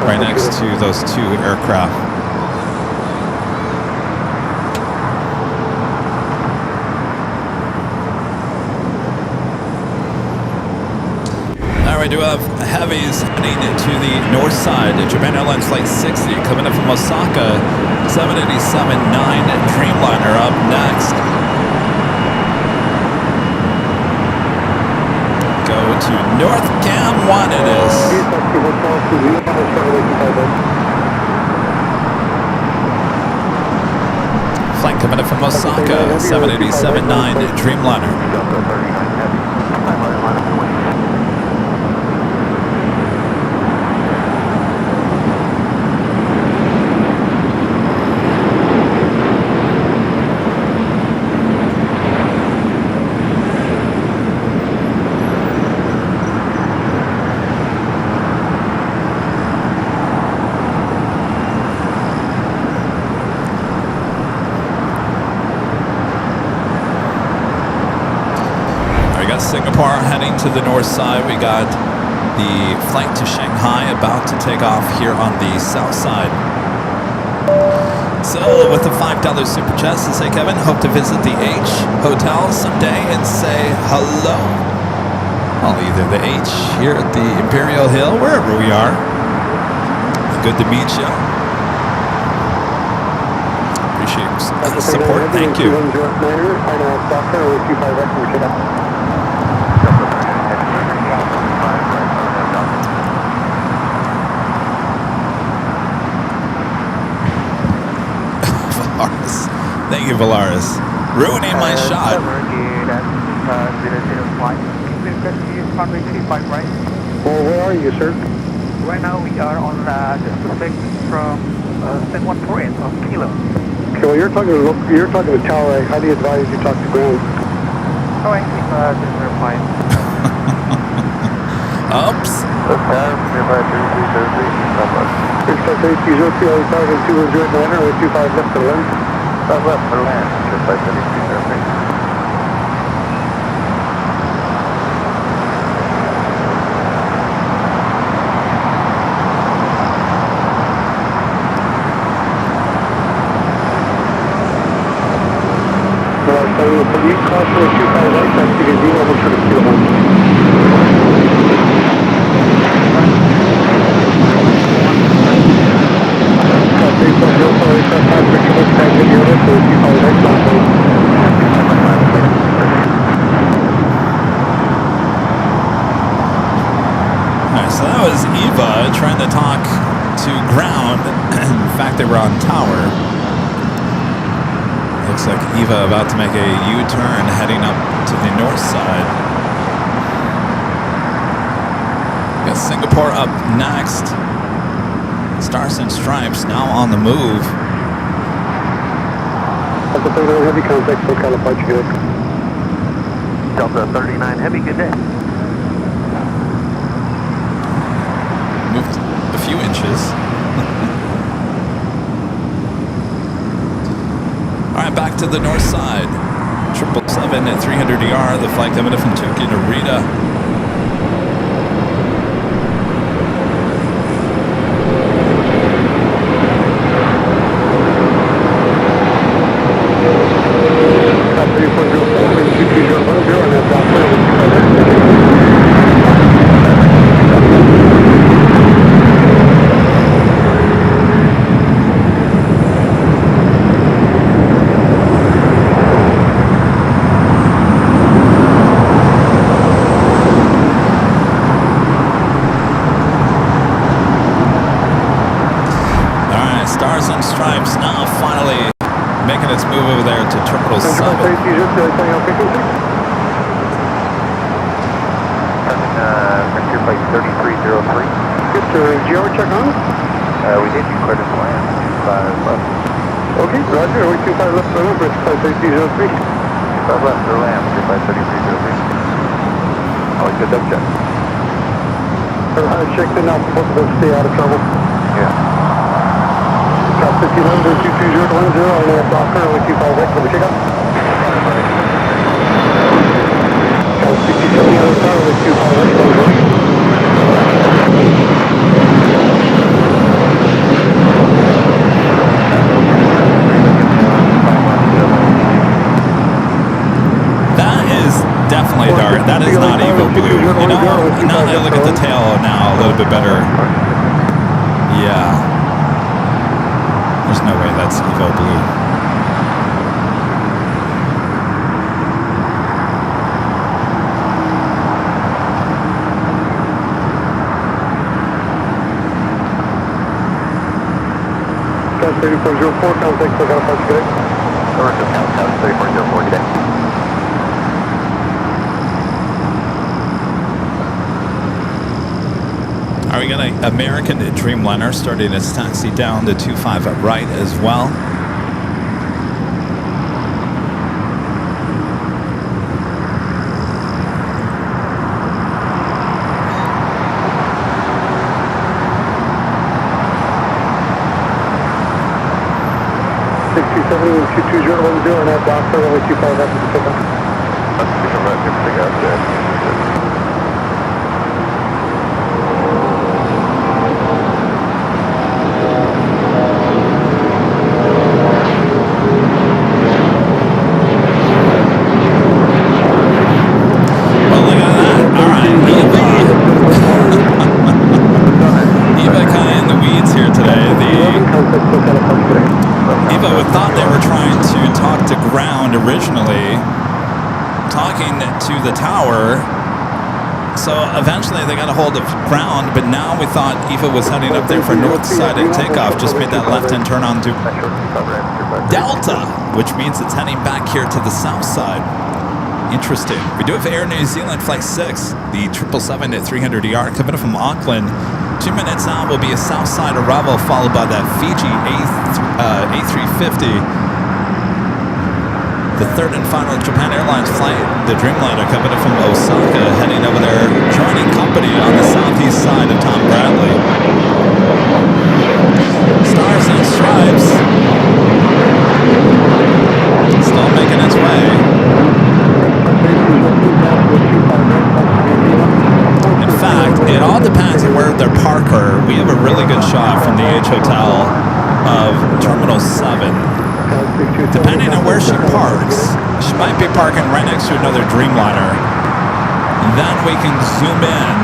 Right next to those two aircraft. Now we do have heavies heading to the north side. Japan Airlines Flight 60 coming up from Osaka. 787-9 Dreamliner up next. Go to North Cam 1 it is. Flight coming up from Osaka, 787-9 Dreamliner. Singapore heading to the north side. We got the flight to Shanghai about to take off here on the south side. So with the $5 super chat to say, Kevin, hope to visit the H Hotel someday and say hello. Well, either the H here at the Imperial Hill, wherever we are. Good to meet you. Appreciate the support. Thank you. Thank you, Valaris. Ruining my shot. Well, where are you, sir? Right now we are on the Pacific from 7148 on Kilo. Okay, well, you're talking to Tower. How do you advise you talk to ground? Oh, I think this is their flight. Oops. Expect 830 with 25 left to land. Left for land, just by 32 So you cross the 25 right, that's because you almost should have killed one. Alright, so that was Eva trying to talk to ground. In fact, they were on tower. Looks like Eva about to make a U-turn heading up to the north side. Got Singapore up next. Stars and Stripes now on the move. Delta 39 Heavy contact for California. Delta 39 Heavy, good day. Moved a few inches. All right, back to the north side. 777 at 300ER, the flight coming in from Tokyo to Narita. Stripes now finally making its move over there to Terminal 7. Flight 3303. Good, sir. Geo check on? We did do clear to land. left. Okay, roger. Runway 25 left, runway, bridge 53303. 25 left, early am, 3303. Always good double check. Check the now, both of us stay out of trouble. Yeah. Top 1500, 22010, on that Docker, runway 25 left, double check out. Top 67 on the tower, runway 25 left, double check. Definitely dark. That is not Evo Blue. You know, now that I look at the tail now a little bit better. Yeah. There's no way that's Evo Blue. Count 3404, contact, still got a bunch today. Commercial count 3404 today. All right, we got an American Dreamliner starting its taxi down to 25 right as well. on that Docker, runway 25 left, pick up. That's different left, good pick up there. Originally talking to the tower, so eventually they got a hold of ground, but now we thought Eva was heading up there for north side at takeoff, just made that left-hand turn onto Delta, which means it's heading back here to the south side. Interesting. We do have Air New Zealand Flight 6, the 777 at 300ER coming from Auckland. 2 minutes out will be a south side arrival, followed by that Fiji A350. The third and final Japan Airlines flight, the Dreamliner coming in from Osaka, heading over there, joining company on the southeast side of Tom Bradley. Stars and Stripes still making its way. In fact, it all depends on where they're parked. We have a really good shot from the H Hotel of Terminal 7. Depending on where she parks, she might be parking right next to another Dreamliner. And then we can zoom in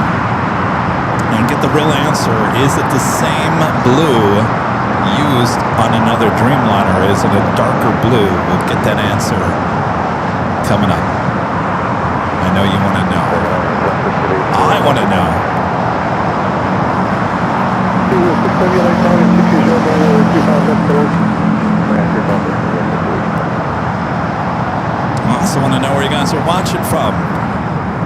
and get the real answer. Is it the same blue used on another Dreamliner? Is it a darker blue? We'll get that answer coming up. I know you want to know. I want to know. I also want to know where you guys are watching from.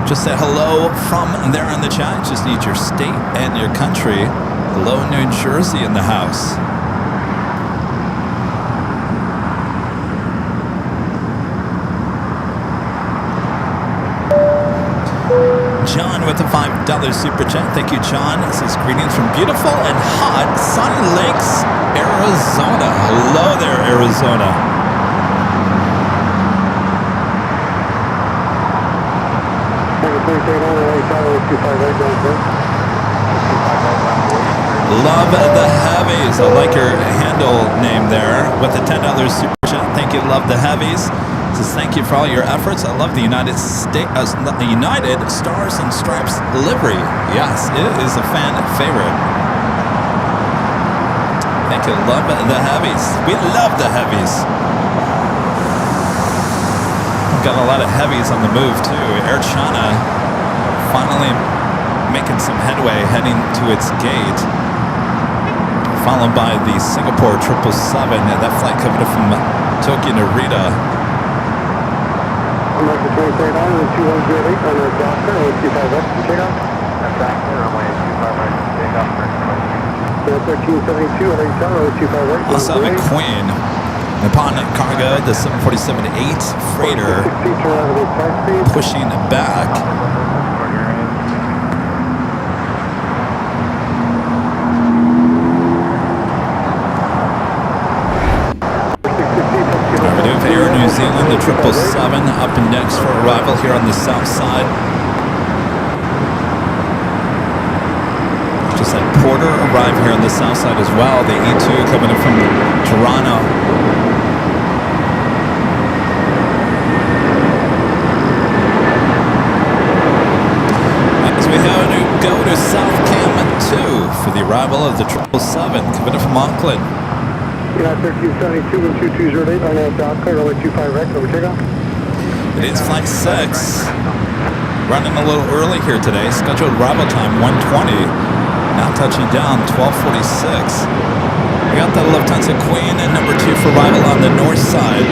Just say hello from there in the chat. Just need your state and your country. Hello, New Jersey in the house. John with the $5 super chat. Thank you, John. It says greetings from beautiful and hot Sun Lakes, Arizona. Hello there, Arizona. Love the heavies. I like your handle name there with the $10 super chat. Thank you, Love the Heavies. Says thank you for all your efforts. I love the United Stars and Stripes livery. Yes, it is a fan favorite. Thank you, Love the Heavies. We love the heavies. Got a lot of heavies on the move too. Air China finally making some headway, heading to its gate, followed by the Singapore 777. That flight coming up from Tokyo Narita. American 23 on the 2108 on the Docker, 25 left, take off. That's back there, runway 25 right, take off. 1372 LA Tower, 25 right. Also have a Queen. Upon cargo, the 747-8 freighter pushing back. We do have Air New Zealand, the 777 up and next for arrival here on the south side. Just like Porter arrive here on the south side as well. The E2 coming in from Toronto. As we have to go to South Cam 2 for the arrival of the 777 coming in from Auckland. United 1372 and 2208 on Docker, runway 25 right, over takeoff. It is flight 6. Running a little early here today. Scheduled arrival time 1:20. Now touching down 12:46. We got the Lufthansa Queen and number 2 for arrival on the north side.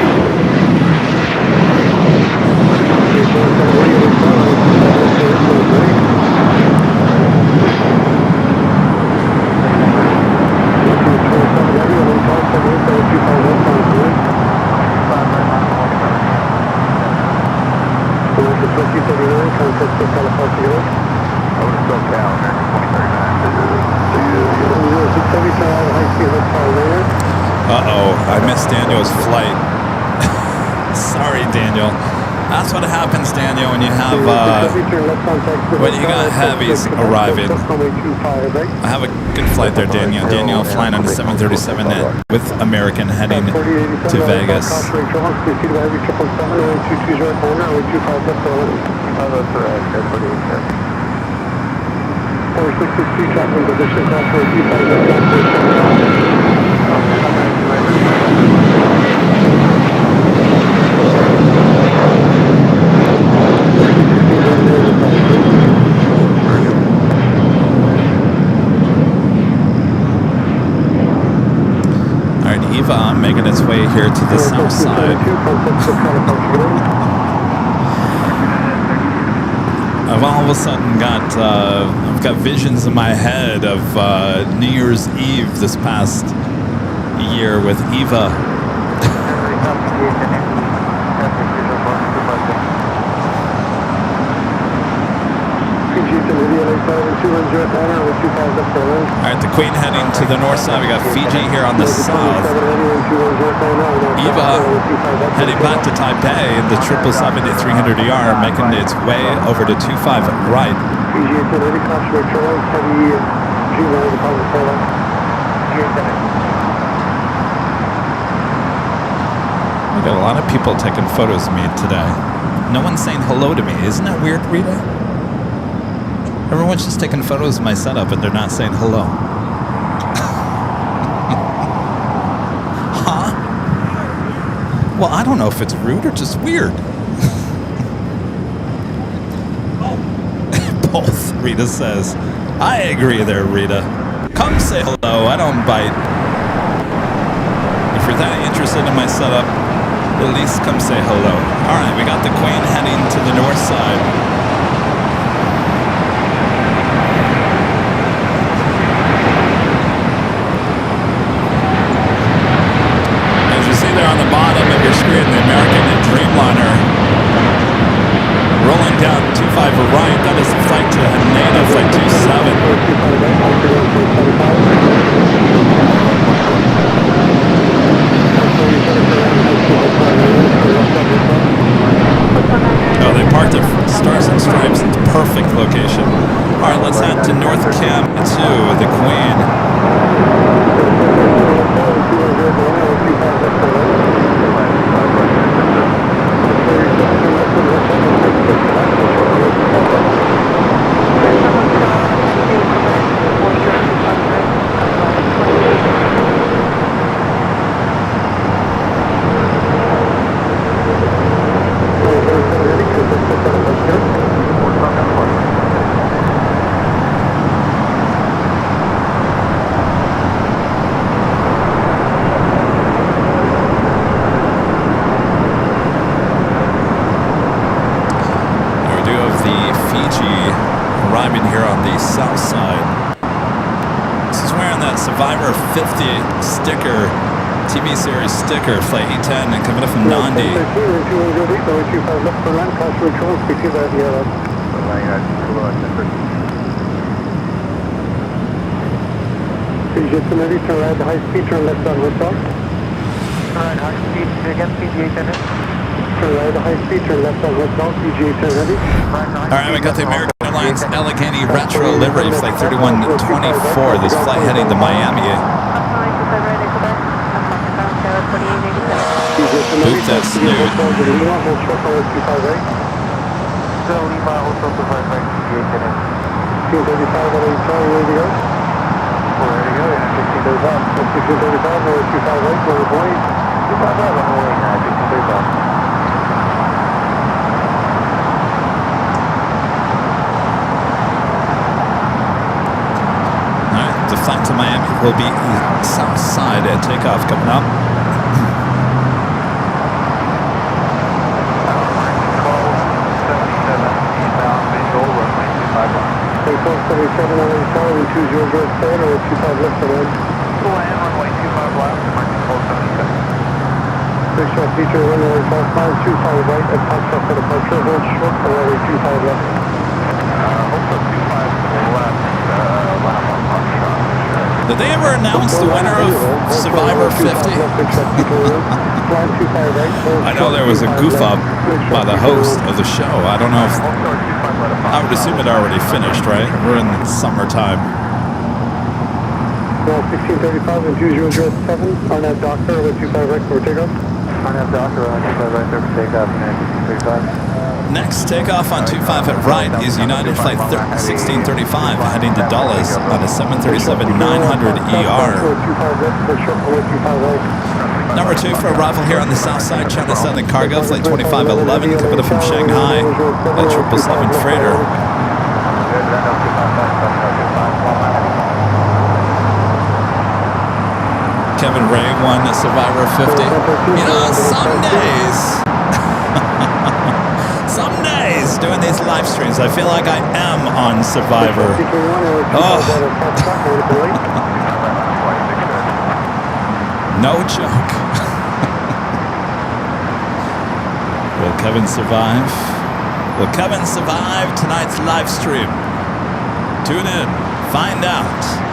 Uh-oh, I missed Daniel's flight. Sorry, Daniel. That's what happens, Daniel, when you have, when you got heavies arriving. I have a good flight there, Daniel. Daniel flying on the 737 with American heading to Vegas. Eva making its way here to the south side. I've all of a sudden got I've got visions in my head of New Year's Eve this past year with Eva. Alright, the Queen heading to the north side. We got Fiji here on the south. Eva heading back to Taipei in the 777-300ER, making its way over to 25 right. We got a lot of people taking photos of me today. No one's saying hello to me. Isn't that weird, Rita? Everyone's just taking photos of my setup and they're not saying hello. Huh? Well, I don't know if it's rude or just weird. Both, Rita says. I agree there, Rita. Come say hello. I don't bite. If you're that interested in my setup, at least come say hello. All right, we got the Queen heading to the north side. On the bottom of your screen, the American Dreamliner rolling down 25 right. That is the flight to Haneda, flight 27. Oh, they parked at Stars and Stripes. It's a perfect location. All right, let's head to North Cam 2, the Queen. Arriving here on the south side. This is where doing that Survivor 50 sticker, TV series sticker, flight 810, and coming up from Nandi. Ready to ride the high speed, turn left on hotel. Turn high speed, again, PGA 10. Turn right the high speed, turn left on hotel, PGA 10 ready. All right, we got the American Airlines Allegheny Retro livery, flight 3124. This flight heading to Miami. Boot that snoot. Lima, Hotel 25 right, PGA 10. 235 on the hotel, ready to go? We're ready to go, yeah, 1635. 1635, or 25 right, go to Hawaii. 25 right, runway 1635. The flight to Miami will be south side at takeoff coming up. Take 477 on the tower, we choose your good stay or 25 left on end. Full land, runway 25 left, marking 477. Six short feature, runway 5525 right, at Foxtrot for departure, hold short for runway 25 left. Hotel 25 left, Did they ever announce the winner of Survivor 50? I know there was a goof up by the host of the show. I don't know if... I would assume it already finished, right? We're in summertime. 1635 and 2007 on that doctor with 25 right for takeoff. On that doctor, 25 right there for takeoff, and 1635. Next takeoff on 25 at right is United Flight 1635 heading to Dulles on a 737-900 ER. Number 2 for arrival here on the south side, China Southern Cargo, Flight 2511, coming up from Shanghai, a 777 freighter. Kevin Ray won the Survivor 50. You know, some days doing these live streams, I feel like I am on Survivor. Oh. No joke. Will Kevin survive? Will Kevin survive tonight's live stream? Tune in, find out.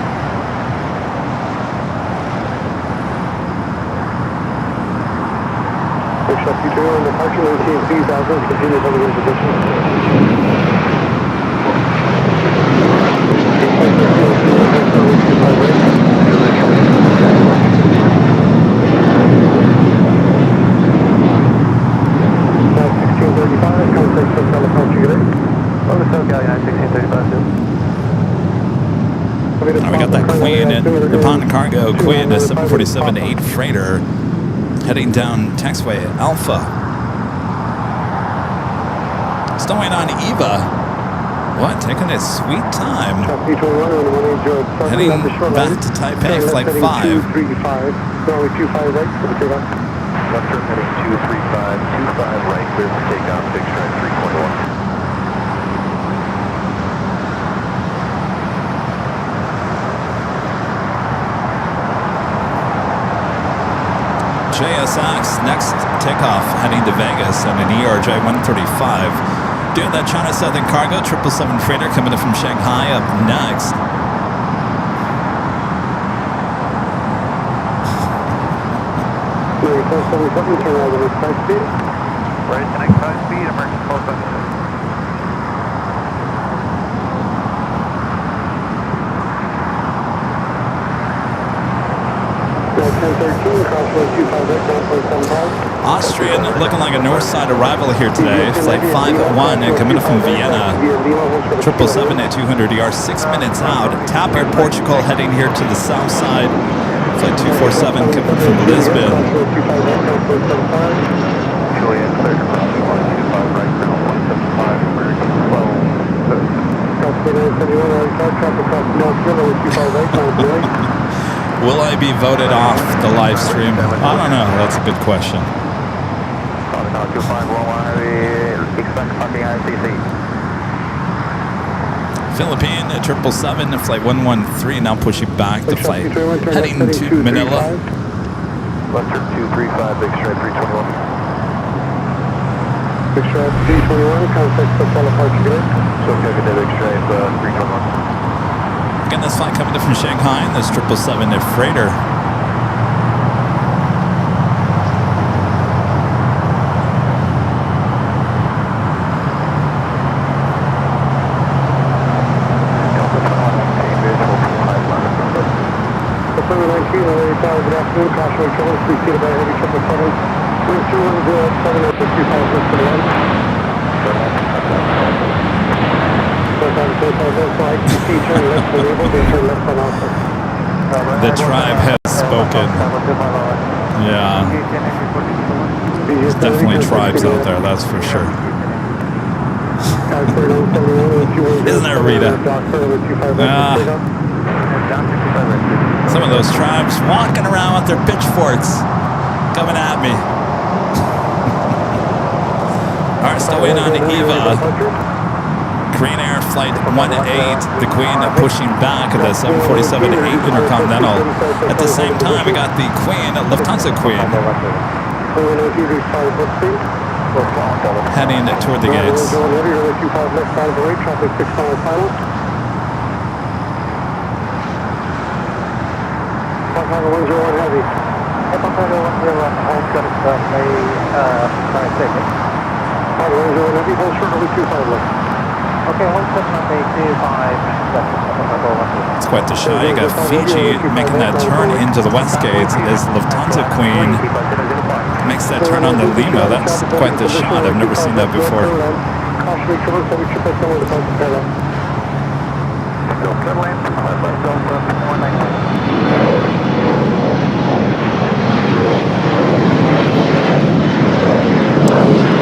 Future on the departure, ATC 3000, continues on the position. We got that Queen and upon cargo, Queen, a 747-8 freighter heading down taxiway Alpha. Stowing on Eva. What? Taking its sweet time. Heading back to Taipei, flight 5. 235, runway 25 right for the takeoff. Left turn heading 235, 25 right, clear for takeoff, fixed right 321. JSX, next takeoff heading to Vegas on an ERJ 135. Doing that China Southern Cargo 777 freighter coming in from Shanghai up next. Right, connect high speed, emergency call sign. Austrian looking like a north side arrival here today. Flight 501 and coming in from Vienna. 777 at 200 ER, 6 minutes out. Tapir, Portugal heading here to the south side. Flight 247 coming from Lisbon. Juliet, cleared to cross 125 right, ground 175, American 12. Will I be voted off the live stream? I don't know. That's a good question. Philippine 777, flight 113, now pushing back to flight, heading to Manila. Western 235, big stripe 321. Big stripe 321, contact hotel departure gate. So Kevin, big stripe 321. Again, this flight coming in from Shanghai, and this 777 freighter. Good afternoon, caution control, please see the by heavy 777. Wind 210, 7 over 35 left to the right. The tribe has spoken. Yeah. There's definitely tribes out there, that's for sure. Isn't there, Rita? Some of those tribes walking around with their pitchforks coming at me. All right, still waiting on Eva. Korean Air Flight 18, the Queen pushing back at the 747-8 Intercontinental. At the same time, we got the Queen, Lufthansa Queen, heading toward the gates. Chicago 101 Heavy. Chicago 101, hold short of May 2nd. Chicago 101 Heavy, hold short of 25 left. Okay, hold short of May 25. It's quite the shot. You got Fiji making that turn into the west gates as Lufthansa Queen makes that turn on the Lima. That's quite the shot. I've never seen that before.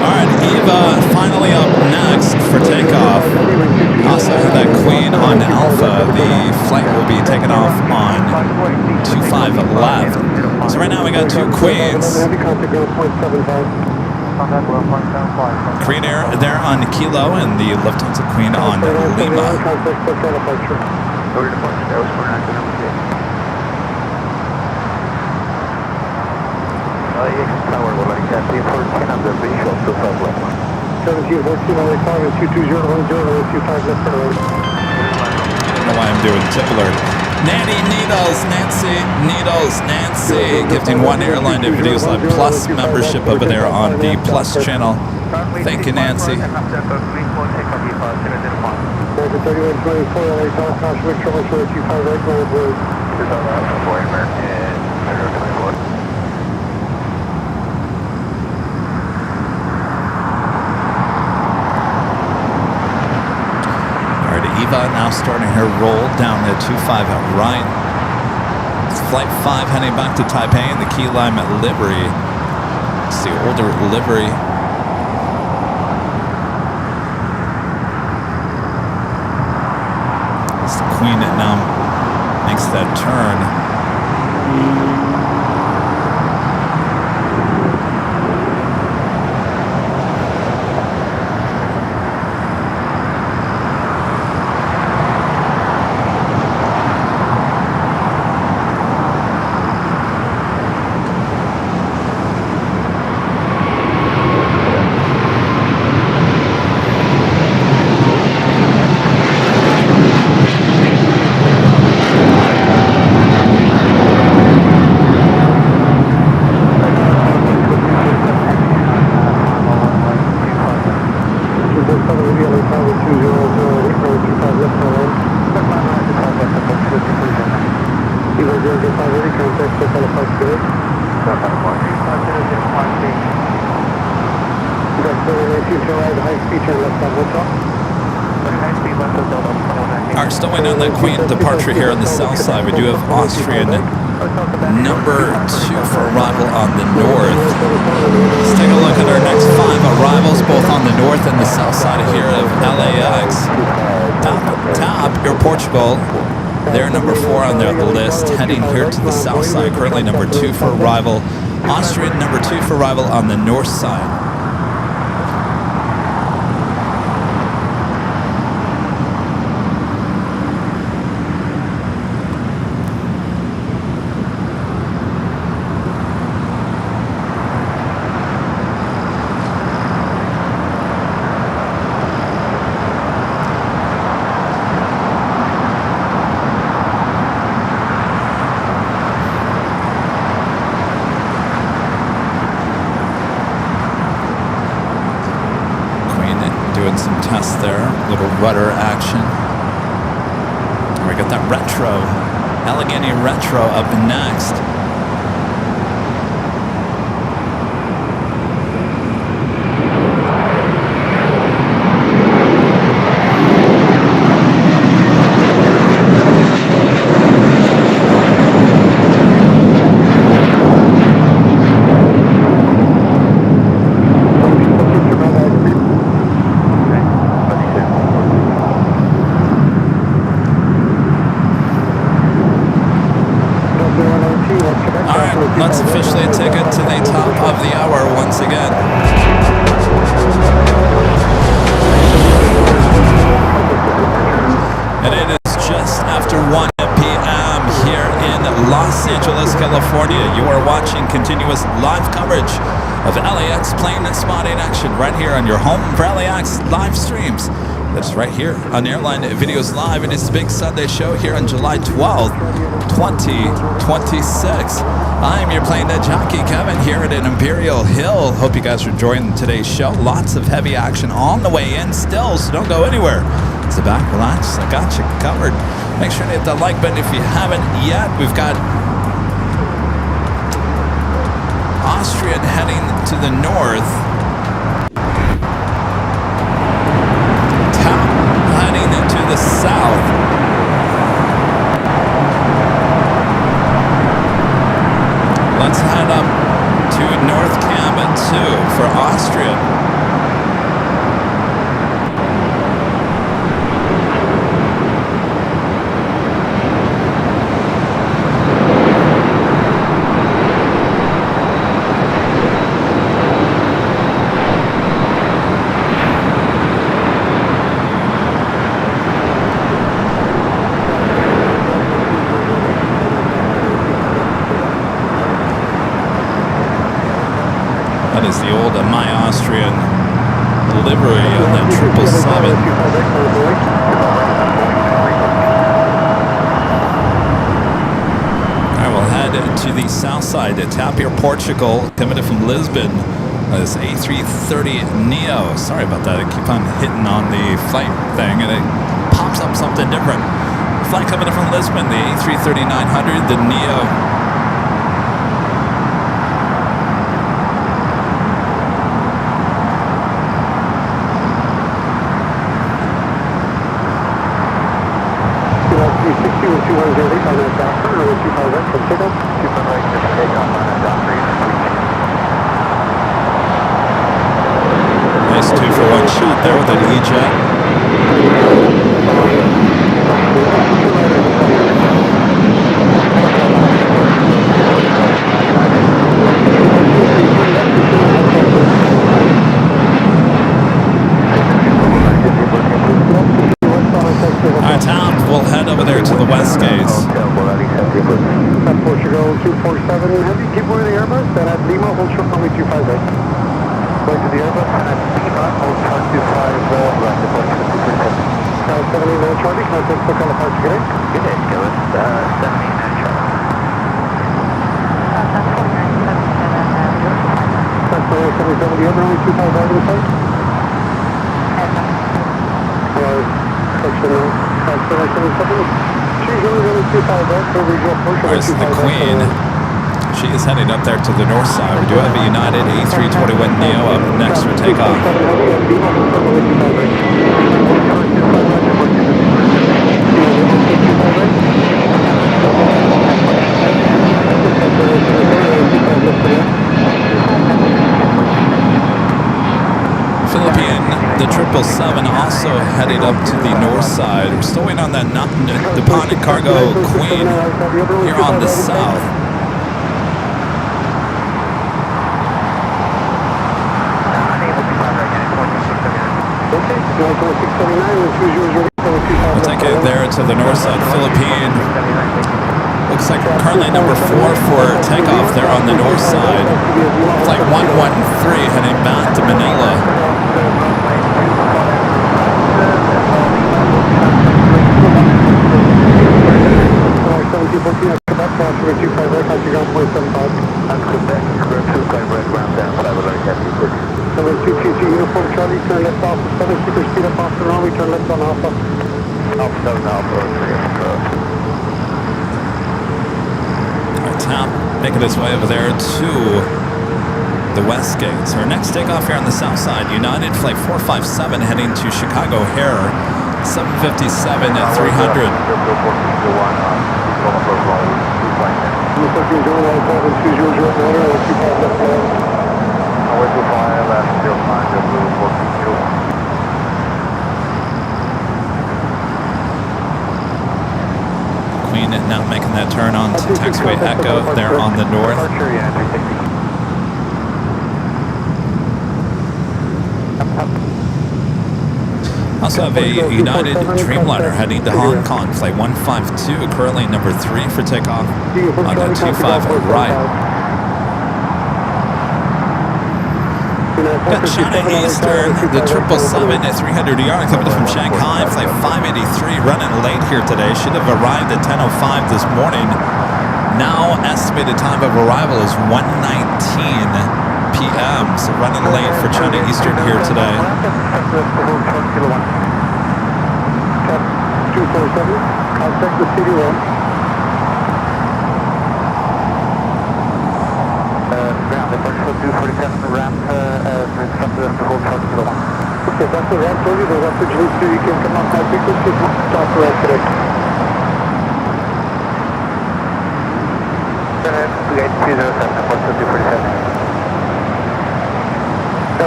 Alright, Eva finally up next for takeoff. Also have that Queen on Alpha. The flight will be taken off on 25 left. So right now we got two Queens. Korean Air there on Kilo and the Lufthansa Queen on Lima. Tower, we're letting that be 14 on the visual 25 left. 1714 on the car, 220 25 left for the road. I don't know why I'm doing Tippler. Nanny Needles, Nancy, gifting one airline to Videos Live Plus membership over there on the Plus channel. Thank you, Nancy. Eva now starting her roll down the 25 right. It's flight 5 heading back to Taipei in the Key Lime livery. It's the older livery. It's the Queen that now makes that turn. Alright, still waiting on that Queen departure here on the south side. We do have Austrian number 2 for arrival on the north. Let's take a look at our next 5 arrivals, both on the north and the south side here of LAX. Top, Air Portugal. They're number 4 on their list, heading here to the south side. Currently number 2 for arrival. Austrian number 2 for arrival on the north side. doing some tests there. Little rudder action. And we got that retro, Allegheny Retro up next. Let's officially take it to the top of the hour once again. And it is just after 1 p.m. here in Los Angeles, California. You are watching continuous live coverage of LAX plane spotting action right here on your home for LAX live streams. That's right here on Airline Videos Live. It is the big Sunday show here on July 12th, 2026. I'm your Plane Jockey Kevin here at an Imperial Hill. Hope you guys are enjoying today's show. Lots of heavy action on the way in still, so don't go anywhere. Sit back, relax. I got you covered. Make sure to hit that like button if you haven't yet. We've got Austrian heading to the north. Heading into the south. Let's head up to North Cam 2 for Austria. That is the old My Austrian livery on that 777. Alright, we'll head to the south side to Tapia, Portugal, coming in from Lisbon. This A330neo. Sorry about that. I keep on hitting on the flight thing and it pops up something different. Flight coming in from Lisbon, the A330-900, the neo. Nice 2-for-1 shot there with an E-jet. Alright, Tom, we'll head over there to the west gates. Portugal 247, heavy, keep away the Airbus, and at Lima, hold short runway 25 right. Going to the Airbus, and at Lima, hold short 25 right, departure 247. 79 Charlie, can I take quick on the parts today? Good day, Kevin. 79 Charlie. That's 77, the other only 25 right in sight? Section 77. Where's the Queen? She is heading up there to the north side. We do have a United A321neo up next for takeoff. Philippine, the 777 also headed up to the north side. We're still waiting on that DuPont and Cargo Queen here on the south. We'll take it there to the north side. Philippine looks like currently number 4 for takeoff there on the north side. Flight 113 heading back to Manila. Number 222 Uniform Charlie, turn left off keep your speed up off the runway, turn left on Alpha. Alpha 7 Alpha, 3 Our tap making its way over there to the west gate. So our next takeoff here on the south side, United Flight 457 heading to Chicago O'Hare, 757 at 300. Queen now making that turn on to taxiway Echo there on the north. Also have a United Dreamliner heading to Hong Kong, flight 152, currently number 3 for takeoff on the 25 right. Got China Eastern, the 777 at 300 ER coming from Shanghai, flight 583, running late here today. Should have arrived at 10:05 this morning. Now estimated time of arrival is 1:19 p.m. So running late for China Eastern here today. 247, contact the CD1. Ground departure 247, ramp, southwest to hold 12 kilo 1. Okay, that's the ramp for you, the ramp bridge leads to you can come off my frequency, stop the ramp today. Gate 307, departure 247.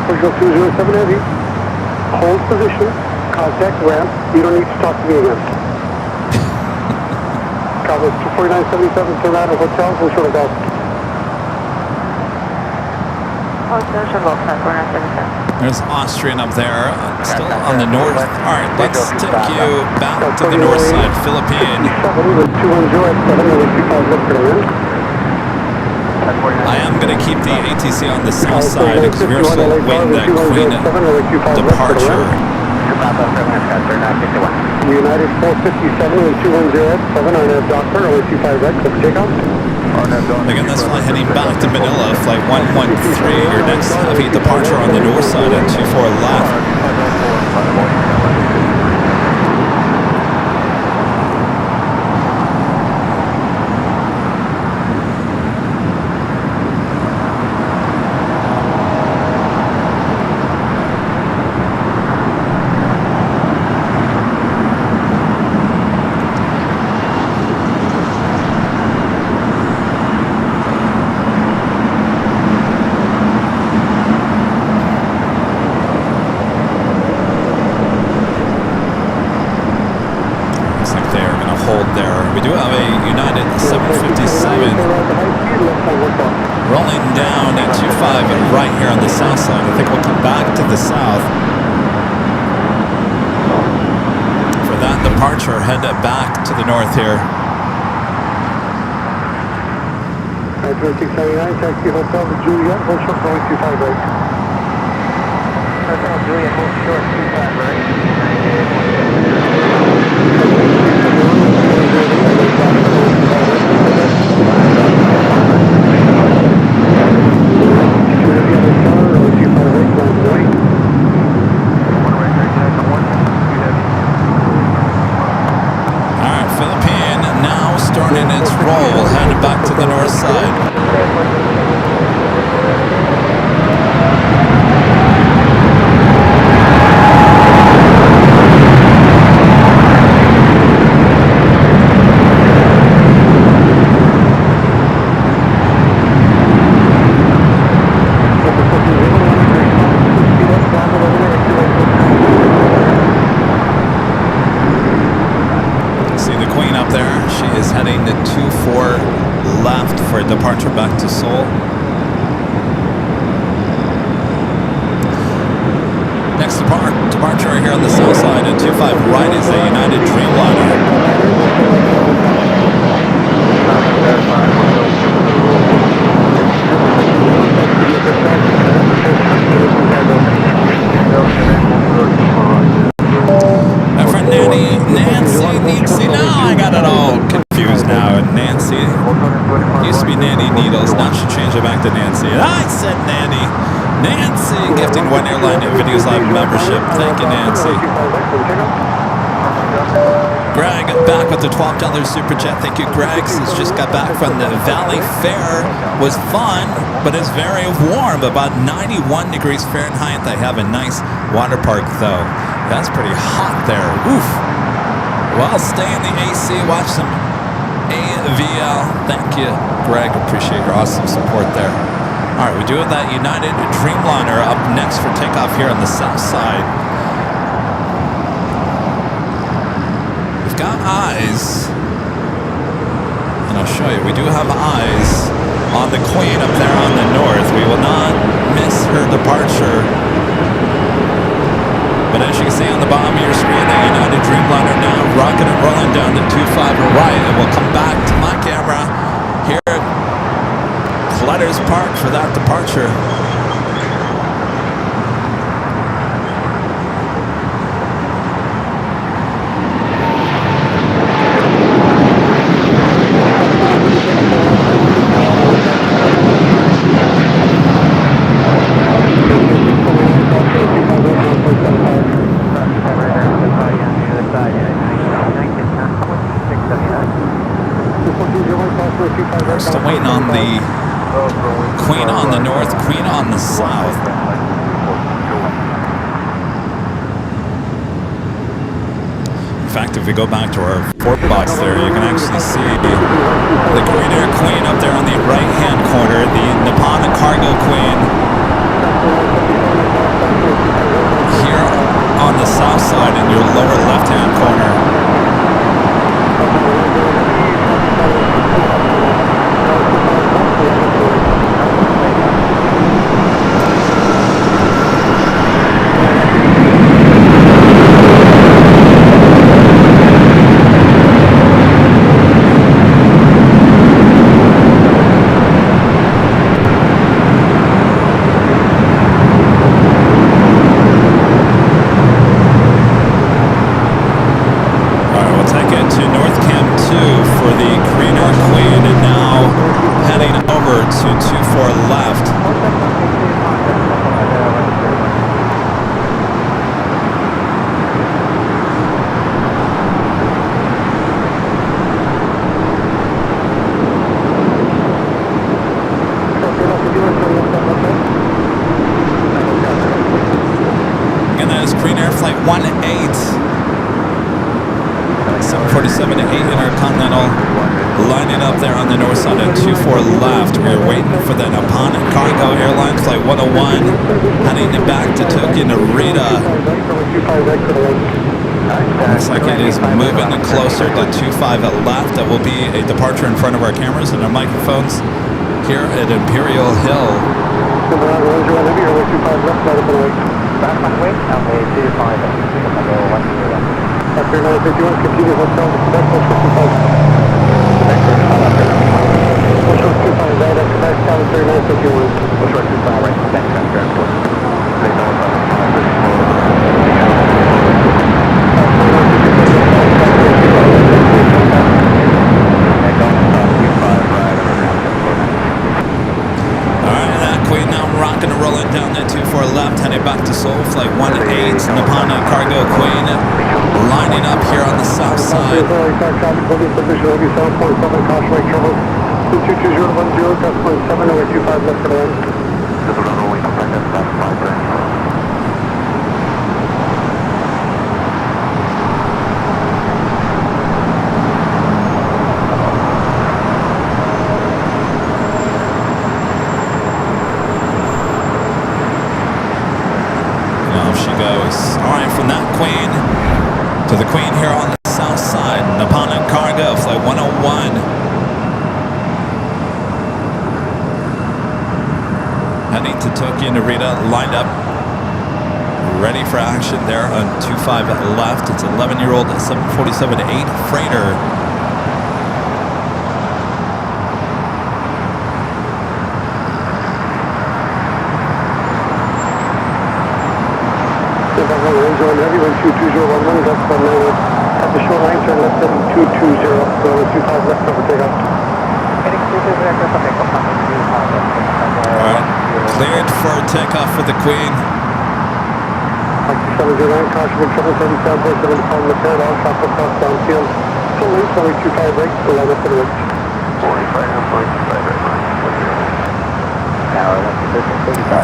Visual 207 heavy, hold position, contact ramp, you don't need to talk to me again. Cabo 24977, Toronto Hotel, Visual Golf. There's Austrian up there, still on the north. All right, let's take you back to the north side, Philippine. 210, I am going to keep the ATC on the south side because we're still waiting that Queen departure. United 457 and 210 on a doctor, OA25 right, click takeoff. Again, that's flight heading back to Manila, flight 113. Your next heavy departure on the north side at 24 left. We do have a United 757 rolling down at 25 right here on the south side. I think we'll come back to the south. For that departure, head back to the north here. 699, taxi Hotel Juliet, hold short, going 25 right. Hotel Juliet, hold short, 25 right. Alright, Philippine now starting its roll. We'll head back to the north side. Departure back to Seoul. Next departure here on the south side at 25 right is a United Dreamliner. And for Nancy, now I got it all confused now. Nancy used to be Nanny Needles, now she changed it back to Nancy. I said Nanny. Nancy gifting one Airline Videos Live membership. Thank you, Nancy. Greg back with the $12 super chat. Thank you, Greg. He's just got back from the Valley Fair. Was fun, but it's very warm. About 91 degrees Fahrenheit. They have a nice water park, though. That's pretty hot there. Oof. Well, stay in the AC. Watch some AVL. Thank you, Greg. Appreciate your awesome support there. All right, we do have that United Dreamliner up next for takeoff here on the south side. Got eyes, and I'll show you. We do have eyes on the Queen up there on the north. We will not miss her departure. But as you can see on the bottom of your screen, the United Dreamliner now rocking and rolling down the 25 right, and we'll come back to my camera here at Clutters Park for that departure. Still waiting on the Queen on the north, Queen on the south. In fact, if we go back to our fort box there, you can actually see the Queen Air Queen up there on the right-hand corner, the Nippon Cargo Queen here on the south side in your lower left-hand corner. Looks like it is moving closer to 25 at left. That will be a departure in front of our cameras and our microphones here at Imperial Hill. Lined up, ready for action there on 25 left. It's 11-year-old 747-8 freighter. At the shoreline, turn left 7220, go 25 left over takeoff. All right. Cleared for takeoff with the Queen. 709, caution with 737, voice of inform the paradox, off across downfield. Full loop, 25 right, to line up for the right. 45 right.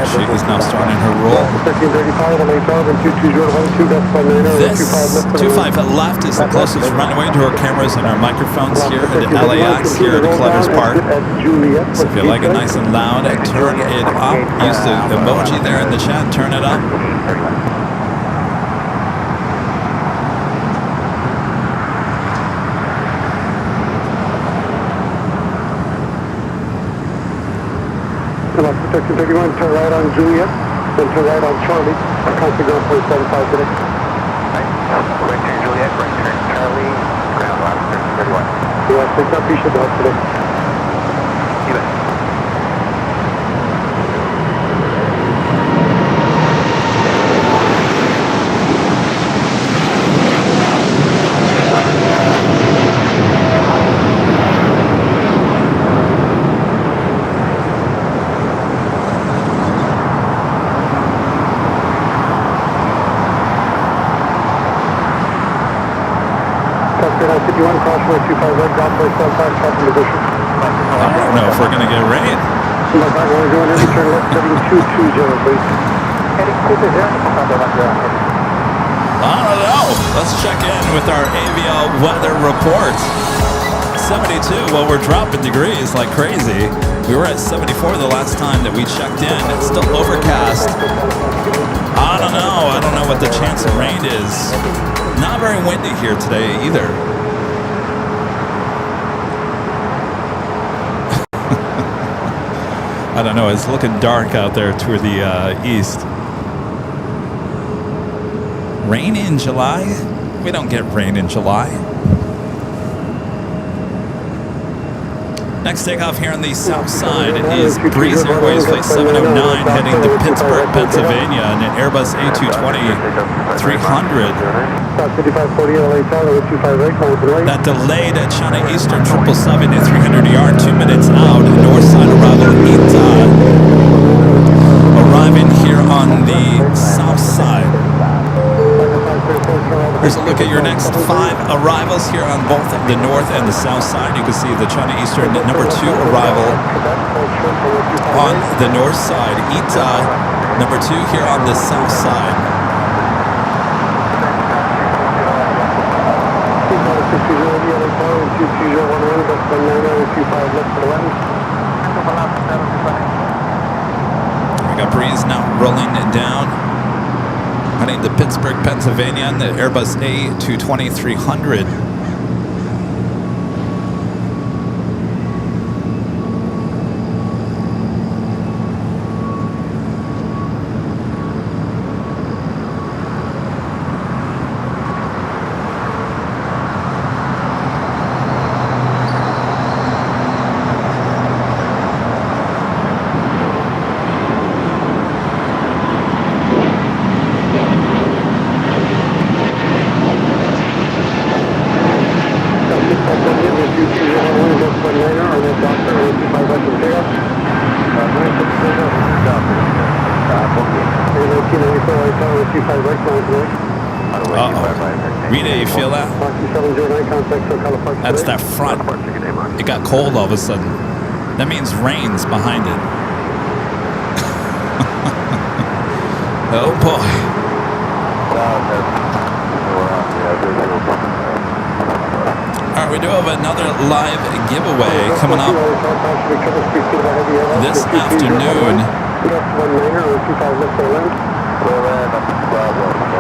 She is now starting her roll. 1335 on 812 and 22012, that's 19 This 25 left is the closest runway to our cameras and our microphones here at LAX here at Clutters Park. So if you like it nice and loud, turn it up. Use the emoji there in the chat, turn it up. Come up to 1331, turn right on Juliet, then turn right on Charlie. Contact ground point 75 today. Right turn Juliet, right turn Charlie, ground line 1331. Yeah, picked up, you should help today. You bet. I 51, crossway 25 right, ground point 75, top in position. I don't know if we're going to get rain. My back line going in, turn left, heading 220, please. Heading 220, I don't know. Let's check in with our AVL weather report. 72, well, we're dropping degrees like crazy. We were at 74 the last time that we checked in. It's still overcast. I don't know what the chance of rain is. Not very windy here today either. I don't know, it's looking dark out there toward the east. Rain in July? We don't get rain in July. Next takeoff here on the south side is Breeze Airways Flight 709 heading to Pittsburgh, Pennsylvania in an Airbus A220-300. That delayed China Eastern 777 at 300 2 minutes out. North side arrival Ita. Arriving here on the south side. Here's a look at your next 5 arrivals here on both the north and the south side. You can see the China Eastern number 2 arrival on the north side. Ita number 2 here on the south side. We got breeze now rolling down. Heading to Pittsburgh, Pennsylvania, in the Airbus A220-300. Rita, you feel that? That's that front. It got cold all of a sudden. That means rain's behind it. Oh boy. Alright, we do have another live giveaway coming up this afternoon.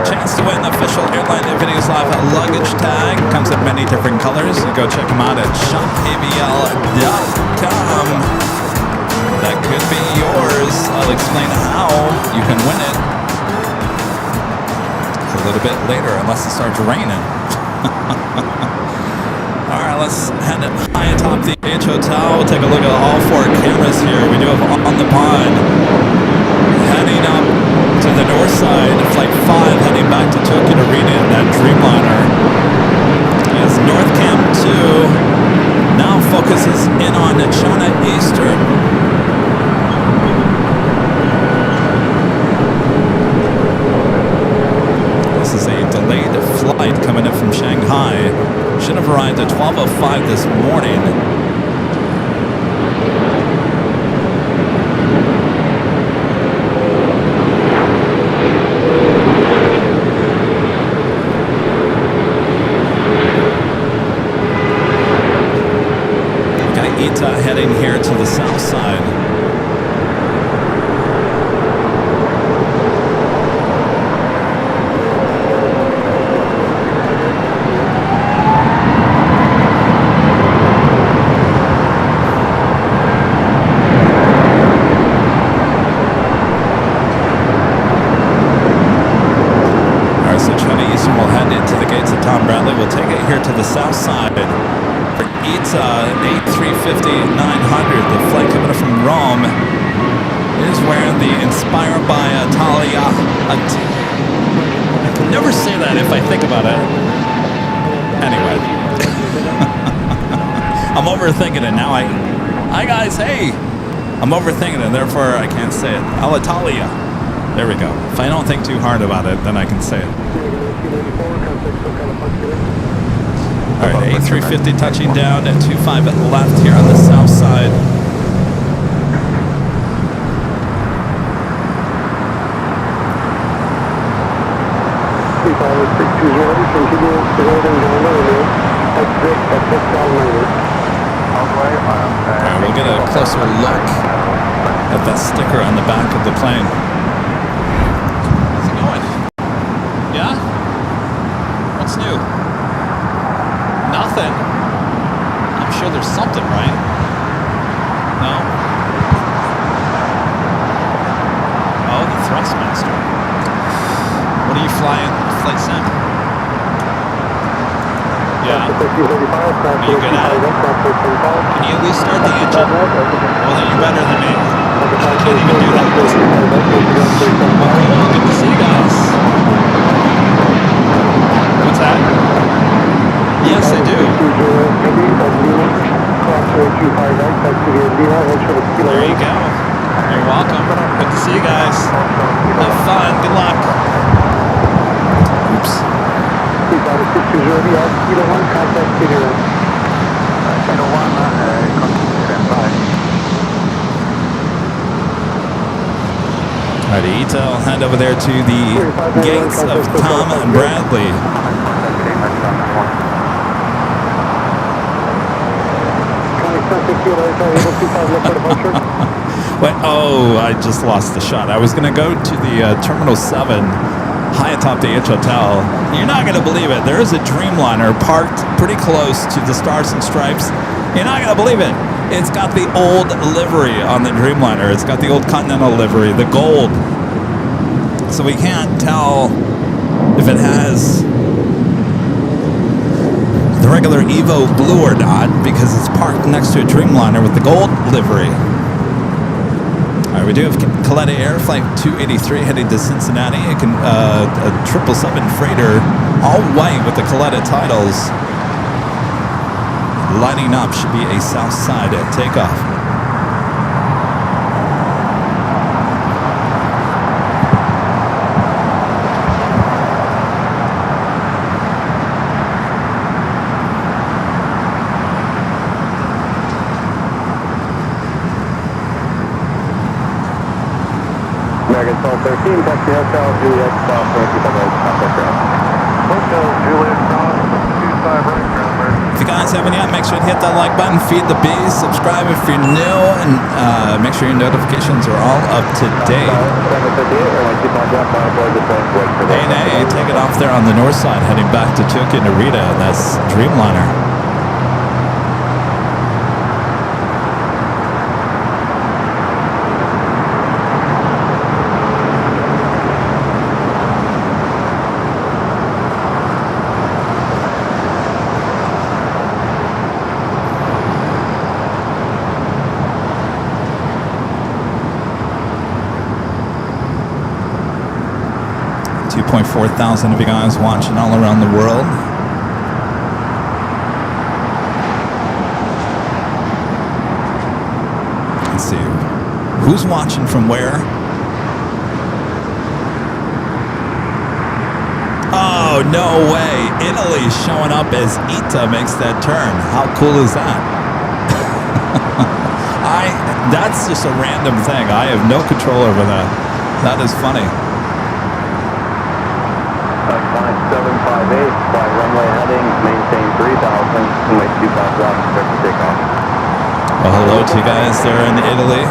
Chance to win the official Airline Infinity Live luggage tag. Comes in many different colors. You go check them out at shopavl.com. That could be yours. I'll explain how you can win it a little bit later, unless it starts raining. Alright, let's head high atop the H Hotel. We'll take a look at all 4 cameras here. We do have on the pond. Heading up to the north side, Flight 5 heading back to Tokyo Arena in that Dreamliner. As North Cam 2 now focuses in on China Eastern. delayed flight coming in from Shanghai. Should have arrived at 12:05 this morning. Heading here to the south side. Alright, so China Eastern will head into the gates of Tom Bradley. We'll take it here to the south side. It's 8350-900, the flight coming from Rome is wearing the Inspired by Italia. I can never say that if I think about it. Anyway. I'm overthinking it now. Hi guys, hey! I'm overthinking it, therefore I can't say it. Alitalia. There we go. If I don't think too hard about it, then I can say it. Alright, A350 touching down at 25 at left here on the south side. Alright, we'll get a closer look at that sticker on the back of the plane. How's it going? Yeah? What's new? Nothing. I'm sure there's something, right? No? Oh, the Thrustmaster. What are you flying? Flight sim? Yeah. Are you good at it? Can you at least start the engine? Well, then you're better than me. I can't even do that. Well, cool. Good to see you guys. What's that? Yes, I do. There you go. You're welcome. Good to see you guys. Have fun. Good luck. Oops. Alrighty, Ita, I'll hand over there to the gates of Tom and Bradley. Wait, oh, I just lost the shot. I was going to go to the Terminal 7 high atop the H Hotel. You're not going to believe it. There is a Dreamliner parked pretty close to the Stars and Stripes. You're not going to believe it. It's got the old livery on the Dreamliner. It's got the old Continental livery, the gold. So we can't tell if it has the regular Evo blue or not because it's parked next to a Dreamliner with the gold livery. Alright, we do have Calais Air Flight 283 heading to Cincinnati. A 777 freighter, all white with the Calais titles. Lining up, should be a south side takeoff. American 1213, taxi Hotel Juliet South, 25 right, contact ground. Hotel Juliet South, 25 right, ground. If you guys haven't yet, make sure to hit that like button, feed the bees, subscribe if you're new, and make sure your notifications are all up to date. Hey, nay, take it off there on the north side, heading back to Tokyo Narita. That's Dreamliner. $2,400 of you guys watching all around the world. Let's see. Who's watching from where? Oh, Oh, no way. Italy showing up as ITA makes that turn. How cool is that? That's just a random thing. I have no control over that. That is funny. Iconic 758, fly runway heading, maintain 3000, runway 25 left, start to take off. Well, hello to you guys there in Italy.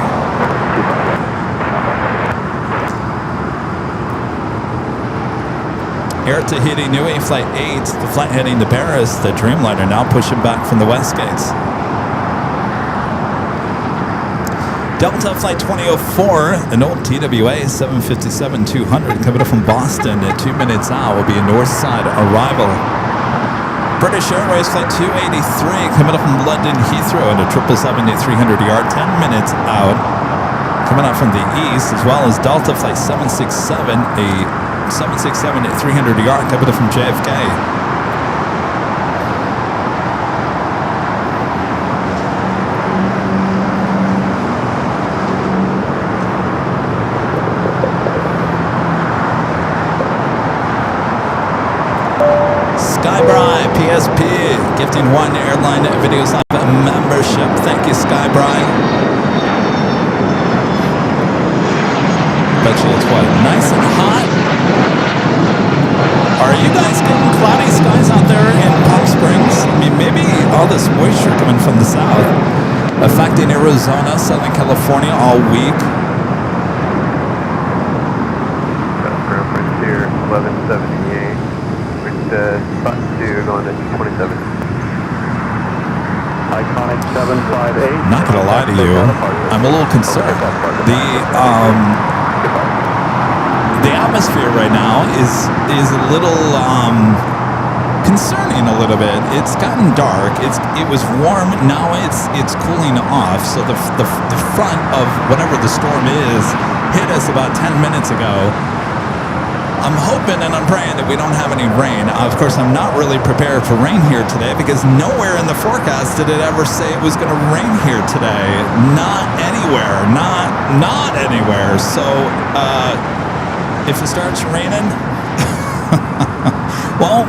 Air Tahiti Nui, Flight 8, the flight heading to Paris, the Dreamliner now pushing back from the west gates. Delta Flight 2004, an old TWA 757-200 coming up from Boston at 2 minutes out will be a north side arrival. British Airways Flight 283 coming up from London Heathrow at a 777 at 300 yard, 10 minutes out. Coming up from the east, as well as Delta Flight 767, a 767 at 300 yard coming up from JFK. Skybry PSP gifting 1 Airline Videos Live membership. Thank you, Skybry. Bet you it's what? Nice and hot. Are you guys getting cloudy skies out there in Palm Springs? I mean, maybe all this moisture coming from the south affecting Arizona, Southern California all week. Ground Frontier 1178. Spot 2 going to 27. Iconic 758. Not gonna lie to you, I'm a little concerned. The atmosphere right now is a little concerning a little bit. It's gotten dark. It was warm. Now it's cooling off. So the front of whatever the storm is hit us about 10 minutes ago. I'm hoping and I'm praying that we don't have any rain. Of course, I'm not really prepared for rain here today because nowhere in the forecast did it ever say it was going to rain here today. Not anywhere. Not anywhere. So if it starts raining, well,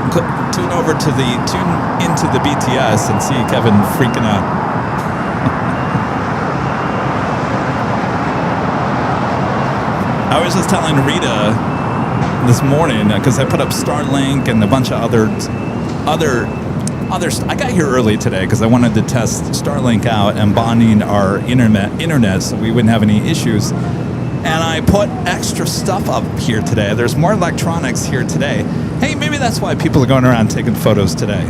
tune into the BTS and see Kevin freaking out. I was just telling Rita this morning because I put up Starlink and a bunch of other. I got here early today because I wanted to test Starlink out and bonding our internet so we wouldn't have any issues. And I put extra stuff up here today. There's more electronics here today. Hey, maybe that's why people are going around taking photos today.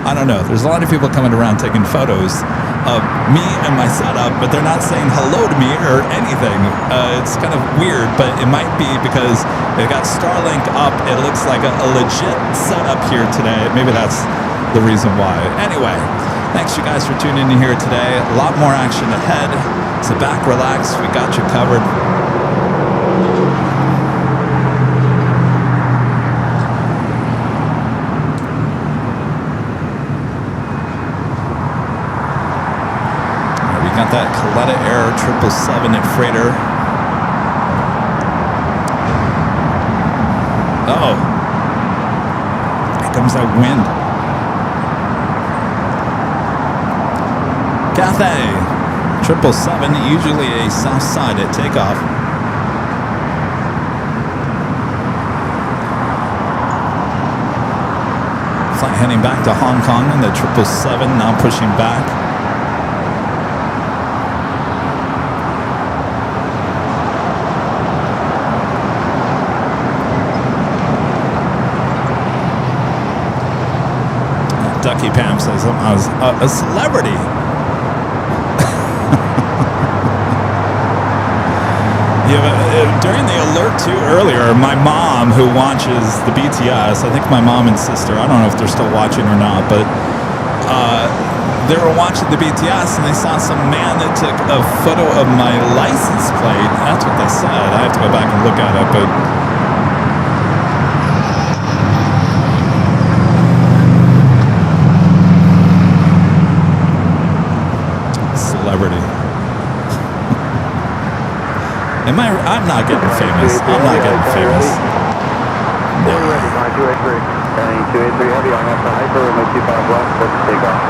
I don't know. There's a lot of people coming around taking photos of me and my setup, but they're not saying hello to me or anything. It's kind of weird, but it might be because they got Starlink up. It looks like a legit setup here today. Maybe that's the reason why. Anyway, thanks you guys for tuning in here today. A lot more action ahead. Sit back, relax. We got you covered. Got that Coletta Air 777 at freighter. Uh-oh. Here comes that wind. Cathay 777, usually a south side at takeoff. Flight heading back to Hong Kong and the 777 now pushing back. Ducky Pam says I was a celebrity. During the alert too earlier, my mom, who watches the BTS, I think my mom and sister, I don't know if they're still watching or not, but they were watching the BTS and they saw some man that took a photo of my license plate. That's what they said. I have to go back and look at it, but celebrity. I'm not getting famous. I'm not getting famous. We're ready, my 283. Heading 283 heavy on left hyper, runway 25 left, clear for takeoff.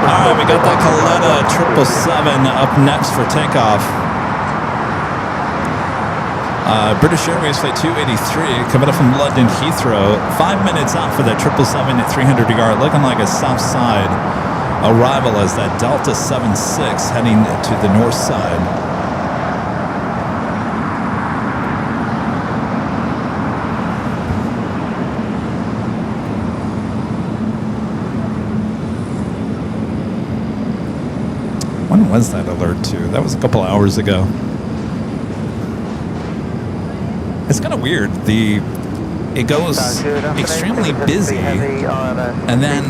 All right, we got that Coletta 777 up next for takeoff. British Airways Flight 283 coming up from London Heathrow. 5 minutes out for that 777 at 300 yard, looking like a south side arrival as that Delta 76 heading to the north side. When was that alert to? That was a couple hours ago. It's kind of weird. It goes extremely busy, and then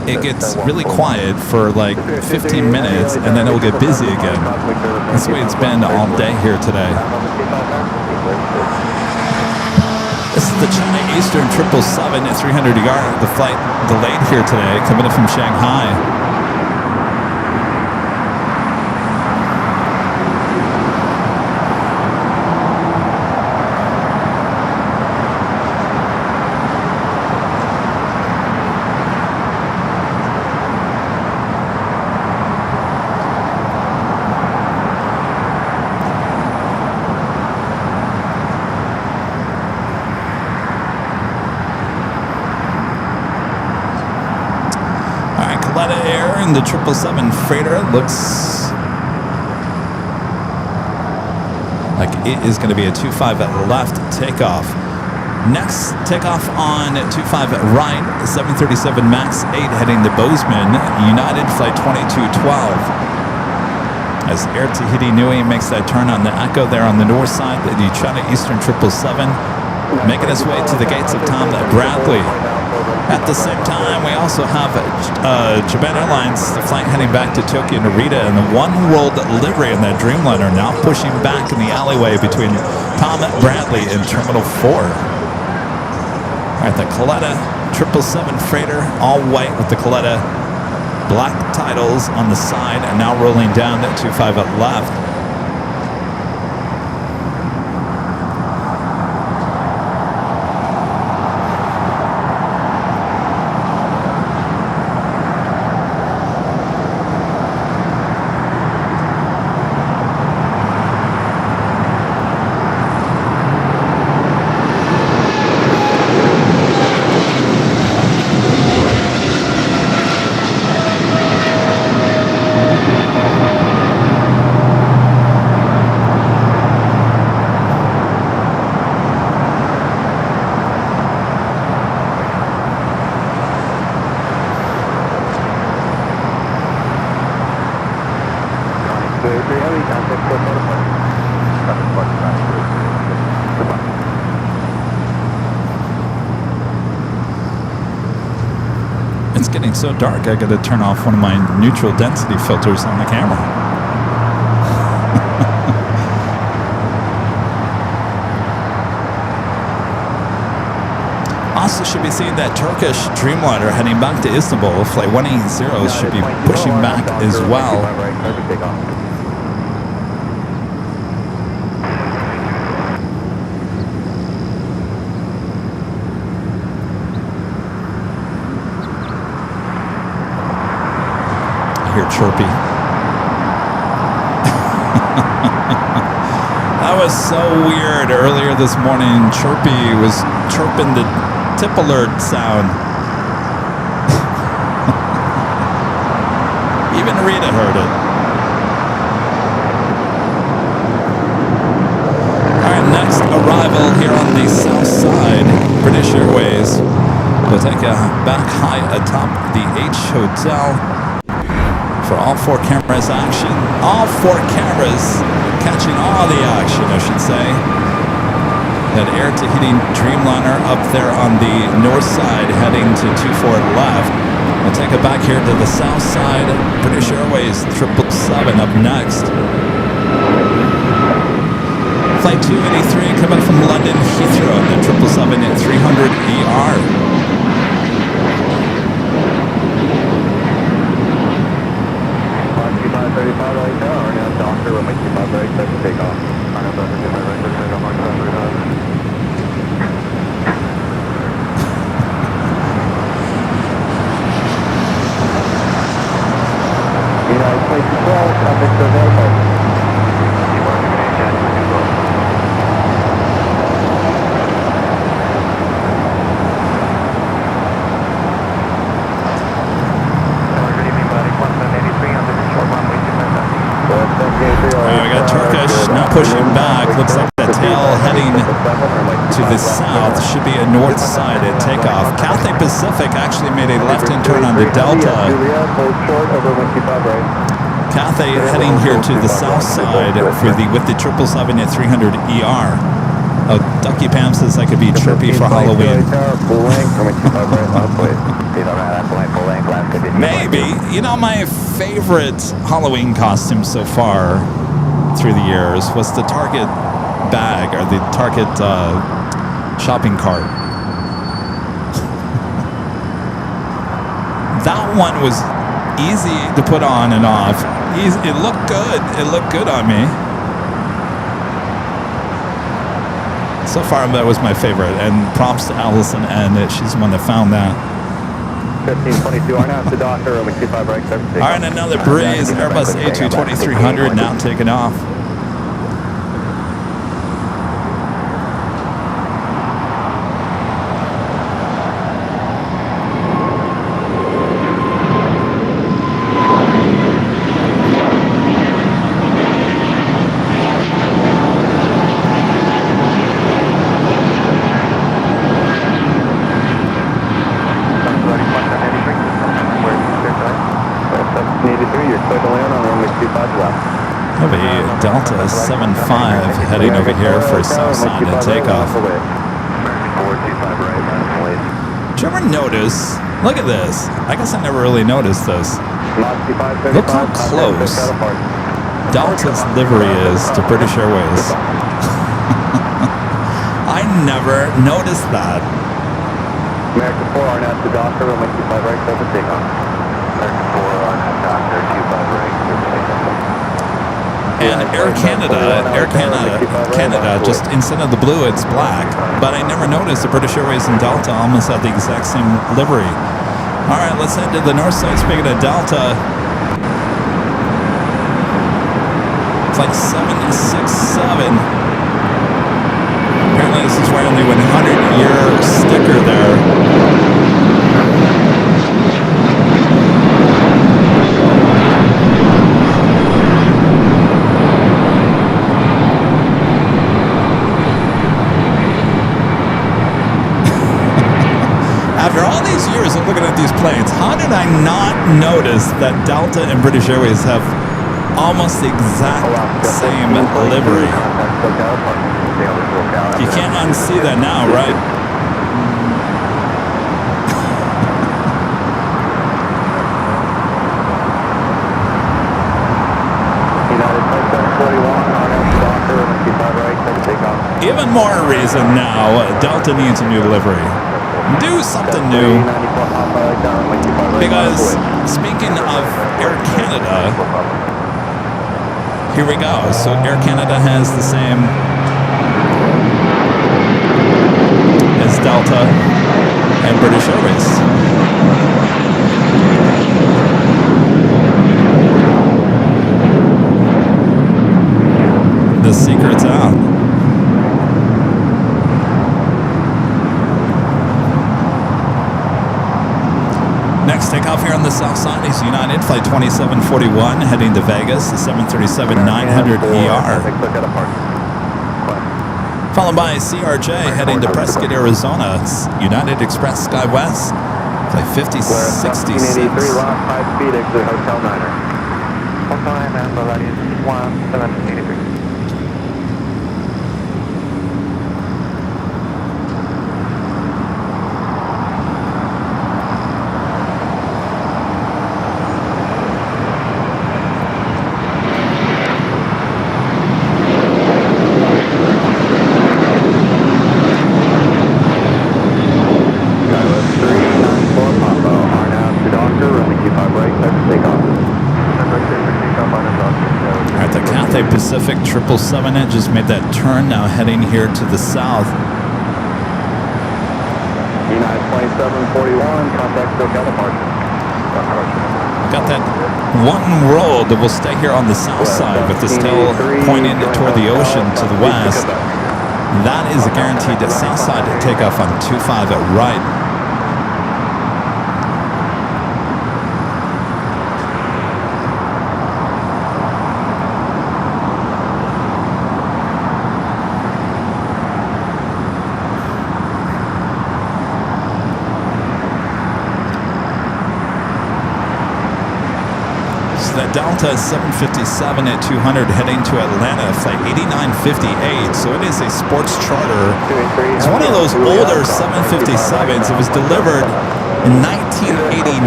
it gets really quiet for like 15 minutes, and then it'll get busy again. That's the way it's been all day here today. This is the China Eastern 777 at 300 yard. The flight delayed here today, coming in from Shanghai. The 777 freighter looks like it is going to be a 25 left takeoff. Next takeoff on 25 right, 737 MAX 8 heading to Bozeman, United Flight 2212. As Air Tahiti Nui makes that turn on the Echo there on the north side, the China Eastern 777 making its way to the gates of Tom Bradley. At the same time, we also have Japan Airlines, the flight heading back to Tokyo Narita, and the One World livery in that Dreamliner now pushing back in the alleyway between Tom Bradley and Terminal 4. All right, the Coletta 777 freighter, all white with the Coletta black titles on the side, and now rolling down at 25 at left. It's getting so dark, I got to turn off one of my neutral density filters on the camera. Also should be seeing that Turkish Dreamliner heading back to Istanbul. Flight 180 should be pushing back as well. Chirpy. That was so weird. Earlier this morning, Chirpy was chirping the tip alert sound. Even Rita heard it. All right, next arrival here on the south side, British Airways. We'll take a back high atop the H Hotel. For all four cameras action. All four cameras catching all the action, I should say. That Air Tahiti Dreamliner up there on the north side heading to 24 left. We'll take it back here to the south side. British Airways 777 up next. Flight 283 coming from London Heathrow, the 777 at 300 ER. Right now, Doctor, runway 25 right, clear for takeoff. the south should be a north-sided takeoff. Cathay Pacific actually made a left-hand turn onto Delta. Cathay heading here to the south side with the 777 at 300 ER. Oh, Ducky Pam says I could be chirpy for Halloween. Maybe. You know, my favorite Halloween costume so far through the years was the Target bag or the Target shopping cart. That one was easy to put on and off. It looked good. It looked good on me. So far, that was my favorite, and props to Allison, and she's the one that found that. 1522, RNAV to Doctor, runway 25 right, service takeoff. All right, another breeze, Airbus A22300 now taking off. Delta 75 heading over here for Southside and takeoff. Did you ever notice? Look at this. I guess I never really noticed this. Look how close Delta's livery is to British Airways. I never noticed that. American 4 RNAV to Doctor, runway 25 right, service takeoff. American 4 RNAV Doctor, 25 right, service takeoff. And Air Canada, just instead of the blue, it's black. But I never noticed the British Airways and Delta almost have the exact same livery. All right, let's head to the north side. Speaking of Delta, it's like 767. Apparently, this is wearing the 100-year sticker there. After all these years of looking at these planes, how did I not notice that Delta and British Airways have almost the exact same livery? You can't unsee that now, right? Even more reason now, Delta needs a new livery. Do something new. Because speaking of Air Canada, here we go. So Air Canada has the same as Delta and British Airways. The secret's out. Next takeoff here on the south side is United Flight 2741 heading to Vegas, the 737-900ER. Followed by CRJ heading to Prescott, Arizona. It's United Express SkyWest, Flight 5066. 3 lost, high speed exit Hotel Niner. Hotel Niner, that is 1783. Pacific 777 just made that turn, now heading here to the south. United 2741, contact SoCal departure. Got that one world that will stay here on the south side with this tail pointing toward the ocean to the west. That is a guaranteed south side takeoff on 25 at right. Delta 757 at 200 heading to Atlanta, flight 8958. So it is a sports charter. It's one of those older 757s. It was delivered in 1989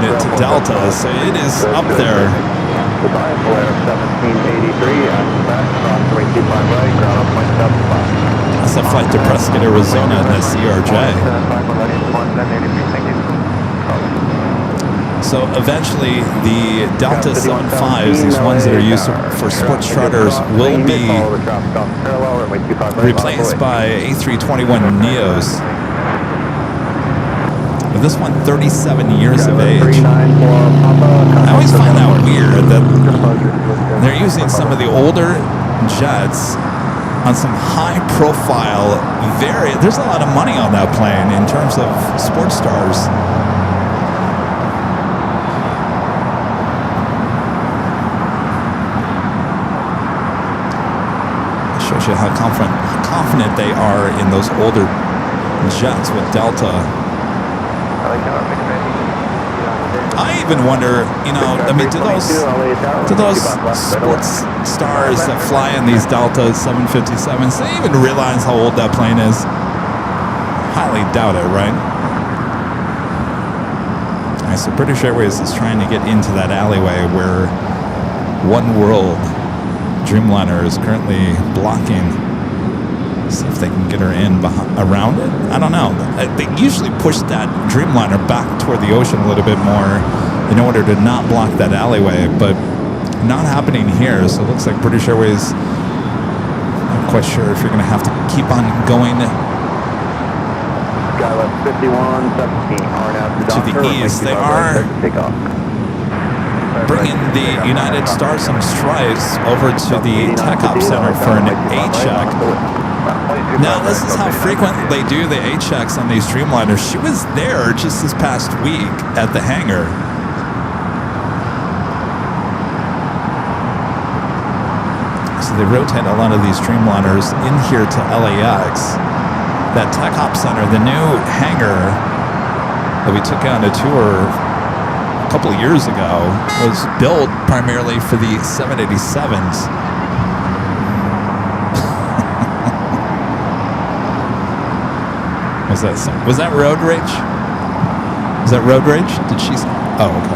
to Delta, so it is up there. Goodbye, Flare 1783, back, crossway 25 right, ground up 0.75. That's a flight to Prescott, Arizona in the CRJ. So eventually the Delta 75s, these ones that are used for sports charters, will be replaced by A321 Neos. But this one, 37 years of age. I always find that weird that they're using some of the older jets on some high profile, there's a lot of money on that plane in terms of sports stars. Shows you how confident they are in those older jets with Delta. I even wonder, you know, I mean, do those sports stars that fly in these Delta 757s, they even realize how old that plane is? Highly doubt it, right? All right, so British Airways is trying to get into that alleyway where One World Dreamliner is currently blocking. See if they can get her in around it. I don't know. They usually push that Dreamliner back toward the ocean a little bit more in order to not block that alleyway, but not happening here. So it looks like British Airways, I'm quite sure if you're going to have to keep on going Skylab 5117, to the east. They are bringing the United Stars and Stripes over to the Tech Op Center for an A-check. Now, this is how frequent they do the A-checks on these Dreamliners. She was there just this past week at the hangar. So they rotate a lot of these Dreamliners in here to LAX. That Tech Op Center, the new hangar that we took on a tour a couple of years ago, was built primarily for the 787s. Was that road rage? Was that road rage? Did she? Oh, okay.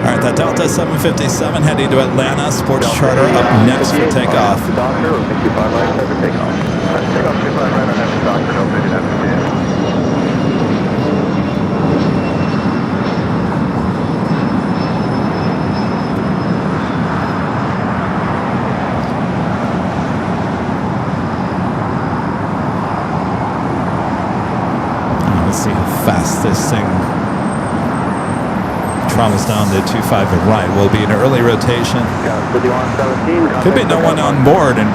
All right, that Delta 757 heading to Atlanta. Sports charter up next for takeoff. See how fast this thing travels down to 25 at right. Will be an early rotation. Could be no one on board, and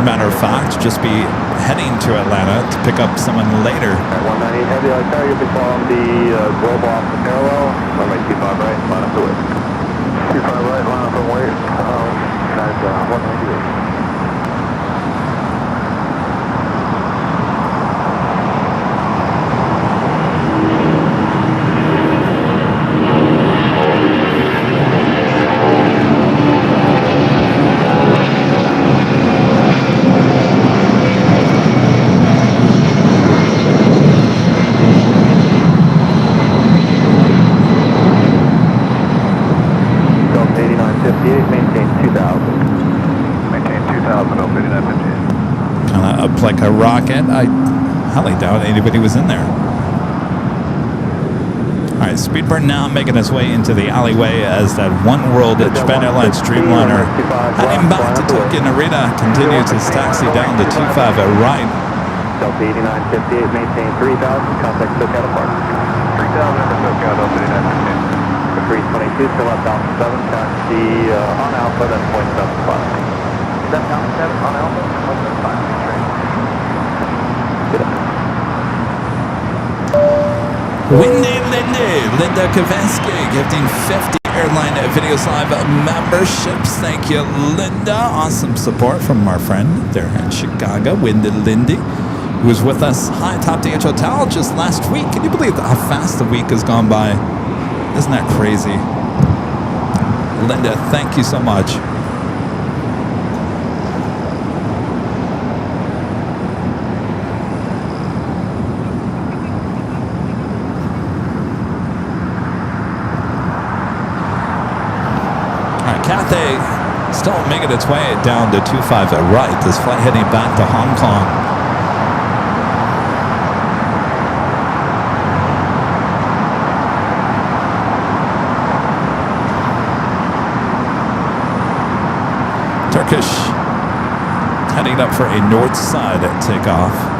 matter of fact, just be heading to Atlanta to pick up someone later. 198 heavy, I tell you, be following the global off the parallel. Runway 25 right, line up to it. 25 right, line up and wait. That's 198. Like a rocket. I highly doubt anybody was in there. All right, Speedburn now making his way into the alleyway as that One World Japan Airlines Dreamliner heading back to Tokyo Narita continues his taxi down to 25 at right. Delta 8958, maintain 3000, contact SoCal departure. 3000 into SoCal, Delta 8958. 322 to left Alpha 7, taxi on Alpha, then 0.75. Is that Alpha 7 on Alpha? 0.75. Windy Linda Kavinsky gifting 50 Airline Videos Live memberships. Thank you, Linda. Awesome support from our friend there in Chicago, Lindy, who was with us high atop DH Hotel just last week. Can you believe how fast the week has gone by? Isn't that crazy? Linda, thank you so much. Cathay still making its way down to 25 at right. This flight heading back to Hong Kong. Turkish heading up for a north side takeoff.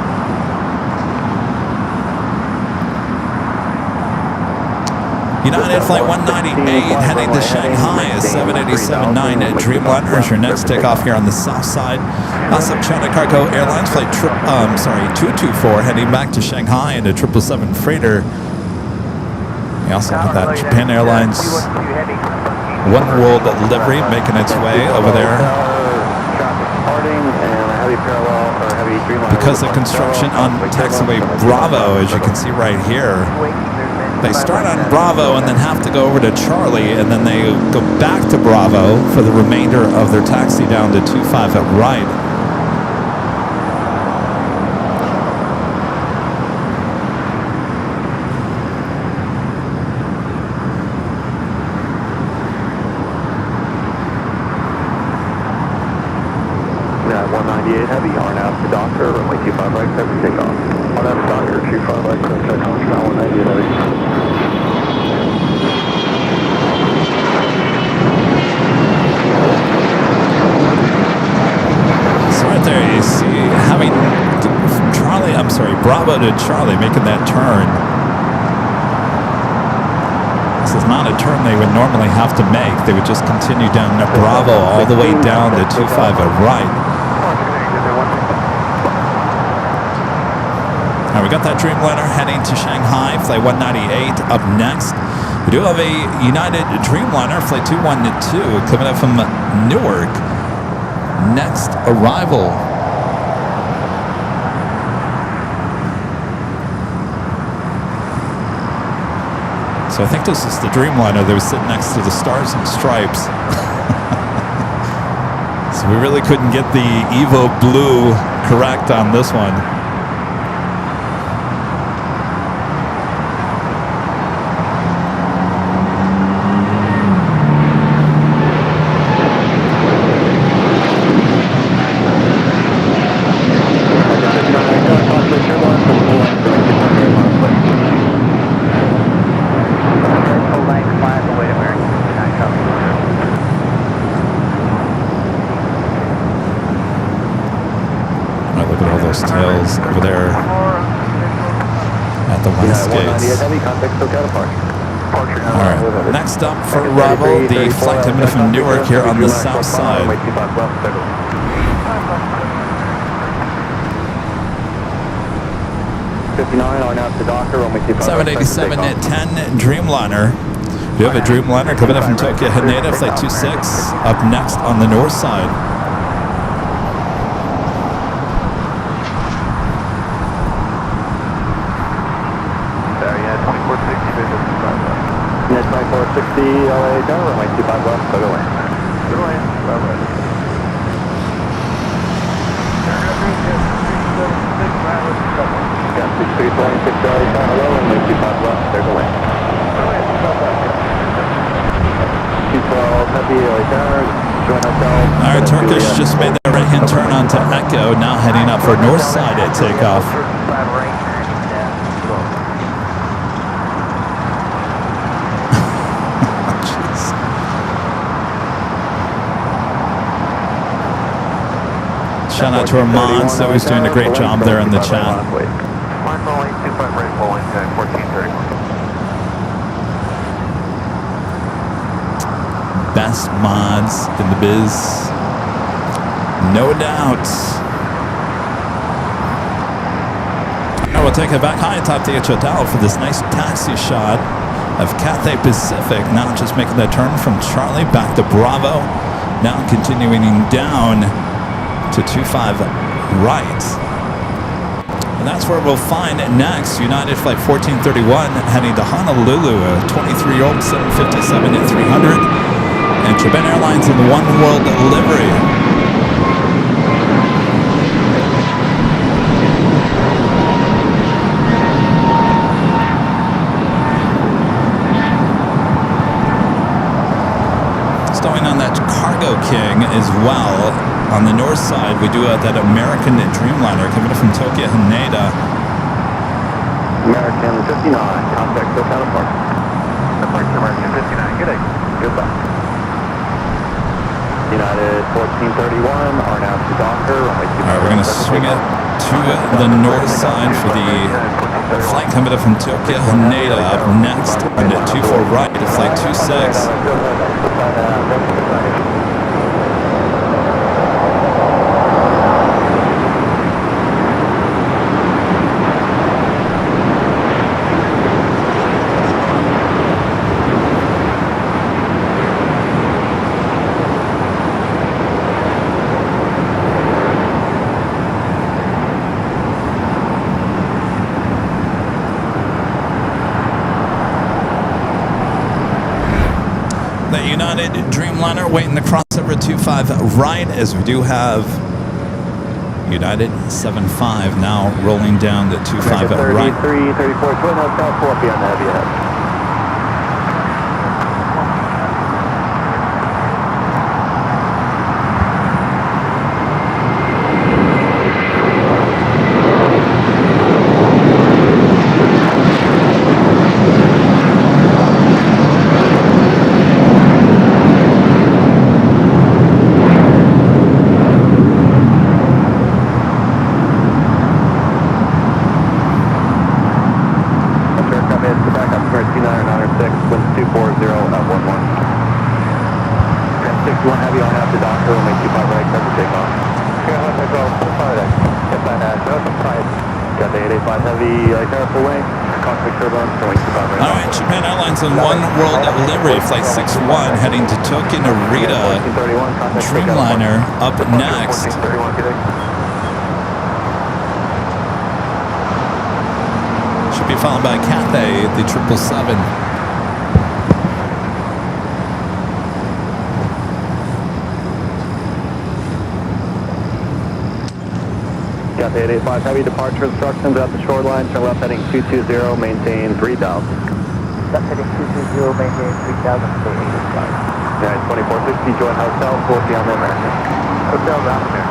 United Flight 198 heading to Shanghai, a 787-9 Dreamliner is your next takeoff here on the south side. Also, China Cargo Airlines Flight 224 heading back to Shanghai in a 777 freighter. We also have that Japan Airlines One World livery making its way over there. Because of construction on taxiway Bravo, as you can see right here. They start on Bravo and then have to go over to Charlie, and then they go back to Bravo for the remainder of their taxi down to 25 at right. Yeah, 198 heavy, on out to Doctor, runway 25 right, 7 takeoff. On out to Doctor, 25 right, 7 takeoff, now 198 heavy. So right there you see having Bravo to Charlie making that turn. This is not a turn they would normally have to make. They would just continue down to Bravo all the way down to 25 at right. All right, we got that Dreamliner heading to Shanghai, Flight 198 up next. We do have a United Dreamliner, Flight 212, coming up from Newark. Next arrival. So I think this is the Dreamliner that was sitting next to the Stars and Stripes. So we really couldn't get the Evo Blue correct on this one. Tails over there at the west gates. Alright, next up for arrival, the flight coming from Newark here on the south side. 787 at 10 Dreamliner. We have a Dreamliner coming up from Tokyo Haneda, flight 26, up next on the north side. Net 2460 LA down, runway 25 left, go away. Good away, right. Got 6326 LA down, hello, runway 25 left, they're away. 212 heavy LA down, join hotel. Alright, Turkish just made their right hand turn onto Echo, now heading up for north side at takeoff. Shout out to Armand, so he's doing a great job there in the chat. Best mods in the biz, no doubt. Now we'll take it back high atop the Hotel for this nice taxi shot of Cathay Pacific, now just making the turn from Charlie back to Bravo, now continuing down to 25 right. And that's where we'll find next United Flight 1431 heading to Honolulu, a 23-year-old 757 at 300, and Japan Airlines in One World livery. Stowing on that Cargo King as well. On the north side, we do have that American Dreamliner coming from Tokyo Haneda. American 59, contact still counterpart. Departure American 59, good day. Goodbye. United 1431 are now to Docker. All right, we're going to swing it to the north side for the flight coming up from Tokyo Haneda. Up next on the 24 right, flight 26. United Dreamliner waiting to cross over 25 right, as we do have United 75 now rolling down the 25 right. 33, 34, Twin Hotel, 4 beyond the heavy ahead. Alright, Japan Airlines on One World livery, flight 61 heading to Tokyo Narita. Dreamliner up next. Should be followed by Cathay, the 777. Cathay 885, heavy departure instructions at the shoreline, turn left heading 220, maintain 3000. Left heading 220, maintain 3000, stay 885. Yeah, 2460, join hotel, 4 beyond the American. Hotel down there.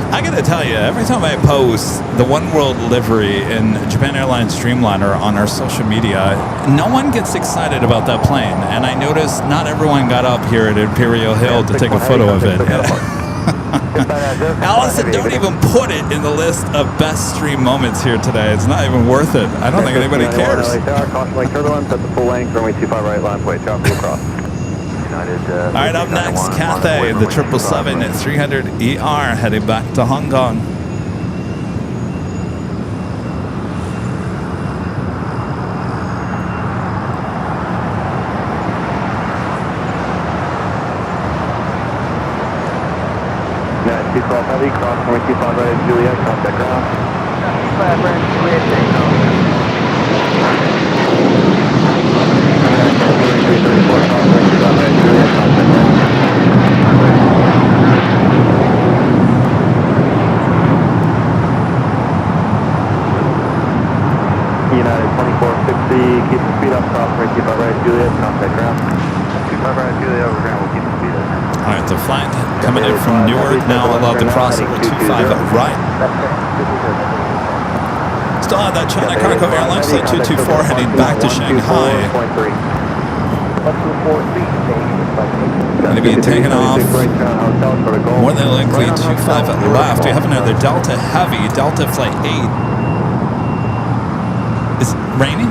I gotta tell you, every time I post the One World livery in Japan Airlines Dreamliner on our social media, no one gets excited about that plane. And I noticed not everyone got up here at Imperial Hill to take a photo of it. Allison, don't even put it in the list of best stream moments here today. It's not even worth it. I don't think anybody cares. Caution lake turbulence at the full length, runway 25 right, last way, chopper across. All right, up next, Cathay, the 777 at 300 ER, heading back to Hong Kong. Yeah, 212 heavy, cross runway 25 right, Juliet, contact ground. 25 right, Juliet, take off. United 2460, keep the speed up, cross runway 25 right, Juliet, contact ground. 25 right, Juliet, over ground, we'll keep the speed up. All right, Delta flight coming in from Newark, now allowed to cross over 25 right. Still on that China Cargo Airline flight 224 heading back to Shanghai. Going to be taking off more than likely 25 left. We have another Delta Heavy, Delta Flight 8. Is it raining?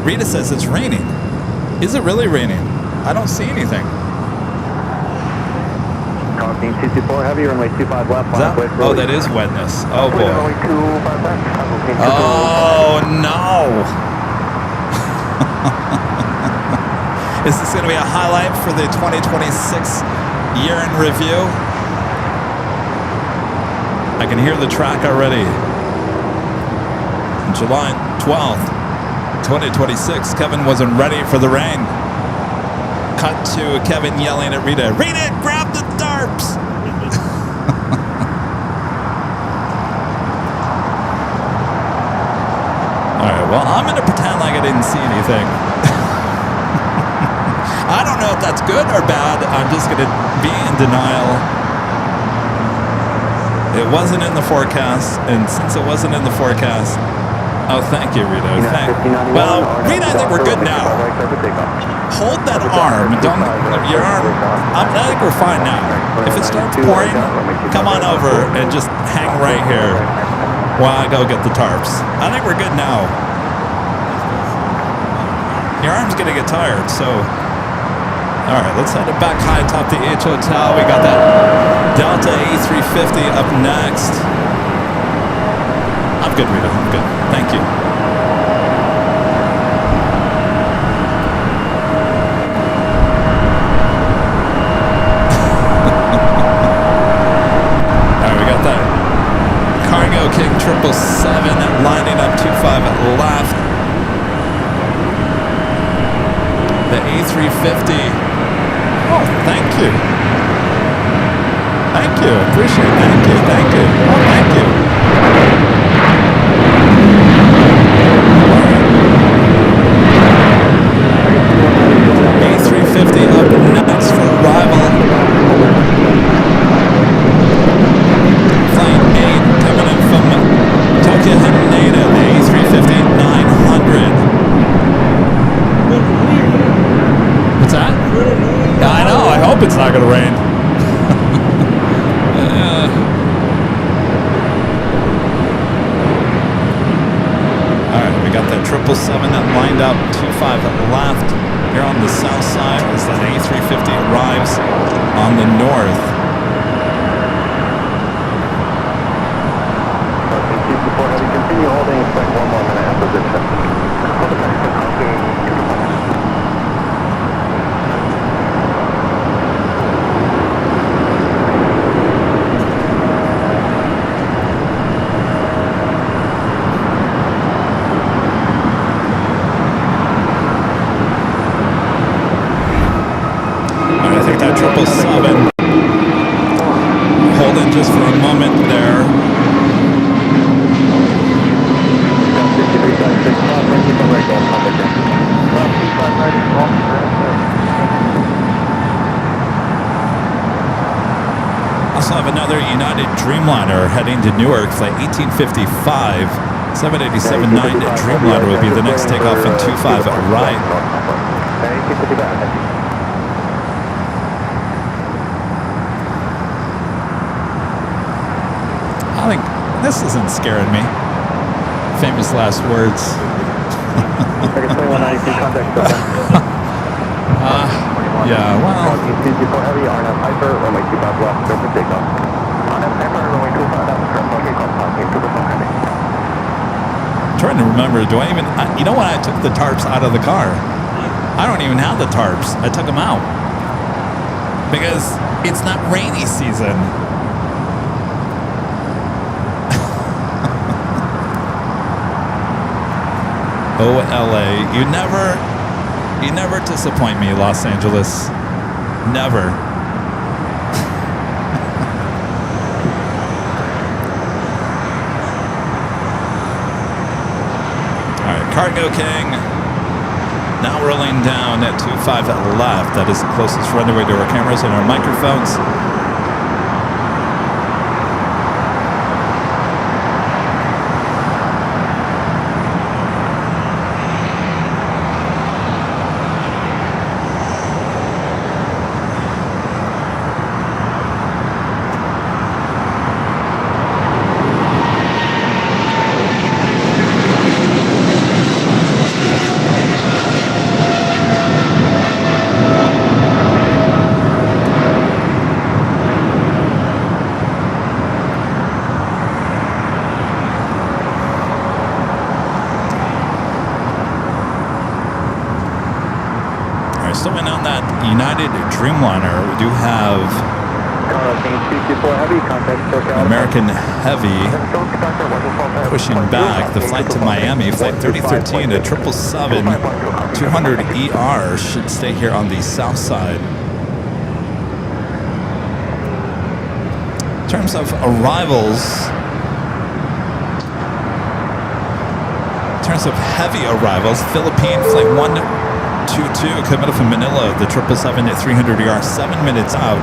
Rita says it's raining. Is it really raining? I don't see anything. Talking 224 Heavy, runway 25 left. Oh, that is wetness. Oh, boy. Oh, no. Is this going to be a highlight for the 2026 year in review? I can hear the track already. July 12th, 2026, Kevin wasn't ready for the rain. Cut to Kevin yelling at Rita, Rita, grab the tarps! Alright, well, I'm going to pretend like I didn't see anything. I don't know if that's good or bad. I'm just going to be in denial. It wasn't in the forecast, and since it wasn't in the forecast, oh, thank you, Rita. Well, Rita, I think we're good now. Hold that arm. Don't your arm. I think we're fine now. If it starts pouring, come on over and just hang right here while I go get the tarps. I think we're good now. Your arm's gonna get tired, so. All right, let's head back high atop the H Hotel. We got that Delta A350 up next. I'm good, Rita. I'm good. Thank you. All right, we got that Cargo King 777 lining up 25 left. The A350. Oh, thank you. Thank you. Appreciate it. Thank you. Thank you. Oh, thank you. A350 up next for arrival. Flight 8 coming in from Tokyo Haneda, the A350-900. What's that? I know, I hope it's not going to rain. Alright, we got that 777 that lined up 25 left. Here on the south side as that A350 arrives on the north. Continue holding, expect 1 more minute after position. That 777 hold in just for a moment there. Also have another United Dreamliner heading to Newark, flight 1855. 787-9 Dreamliner will be the next takeoff in 25 right. I think this isn't scaring me. Famous last words. Yeah, well. I'm trying to remember, do I even, you know what, I took the tarps out of the car. I don't even have the tarps. I took them out. Because it's not rainy season. Oh, LA, you never disappoint me, Los Angeles. Never. All right, Cargo King Now rolling down at 25 left. That is the closest runway to our cameras and our microphones. Still in on that United Dreamliner. We do have American Heavy pushing back. The flight to Miami, flight 3013 at 777 200 ER should stay here on the south side. In terms of arrivals, in terms of heavy arrivals, Philippine flight 122 coming up from Manila, the 777 at 300 ER, 7 minutes out,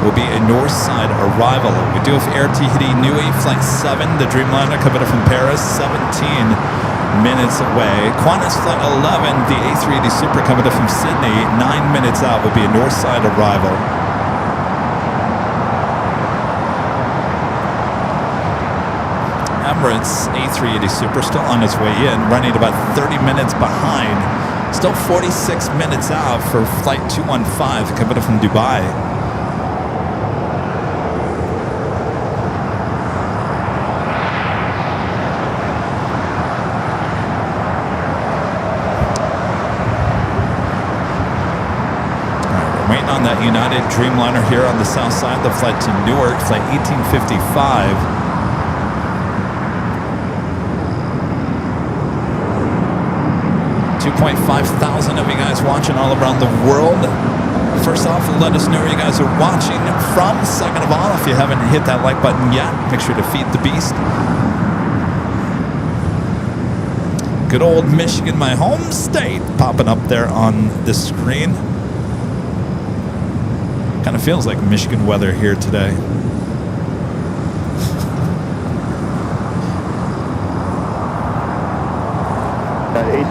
will be a north side arrival. We do have Air Tahiti Nui, flight 7, the Dreamliner coming up from Paris, 17 minutes away. Qantas flight 11, the A380 Super coming up from Sydney, 9 minutes out, will be a north side arrival. Emirates A380 Super still on its way in, running about 30 minutes behind. Still 46 minutes out for flight 215 coming up from Dubai. We're waiting on that United Dreamliner here on the south side, the flight to Newark, flight 1855. 2,500 of you guys watching all around the world. First off, let us know where you guys are watching from. Second of all, if you haven't hit that like button yet, make sure to feed the beast. Good old Michigan, my home state, popping up there on the screen. Kind of feels like Michigan weather here today.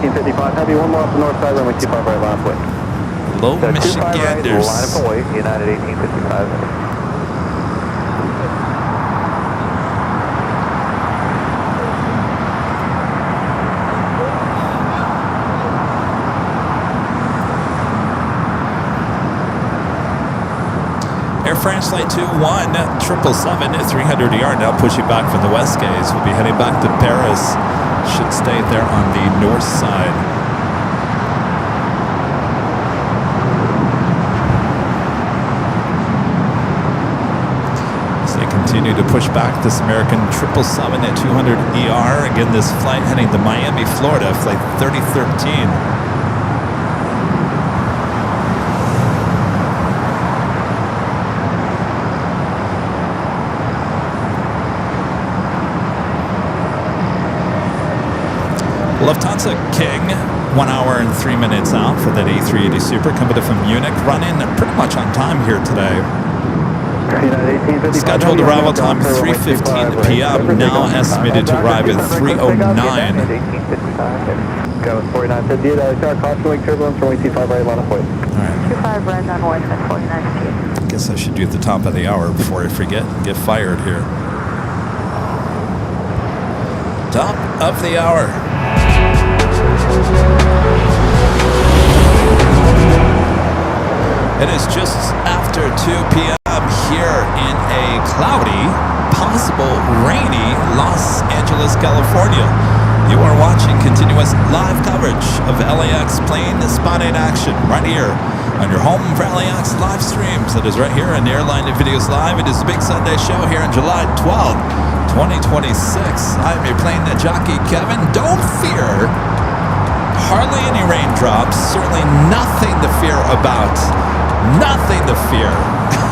1855 Heavy, one more off the north side, runway 25 right, last way. Low Michiganders. Line of Hawaii, United 1855. Air France Flight 21, 777 at 300 ER, now pushing back from the West Gaze. We'll be heading back to Paris. Should stay there on the north side. As they continue to push back this American 777 at 200 ER. Again, this flight heading to Miami, Florida, flight 3013. Lufthansa King, 1 hour and 3 minutes out for that A380 Super, coming from Munich, running pretty much on time here today. Scheduled arrival time 3:15 p.m., now estimated to arrive at 3:09. Go 4950, crossing turbulence, runway 25 right, line of Hawaii. All right. 25 right on Hawaii, 49 Guess I should do at the top of the hour before I forget and get fired here. Top of the hour. It is just after 2 p.m. here in a cloudy, possible rainy Los Angeles, California. You are watching continuous live coverage of LAX plane spotting action right here on your home for LAX live streams. That is right here on Airline Videos Live. It is the Big Sunday show here on July 12th, 2026. I'm your Plane Jockey Kevin. Don't fear. Hardly any raindrops. Certainly nothing to fear about. Nothing to fear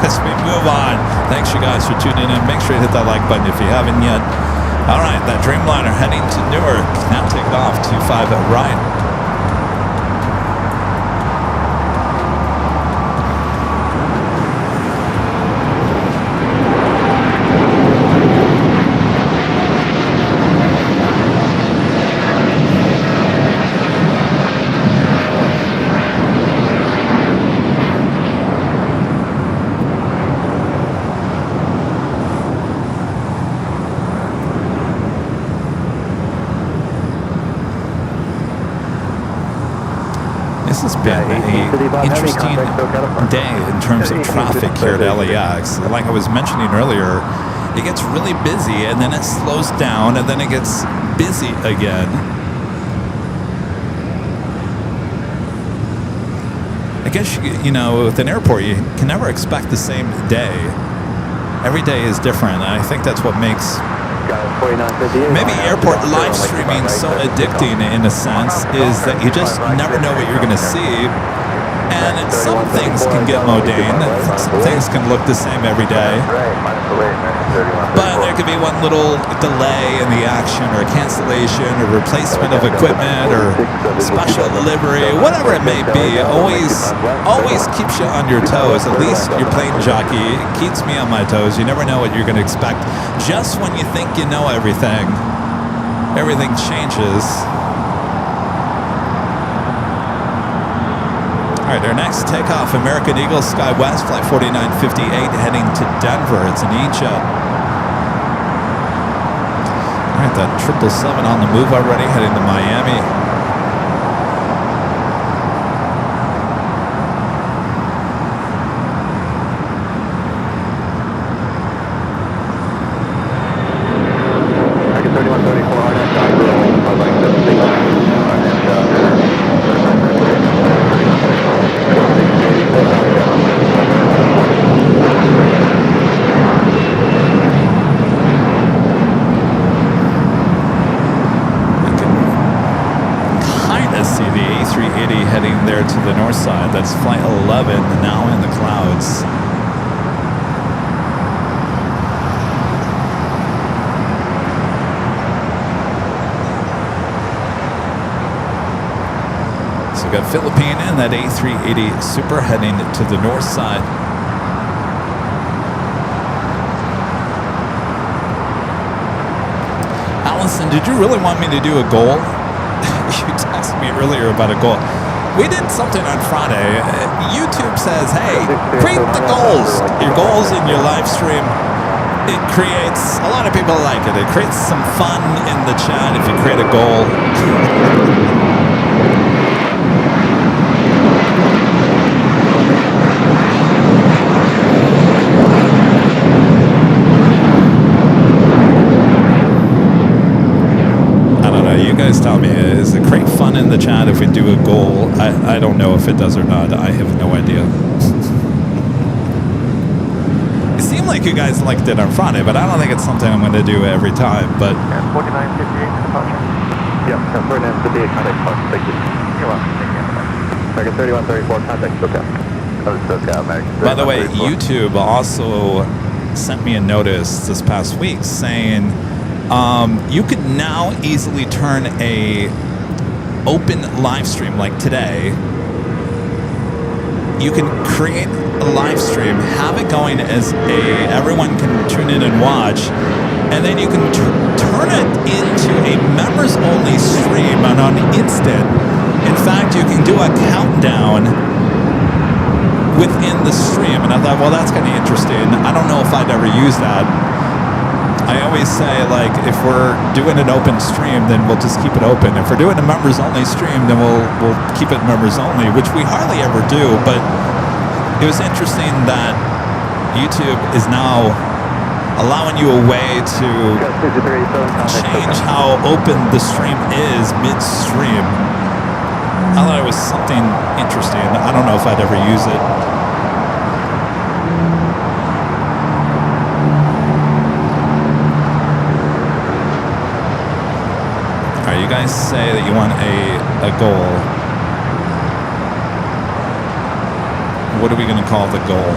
as we move on. Thanks you guys for tuning in. Make sure you hit that like button if you haven't yet. All right, that Dreamliner heading to Newark. Now take off 25 right. been an interesting day in terms of traffic here at LAX. Like I was mentioning earlier, it gets really busy and then it slows down and then it gets busy again. I guess, you know, with an airport, you can never expect the same day. Every day is different, and I think that's what makes maybe airport live streaming so addicting in a sense, is that you just never know what you're going to see. And some things can get mundane, some things can look the same every day. But there could be one little delay in the action, or cancellation, or replacement of equipment, or special delivery, whatever it may be. Always keeps you on your toes. At least your plane jockey keeps me on my toes. You never know what you're going to expect. Just when you think you know everything, everything changes. All right, our next takeoff, American Eagle SkyWest, flight 4958, heading to Denver. It's an E-jet. All right, that 777 on the move already, heading to Miami. To the north side. That's flight 11, now in the clouds. So we've got Philippine and that A380 Super heading to the north side. Allison, did you really want me to do a goal? You texted me earlier about a goal. We did something on Friday. YouTube says, hey, create the goals. Your goals in your live stream. It creates, a lot of people like it. It creates some fun in the chat if you create a goal. You guys tell me, is it create fun in the chat if we do a goal? I don't know if it does or not. I have no idea. It seemed like you guys liked it on Friday, but I don't think it's something I'm going to do every time. But 4958 departure. Yep, 4958 contact plus. Thank you. You're welcome. Thank you. American 3134 contact SoCal. By the way, YouTube also sent me a notice this past week saying you could now easily turn a open live stream like today. You can create a live stream, have it going as everyone can tune in and watch, and then you can turn it into a members only stream on an instant. In fact, you can do a countdown within the stream, and I thought, well, that's kind of interesting. I don't know if I'd ever use that. I always say, like, if we're doing an open stream, then we'll just keep it open. If we're doing a members-only stream, then we'll keep it members-only, which we hardly ever do. But it was interesting that YouTube is now allowing you a way to change how open the stream is mid-stream. I thought it was something interesting. I don't know if I'd ever use it. You guys say that you want a goal. What are we going to call the goal?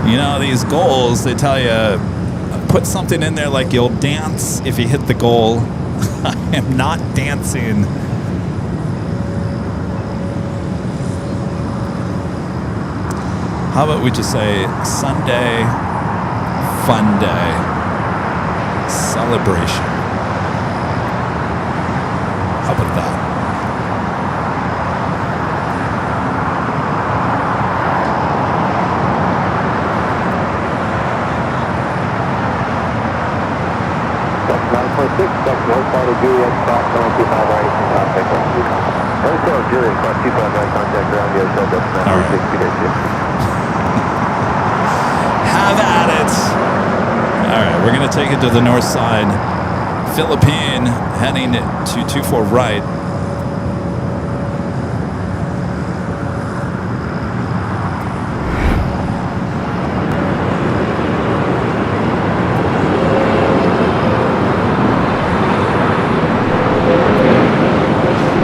You know, these goals, they tell you, put something in there like you'll dance if you hit the goal. I am not dancing. How about we just say Sunday, fun day, celebration. How about that? North side of Juliet, cross 125 right, contact 125. Let's go, Juliet, cross 25 right, contact ground, the other side, that's All right. 6 Have at it. All right, we're going to take it to the north side. Philippine heading to 24 right.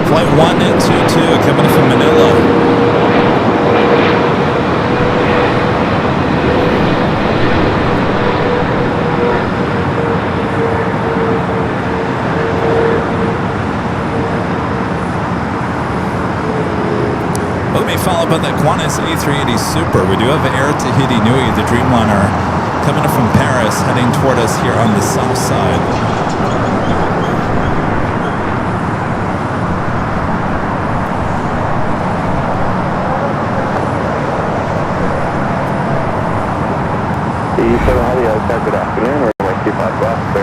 Flight 122 coming in from Manila. Let me follow up on that Qantas A380 Super. We do have Air Tahiti Nui, the Dreamliner, coming in from Paris, heading toward us here on the south side. Good afternoon, we're going to 25 left,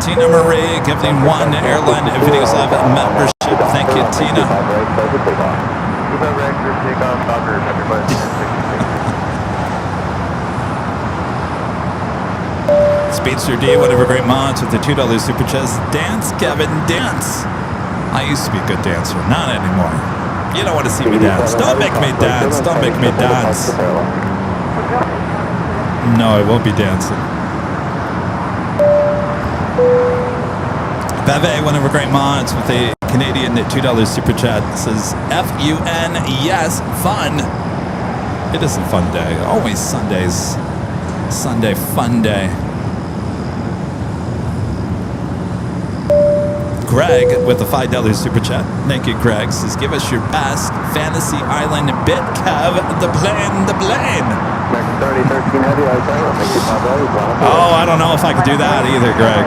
Tina Marie giving one airline videos of membership. Thank you, Tina. Speedster D, whatever great mods with the $2 super chest. Dance, Kevin, dance. I used to be a good dancer, not anymore. You don't want to see me dance. Don't make me dance. Don't make me dance. No, I won't be dancing. Bave, one of our great mods with a Canadian $2 super chat, says F-U-N, yes, fun. It is a fun day. Always Sundays. Sunday fun day. Greg with a $5 super chat. Thank you, Greg. Says, give us your best Fantasy Island bit, Kev. The plane, the plane. Oh, I don't know if I could do that either, Greg.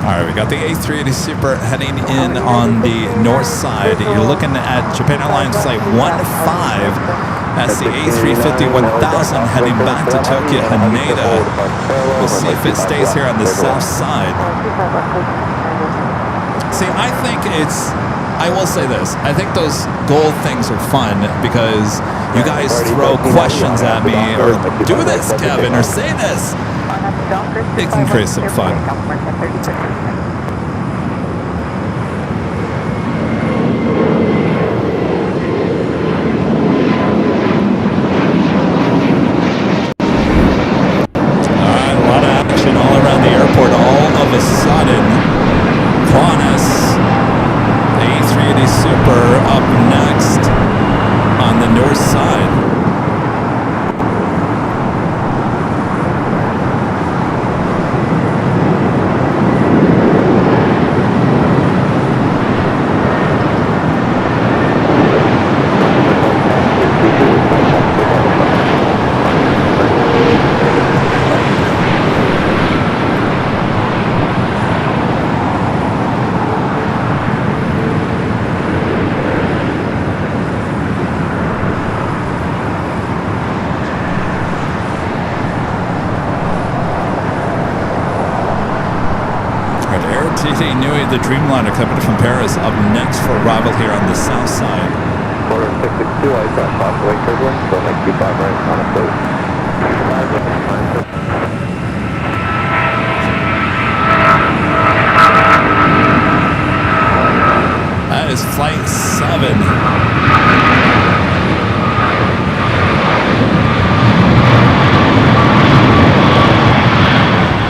All right, we got the A380 Super heading in on the north side. You're looking at Japan Airlines Flight 15. That's the A350 1000 heading back to Tokyo Haneda. We'll see if it stays here on the south side. See, I think I will say this. I think those gold things are fun because you guys throw questions at me or do this, Kevin, or say this. It can create some fun. The Dreamliner coming from Paris up next for arrival here on the south side. Quarter 662, I got possibly turbulence, so make 25 right on a plate. That is Flight 7.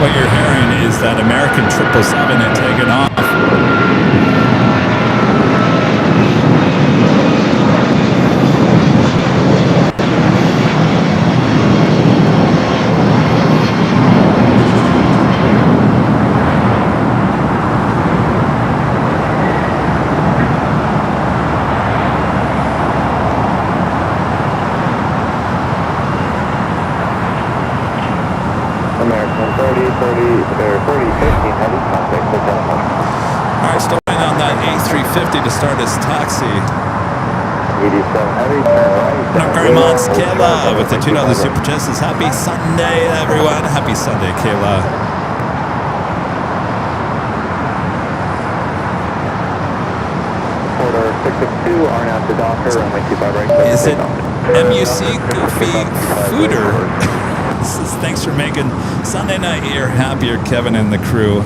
What you're hearing is that American 777 had taken off. contact, SoCal. All right, still waiting on that A350 to start his taxi. 87 heavy, turn right. No, very much, Kayla, with the $2 super chat says, happy Sunday, everyone. Happy Sunday, Kayla. Order 662, RNAV to Docker, runway 25 right. Is it MUC Goofy Fooder? This is, thanks for making Sunday night here happier, Kevin and the crew.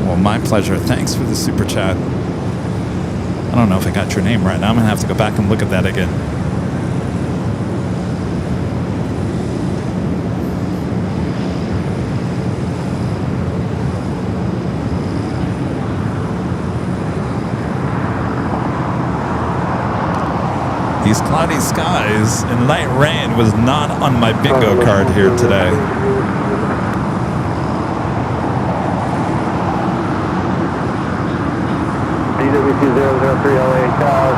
Well, my pleasure. Thanks for the super chat. I don't know if I got your name right. Now I'm going to have to go back and look at that again. These cloudy skies and light rain was not on my bingo card here today. DW2003 LA Tower,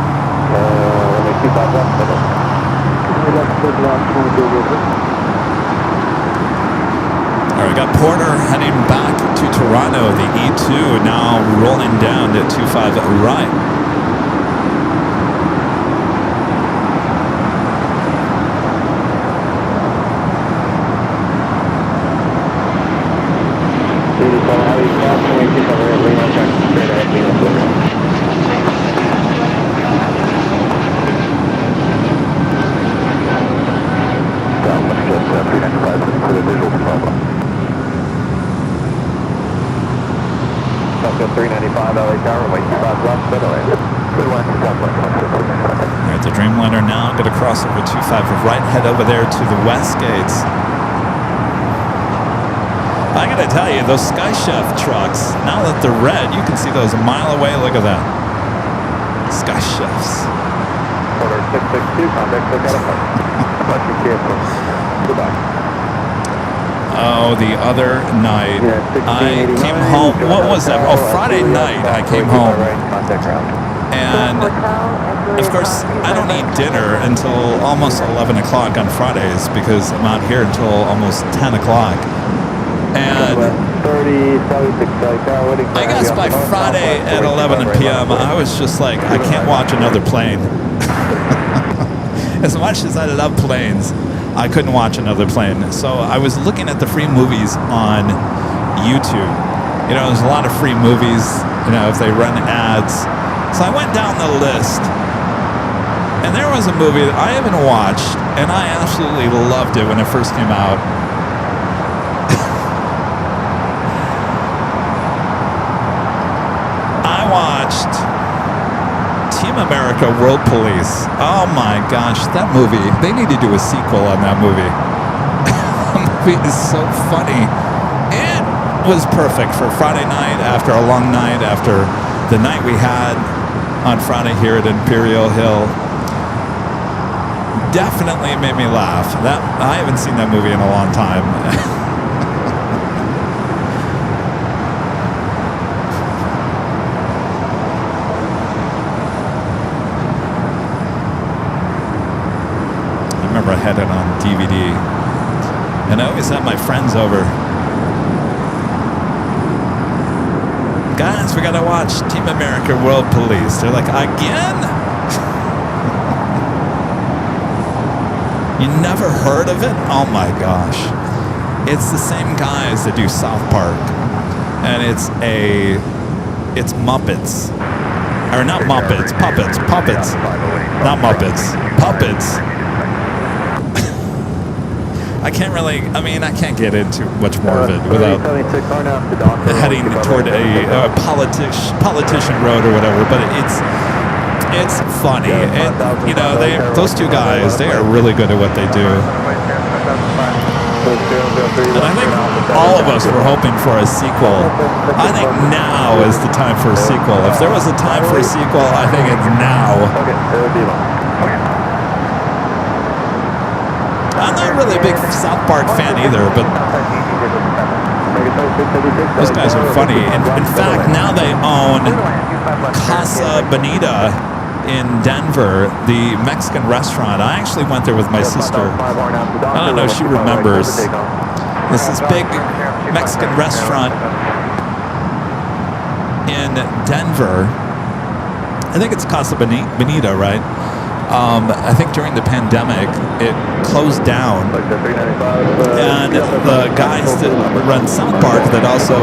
runway 25 left, All right, got Porter heading back to Toronto. The E2 now rolling down to 25 right. The Dreamliner now going to cross over 25 right, head over there to the west gates. I got to tell you, those Sky Chef trucks, now that they're red, you can see those a mile away. Look at that. Sky Chefs. Order 662, contact Goodbye. Oh, the other night, I came home. What was that? Oh, Friday night, I came home. And, of course, I don't eat dinner until almost 11 o'clock on Fridays because I'm out here until almost 10 o'clock. And I guess by Friday at 11 p.m., I was just like, I can't watch another plane. As much as I love planes, I couldn't watch another plane. So I was looking at the free movies on YouTube. You know, there's a lot of free movies, you know, if they run ads. So I went down the list, and there was a movie that I haven't watched, and I absolutely loved it when it first came out. I watched Team America World Police. Oh my gosh, that movie. They need to do a sequel on that movie. That movie is so funny. It was perfect for Friday night after a long night, after the night we had on Friday here at Imperial Hill. Definitely made me laugh. That I haven't seen that movie in a long time. I remember I had it on DVD, and I always had my friends over. Guys, we gotta watch Team America World Police. They're like, again? You never heard of it? Oh my gosh. It's the same guys that do South Park. And it's Muppets. Or not Muppets, Puppets. Not Muppets. Puppets. I can't really, I can't get into much more of it without heading toward a politician road or whatever, but it's funny. And, you know, those two guys, they are really good at what they do. And I think all of us were hoping for a sequel. I think now is the time for a sequel. If there was a time for a sequel, I think it's now. I'm not really a big South Park fan either, but those guys are funny. In fact, now they own Casa Bonita in Denver, the Mexican restaurant. I actually went there with my sister. I don't know if she remembers. This is big Mexican restaurant in Denver. I think it's Casa Bonita, right? I think during the pandemic, it closed down. And the guys that run South Park that also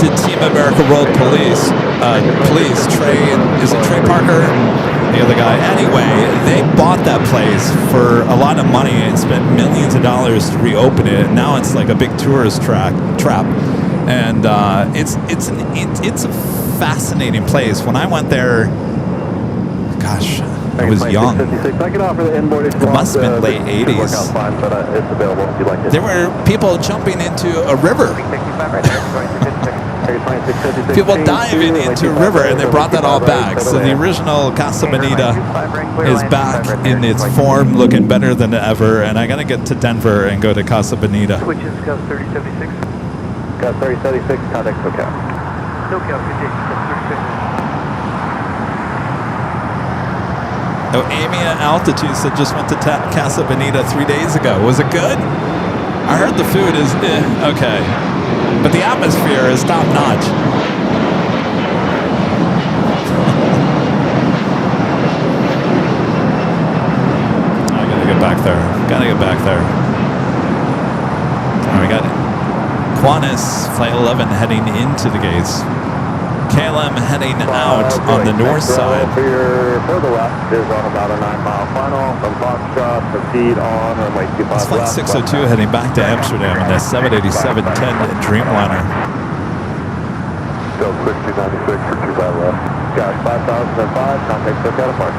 did Team America World Police, is it Trey Parker and the other guy? Anyway, they bought that place for a lot of money and spent millions of dollars to reopen it. And now it's like a big tourist trap. And it's a fascinating place. When I went there, gosh, I was young. It must have been late 80s. There were people jumping into a river. People diving into a river, and they brought that all back. So the original Casa Bonita is back in its form, looking better than ever. And I got to get to Denver and go to Casa Bonita. Which is Gus 3076. Gus 3076, contact SoCal. SoCal, good day, Gus 3076. Oh, Amy at Altitude said just went to Casa Bonita 3 days ago. Was it good? I heard the food is okay, but the atmosphere is top notch. I gotta get back there. All right, we got it. Qantas Flight 11 heading into the gates. KLM heading out on the north side. Further left is on about a 9-mile final from Foxtrot, proceed on runway 25 It's Flight 602 heading back to Amsterdam in the 787-10 Dreamliner. Still 6096 for 25 left. Got 5005, contact SoCal apart.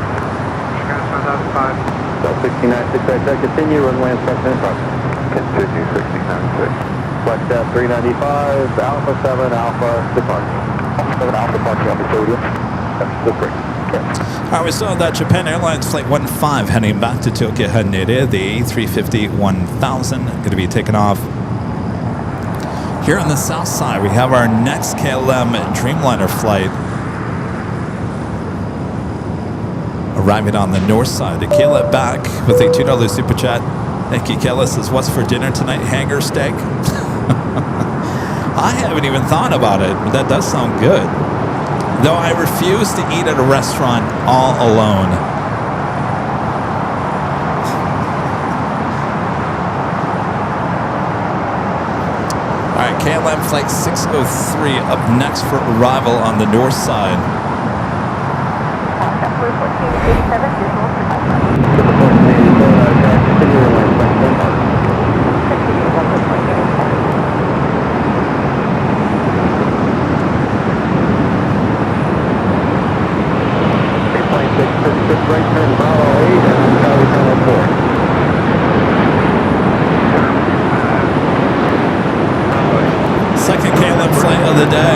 Got 5005. So 6968, continue, runway inspection in front. Continue 6096. Flight 395, Alpha 7, Alpha, depart. 7 Alpha, departure on the podium. All right, we still have that Japan Airlines Flight 15 heading back to Tokyo Haneda, the A350-1000, going to be taken off. Here on the south side, we have our next KLM Dreamliner flight arriving on the north side. Kayla back with a $2 super chat. Thank you, Kayla. Says, what's for dinner tonight? Hanger steak? I haven't even thought about it, but that does sound good. Though I refuse to eat at a restaurant all alone. All right, KLM Flight 603 up next for arrival on the north side. Right turn Bravo 8 and Charlie Channel 4. Second KLM flight of the day.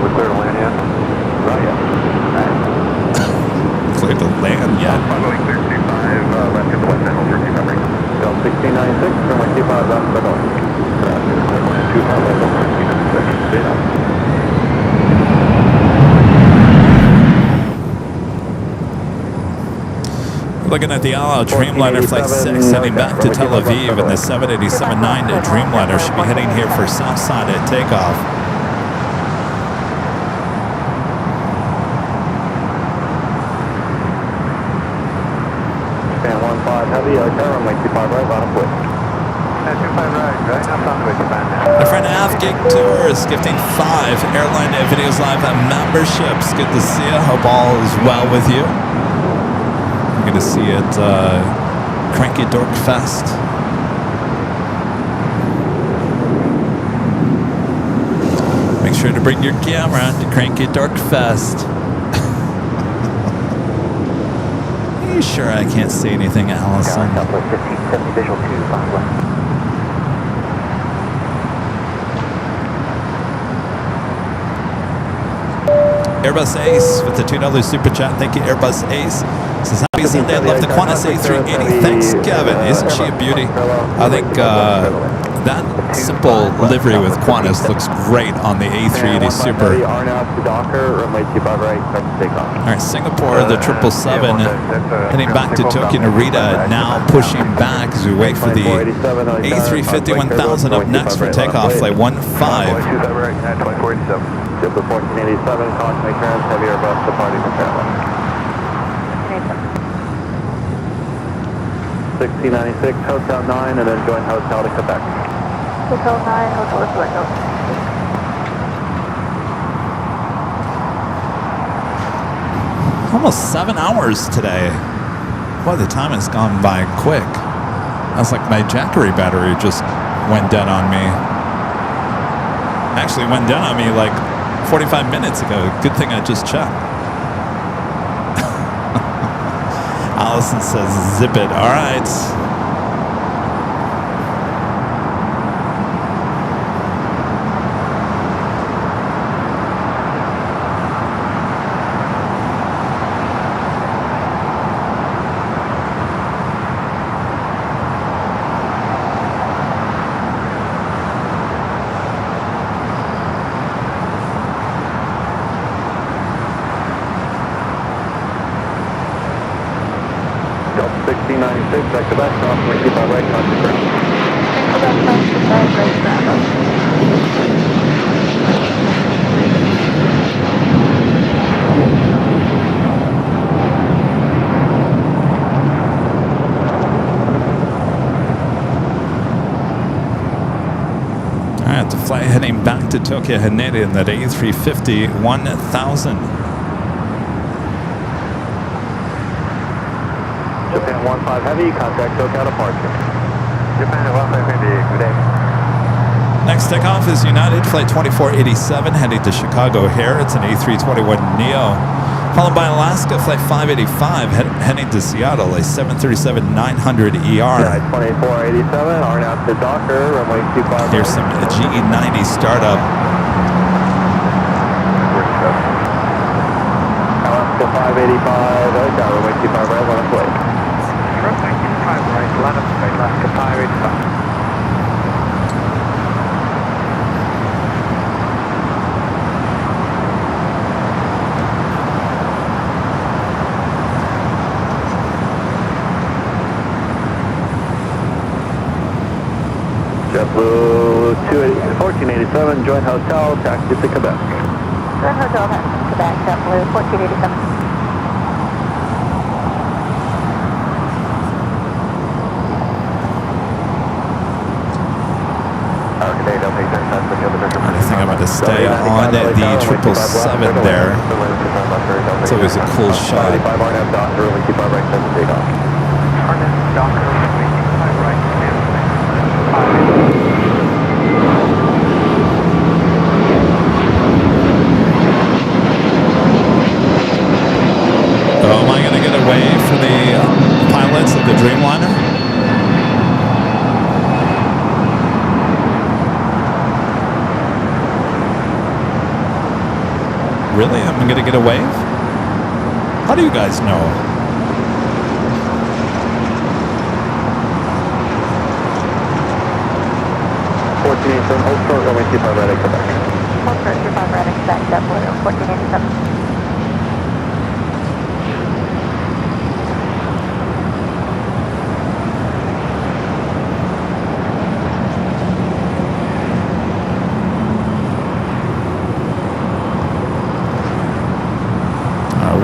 We're clear to land yet? Not yet. Clear to land yet. Following clear 25, left to the west end, over 25 right. Del 1696, from my 25 left to the north. 25 left, over 1696. Stay up. Looking at the Dreamliner Flight 6 heading back to Tel Aviv, and the 787-9 Dreamliner should be heading here for Southside at takeoff. Japan 15 heavy, turn runway 25 right, bottom foot. 25 right, I'm on the way to Japan now. My friend Av Gig Tours gifting 5 Airline Videos Live memberships. Good to see you. Hope all is well with you. Good to see you at Cranky Dork Fest. Make sure to bring your camera to Cranky Dork Fest. Are you sure I can't see anything, Allison? Southwest 1570 visual 2, 5 left. Airbus Ace with the $2 super chat. Thank you, Airbus Ace. Says, happy Sunday. I love the Qantas A380. Thanks, Kevin. Isn't she a beauty? I think That simple livery with Qantas looks great on the A380 Super. R now to Docker, runway 25 right, start to take off. All right, Singapore, the 777, heading back to Tokyo Narita, now pushing back as we wait for the A350 1000 up next for takeoff, flight 15. Jumbo 1487, caution make turns, heavy Airbus departing from Airline. 1696, Hotel 9, and then join Hotel to Quebec. Hotel 9, Hotel to Quebec. Almost 7 hours today. Boy, the time has gone by quick. That's like my Jackery battery just went dead on me. Actually went dead on me like 45 minutes ago. Good thing I just checked. Allison says, zip it. All right. Back to back, off, 25 right, contact ground. All right, the flight heading back to Tokyo Haneda in that A350 1000. Japan 15 heavy, contact Tokyo departure. Japan 15 heavy, good day. Next takeoff is United Flight 2487 heading to Chicago O'Hare. It's an A321neo. Followed by Alaska Flight 585 heading to Seattle, a 737-900ER. 2487, R now to Docker, runway 25. Here's some GE90 startup. Alaska 585, runway 25 right, one way. Runway 25 right, line up straight, Alaska 585. JetBlue 1487, join hotel, taxi to Quebec. Join Hotel Quebec, JetBlue 1487. I think I'm going to stay on the 777 there. It's always a cool shot. Oh, am I going to get away for the pilots of the Dreamliner? Really? I'm going to get a wave? How do you guys know? Hold short, runway 25 right at Quebec. Hold short, 25 right at Quebec, JetBlue 1487.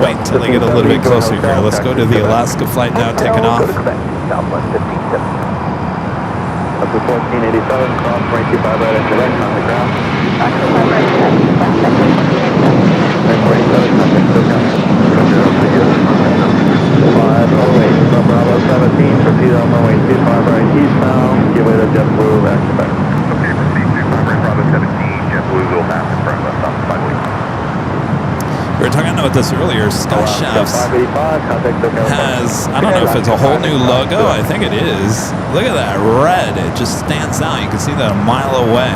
Wait until they get a little bit closer here. Let's go to the Alaska flight now, taking off. Southwest 1570. Up to 1487, cross 25 right at Quebec, on the ground. 25 right at Quebec, 1487, contact SoCal. 508, from Bravo 17, proceed on runway 25 right eastbound, give way to JetBlue back to Quebec. Okay, proceed 25 right, Bravo 17, JetBlue will pass in front of us on 508. We were talking about this earlier. Sky Chefs has, I don't know if it's a whole new logo. I think it is. Look at that red. It just stands out. You can see that a mile away.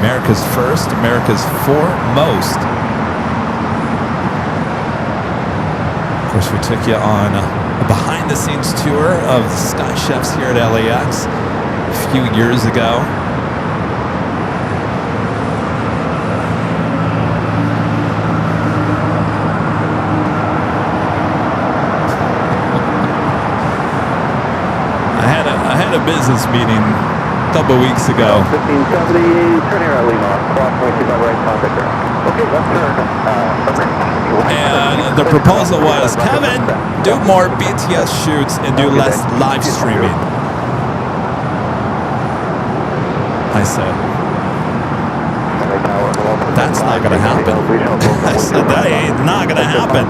America's first, America's foremost. Of course, we took you on a behind-the-scenes tour of the Sky Chefs here at LAX. a few years ago. I had a business meeting a couple weeks ago. 1570, turn here at Lima, cross 25 right, contact her. Okay, left turn. And the proposal was, Kevin, do more BTS shoots and do less live streaming. I said, that's not going to happen. I said, that ain't not going to happen.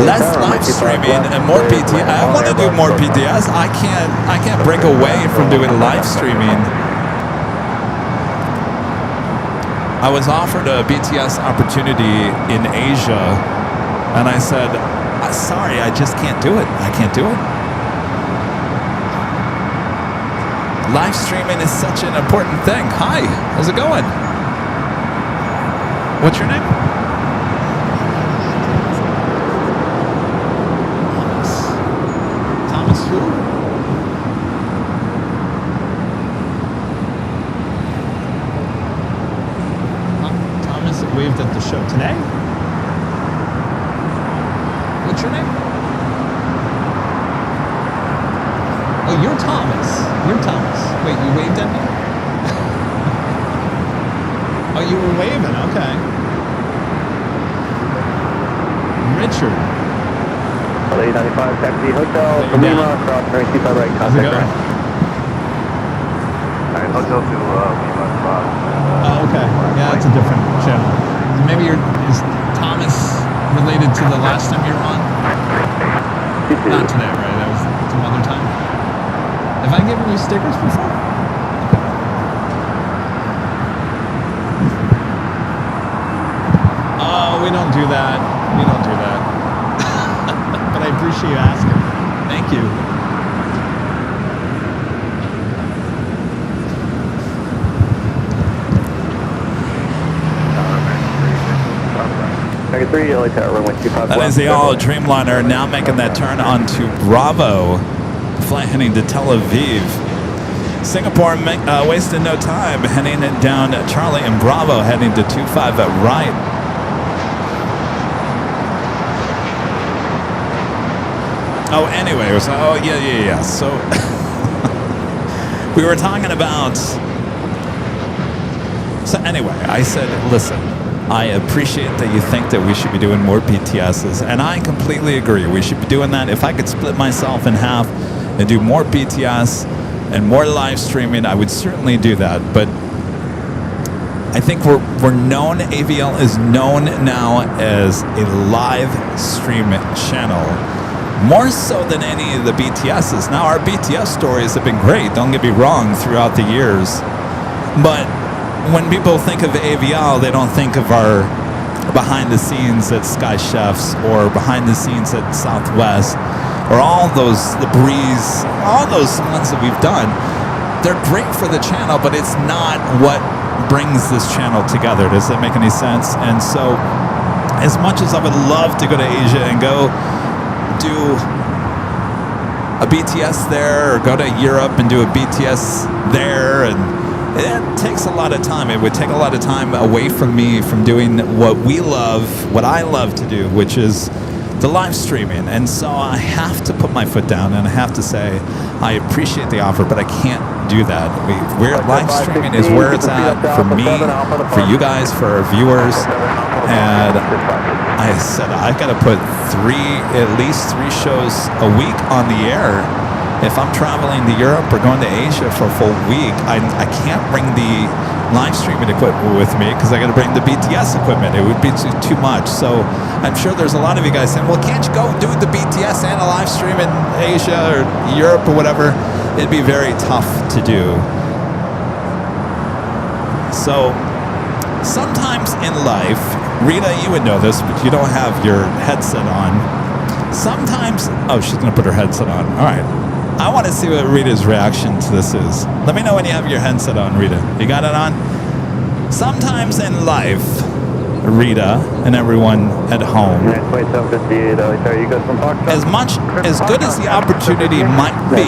Less live streaming and more BTS. I want to do more BTS. I can't break away from doing live streaming. I was offered a BTS opportunity in Asia, and I said, sorry, I just can't do it. I can't do it. Live streaming is such an important thing. Hi, how's it going? What's your name? Thomas who? Thomas waved at the show today. What's your name? Oh, you're Thomas. You're Thomas. Wait, you waved at me? Oh, you were waving. Okay. Richard. LA 95 taxi hotel, Lima, cross 25 right, How's it contact going? Alright, hotel to Lima, cross. Oh, okay. Yeah, that's a different channel. Maybe is Thomas related to the last time you were on? Not today, right? That was some other time. Have I given you stickers before? Oh, we don't do that. We don't do that. But I appreciate you asking. Thank you. Target 3, LA Tower, runway 25. That is the all Dreamliner now making that turn onto Bravo. Flight heading to Tel Aviv. Singapore wasted no time heading down Charlie and Bravo heading to 25 at right. Oh, anyway, it was, oh, yeah. So, we were talking about, so anyway, I said, listen, I appreciate that you think that we should be doing more BTSs, and I completely agree. We should be doing that. If I could split myself in half and do more BTS and more live streaming, I would certainly do that. But I think we're known, AVL is known now as a live stream channel, more so than any of the BTSs. Now, our BTS stories have been great, don't get me wrong, throughout the years. But when people think of AVL, they don't think of our behind the scenes at Sky Chefs or behind the scenes at Southwest or all those, the Breeze, all those ones that we've done. They're great for the channel, but it's not what brings this channel together. Does that make any sense? And so, as much as I would love to go to Asia and go do a BTS there, or go to Europe and do a BTS there, and it takes a lot of time. It would take a lot of time away from me from doing what we love, what I love to do, which is the live streaming. And so I have to put my foot down and I have to say I appreciate the offer, but I can't do that. We're live streaming is where it's at for me, for you guys, for our viewers. And I said I've got to put at least three shows a week on the air. If I'm traveling to Europe or going to Asia for a full week, I can't bring the live streaming equipment with me because I got to bring the BTS equipment. It would be too much. So I'm sure there's a lot of you guys saying, well, can't you go do the BTS and a live stream in Asia or Europe or whatever? It'd be very tough to do. So sometimes in life, Rita, you would know this, but you don't have your headset on. Sometimes, oh, she's going to put her headset on. All right. I want to see what Rita's reaction to this is. Let me know when you have your headset on, Rita. You got it on? Sometimes in life, Rita and everyone at home. 2758, you got some Foxtrot? As good as the opportunity might be,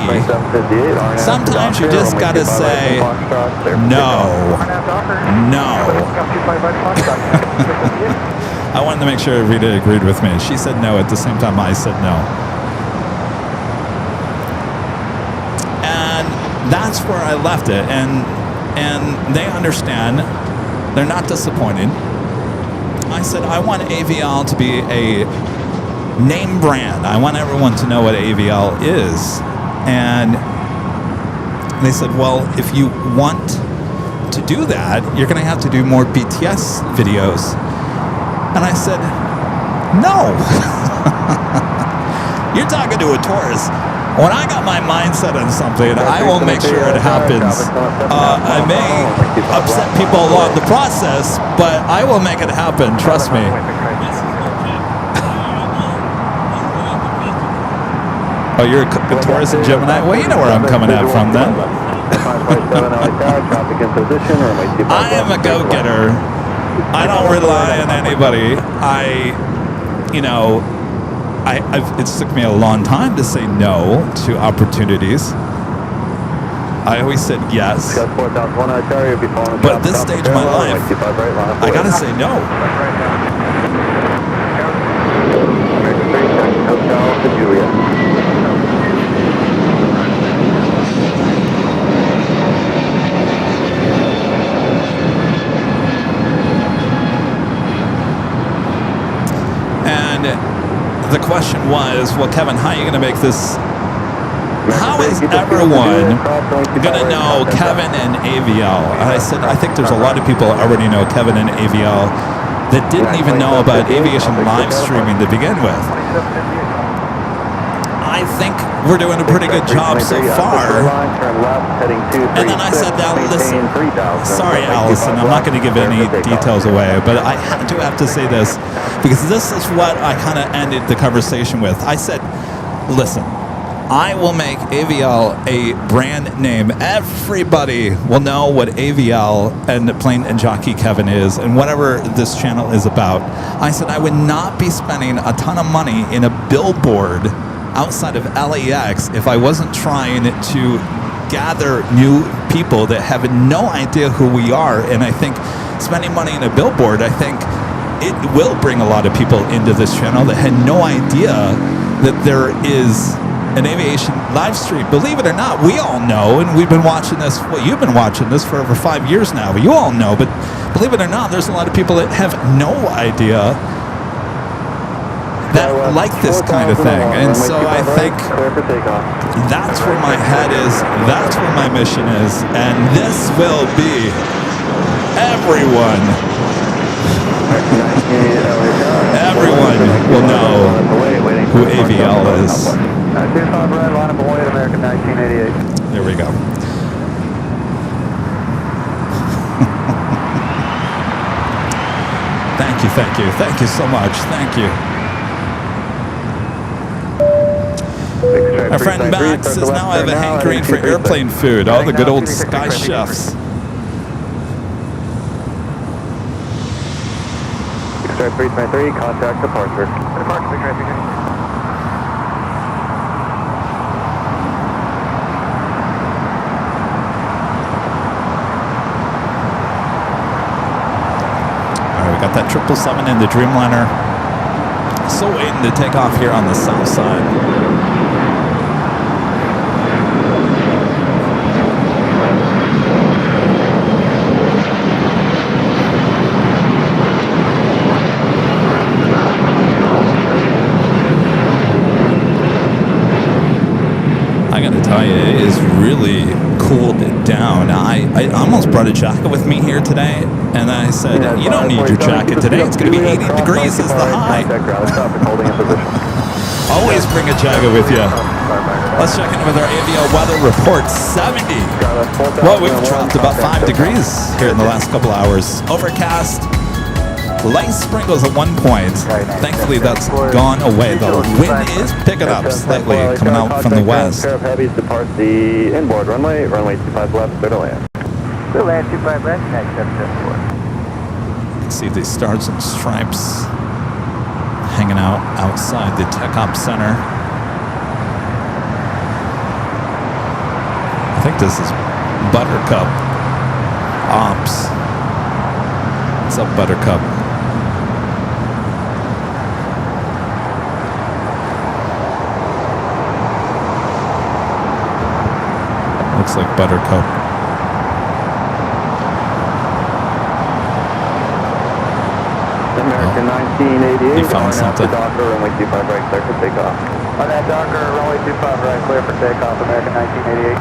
sometimes you just gotta say, no. I wanted to make sure Rita agreed with me. She said no at the same time I said no. And that's where I left it. And they understand. They're not disappointed. I said, I want AVL to be a name brand. I want everyone to know what AVL is. And they said, well, if you want to do that, you're going to have to do more BTS videos. And I said, no. You're talking to a tourist. When I got my mind set on something, I will make sure it happens. I may upset people along the process, but I will make it happen. Trust me. Oh, you're a Taurus and Gemini? Well, you know where I'm coming at from then. I am a go-getter. I don't rely on anybody. It took me a long time to say no to opportunities. I always said yes. But at this stage of my life, I gotta say no. The question was, well, Kevin, how are you going to make this? How is everyone going to know Kevin and AVL? And I said, I think there's a lot of people already know Kevin and AVL that didn't even know about aviation live streaming to begin with. I think we're doing a pretty good job so far. And then I said, now listen, sorry, Allison, I'm not going to give any details away, but I had to say this because this is what I kind of ended the conversation with. I said, listen, I will make AVL a brand name. Everybody will know what AVL and Plane Jockey Kevin is and whatever this channel is about. I said I would not be spending a ton of money in a billboard outside of LAX if I wasn't trying to gather new people that have no idea who we are. And I think spending money in a billboard, I think it will bring a lot of people into this channel that had no idea that there is an aviation live stream. Believe it or not, we all know, and we've been watching this, well, you've been watching this for over 5 years now, but you all know, but believe it or not, there's a lot of people that have no idea that like this kind of thing. And so I think that's where my head is, that's where my mission is, and this will be everyone will know who AVL is. There we go. Thank you so much. Thank you. Our friend Max says, now I have a hankering for airplane food. Oh, the good old Sky Chefs. X-Ray 323, contact departure. All right, we got that 777 in the Dreamliner. Still waiting to take off here on the south side. It is really cooled down. I almost brought a jacket with me here today, and I said, you don't need your jacket today. It's going to be 80 degrees is the high. Always bring a jacket with you. Let's check in with our AVL weather report. 70. Well, we've dropped about 5 degrees here in the last couple hours. Overcast. Light sprinkles at one point. Thankfully, that's gone away. The wind is picking up slightly coming out from the west. Pair of heavies depart the inboard runway 25 left, clear to land. Clear land, 25 left, next up, 4. can see the stars and stripes hanging out outside the Tech Op Center. I think this is Buttercup Ops. What's up, Buttercup? Looks like Buttercup. American 1988. He found something. Docker, runway 25 right, clear for takeoff. On that Docker, runway 25 right, clear for takeoff, American 1988.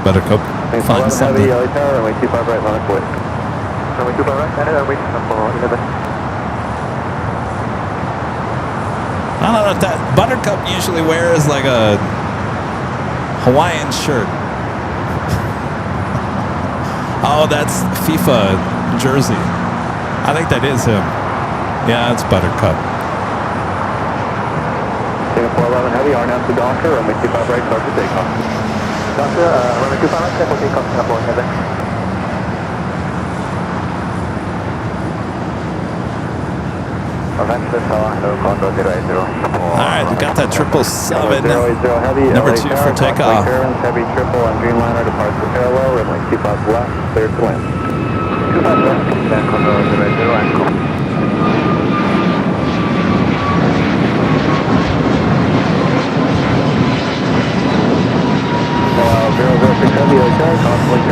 Buttercup. Find something. Heavy, LA Tower, runway 25 right, line of way. Runway 25 right, Canada, waiting for 11. I don't know if that Buttercup usually wears like a Hawaiian shirt. Oh, that's FIFA jersey. I think that is him. Yeah, it's Buttercup. Singapore 11 Heavy, RNAV to Docker, runway 25 right, clear for takeoff. Docker, runway 25 right, clear for takeoff, Singapore 11. Alright, we got that 777. Number 2 for takeoff. Heavy triple on Dreamliner departs for parallel, runway 25 left, clear to land. 25 left, then Condor 00 and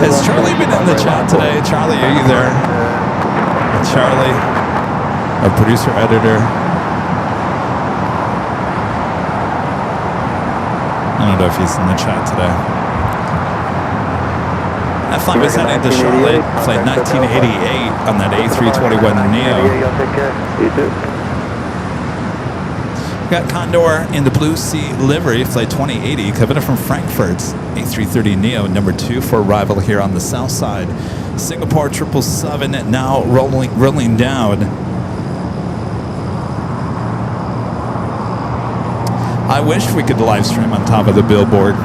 Has Charlie been in the chat today? Charlie, are you there? Charlie, a producer, editor. I don't know if he's in the chat today. That flight was heading to Charlotte, flight 1988 on that A321neo. We got Condor in the Blue Sea livery, flight 2080, coming in from Frankfurt's A330neo, number 2 for arrival here on the south side. Singapore 777 now rolling down. I wish we could live stream on top of the billboard.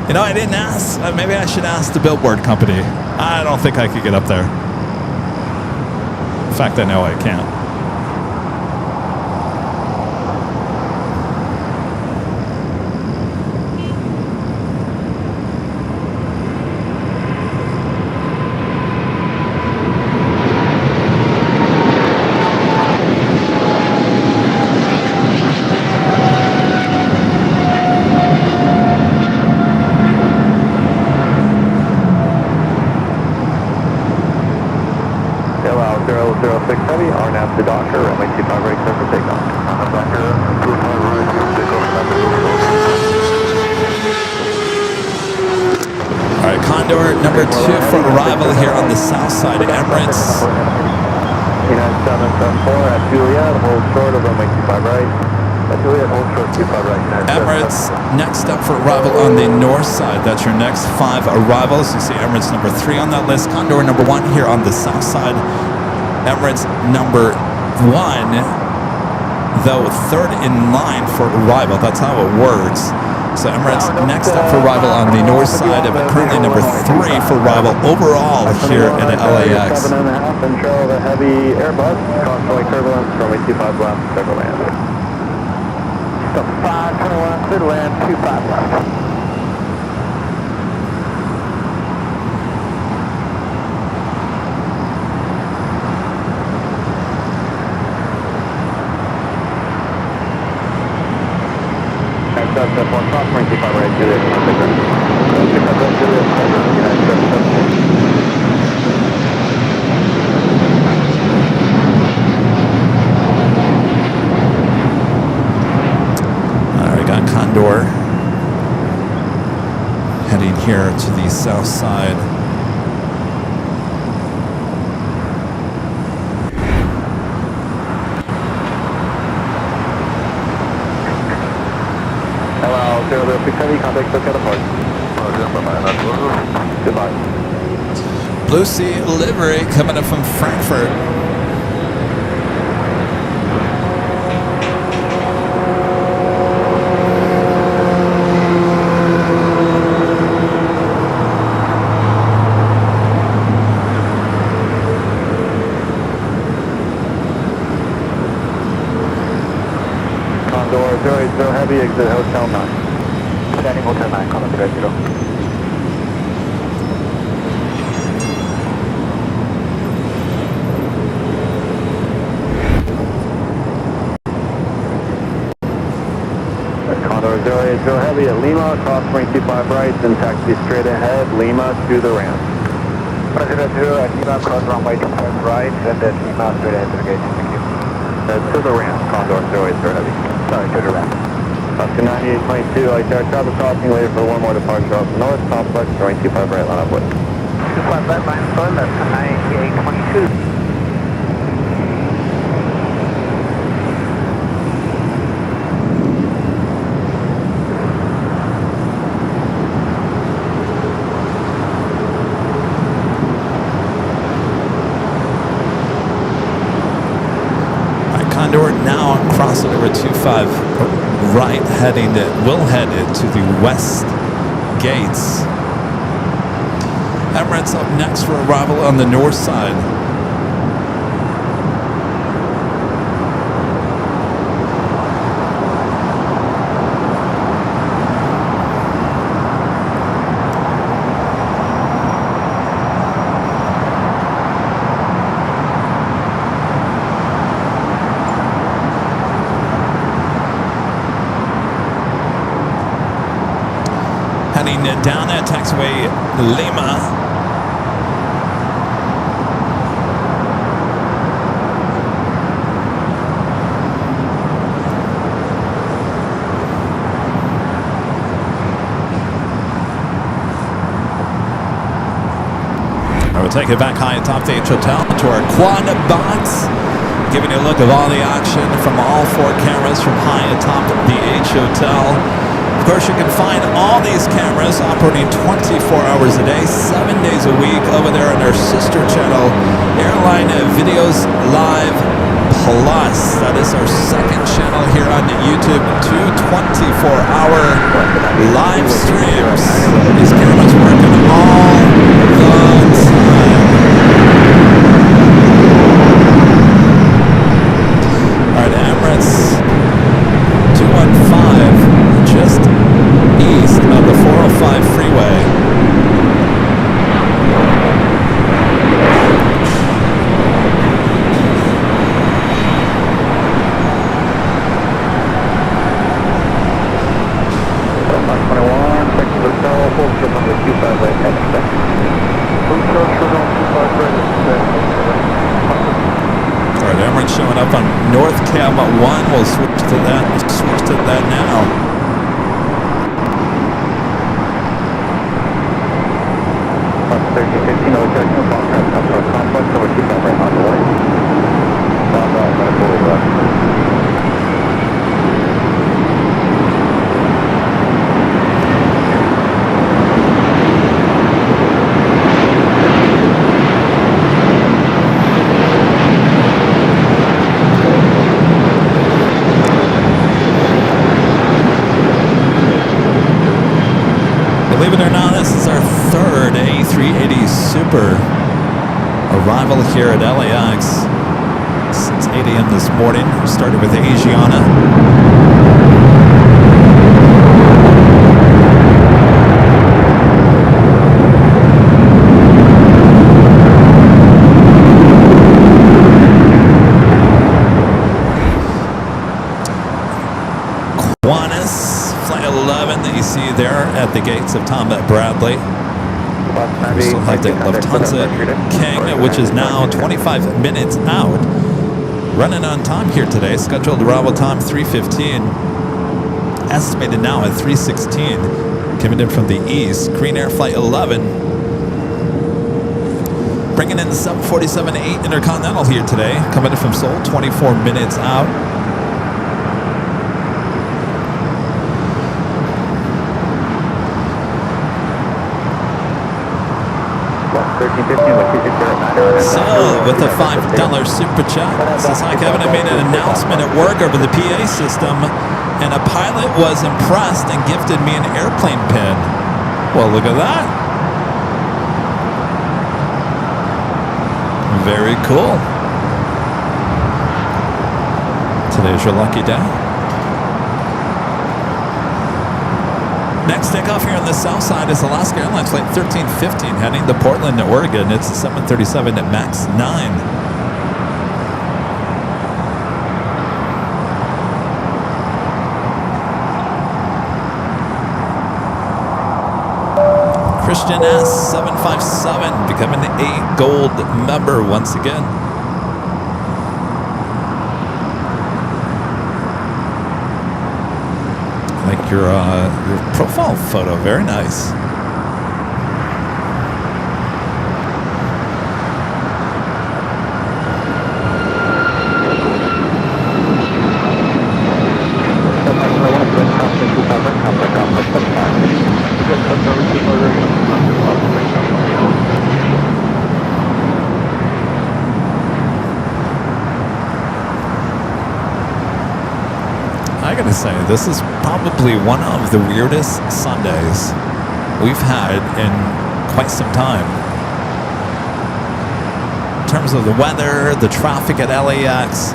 You know, I didn't ask. Maybe I should ask the billboard company. I don't think I could get up there. In fact, I know I can't. The Docker, runway 25 right, clear for takeoff. Docker, 25 right, takeoff. All right, Condor number 2 for arrival here on the south side of Emirates. United 774 at Juliet, hold short of runway 25 right. At Juliet, hold short 25 right. Emirates next up for arrival on the north side. That's your next 5 arrivals. You see Emirates number 3 on that list. Condor number 1 here on the south side. Emirates number 1, though 3rd in line for arrival. That's how it works. So Emirates next up for arrival on the north side, but currently number 3 for arrival overall here at LAX. 7.5 intro the heavy Airbus, crossway turbulence, runway 25 left, clear to land. So 521, clear to land, 25 left. That's one cross, runway 25 right, Juliet, Alright, got Condor heading here to the south side. Hello, 0060, contact Silk Apart. Goodbye. Blue Sea livery coming up from Frankfurt. Heavy, exit Hotel 9. Standing Hotel 9, Condor 30. Condor 080 Heavy at Lima, cross 25 right, then taxi straight ahead, Lima to the ramp. 080 at Lima, cross runway 25 right, and then Lima straight ahead to the gate. Thank you. To the ramp, Condor 080 Heavy. Sorry, to the ramp. Oscar 9822, ITR travel crossing, waiting for one more departure off the north, complex, 25 right, line up with. 25 right, line up, left 9822. Condor now crossing over 25 right, will head to the west gates. Emirates up next for arrival on the north side. Heading down that taxiway, Lima. I will take it back high atop the H Hotel to our quad box, giving you a look of all the action from all 4 cameras from high atop the H Hotel. Of course, you can find all these cameras operating 24 hours a day, 7 days a week over there on our sister channel, Airline Videos Live Plus. That is our second channel here on YouTube, 2 24-hour live streams. These cameras working all the time. All right, Emirates 215. Just east of the 405 freeway. All right, Emirates showing up on North Cam 1. We'll switch to that now. Believe it or not, this is our third A380 Super arrival here at LAX since 8 a.m. this morning. We started with Asiana. There at the gates of Tom Bradley. We still have the Lufthansa King, which is now 25 minutes out. Running on time here today. Scheduled arrival time 3:15. Estimated now at 3:16. Coming in from the east. Green Air Flight 11. Bringing in the 747-8 Intercontinental here today. Coming in from Seoul, 24 minutes out. So, with a $5 super chat, says, hi Kevin, I made an announcement at work over the PA system, and a pilot was impressed and gifted me an airplane pin. Well, look at that. Very cool. Today's your lucky day. Next takeoff here on the south side is Alaska Airlines Flight 1315 heading to Portland, Oregon. It's a 737 at MAX 9. Christian S. 757 becoming a gold member once again. I like your profile photo, very nice. I gotta say, this is probably one of the weirdest Sundays we've had in quite some time. In terms of the weather, the traffic at LAX.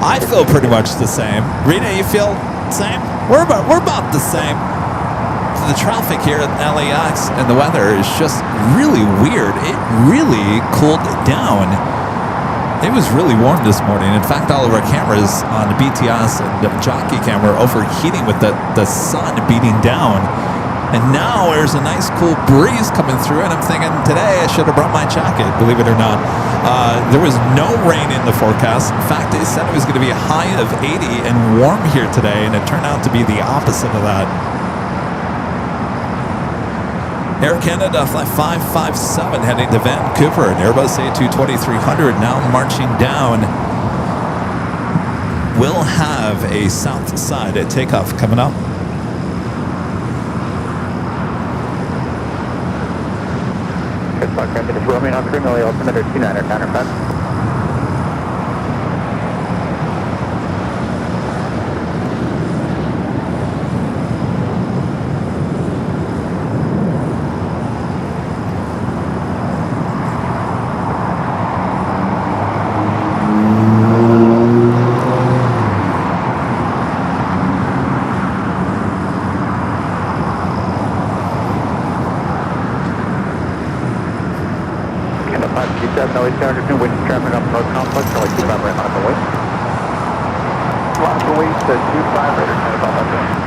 I feel pretty much the same. Rita, you feel the same? We're about the same. The traffic here at LAX and the weather is just really weird. It really cooled down. It was really warm this morning. In fact, all of our cameras on the BTS and the jockey camera overheating with the sun beating down. And now there's a nice cool breeze coming through, and I'm thinking today I should have brought my jacket, believe it or not. There was no rain in the forecast. In fact, they said it was going to be a high of 80 and warm here today, and it turned out to be the opposite of that. Air Canada Flight 557 heading to Vancouver, and Airbus A220-300 now marching down. We'll have a south side at takeoff coming up. This is Romeo 3 Millie, altimeter 29er, counterpass. Noise 200, wind traffic up North Complex, noise 25 right on the way. Lots of weight to 25 right or 25 left.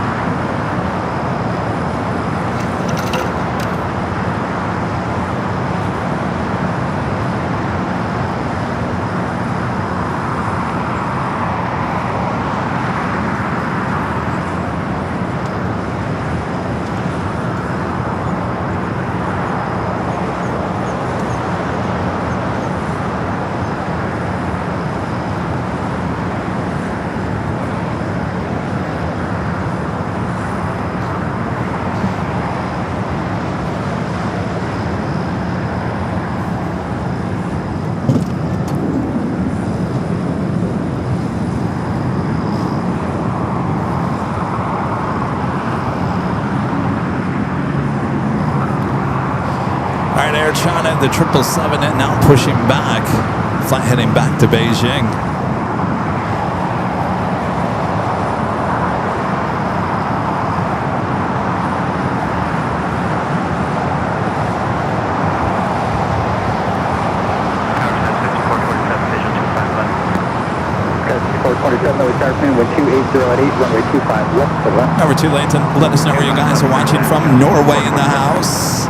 Air China, the 777 and now pushing back. Flight heading back to Beijing. Number 2 Leighton, let us know where you guys are watching from. Norway in the house.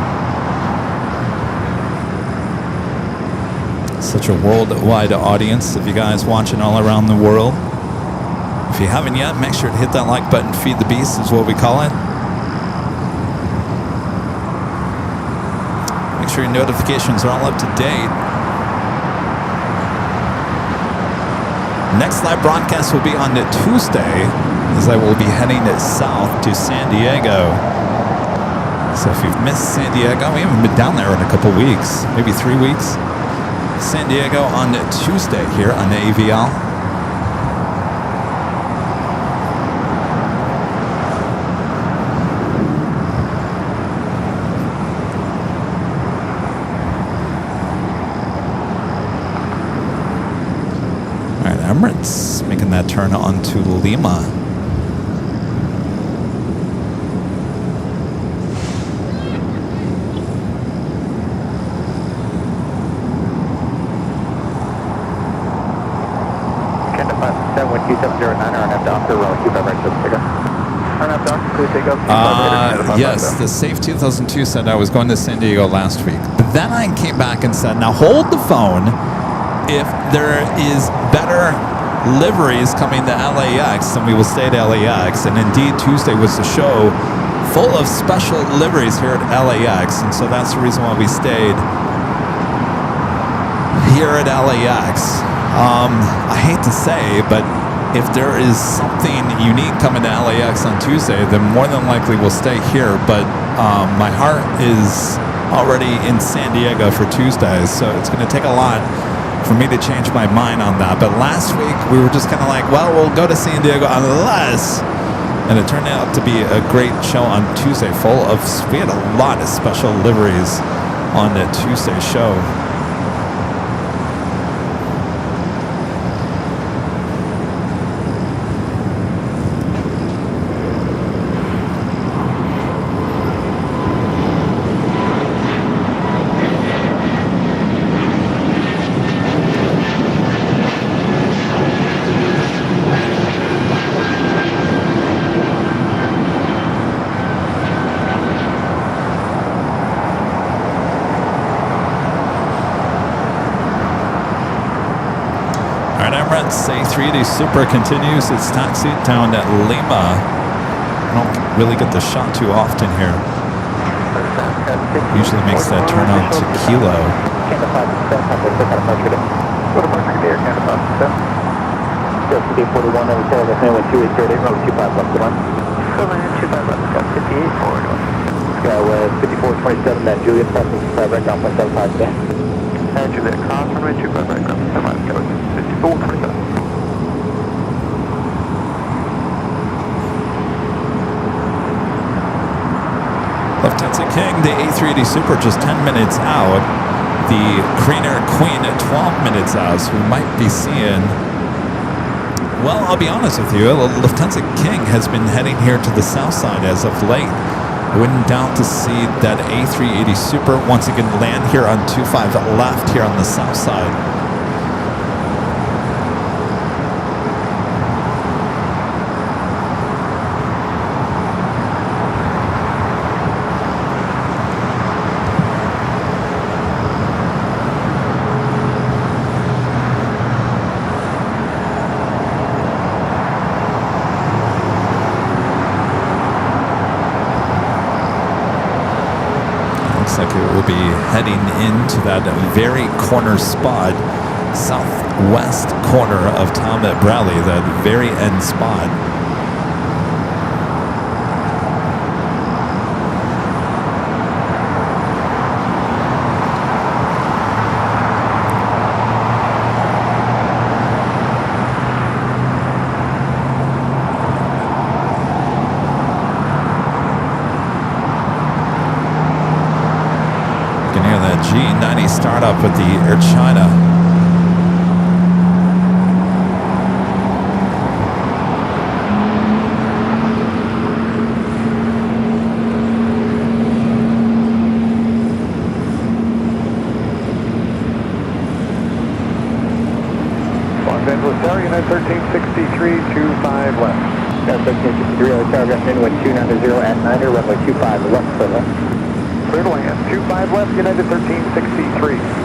Such a worldwide audience of you guys watching all around the world. If you haven't yet, make sure to hit that like button. Feed the beast is what we call it. Make sure your notifications are all up to date. Next live broadcast will be on Tuesday, as I will be heading south to San Diego. So if you've missed San Diego, we haven't been down there in a couple weeks, maybe 3 weeks. San Diego on Tuesday here on AVL. All right, Emirates making that turn turn onto Lima. Yes, the Safe 2002 said I was going to San Diego last week. But then I came back and said, now hold the phone. If there is better liveries coming to LAX, then we will stay at LAX. And indeed, Tuesday was the show full of special liveries here at LAX. And so that's the reason why we stayed here at LAX. I hate to say, but if there is something unique coming to LAX on Tuesday, then more than likely we'll stay here. But my heart is already in San Diego for Tuesday, so it's going to take a lot for me to change my mind on that. But last week we were just kind of like, well, we'll go to San Diego unless, and it turned out to be a great show on Tuesday, full of, we had a lot of special liveries on the Tuesday show. A380 Super continues its taxi down at Lima. I don't really get the shot too often here. Usually makes that turn on to Kilo. Juliet, right down 0.75 today. And Juliet, cross runway 25 right ground, 5427. Lufthansa King, the A380 Super just 10 minutes out. The Creener Queen at 12 minutes out. So we might be seeing, well, I'll be honest with you, Lufthansa King has been heading here to the south side as of late. I wouldn't doubt to see that A380 Super once again land here on 25 left here on the south side. Like it will be heading into that very corner spot, southwest corner of town at Bradley, that very end spot. G90 startup with the Air China. Los Angeles Tower, United 1363, 25 left. United 1363, LA Tower, Grafton, wind 290 at 9, runway 25 left, clear left. Clear to land. 25 left, United 1363.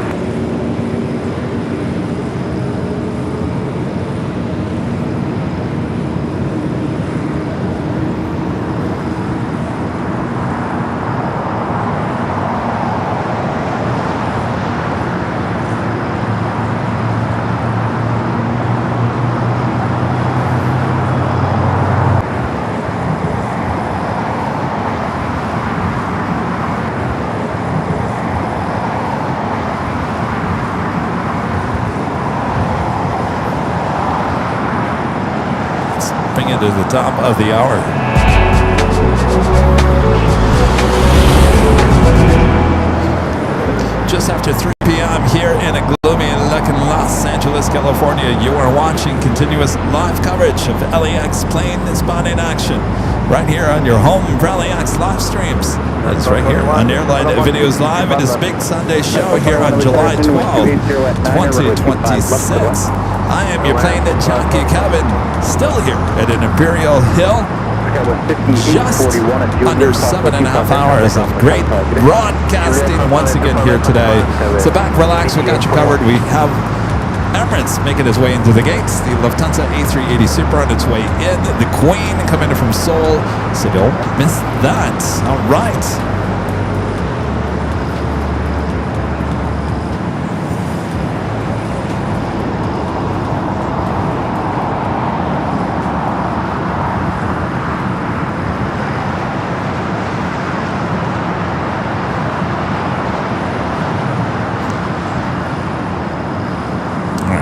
To the top of the hour. Just after 3 p.m. here in a gloomy back in Los Angeles, California. You are watching continuous live coverage of LAX plane spotting action right here on your home for LAX live streams. That is right here on Airline Videos Live. It is Big Sunday show here on July 12th, 2026. I am your Plane Jockey Kevin, still here at an Imperial Hill. Just under 7.5 hours of great broadcasting once again here today. So back, relax, we got you covered. We have Emirates making its way into the gates. The Lufthansa A380 Super on its way in. The Queen coming in from Seoul, so don't miss that. All right.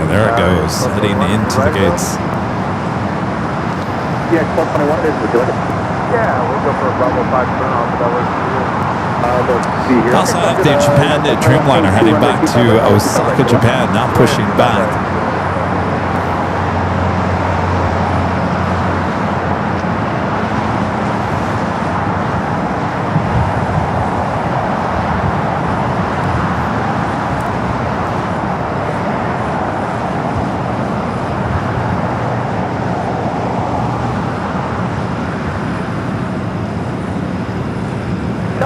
There it goes, heading into the gates. Yeah, 1221 it is. Would you like it? Yeah, we'll go for a Bravo 5 turn off, but that works for you. Let's see here. Also, the Japan Dreamliner heading back to Osaka, Japan, now pushing back.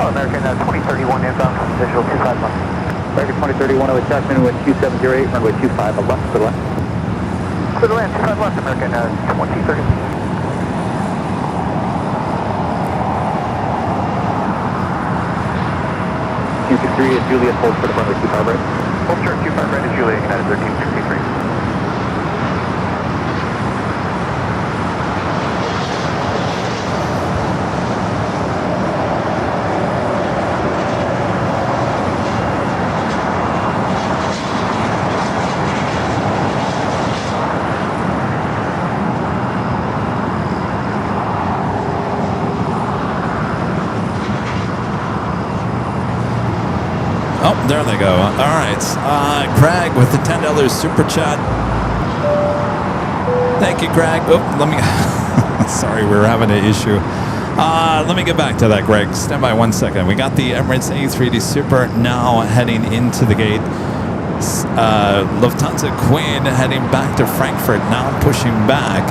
American 2031 inbound from visual 251. American 2031 with Jackman with 2708, runway 25 left, to the left. Clear to land, 25 left, American 2030. Q3 is Juliet, hold for the runway 25 right. Hold short 25 right is Juliet, United 1363. Oh, there they go. All right. Craig with the $10 super chat. Thank you, Craig. Oh, let me... Sorry, we were having an issue. Let me get back to that, Greg. Stand by 1 second. We got the Emirates A380 Super now heading into the gate. Lufthansa Queen heading back to Frankfurt, now pushing back.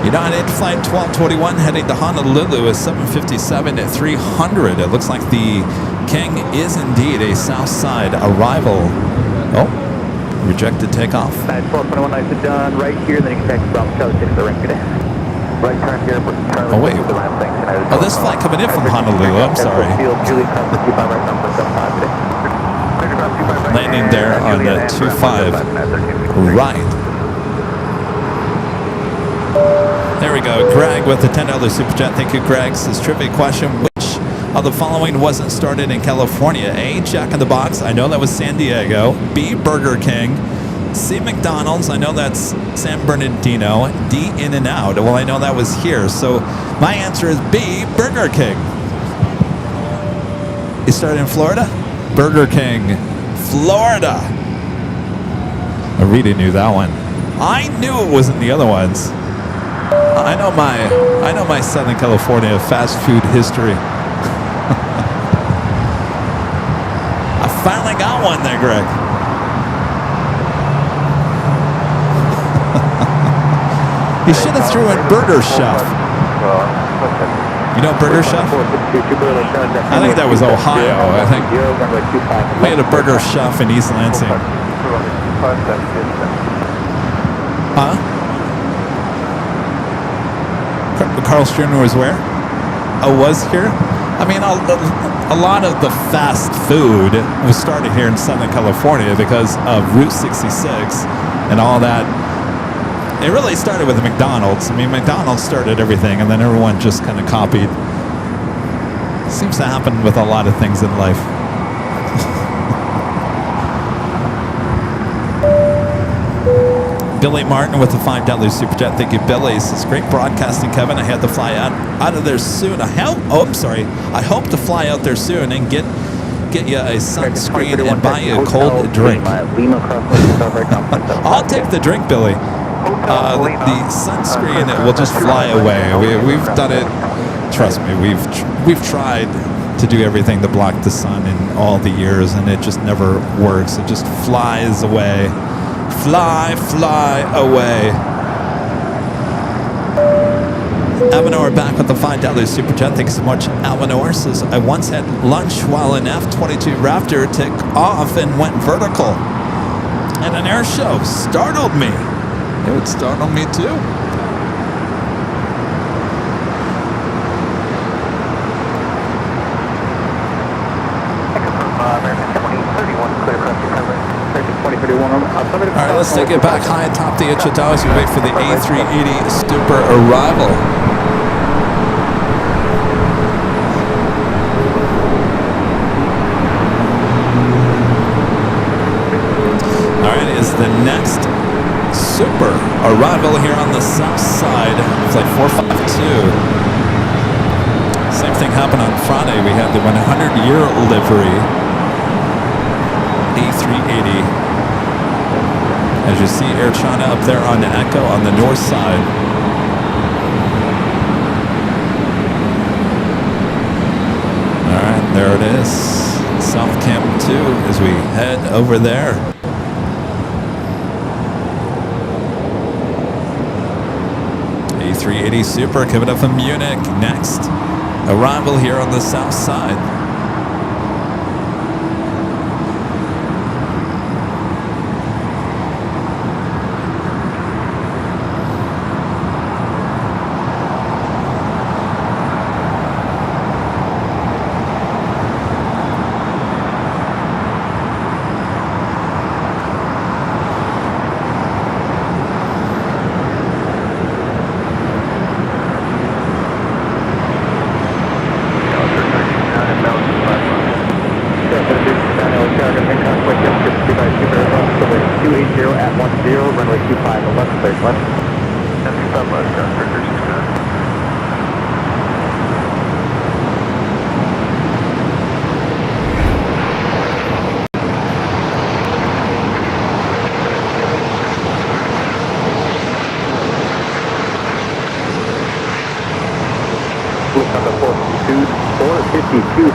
United Flight 1221 heading to Honolulu is 757 at 300. It looks like the King is indeed a south side arrival. Oh, rejected takeoff. 1221, nice and done. Right here, then you can take Bravo Charlie 6 to the right today. Right turn here, Charlie. Oh, wait. Oh, this flight coming in from Honolulu. I'm sorry. Landing there on the 25 right. There we go. Greg with the $10 super chat. Thank you, Greg. Says trivia question: which of the following wasn't started in California? A, Jack in the Box. I know that was San Diego. B, Burger King. C, McDonald's. I know that's San Bernardino. D, In-N-Out. Well, I know that was here. So my answer is B, Burger King. It started in Florida? Burger King, Florida. I really knew that one. I knew it wasn't the other ones. I know my Southern California fast food history. I finally got one there, Greg. You should have threw in Burger Chef. You know Burger Chef? I think that was Ohio. I think we had a Burger Chef in East Lansing. Huh? Carl Jr. was where? Oh, was here? I mean, a lot of the fast food was started here in Southern California because of Route 66 and all that. It really started with McDonald's. I mean, McDonald's started everything, and then everyone just kind of copied. Seems to happen with a lot of things in life. Billy Martin with the $5 super chat. Thank you, Billy. It's great broadcasting, Kevin. I had to fly out of there soon. I hope to fly out there soon and get you a sunscreen and buy you a cold drink. I'll take the drink, Billy. The sunscreen will just fly away. We've done it. Trust me, we've tried to do everything to block the sun in all the years, and it just never works. It just flies away. Fly away. Avenor back with the $5 super chat. Thanks so much. Avenor says, I once had lunch while an F-22 Raptor took off and went vertical at an air show. Startled me. It would startle me too. All right, let's take it back high atop the HO as we wait for the A380 Super arrival. All right, is the next Super arrival here on the south side. Flight 452. Same thing happened on Friday. We had the 100-year livery A380. As you see Air China up there on Echo on the north side. All right, there it is. South Camp 2 as we head over there. A380 Super coming up from Munich. Next arrival here on the south side.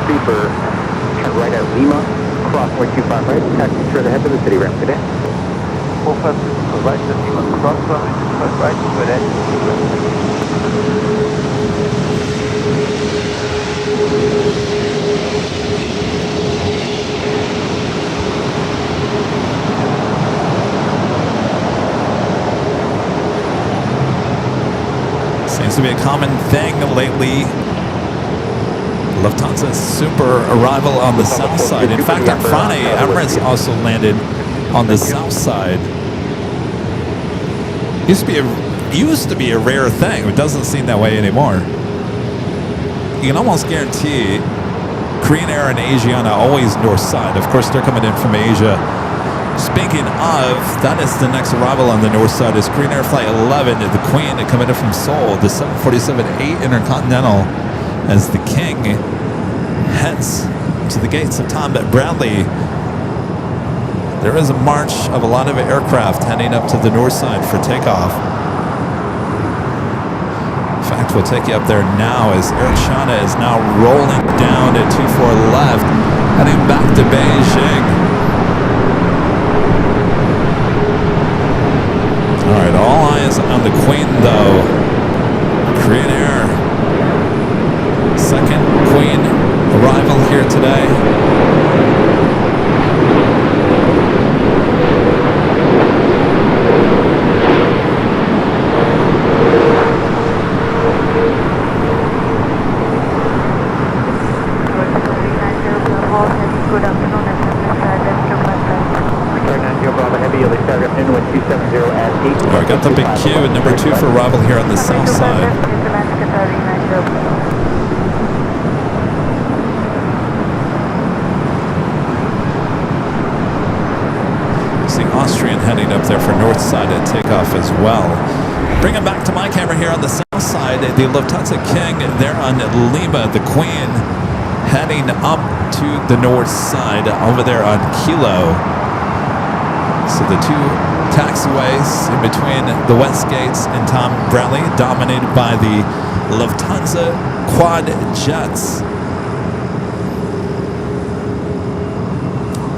Super, turn right at Lima, cross 125 right, taxi straight ahead to the city ramp today. 452 right at Lima, cross 125 right, good ahead. Seems to be a common thing lately. Lufthansa Super arrival on the south side. In fact, on Friday, Emirates also landed on the south side. Used to be a rare thing. It doesn't seem that way anymore. You can almost guarantee Korean Air and Asiana always north side. Of course, they're coming in from Asia. Speaking of, that is the next arrival on the north side. Is Korean Air Flight 11, the Queen, coming in from Seoul, the 747-8 Intercontinental, as the King heads to the gates of Tom Bradley. There is a march of a lot of aircraft heading up to the north side for takeoff. In fact, we'll take you up there now as Air China is now rolling down at 24 left, heading back to Beijing. All right, all eyes on the Queen, though. Korean Air, second Queen arrival here today. Good afternoon, All right, got the big queue at number 2 for arrival here on the south side. See Austrian heading up there for north north side at takeoff as well. Bring it back to my camera here on the south side. The Lufthansa King there on Lima, the Queen, heading up to the north side over there on Kilo. So the two taxiways in between the West Gates and Tom Bradley, dominated by the Lufthansa quad jets.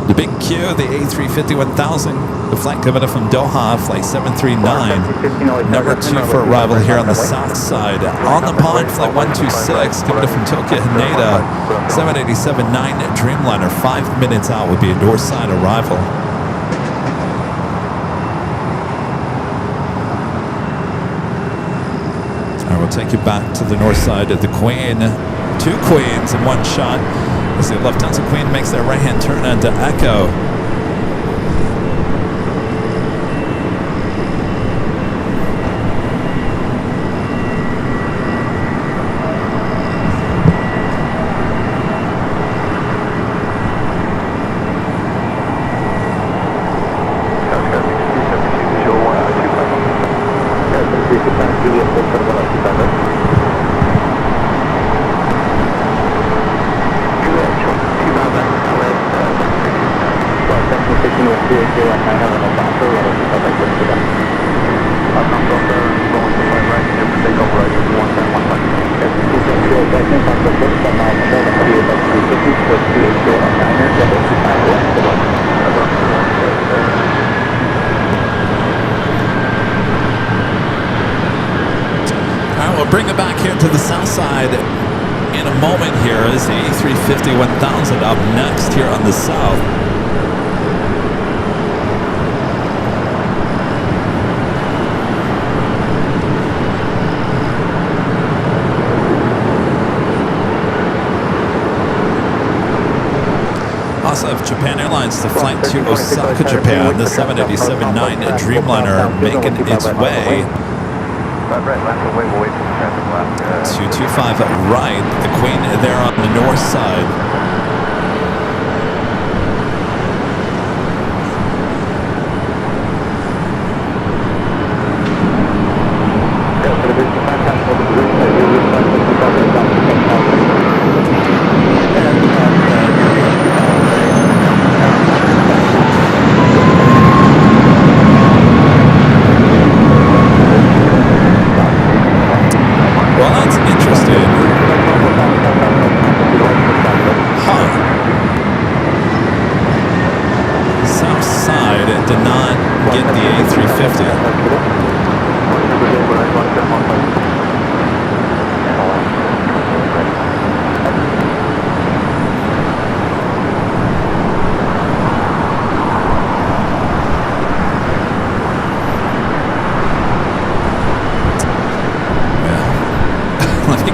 The big Q, the A350-1000, the flight coming in from Doha, flight 739, number 2 for arrival here on the south side. On the pond, flight 126, coming in from Tokyo Haneda, 787-9 Dreamliner, 5 minutes out would be a north side arrival. I will take you back to the north side of the Queen. 2 Queens in one shot. As the Lufthansa Queen makes their right-hand turn onto Echo. Bring it back here to the south side in a moment here as the A350-1000 up next here on the south. Also have Japan Airlines, the flight to Osaka, Japan, the 787-9 Dreamliner making its way. 225 right, the Queen there on the north side. Well, that's interesting. Huh. South side did not get the A350.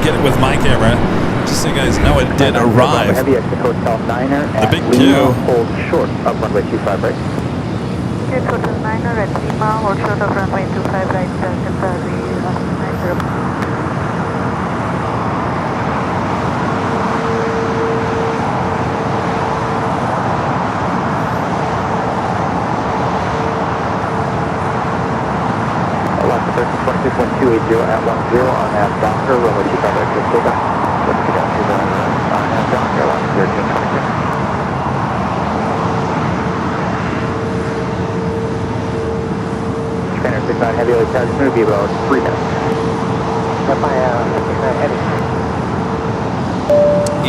Get it with my camera, just so you guys know it did arrive. Heavy exit Hotel Niner The big Q. Hold short of runway 25 right. Get Hotel Niner at Lima, hold short of runway 25 right, Delta 90. Alaska 1326-1280 at 10 on that Docker, runway 25 right, just go back. Let's get out to the on that Docker, Alaska 1326. Spanner 69 heavy, LAX, it's going to be about 3 minutes. Got my 69 heavy.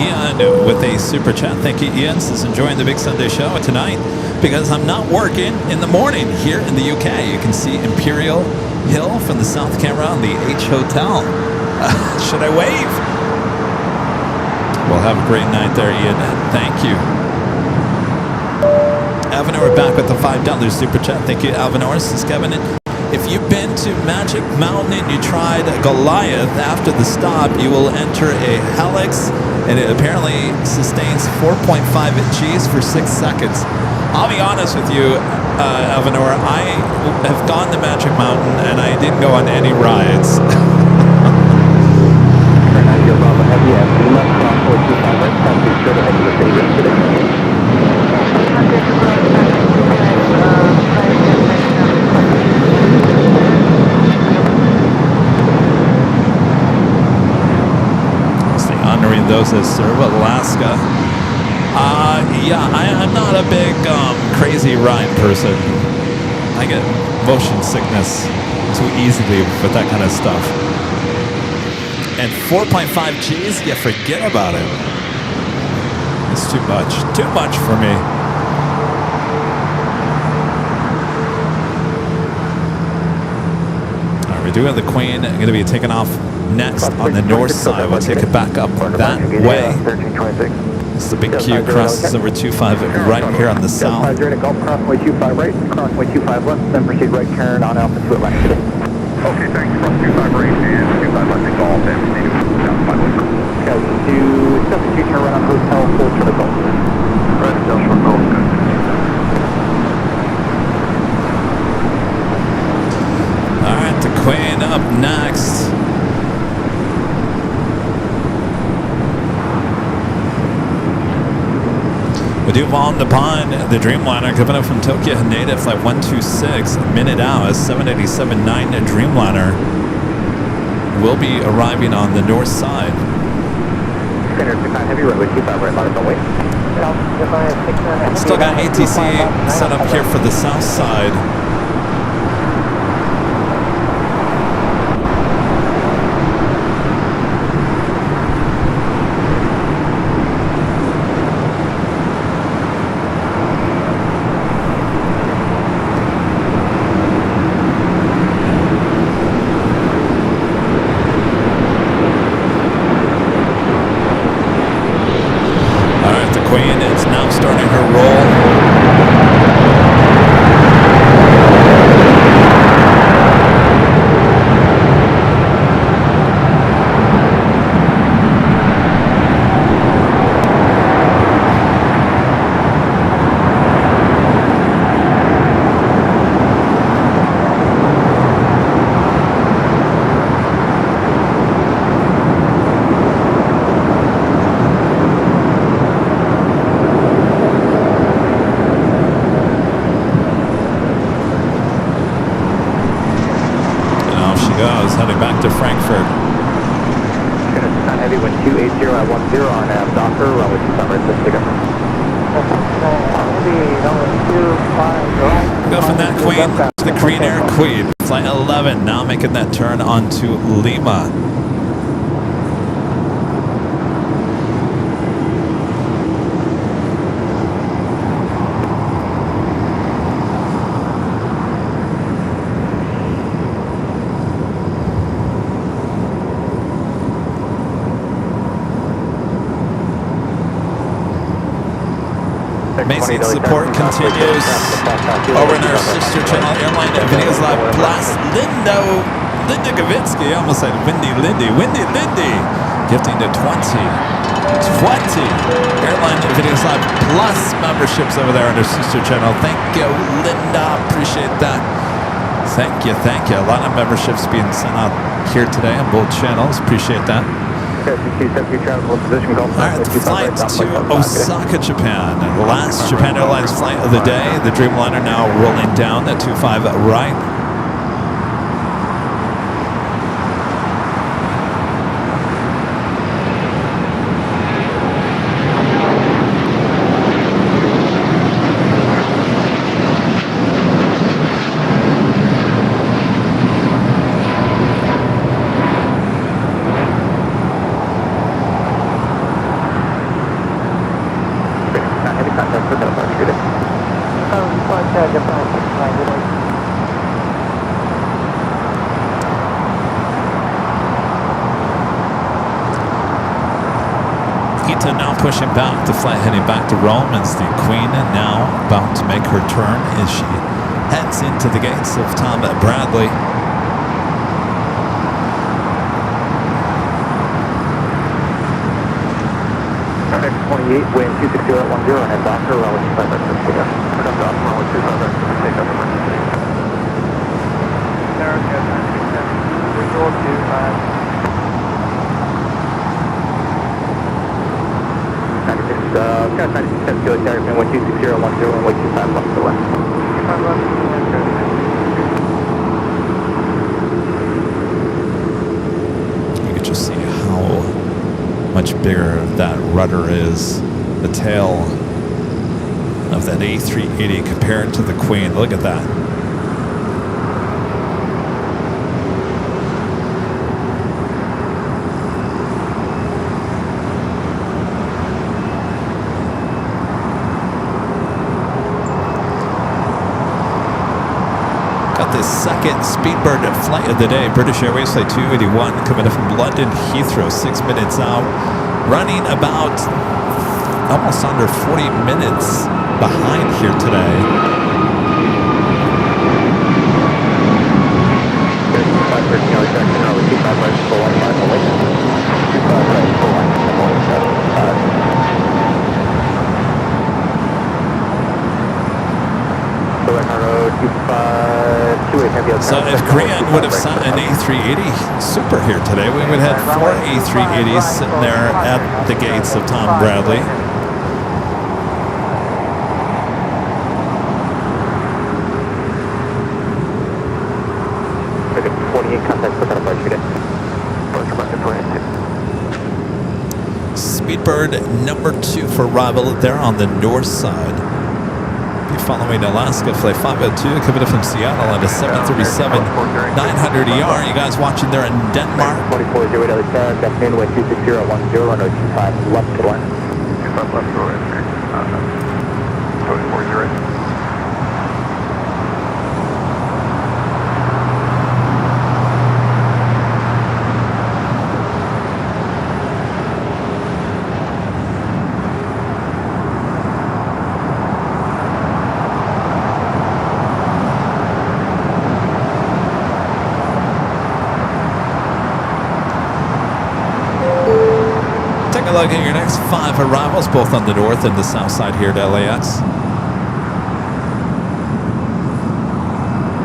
Ian with a super chat. Thank you, Ian. Says enjoying the Big Sunday show tonight because I'm not working in the morning here in the UK. You can see Imperial Hill from the south camera on the H Hotel. Should I wave? Well, have a great night there, Ian. Thank you. Avenor back with the $5 super chat. Thank you, Avenor. This is Kevin. If you've been to Magic Mountain and you tried Goliath after the stop, you will enter a helix, and it apparently sustains 4.5 Gs for 6 seconds. I'll be honest with you, Avenor, I have gone to Magic Mountain and I didn't go on any rides. those that serve Alaska. Yeah, I'm not a big crazy ride person. I get motion sickness too easily with that kind of stuff. And 4.5 Gs, yeah, forget about it. It's too much for me. All right, we do have the Queen going to be taking off next on the north side. We'll take it back up that way. This is the big Q, crosses over 25 right here on the south. 50 Gulf, crossway 25 right, crossway 25 left, then proceed right turn on Alpha to Atlantic City. Okay, thanks. Cross 25 right and 25 left and Gulf, and proceed down 5 left. Okay, to substitute turn right on Hotel full to the Gulf. Right, Hotel short Gulf, good. All right, the Queen up next. We do on the pond, the Dreamliner coming up from Tokyo Haneda, flight 126, minute out, 787-9 Dreamliner will be arriving on the north side. Standard 69 heavy runway 25 right, line away. Still got ATC set up here for the south side. Queen is now starting her roll. Heading back to Frankfurt. Heavy wind 280 at 10 on Docker, runway 25 right, let's pick up. Go from that Queen to the Korean Air Queen. Flight 11 now making that turn onto Lima. Amazing support continues over in our sister channel, Airline Videos Live Plus. Linda Gavitsky, I almost said Lindy, gifting to 20 Airline Videos Live Plus memberships over there on our sister channel. Thank you, Linda. Appreciate that. Thank you. A lot of memberships being sent out here today on both channels. Appreciate that. Alright, the flight to Osaka, Japan. The last Japan Airlines flight of the day. The Dreamliner now rolling down at 25 right. Now pushing back, the flight heading back to Rome as the Queen now about to make her turn as she heads into the gates of Tom Bradley. 28, wind 260 at 10, and Docker, runway 25 right, let's pick up. Put up Docker, runway 25 right, let's take up emergency. America 967, visual to 96 kilo carrier, pin 1260 10, runway 25 left to left. 25 left, You can just see how much bigger that rudder is. The tail of that A380 compared to the Queen. Look at that. Got the second Speedbird flight of the day. British Airways Flight 281 coming in from London Heathrow, 6 minutes out. Running about almost under 40 minutes behind here today. So if Grant would have sent an A380 Super here today, we would have had 4 A380s sitting there at the gates of Tom Bradley. Speedbird number 2 for arrival there on the north side. Be following Alaska Flight 502 coming in from Seattle on a 737-900ER. You guys watching there in Denmark? 2408 LAX, afternoon, wind 260 10, runway 25 left to line. 25 left to line, 2408. Look at your next 5 arrivals, both on the north and the south side here at LAX.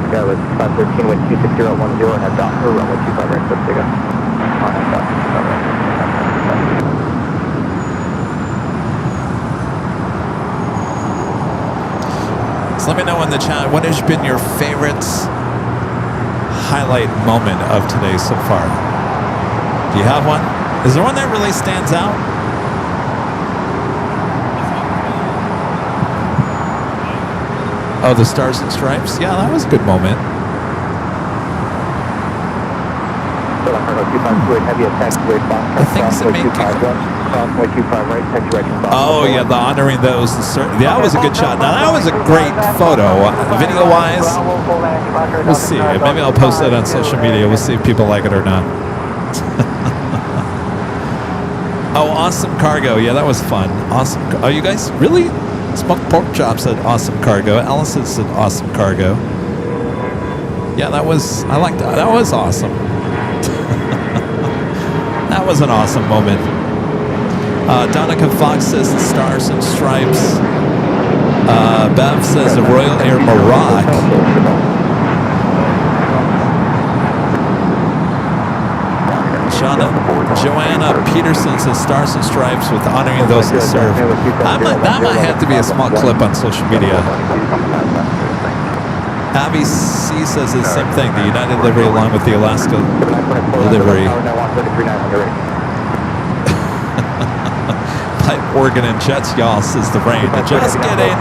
Yeah, with 513, wind 26010, and have Docker, runway 25 right, let's take So let me know in the chat, what has been your favorite highlight moment of today so far? Do you have one? Is there one that really stands out? Oh, the Stars and Stripes? Yeah, that was a good moment. The things that make people... Oh, yeah, the honoring those. That was a good shot. Now, that was a great photo. Video-wise, we'll see. Maybe I'll post that on social media. We'll see if people like it or not. Oh, awesome cargo. Yeah, that was fun. Awesome. Oh, you guys really? Smoked Pork Chops said awesome cargo. Allison said awesome cargo. Yeah, that was, I liked that. That was awesome. That was an awesome moment. Donica Fox says the Stars and Stripes. Bev says the Royal Air Morocco. Joanna Peterson says Stars and Stripes with honoring those who serve. That might have to be a small clip on social media. Abby C says the same thing. The United livery along with the Alaska livery. Pipe organ and jets, y'all, says the rain. Just kidding.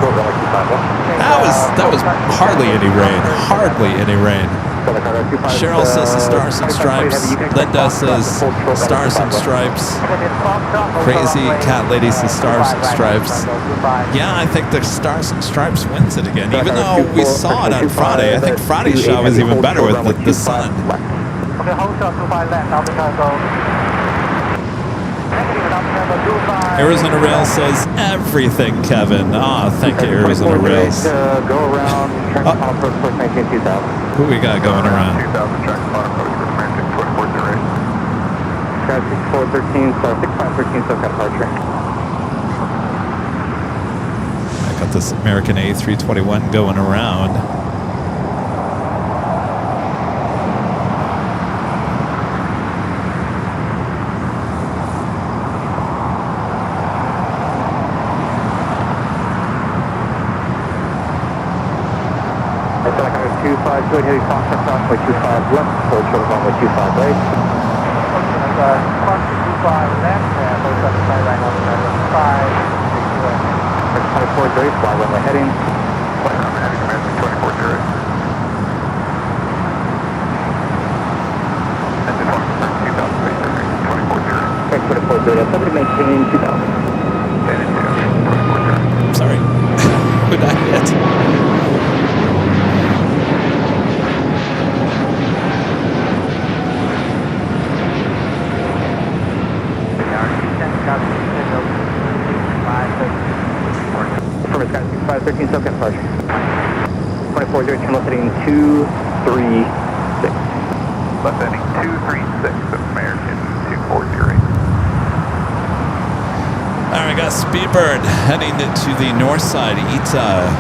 That was hardly any rain. Hardly any rain. Cheryl says the Stars and Stripes. Linda says Stars and Stripes. Crazy Cat Lady says Stars and Stripes. Yeah, I think the Stars and Stripes wins it again. Even though we saw it on Friday, I think Friday's shot was even better with the sun. Arizona Rails says everything, Kevin. Thank you, Arizona Rails. Who we got going around? 6513, so departure. I got this American A321 going around. Good, heavy Foxtrot, runway 25 left, full short runway 25 right. 25 left, right on the 5, 24 fly runway heading. Plane runway heading, American 24-0. Engine 1, 2000 feet, 24-0. Okay, 24-0, somebody maintain 2000. Standing 24-0. Sorry. Who'd I hit? From Sky 6513, SoCal departure. 24-0, channel heading 236. Left heading 236, American 240. All right, got Speedbird heading to the north side. Ita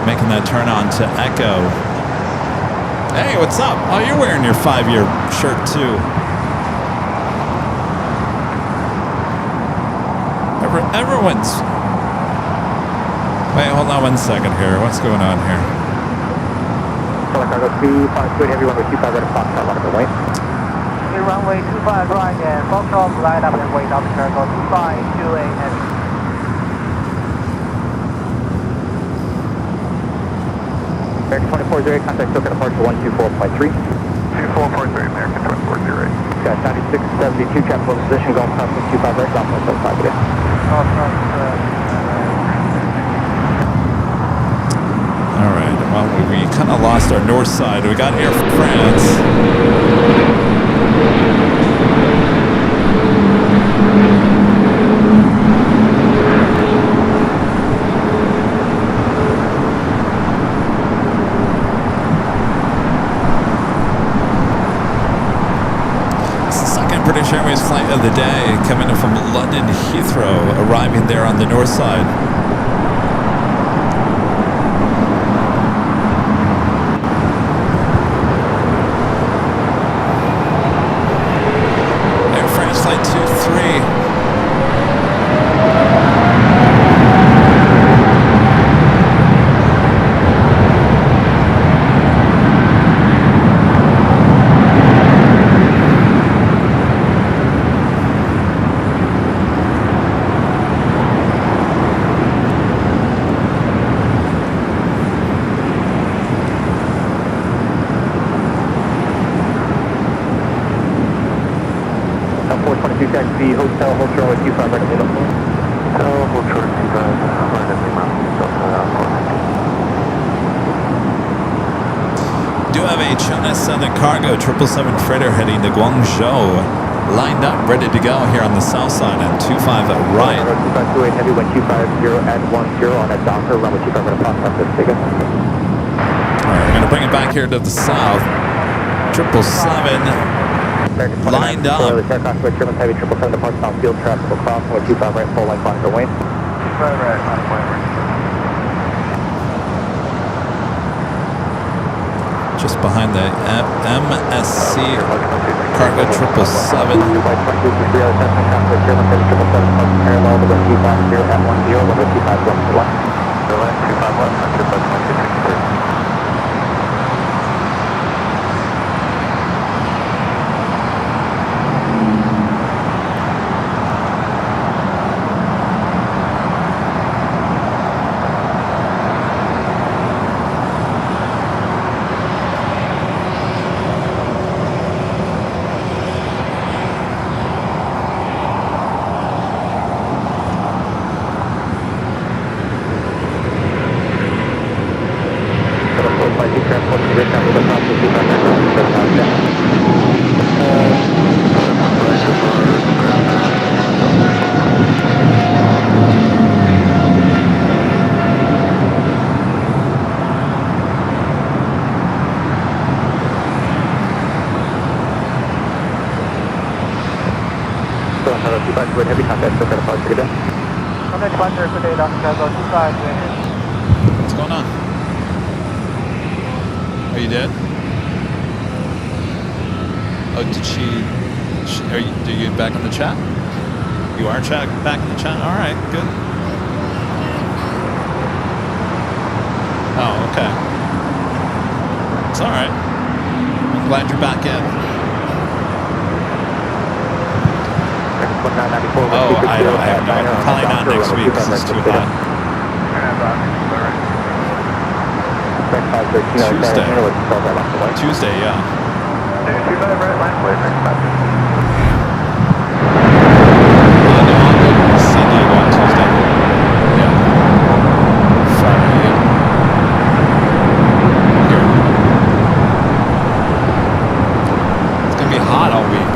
making that turn on to Echo. Hey, what's up? Oh, you're wearing your 5-year shirt too. Everyone's. Wait, hold on 1 second here. What's going on here? Cargo 252, heavy runway 25 right across that line of the way. Runway 25 right and Foxtrot line up and wait up cargo 252 heavy. American 24-0, contact SoCal departure 124.3. 24.3, American 24-0. Got 9672, capital position, going past 25 right, down 175 it is. All right. Well, we kind of lost our north side. We got Air France. British Airways flight of the day coming in from London Heathrow, arriving there on the north side. Air France flight 23. Taxi, hotel, hotel, with 25 right at the middle. Hotel, hotel, 25 right at the Do have a China Southern Cargo 777 freighter heading to Guangzhou, lined up, ready to go here on the south side on 25 right. 2528 heavy, wind 250 at 10 on a Docker, runway 25 right across that Pacific. All right, we're going to bring it back here to the south. 777 lined up. The aircraft with German heavy 777 departs on field traffic across, runway 25 right, full line flying underway. 25 right, Just behind the MSC Cargo 777. 2 by 22, 3 hours, with German heavy 777 parallel to wind 250 at 10, runway 25 left to left. 25 left, 22. Heavy contact, SoCal departure, good day. Contact departure for data, cargo 25 What's going on? Are you dead? Oh, did she are you back in the chat? You are back in the chat? All right, good. Oh, okay. It's all right. I'm glad you're back in. Oh, I have no idea. Probably not next week because it's too hot. Tuesday, yeah. Sunday on Tuesday. Yeah. Friday, yeah. Here. It's gonna be hot all week.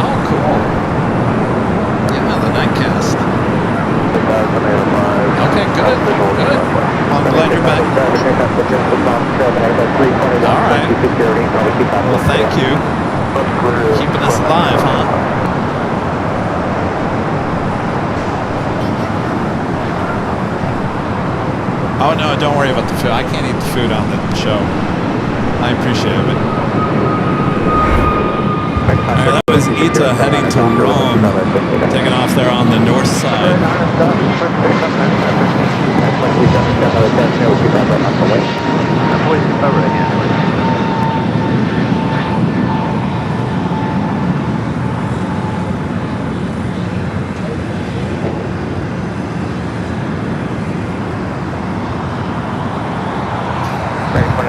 Oh, cool. Yeah, the nightcast. Okay, good. Good. Well, I'm glad you're back. All right. Well, thank you. Keeping us alive, huh? Oh, no, don't worry about the food. I can't eat the food on the show. I appreciate it. All right, that was Ita heading to Rome, taking off there on the north side.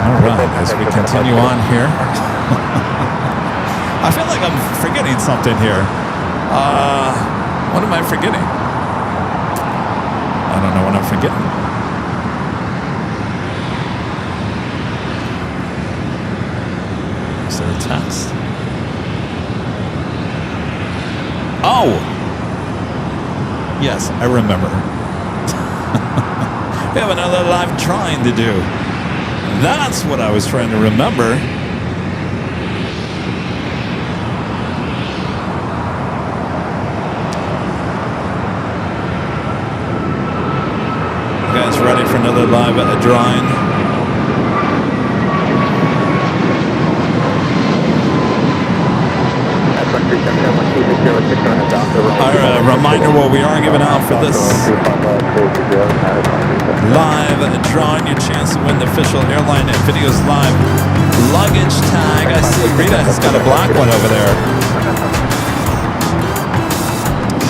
All right, as we continue on here. I feel like I'm forgetting something here. What am I forgetting? I don't know what I'm forgetting. Is there a text? Oh! Yes, I remember. We have another live drawing to do. That's what I was trying to remember. Guys, ready for another live drawing? Our reminder what we are giving out for this live drawing, your chance to win the official Airline Videos Live luggage tag. I see Rita has got a black one over there.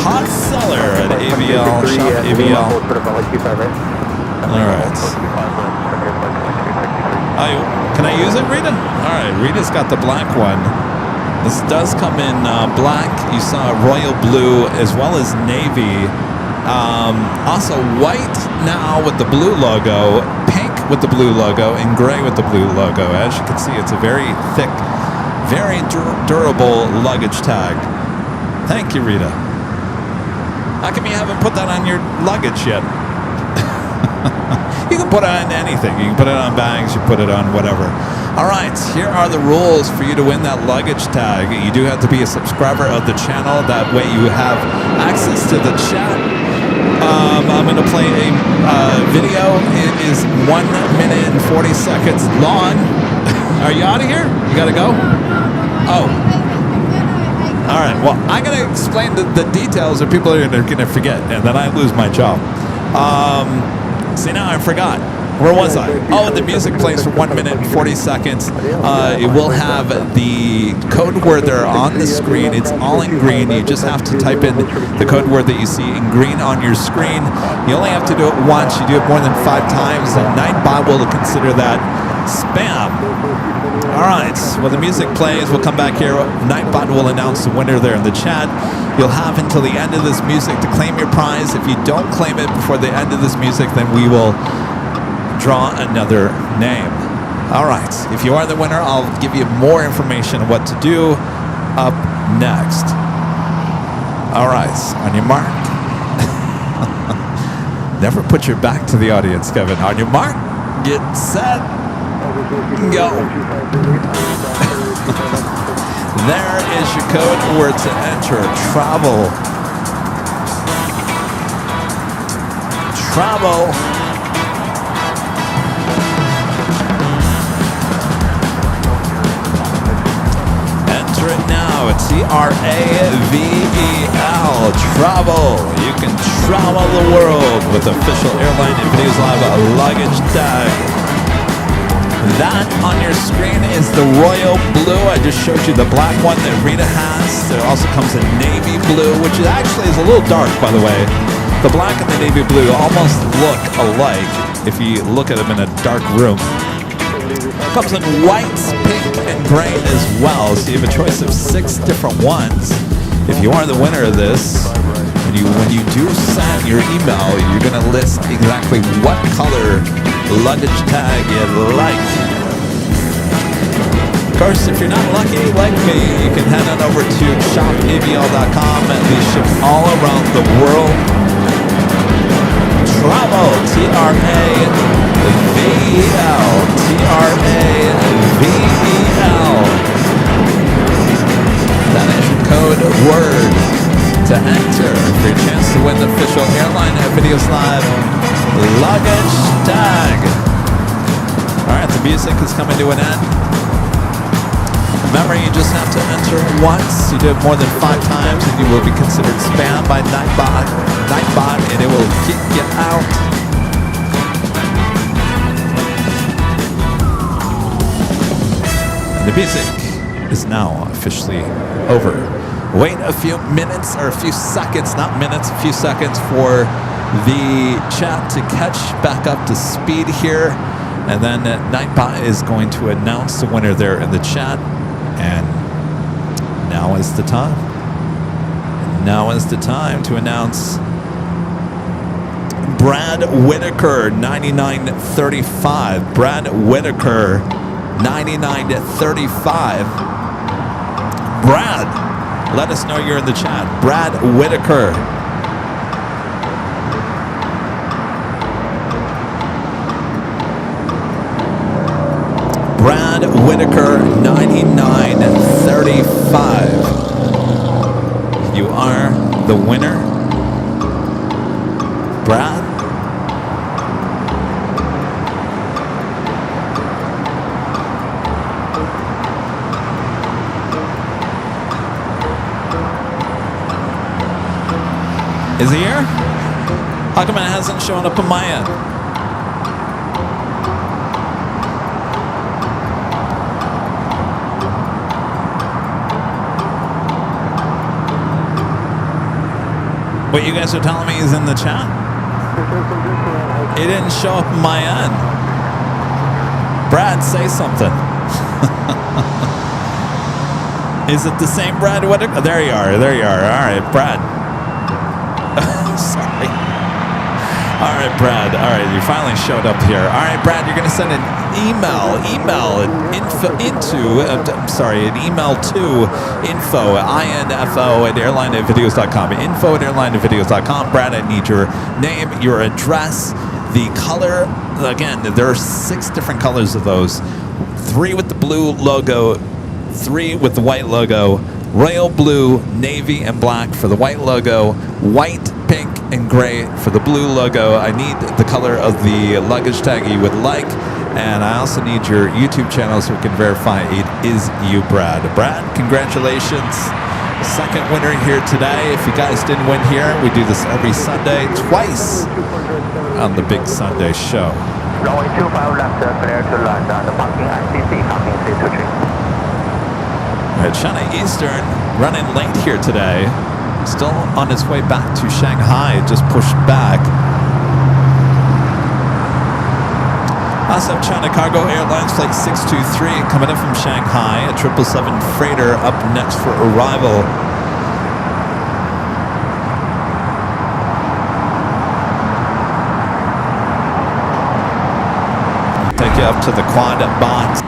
Hot seller at AVL, shop AVL. All right. Can I use it, Rita? All right, Rita's got the black one. This does come in black. You saw royal blue as well as navy. Also white now with the blue logo, pink with the blue logo, and gray with the blue logo. As you can see, it's a very thick, very durable luggage tag. Thank you, Rita. How come you haven't put that on your luggage yet? You can put it on anything. You can put it on bags, you put it on whatever. All right, here are the rules for you to win that luggage tag. You do have to be a subscriber of the channel. That way you have access to the chat. I'm going to play a video. It is 1 minute and 40 seconds long. Are you out of here? You got to go? Oh. All right, well, I'm going to explain the details or people are going to forget, and then I lose my job. See, now I forgot. Where was I? Oh, the music plays for 1 minute and 40 seconds. It will have the code word there on the screen. It's all in green. You just have to type in the code word that you see in green on your screen. You only have to do it once. You do it more than 5 times, and Nightbot will consider that spam. All right, well, the music plays. We'll come back here. Nightbot will announce the winner there in the chat. You'll have until the end of this music to claim your prize. If you don't claim it before the end of this music, then we will draw another name. All right, if you are the winner, I'll give you more information on what to do up next. All right, on your mark. Never put your back to the audience, Kevin. On your mark, get set, go. There is your code word to enter. Travel. Travel. Enter it now. It's TRAVEL. Travel. You can travel the world with official Airline Videos Live luggage tag. That on your screen is the royal blue. I just showed you the black one that Rita has. There also comes a navy blue, which actually is a little dark, by the way. The black and the navy blue almost look alike if you look at them in a dark room. Comes in white, pink, and gray as well. So you have a choice of 6 different ones. If you are the winner of this, when you do send your email, you're going to list exactly what color luggage tag you like. Of course, if you're not lucky like me, you can head on over to shopavl.com and be shipped all around the world. Travel, T-R-A-V-E-L, T-R-A-V-E-L. That is your code word to enter for your chance to win the official Airline Videos Live luggage tag. All right, the music is coming to an end. Remember, you just have to enter once. You do it more than 5 times, and you will be considered spam by Nightbot, and it will kick you out. And the music is now officially over. Wait a few minutes, or a few seconds, not minutes, a few seconds for the chat to catch back up to speed here. And then Nightbot is going to announce the winner there in the chat. And now is the time. Now is the time to announce Brad Whitaker, 9935. Brad Whitaker, 9935. Brad, let us know you're in the chat. Brad Whitaker. Brad Whitaker, 9935. You are the winner. Brad. Is he here? How come it hasn't shown up on my end? What you guys are telling me is in the chat? It didn't show up on my end. Brad, say something. Is it the same Brad? What? There you are. There you are. All right, Brad. Sorry. All right, Brad. All right, you finally showed up here. All right, Brad, you're going to send an email to info at airlinevideos.com. Info at airlinevideos.com. Brad, I need your name, your address, the color. Again, there are 6 different colors of those. 3 with the blue logo, 3 with the white logo, royal blue, navy, and black for the white logo, white, pink, and gray for the blue logo. I need the color of the luggage tag you would like, and I also need your YouTube channel so we can verify it is you, Brad. Brad, congratulations. Second winner here today. If you guys didn't win here, we do this every Sunday, twice on the Big Sunday Show. Runway 25 left, clear to land on the parking ICC, parking C23. All right, China Eastern running late here today. Still on its way back to Shanghai, just pushed back. Also, China Cargo Airlines Flight 623 coming in from Shanghai, a 777 freighter up next for arrival. Take you up to the quad box,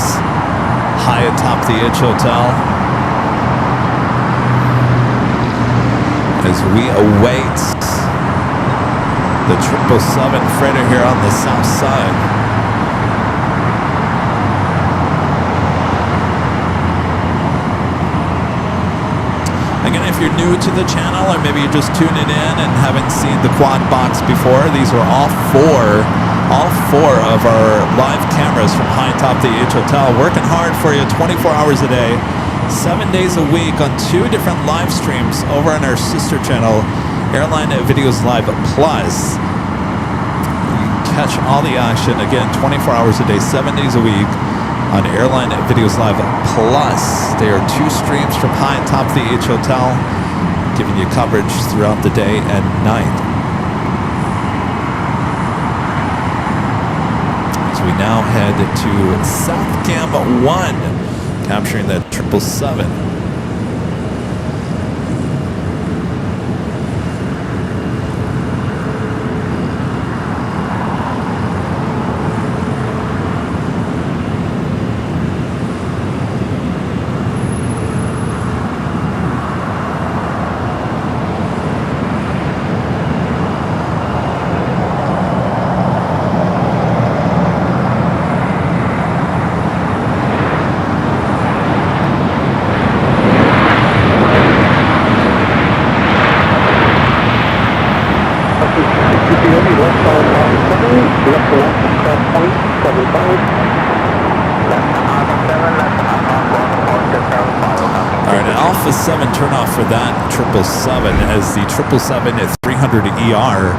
high atop the Edge Hotel, as we await the 777 freighter here on the south side. Again, if you're new to the channel, or maybe you're just tuning in and haven't seen the quad box before, these are all four of our live cameras from high atop the H Hotel, working hard for you 24 hours a day, 7 days a week on 2 different live streams over on our sister channel, Airline Videos Live Plus. catch all the action. Again, 24 hours a day, 7 days a week on Airline Videos Live Plus. They are 2 streams from high atop the H Hotel, giving you coverage throughout the day and night. As we now head to South Cam 1, capturing that 777. Alpha 7 turnoff for that 777 as the 777 at 300 ER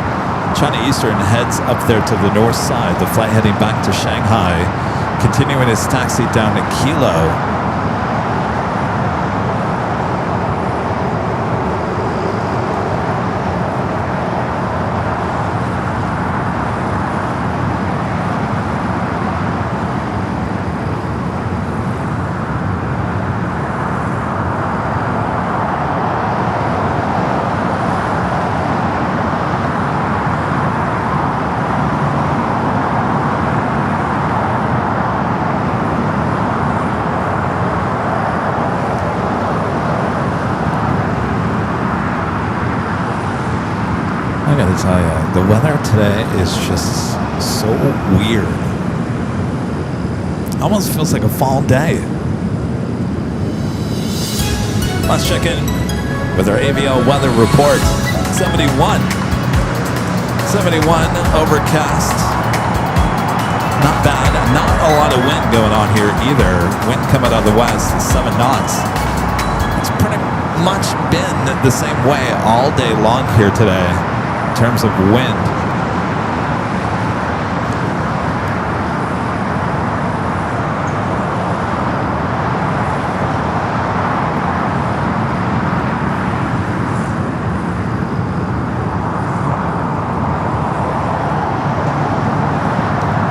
China Eastern heads up there to the north side. The flight heading back to Shanghai, continuing its taxi down to Kilo. I gotta tell you, the weather today is just so weird. Almost feels like a fall day. Let's check in with our AVL weather report. 71. 71, overcast. Not bad. Not a lot of wind going on here either. Wind coming out of the west, 7 knots. It's pretty much been the same way all day long here today. In terms of wind.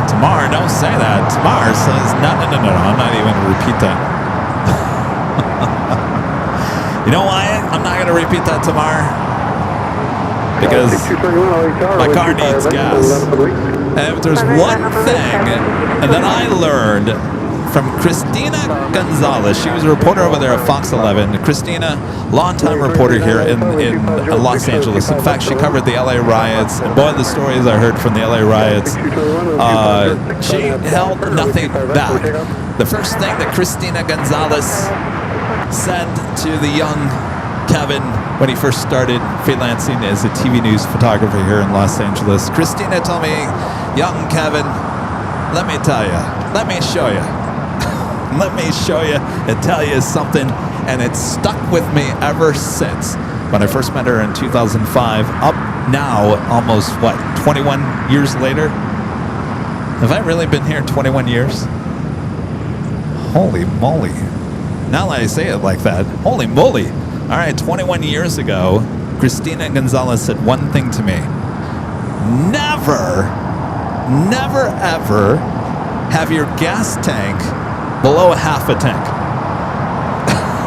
Tamar, don't say that. Tamar says, no, I'm not even going to repeat that. You know why I'm not going to repeat that, Tamar? Because my car needs gas. And if there's one thing that I learned from Christina Gonzalez, she was a reporter over there at Fox 11. Christina, longtime reporter here in Los Angeles. In fact, she covered the LA riots. And boy, the stories I heard from the LA riots, she held nothing back. The first thing that Christina Gonzalez said to the young Kevin when he first started freelancing as a TV news photographer here in Los Angeles. Christina told me, young Kevin, let me tell you, let me show you, let me show you and tell you something, and it's stuck with me ever since. When I first met her in 2005, up now almost, 21 years later? Have I really been here 21 years? Holy moly. Now that I say it like that, holy moly. All right, 21 years ago, Christina Gonzalez said one thing to me. Never, ever have your gas tank below half a tank.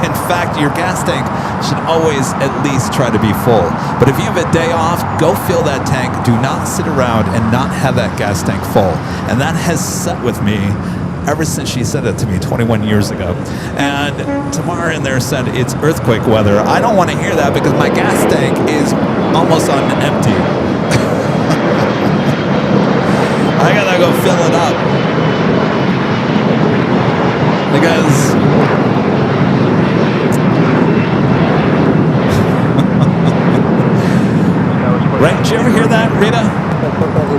In fact, your gas tank should always at least try to be full. But if you have a day off, go fill that tank. Do not sit around and not have that gas tank full. And that has set with me ever since she said it to me 21 years ago. And Tamara in there said it's earthquake weather. I don't want to hear that because my gas tank is almost on empty. I gotta go fill it up. Because right, did you ever hear that, Rita?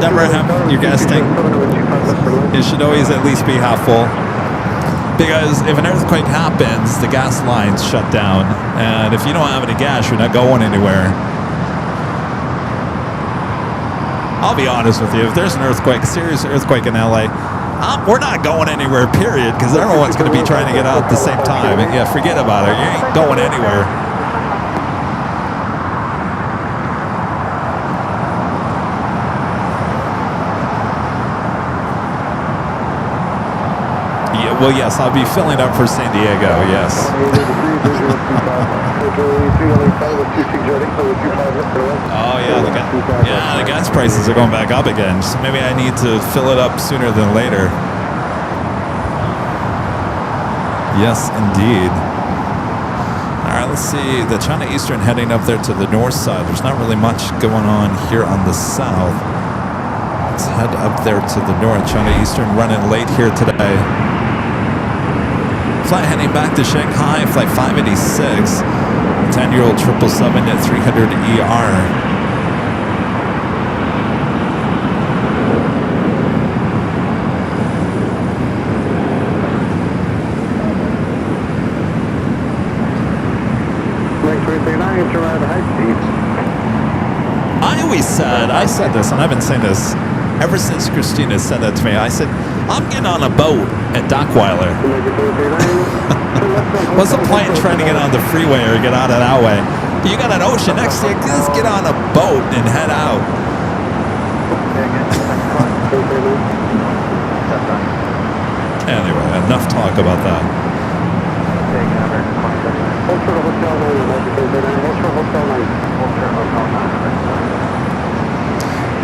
Never have your gas tank. It should always at least be half full. Because if an earthquake happens, the gas lines shut down. And if you don't have any gas, you're not going anywhere. I'll be honest with you. If there's an earthquake, a serious earthquake in LA, we're not going anywhere, period, because everyone's going to be trying to get out at the same time. And yeah, forget about it. You ain't going anywhere. Yeah, well, yes, I'll be filling up for San Diego, yes. Oh, yeah, the gas prices are going back up again, so maybe I need to fill it up sooner than later. Yes, indeed. All right, let's see. The China Eastern heading up there to the north side. There's not really much going on here on the south. Let's head up there to the north. China Eastern running late here today. Flight heading back to Shanghai, flight 586. 10-year-old 777 at 300 ER. I said this, and I've been saying this ever since Christina said that to me. I said, I'm getting on a boat at Dockweiler. What's the point trying to get on the freeway or get out of that way? You got an ocean next to you, just get on a boat and head out. Anyway, enough talk about that.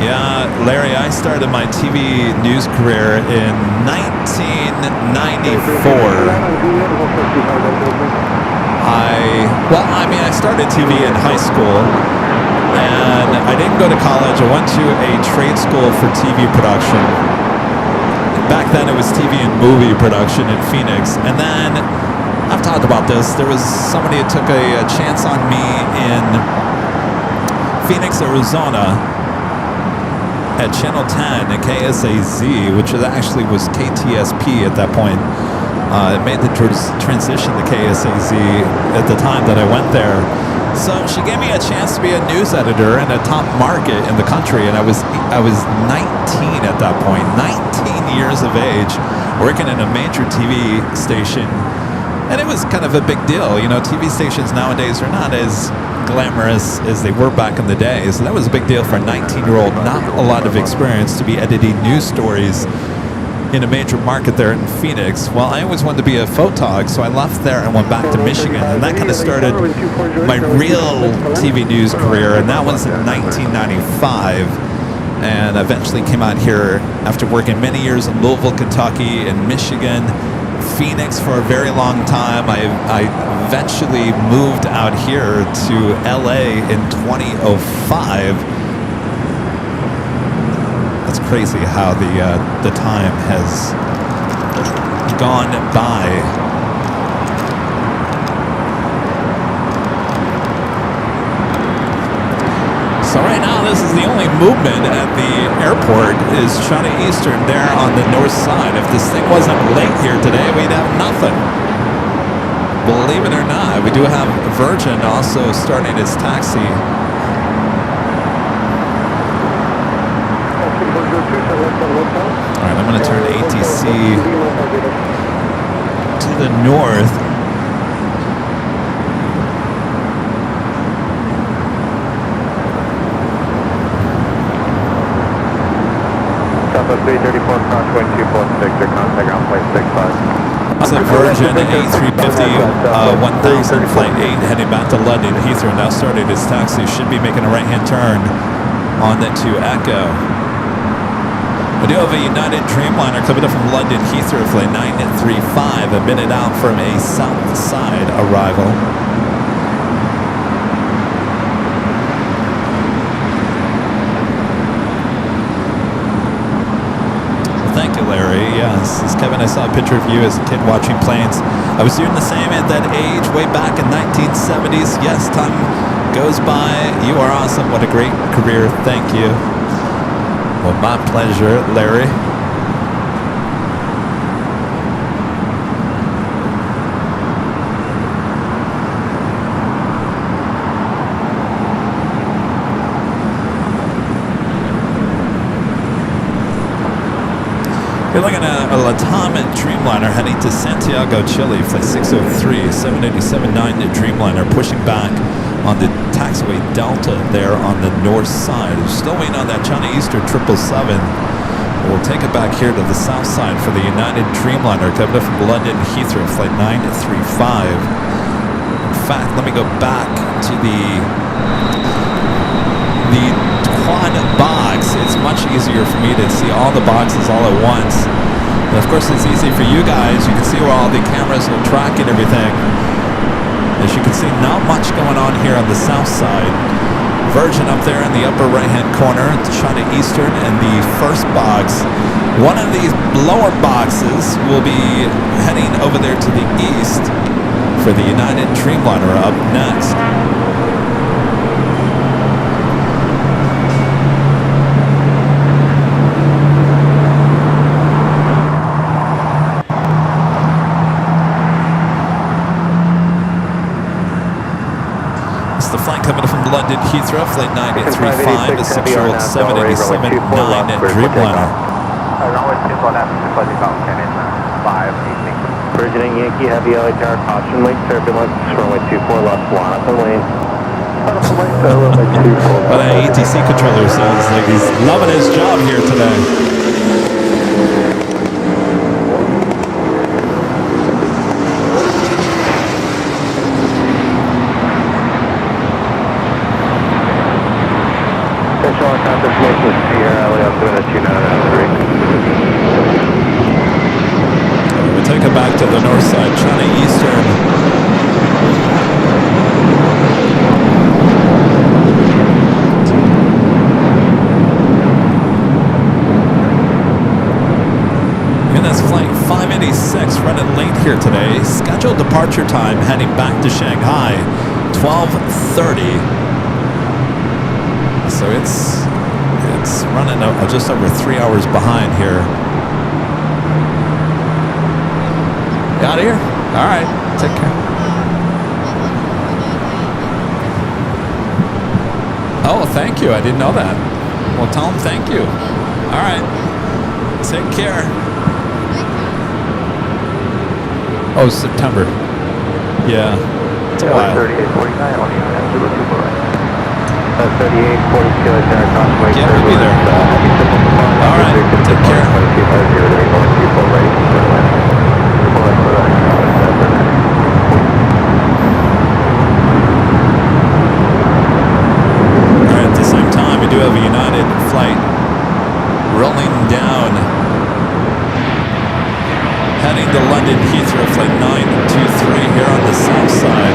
Yeah, Larry, I started my TV news career in 1994. I started TV in high school, and I didn't go to college. I went to a trade school for TV production. Back then, it was TV and movie production in Phoenix. And then, I've talked about this, there was somebody who took a chance on me in Phoenix, Arizona, at Channel 10 at KSAZ, which actually was KTSP at that point. It made the transition to KSAZ at the time that I went there. So she gave me a chance to be a news editor in a top market in the country, and I was 19 at that point, 19 years of age, working in a major TV station. And it was kind of a big deal. You know, TV stations nowadays are not as glamorous as they were back in the day. So that was a big deal for a 19-year-old, not a lot of experience, to be editing news stories in a major market there in Phoenix. Well, I always wanted to be a photog, so I left there and went back to Michigan. And that kind of started my real TV news career, and that was in 1995. And eventually came out here after working many years in Louisville, Kentucky, and Michigan, Phoenix for a very long time. I eventually moved out here to LA in 2005. It's crazy how the time has gone by. So right now, this is the only movement at the airport is China Eastern there on the north side. If this thing wasn't late here today, we'd have nothing. Believe it or not, we do have Virgin also starting its taxi. All right, I'm going to turn ATC to the north. Southwest 334, crosswind 246, your contact on plane 65. It's a Virgin A350 1000 flight 8 heading back to London Heathrow. Now started its taxi. Should be making a right-hand turn on to Echo. We do have a United Dreamliner coming up from London Heathrow, flight 935, a minute out from a south side arrival. Thank you, Larry. Yes, as Kevin, I saw a picture of you as a kid watching planes. I was doing the same at that age way back in 1970s. Yes, time goes by. You are awesome. What a great career. Thank you. Well, my pleasure, Larry. You're looking at a LATAM Dreamliner heading to Santiago, Chile, flight 603, 787-9 Dreamliner, pushing back on the taxiway Delta there on the north side. We're still waiting on that China Eastern 777. We'll take it back here to the south side for the United Dreamliner coming up from London Heathrow, flight 935. In fact, let me go back to the quad box. It's much easier for me to see all the boxes all at once. And of course, it's easy for you guys. You can see where all the cameras will track and everything. As you can see, not much going on here on the south side. Virgin up there in the upper right-hand corner, China Eastern, and the first box. One of these lower boxes will be heading over there to the east for the United Dreamliner up next. The flight coming from London Heathrow, flight 935, a 6-year-old 787-9 Dreamliner. Runway 24 left, before takeoff, Canada 586. Virgin and Yankee Heavy LA Tower, caution, late turbulence, runway 24 left, line up and lane. But an ATC controller sounds like he's loving his job here today. We'll take it back to the north side, China Eastern. And that's flight 586 running late here today. Scheduled departure time heading back to Shanghai, 12:30. So it's running just over 3 hours behind here. You out of here? All right, take care. Oh, thank you. I didn't know that. Well, tell him thank you. All right, take care. Oh, September. Yeah, it's a while. 3849 on you, and 024 right. 3842 crossway. Yeah, we'll be there. All right, take care. All right, at the same time, we do have a United flight rolling down, heading to London Heathrow, flight 923 here on the south side.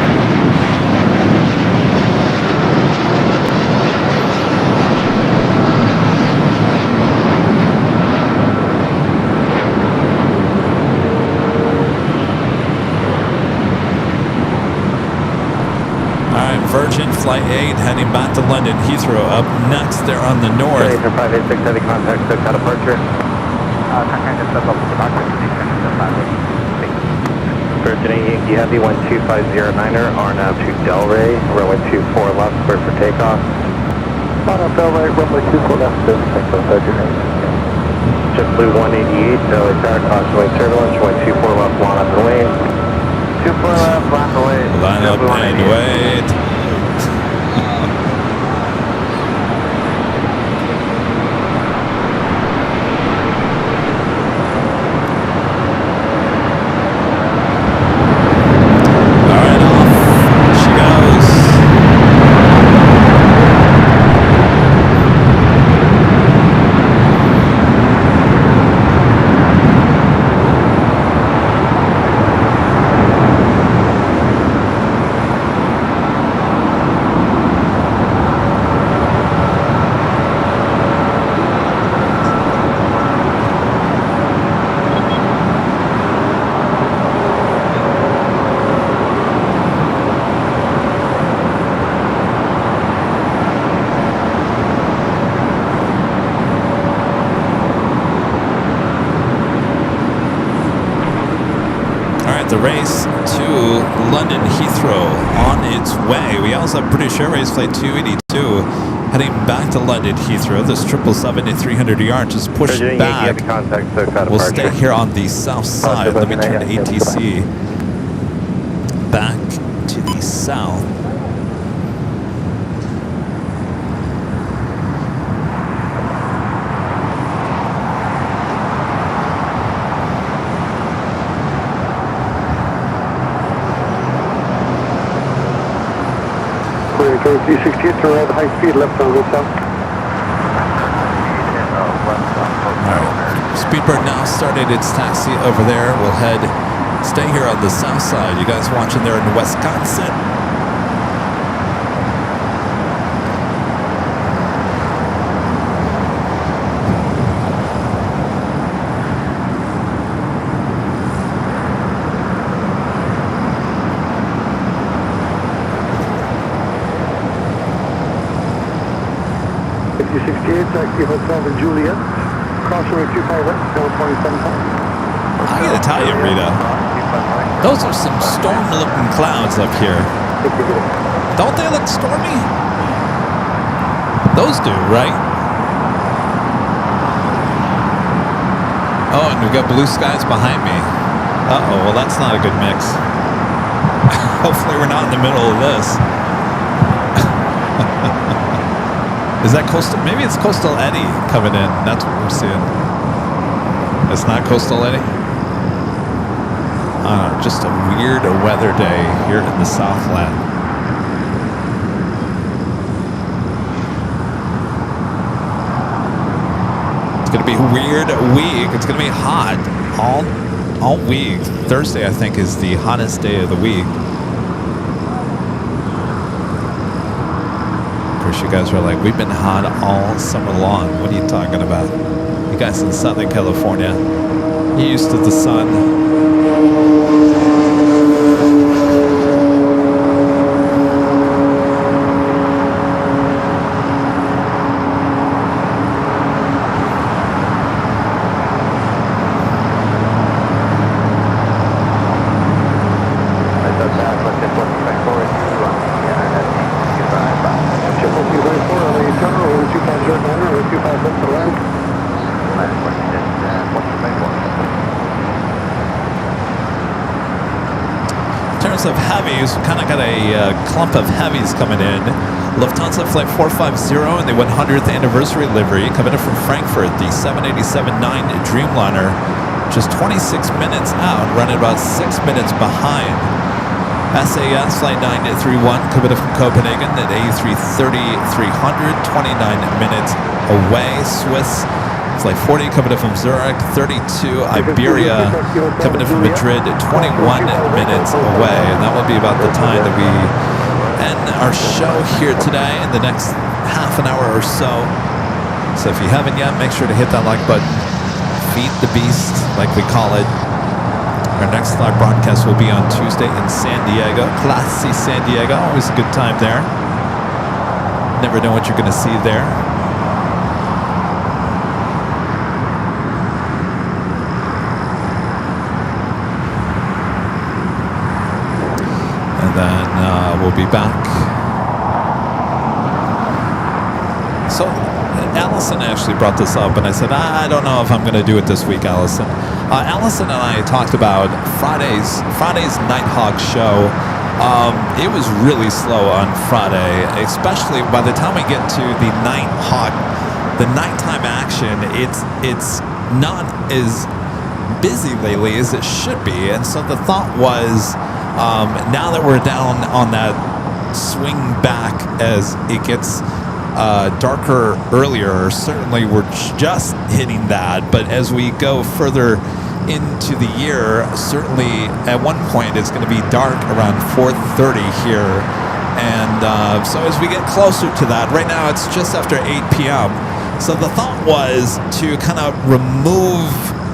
Virgin Flight 8 heading back to London Heathrow up next there on the north. 586 heavy contact, so got departure. Contact just above the departure, Virgin and Yankee Heavy 12509er, RNAV to Delray, runway 24 left, clear for takeoff. RNAV Delray, runway 24 left, clear for takeoff, Virgin. JetBlue 188, LA Tower, caution late turbulence, runway 24 left, line up and wait. 24 left, line away. Line up and wait. The race to London Heathrow on its way. We also have British Airways flight 282 Heading back to London Heathrow. This 777 at 300 yards is pushed back. We'll stay here on the south side. Let me turn to ATC. Back to the south. D68 to red, high speed left on the south. Alright, Speedbird now started its taxi over there. We'll stay here on the south side. You guys watching there in Wisconsin? Taxi Hotel to Juliet, crossway 25 left, 27 times. I gotta tell you, Rita, those are some storm-looking clouds up here. Don't they look stormy? Those do, right? Oh, and we've got blue skies behind me. Uh-oh, well that's not a good mix. Hopefully we're not in the middle of this. Is that coastal? Maybe it's Coastal Eddy coming in. That's what we're seeing. It's not Coastal Eddy? Just a weird weather day here in the Southland. It's going to be a weird week. It's going to be hot all week. Thursday, I think, is the hottest day of the week. You guys are like, we've been hot all summer long. What are you talking about? You guys in Southern California, you're used to the sun. Of heavies, we kind of got a clump of heavies coming in. Lufthansa Flight 450 and the 100th anniversary livery coming in from Frankfurt, the 787-9 Dreamliner, just 26 minutes out, running about 6 minutes behind. SAS Flight 931 coming in from Copenhagen at A330-300, 29 minutes away. Swiss Flight 40 coming in from Zurich, 32. Iberia coming in from Madrid, 21 minutes away. And that will be about the time that we end our show here today in the next half an hour or so. So if you haven't yet, make sure to hit that like button. Feed the beast, like we call it. Our next live broadcast will be on Tuesday in San Diego. Classy San Diego, always a good time there. Never know what you're going to see there. Then we'll be back. So Allison actually brought this up, and I said, I don't know if I'm going to do it this week, Allison. Allison and I talked about Friday's Nighthawk show. It was really slow on Friday, especially by the time we get to the Nighthawk, the nighttime action. It's not as busy lately as it should be, and so the thought was, now that we're down on that swing back as it gets darker earlier, certainly we're just hitting that, but as we go further into the year, certainly at one point it's going to be dark around 4:30 here, and so as we get closer to that, right now it's just after 8 p.m. So the thought was to kind of remove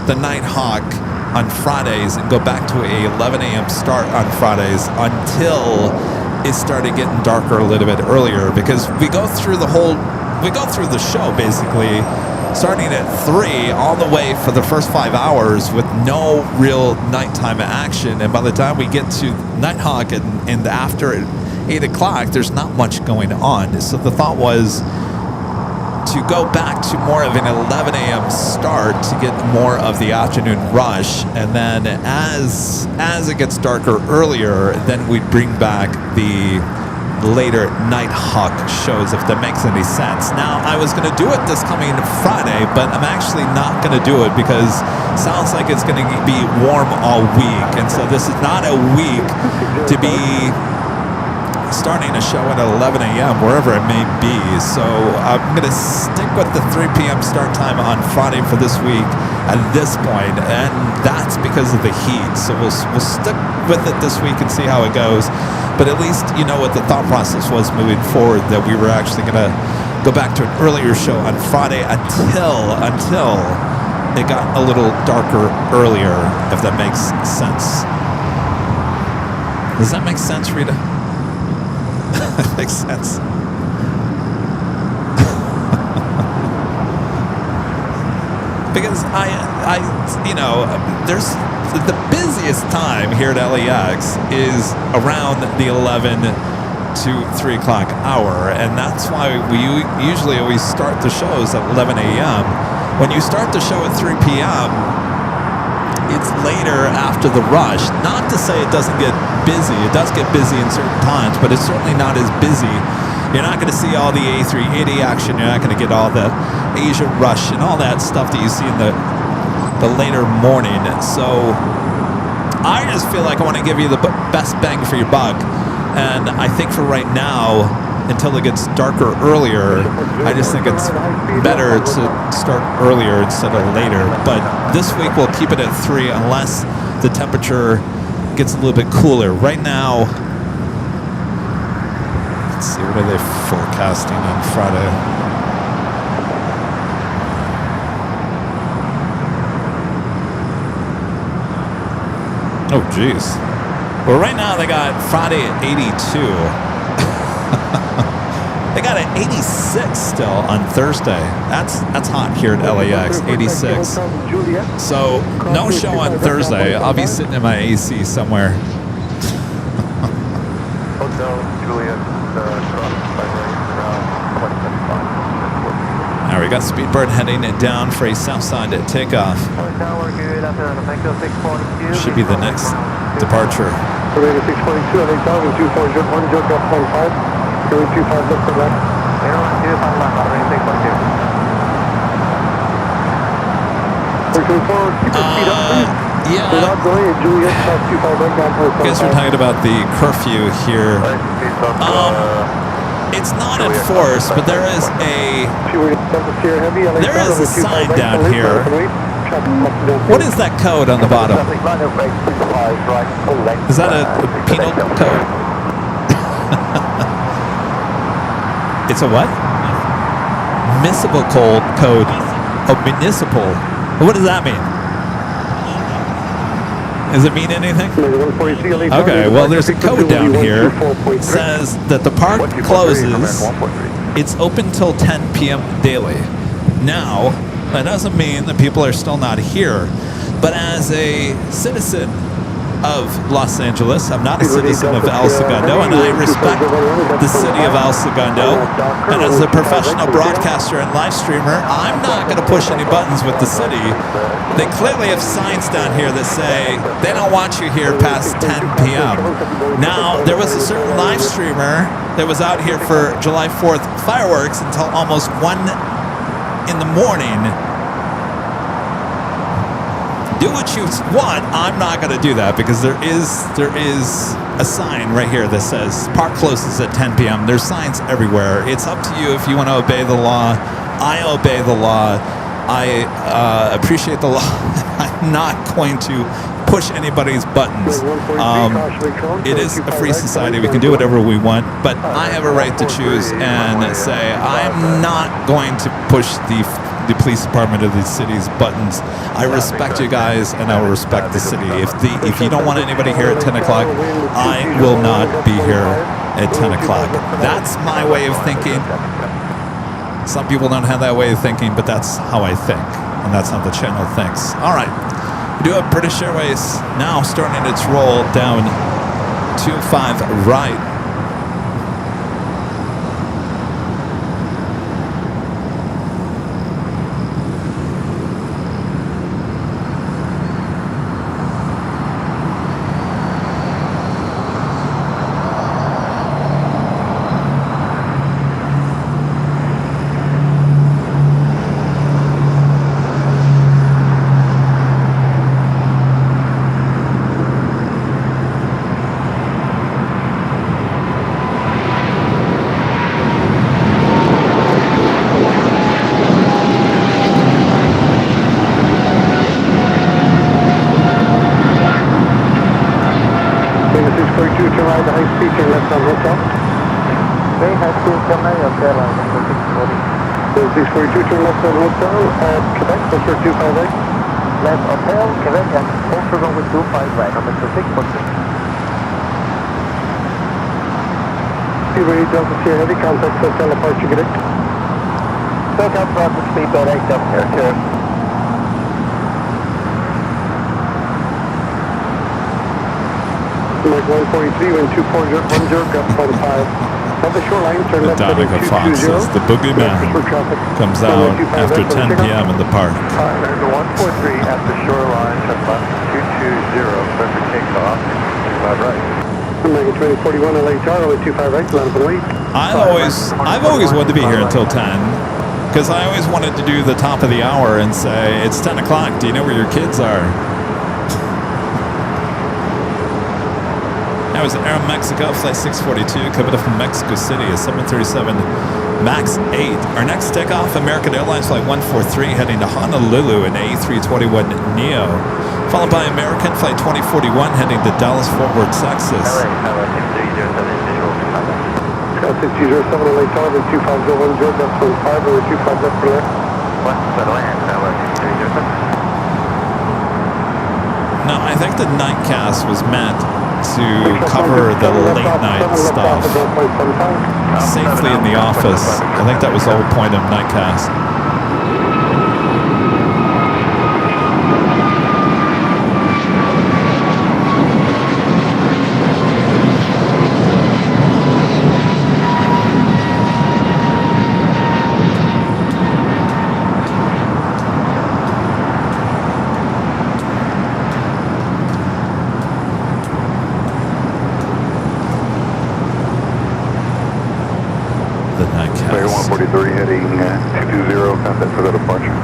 the Nighthawk on Fridays and go back to a 11 a.m. start on Fridays until it started getting darker a little bit earlier, because we go through the show basically starting at 3 all the way for the first 5 hours with no real nighttime action, and by the time we get to Nighthawk and after 8 o'clock, there's not much going on. So the thought was to go back to more of an 11 a.m. start to get more of the afternoon rush. And then as it gets darker earlier, then we'd bring back the later night hawk shows, if that makes any sense. Now, I was going to do it this coming Friday, but I'm actually not going to do it because it sounds like it's going to be warm all week. And so this is not a week to be starting a show at 11 a.m., wherever it may be. So I'm going to stick with the 3 p.m. start time on Friday for this week at this point, and that's because of the heat. So we'll stick with it this week and see how it goes. But at least you know what the thought process was moving forward, that we were actually going to go back to an earlier show on Friday until it got a little darker earlier, if that makes sense. Does that make sense, Rita? That makes sense. Because there's the busiest time here at LAX is around the 11 to 3 o'clock hour, and that's why we usually always start the shows at 11 a.m. When you start the show at 3 p.m., it's later after the rush. Not to say it doesn't get busy. It does get busy in certain times, but it's certainly not as busy. You're not going to see all the A380 action. You're not going to get all the Asia rush and all that stuff that you see in the later morning. So I just feel like I want to give you the best bang for your buck. And I think for right now, until it gets darker earlier, I just think it's better to start earlier instead of later. But this week we'll keep it at 3 unless the temperature gets a little bit cooler. Right now, let's see, what are they forecasting on Friday? Oh, geez. Well, right now they got Friday at 82. They got an 86 still on Thursday. That's hot here at LAX, 86. So no show on Thursday. I'll be sitting in my AC somewhere. Hotel Juliet, All right, we got Speedbird heading it down for a south side at takeoff. Should be the next departure. 642 and 8000, 2401, Joke up 25. Going 25 left for left. Airline 251, operating 642. We're going forward, keep your speed up, please. Yeah. We're not going at Juliet, plus 25 right down to I guess we're talking about the curfew here. It's not enforced, but there is a sign down here. What is that code on the bottom? Is that a penal code? It's a what? Municipal code. Oh, municipal. What does that mean? Does it mean anything? Okay, well, there's a code down here. It says that the park closes. It's open till 10 p.m. daily. Now, that doesn't mean that people are still not here. But as a citizen of Los Angeles, I'm not a citizen of El Segundo, and I respect the city of El Segundo. And as a professional broadcaster and live streamer, I'm not going to push any buttons with the city. They clearly have signs down here that say they don't want you here past 10 p.m. Now, there was a certain live streamer that was out here for July 4th fireworks until almost 1 in the morning. Do what you want. I'm not going to do that because there is a sign right here that says park closes at 10 p.m. There's signs everywhere. It's up to you if you want to obey the law. I obey the law. I appreciate the law. I'm not going to push anybody's buttons. It is a free society. We can do whatever we want, but I have a right to choose and say I'm not going to push the police department of the city's buttons. I respect you guys, and I will respect the city. If you don't want anybody here at 10 o'clock, I will not be here at 10 o'clock. That's my way of thinking. Some people don't have that way of thinking, but that's how I think, and that's how the channel thinks. All right, we do have British Airways now starting its roll down 25 right. Lima 642, turn right to high speed, turn left on hotel. Okay, high speed, turn right of Airline, number 640. 642, turn left on hotel at Quebec, Buster 258. Left Hotel, Quebec, and also runway 25 right, number 640. Ready Delta Sierra Heavy, contact hotel departure Quebec. Welcome from the speedboat 8 up there, cheers. Mike 143, wind 240, gust 15. On the shoreline, turn left heading Donica Fox 220. says the boogeyman comes out after 10 p.m. in the park. There's a 143 at the shoreline, turn left 220, clear for takeoff, 25 right. American 2041, LA Tower, only 25 right, land up and wait. I've always wanted to be here until 10 because I always wanted to do the top of the hour and say, it's 10 o'clock. Do you know where your kids are? That was Aeromexico, flight 642, coming up from Mexico City, a 737 MAX 8. Our next takeoff, American Airlines flight 143, heading to Honolulu in A321 NEO. Followed by American flight 2041, heading to Dallas Fort Worth, Texas. Tower 6307, visual 25 left. Scott 6207, LA Tower, 2501, George, that's 25, over 25 left for left. West for land, tower 6307. No, I think the nightcast was meant to cover the late night stuff safely in the office. I think that was the whole point of nightcast. Player 143 heading 220, contact for the departure.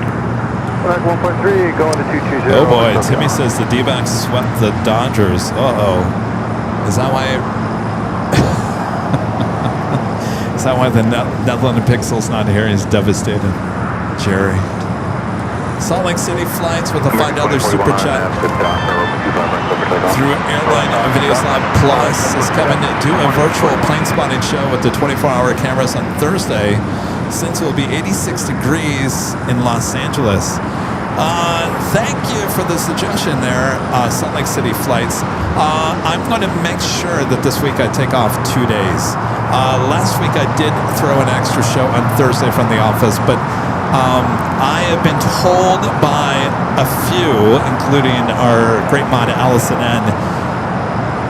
Flag 143 going to 220. Oh boy, Timmy says the D-backs swept the Dodgers. Uh-oh. Is that why... Is that why the Netherlands Pixel's not here? He's devastated. Jerry. Salt Lake City flights with a $5 super chat through Airline Videos Lab Plus is coming to a virtual plane spotting show with the 24-hour cameras on Thursday, since it will be 86 degrees in Los Angeles. Thank you for the suggestion there, Salt Lake City flights. I'm going to make sure that this week I take off 2 days. Last week I did throw an extra show on Thursday from the office, but I have been told by a few, including our great mod Allison N,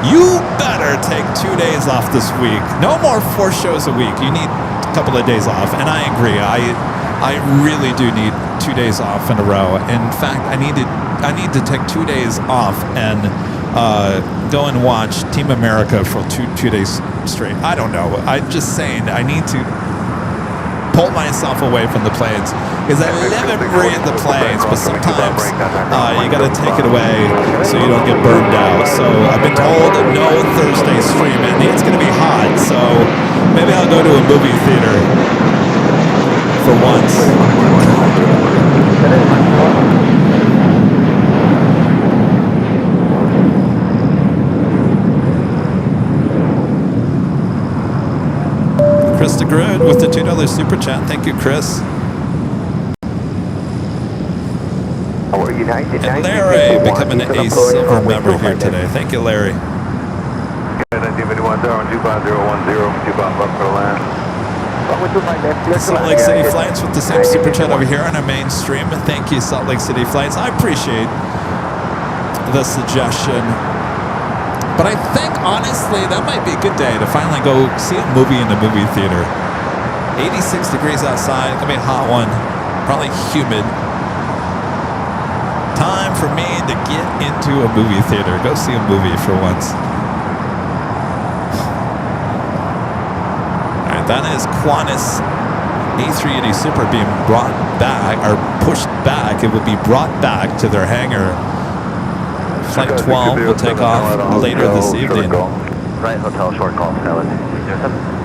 you better take 2 days off this week. No more 4 shows a week. You need a couple of days off, and I agree. I really do need 2 days off in a row. In fact, I need to take 2 days off and go and watch Team America for two days straight. I don't know. I'm just saying I need to pull myself away from the planes because I live and breathe the planes, but sometimes you got to take it away so you don't get burned out. So I've been told no Thursday stream, and it's going to be hot, so maybe I'll go to a movie theater for once. Chris DeGrood with the $2 super chat. Thank you, Chris. And Larry becoming a silver member here today. Thank you, Larry. 1951, 25010, 25 left for the land. Salt Lake City Flights with the same super chat over here on our main stream. Thank you, Salt Lake City Flights. I appreciate the suggestion. But I think, honestly, that might be a good day to finally go see a movie in the movie theater. 86 degrees outside. It's going to be a hot one. Probably humid. Time for me to get into a movie theater. Go see a movie for once. All right, that is Qantas A380 Super being brought back, or pushed back. It will be brought back to their hangar. Flight 12 will take off later this evening. Right, hotel short call, Skyline 607.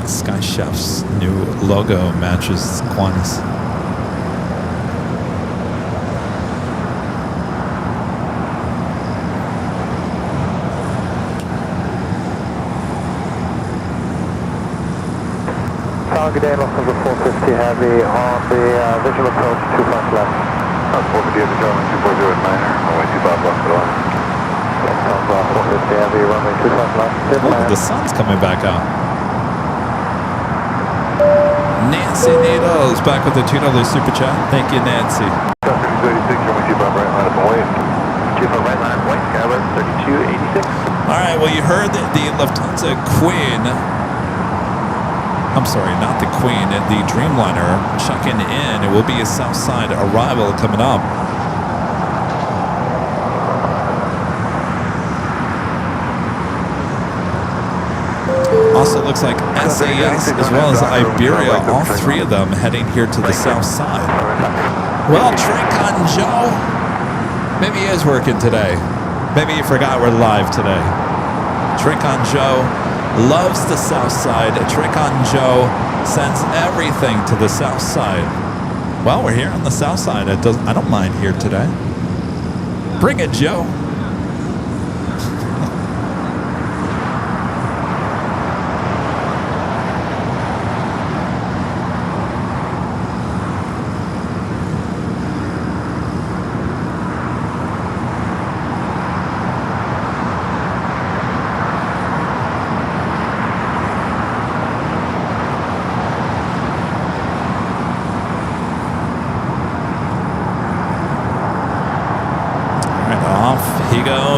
Sky Chef's new logo matches Qantas. Good day, Los Angeles 450 Heavy on the visual approach 25 left. 450 Heavy, German 240 at Niner, runway 25 left at all. Lufthansa 450 Heavy, runway 25 left. Oh, the sun's coming back out. Nancy Needles back with the $2 super chat. Thank you, Nancy. 36, runway 25 right line up and wait. 25 right line up and wait, Skywest 3286. All right, well, you heard the Lufthansa Queen. I'm sorry, not the Queen, the Dreamliner checking in. It will be a Southside arrival coming up. Also looks like SAS as well as Iberia, all three of them heading here to the south side. Well, Trick on Joe. Maybe he is working today. Maybe you forgot we're live today. Trick on Joe loves the south side. Trick on Joe sends everything to the south side. Well, we're here on the south side. I don't mind here today. Bring it, Joe.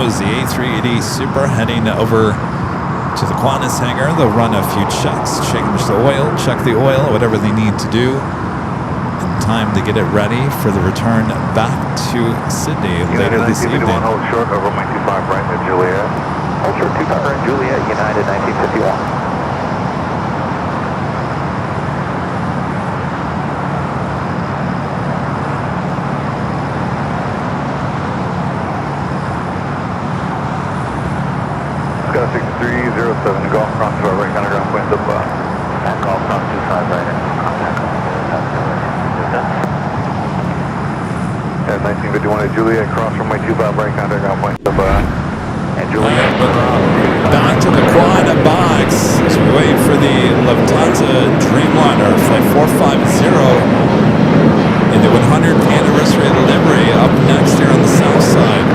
The A380 Super heading over to the Qantas hangar. They'll run a few checks, change the oil, check the oil, whatever they need to do in time to get it ready for the return back to Sydney later this evening. Hold short over my 25 right at Juliet. Hold short 25 right Juliet, United 1951. Got 6307, golf cross to our right, counter ground point up. And golf cross 25 right. At 1951 at Juliet, cross from my 25 right, counter ground point up. And Juliet. Back to the quad box as we wait for the Lufthansa Dreamliner Flight 450 in the 100th anniversary livery up next here on the south side.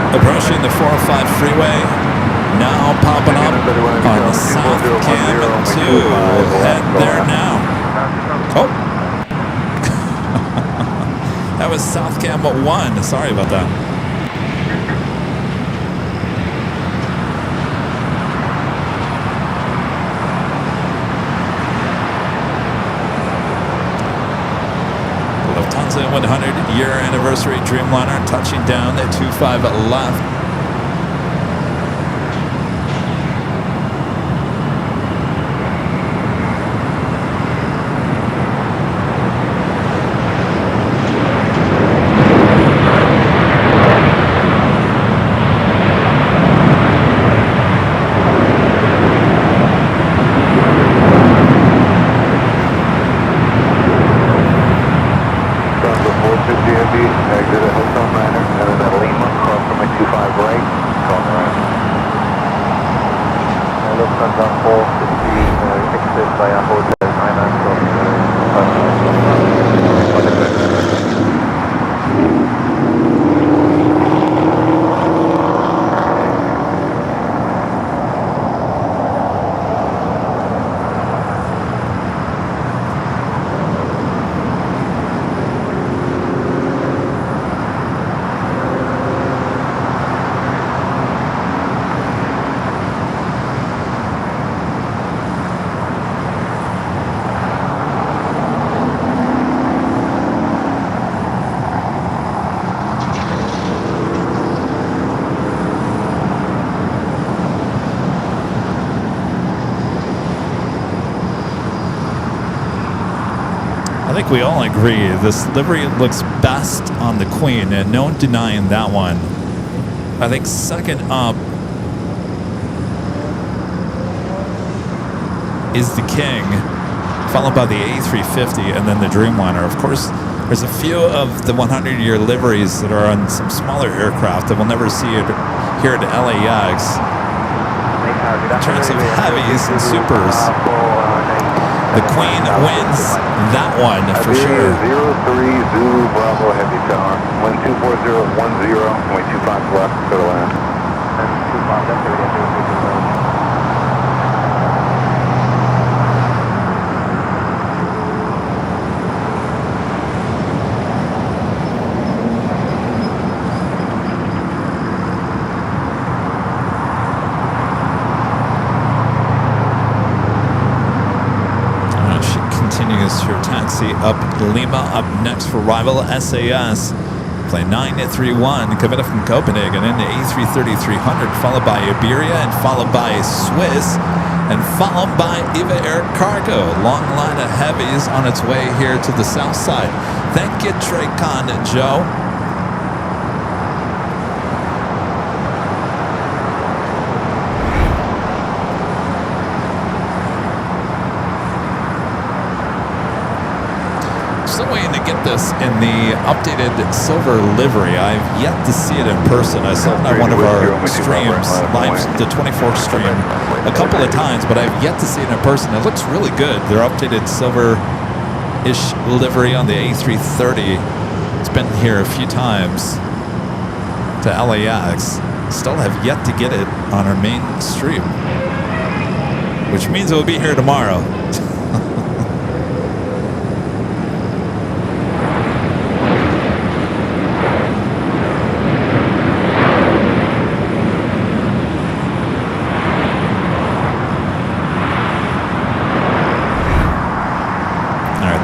Approaching the 405 freeway, now popping up on the South Cam 2. We'll head there now. Oh, that was South Cam 1. Sorry about that. Lufthansa 100-year anniversary Dreamliner touching down at 25 left. Exit at Hotel Niner, and then at Lima, cross from my 25 right, call around. Lufthansa 450 exit via Hotel Niner from think we all agree this livery looks best on the Queen, and no denying that one. I think second up is the King, followed by the A350 and then the Dreamliner. Of course, there's a few of the 100-year liveries that are on some smaller aircraft that we'll never see it here at LAX. In terms of heavies and supers, the Queen wins that one for sure. 03 Zulu Bravo Heavy Tower. Wind 24010, point 25 left, go to land. That's 25, that's already 060. Your taxi up Lima. Up next for rival SAS. Plane 931 coming up from Copenhagen into A330-300, followed by Iberia and followed by Swiss and followed by Eva Air Cargo. Long line of heavies on its way here to the south side. Thank you, Traycon Joe. Still waiting to get this in the updated silver livery. I've yet to see it in person. I saw it on one of our streams, live the 24th stream, a couple of times, but I've yet to see it in person. It looks really good. Their updated silver-ish livery on the A330. It's been here a few times to LAX. Still have yet to get it on our main stream, which means it will be here tomorrow.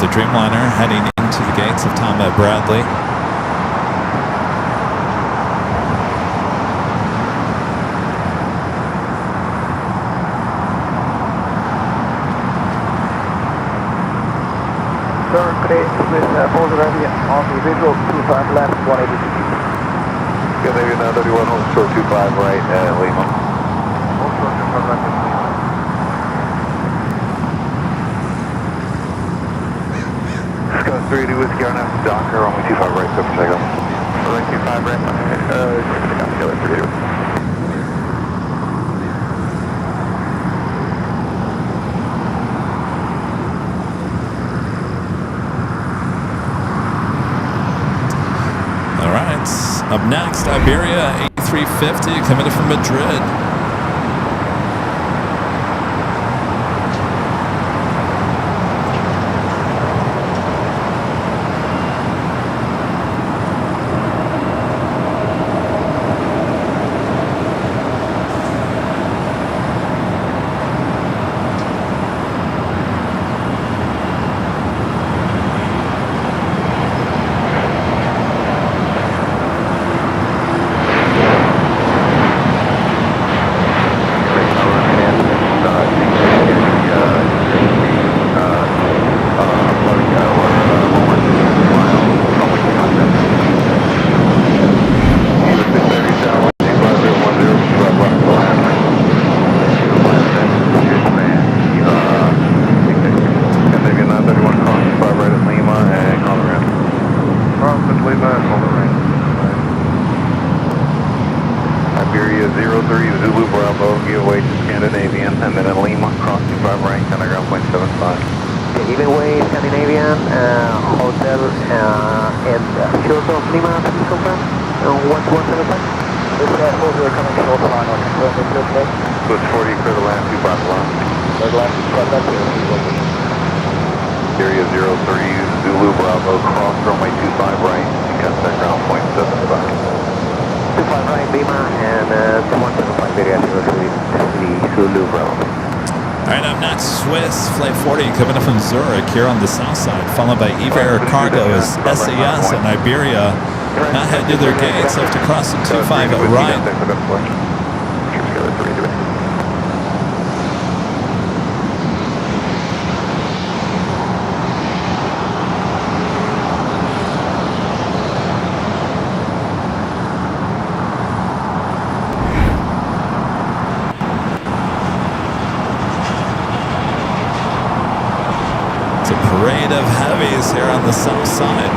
The Dreamliner heading into the gates of Tom Bradley. Turn clear with Boulder Heavy on the visual 25 left, 180. Yeah, maybe 931 on short 25 right at Lima. Hold short 25 left at Lima. Scott 380 Whiskey on out Docker, runway 25 right, go for takeoff. Runway 25 right, Scott Killer 380. All right, up next, Iberia A350 coming in from Madrid. Coming up from Zurich here on the south side, followed by Eva Air Cargo as SAS and Iberia now head to their gates after crossing 25 at right. bit of heavies here on the south side.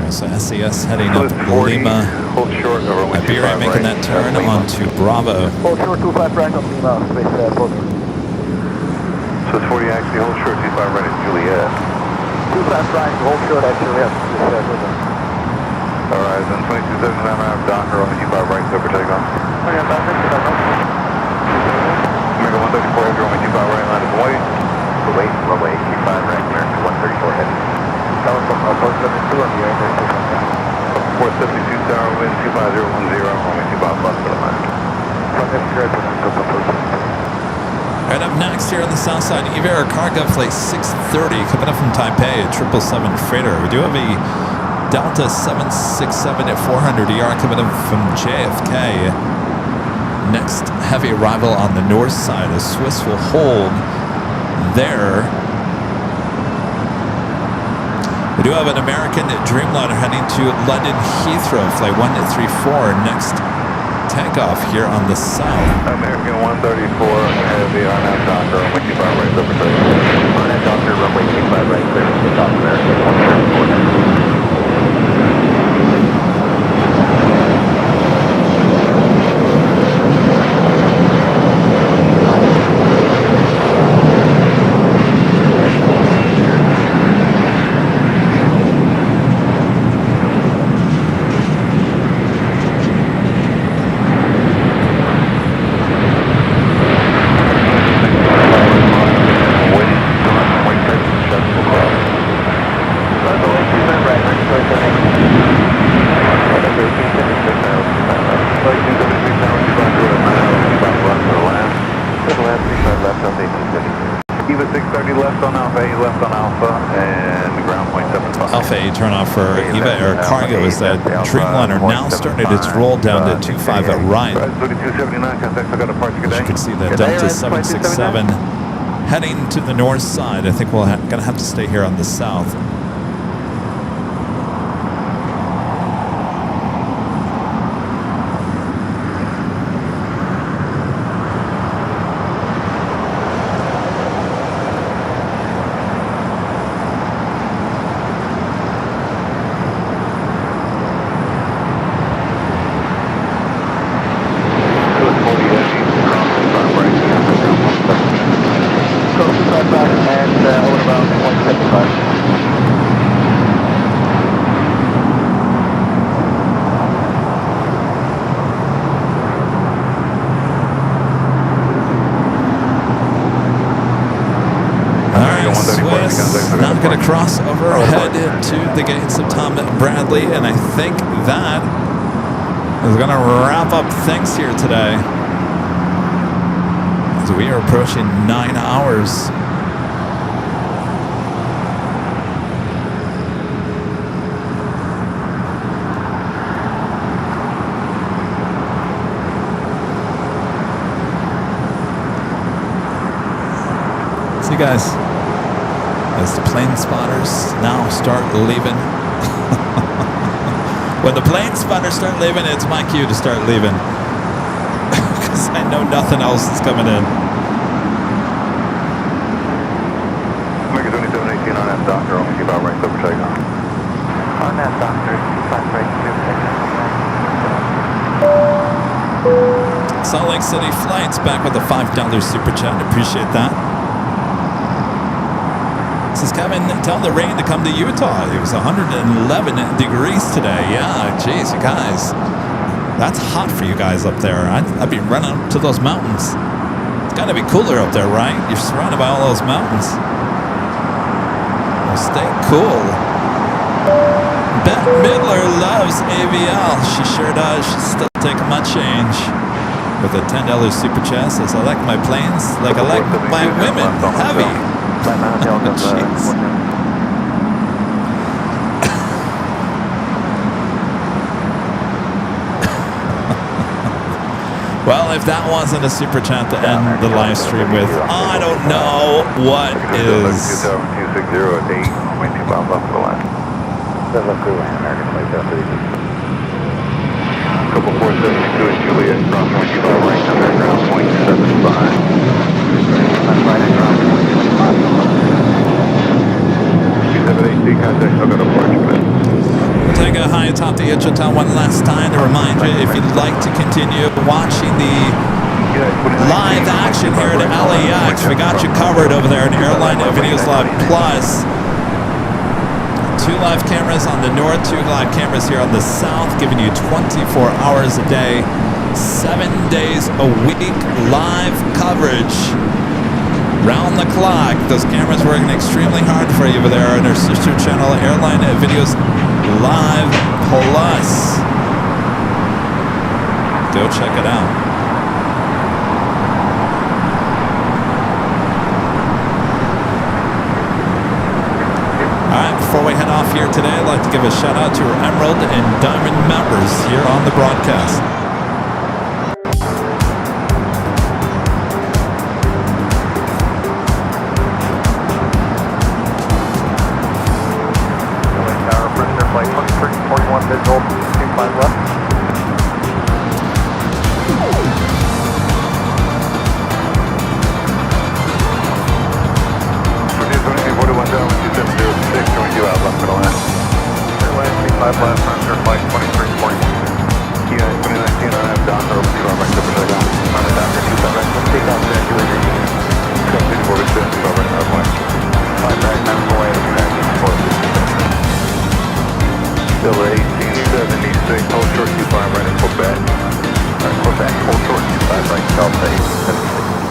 So SES heading up Lima, Iberia making that turn onto Bravo. Hold short 25 right on Lima, space closing. So it's 40 actually, hold short 25 right at Juliet. 25 right, hold short at Juliet, space closing. Horizon 2279 out, Docker on the 25 right, so for takeoff. Okay, Docker, Omega 134 heavy, on the 25 right, line of Hawaii. Wait, runway 25 right, American 134 heavy. coming from approach 72 on the air, 472 tower, wind 25010, runway 25 left for the line. Right up next here on the south side, Eva Air Cargo Flight 630 coming up from Taipei, a 777 freighter. We do have a Delta 767 at 400 ER coming up from JFK. Next heavy arrival on the north side, a Swiss will hold there. We do have an American Dreamliner heading to London Heathrow, flight 134. Next takeoff here on the south. American 134 heavy on that Docker, runway 25 right, over 30. On that Docker, runway 25 right, clear to South American 134. Is that Dreamliner now started its roll down to 25 at right. As you can see, the Delta 767 heading to the north side. I think we're going to have to stay here on the south. Cross overhead to the gates of Tom Bradley, and I think that is going to wrap up things here today as we are approaching 9 hours. See you guys. As the plane spotters now start leaving. When the plane spotters start leaving, it's my cue to start leaving. Because I know nothing else is coming in. American 2718 on that Docker, only keep out right, over takeoff. On that Docker, 25 right, Salt Lake City Flights back with a $5 super chat. Appreciate that. This is Kevin. Tell the rain to come to Utah. It was 111 degrees today. Yeah, geez, you guys. That's hot for you guys up there. I'd be running up to those mountains. It's got to be cooler up there, right? You're surrounded by all those mountains. Well, stay cool. Bette Midler loves AVL. She sure does. She's still taking my change. with a $10 super chat says, I like my planes like I like my women, heavy. Jeez. Well, if that wasn't a super chat to end the live stream with, I don't know what is. 260 at 8, wind 2 miles left of the line. American flight 732. Couple 472 at Juliet, crossing 25 right, number ground point 75. Left right at ground point 278C, contact, I've got a approach command. We'll take a high atop the Ichita one last time to remind you if you'd like to continue watching the live action here at LAX. We got you covered over there in Airline Videos Live Plus. 2 live cameras on the north, 2 live cameras here on the south, giving you 24 hours a day, 7 days a week live coverage. Round the clock. Those cameras working extremely hard for you over there on our sister channel, Airline Videos Live Plus. Go check it out. Alright, before we head off here today, I'd like to give a shout out to our Emerald and Diamond members here on the broadcast. Tower, Prisoner Flight 2341, visual, 25 left. Left, Prisoner Flight 2341. Yeah, 2019, I have Docker over 2 right, Super Saigon. I'm a Docker 25 right, take off there, you ready? Come 24 25 right, north point. 5 right, 9 away, Still at 1876, hold short 25 right in Quebec. Alright, Quebec, hold short 25 right, South Bay, 76.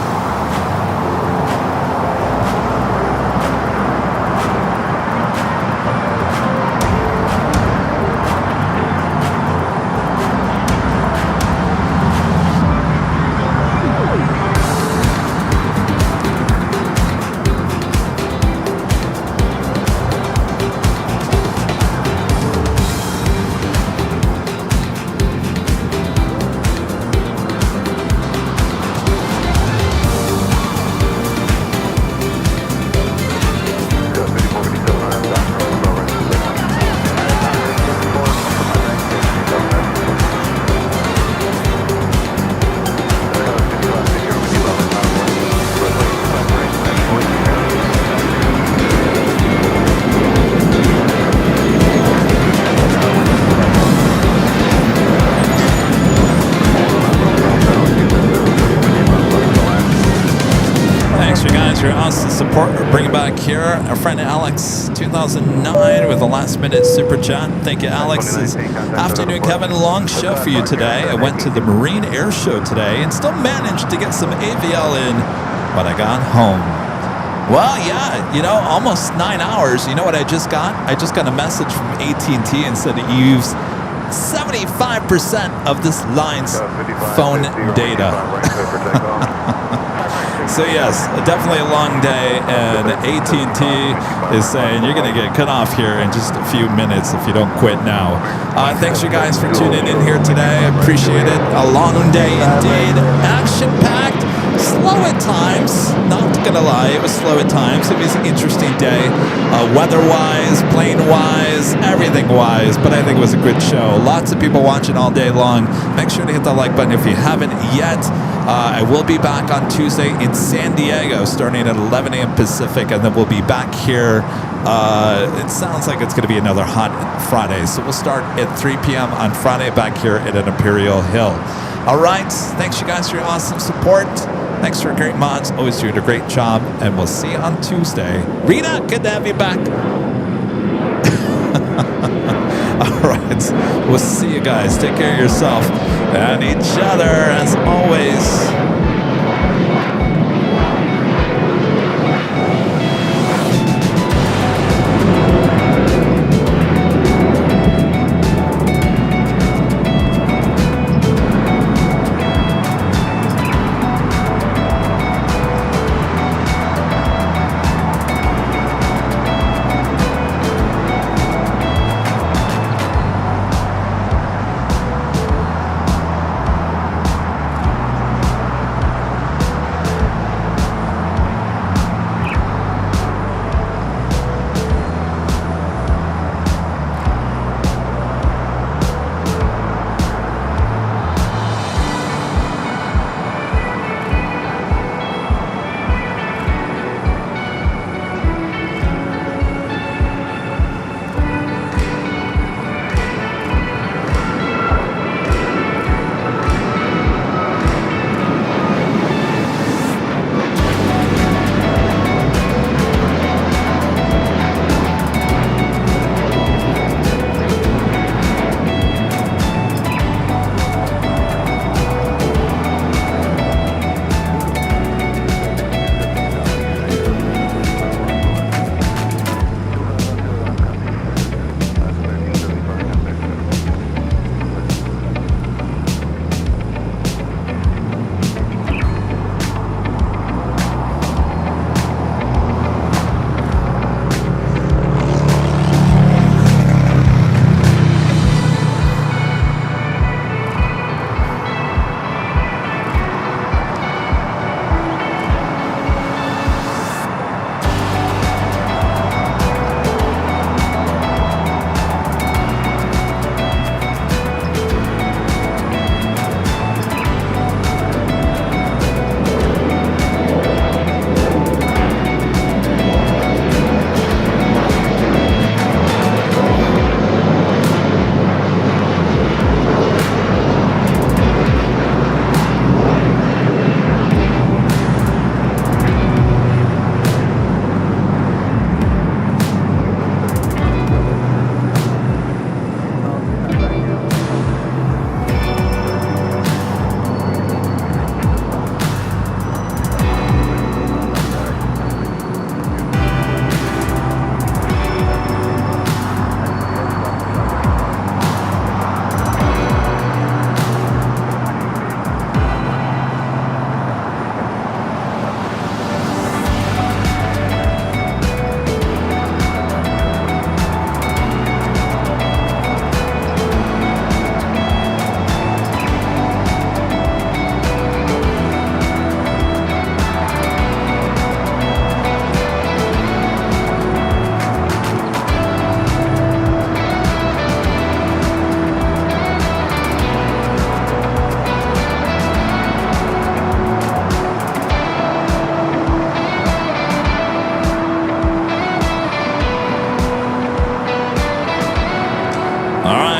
Support, bring it back here. Our friend Alex, 2009, with a last-minute super chat. Thank you, Alex. Afternoon, Kevin. Long show for you today. I went to the Marine Air Show today and still managed to get some AVL in, but I got home. Well, yeah, you know, almost 9 hours. You know what I just got? I just got a message from AT&T and said it used 75% of this line's phone data. So yes, definitely a long day, and AT&T is saying you're going to get cut off here in just a few minutes if you don't quit now. Thanks you guys for tuning in here today. Appreciate it. A long day indeed. Action-packed, slow at times. Not gonna lie, it was slow at times. It was an interesting day, weather-wise, plane-wise, everything-wise. But I think it was a good show. Lots of people watching all day long. Make sure to hit that like button if you haven't yet. I will be back on Tuesday in San Diego starting at 11 a.m. Pacific, and then we'll be back here. It sounds like it's going to be another hot Friday, so we'll start at 3 p.m. on Friday back here at an Imperial Hill. All right, thanks you guys for your awesome support. Thanks for great mods, always doing a great job, and we'll see you on Tuesday. Rita, good to have you back. All right, we'll see you guys. Take care of yourself and each other as always.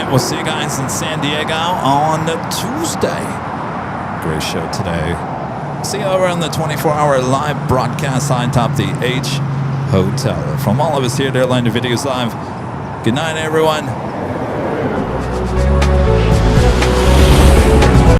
right, we'll see you guys in San Diego on Tuesday. Great show today. See you over on the 24-hour live broadcast high top the H Hotel. From all of us here at Airline to Videos Live, good night, everyone.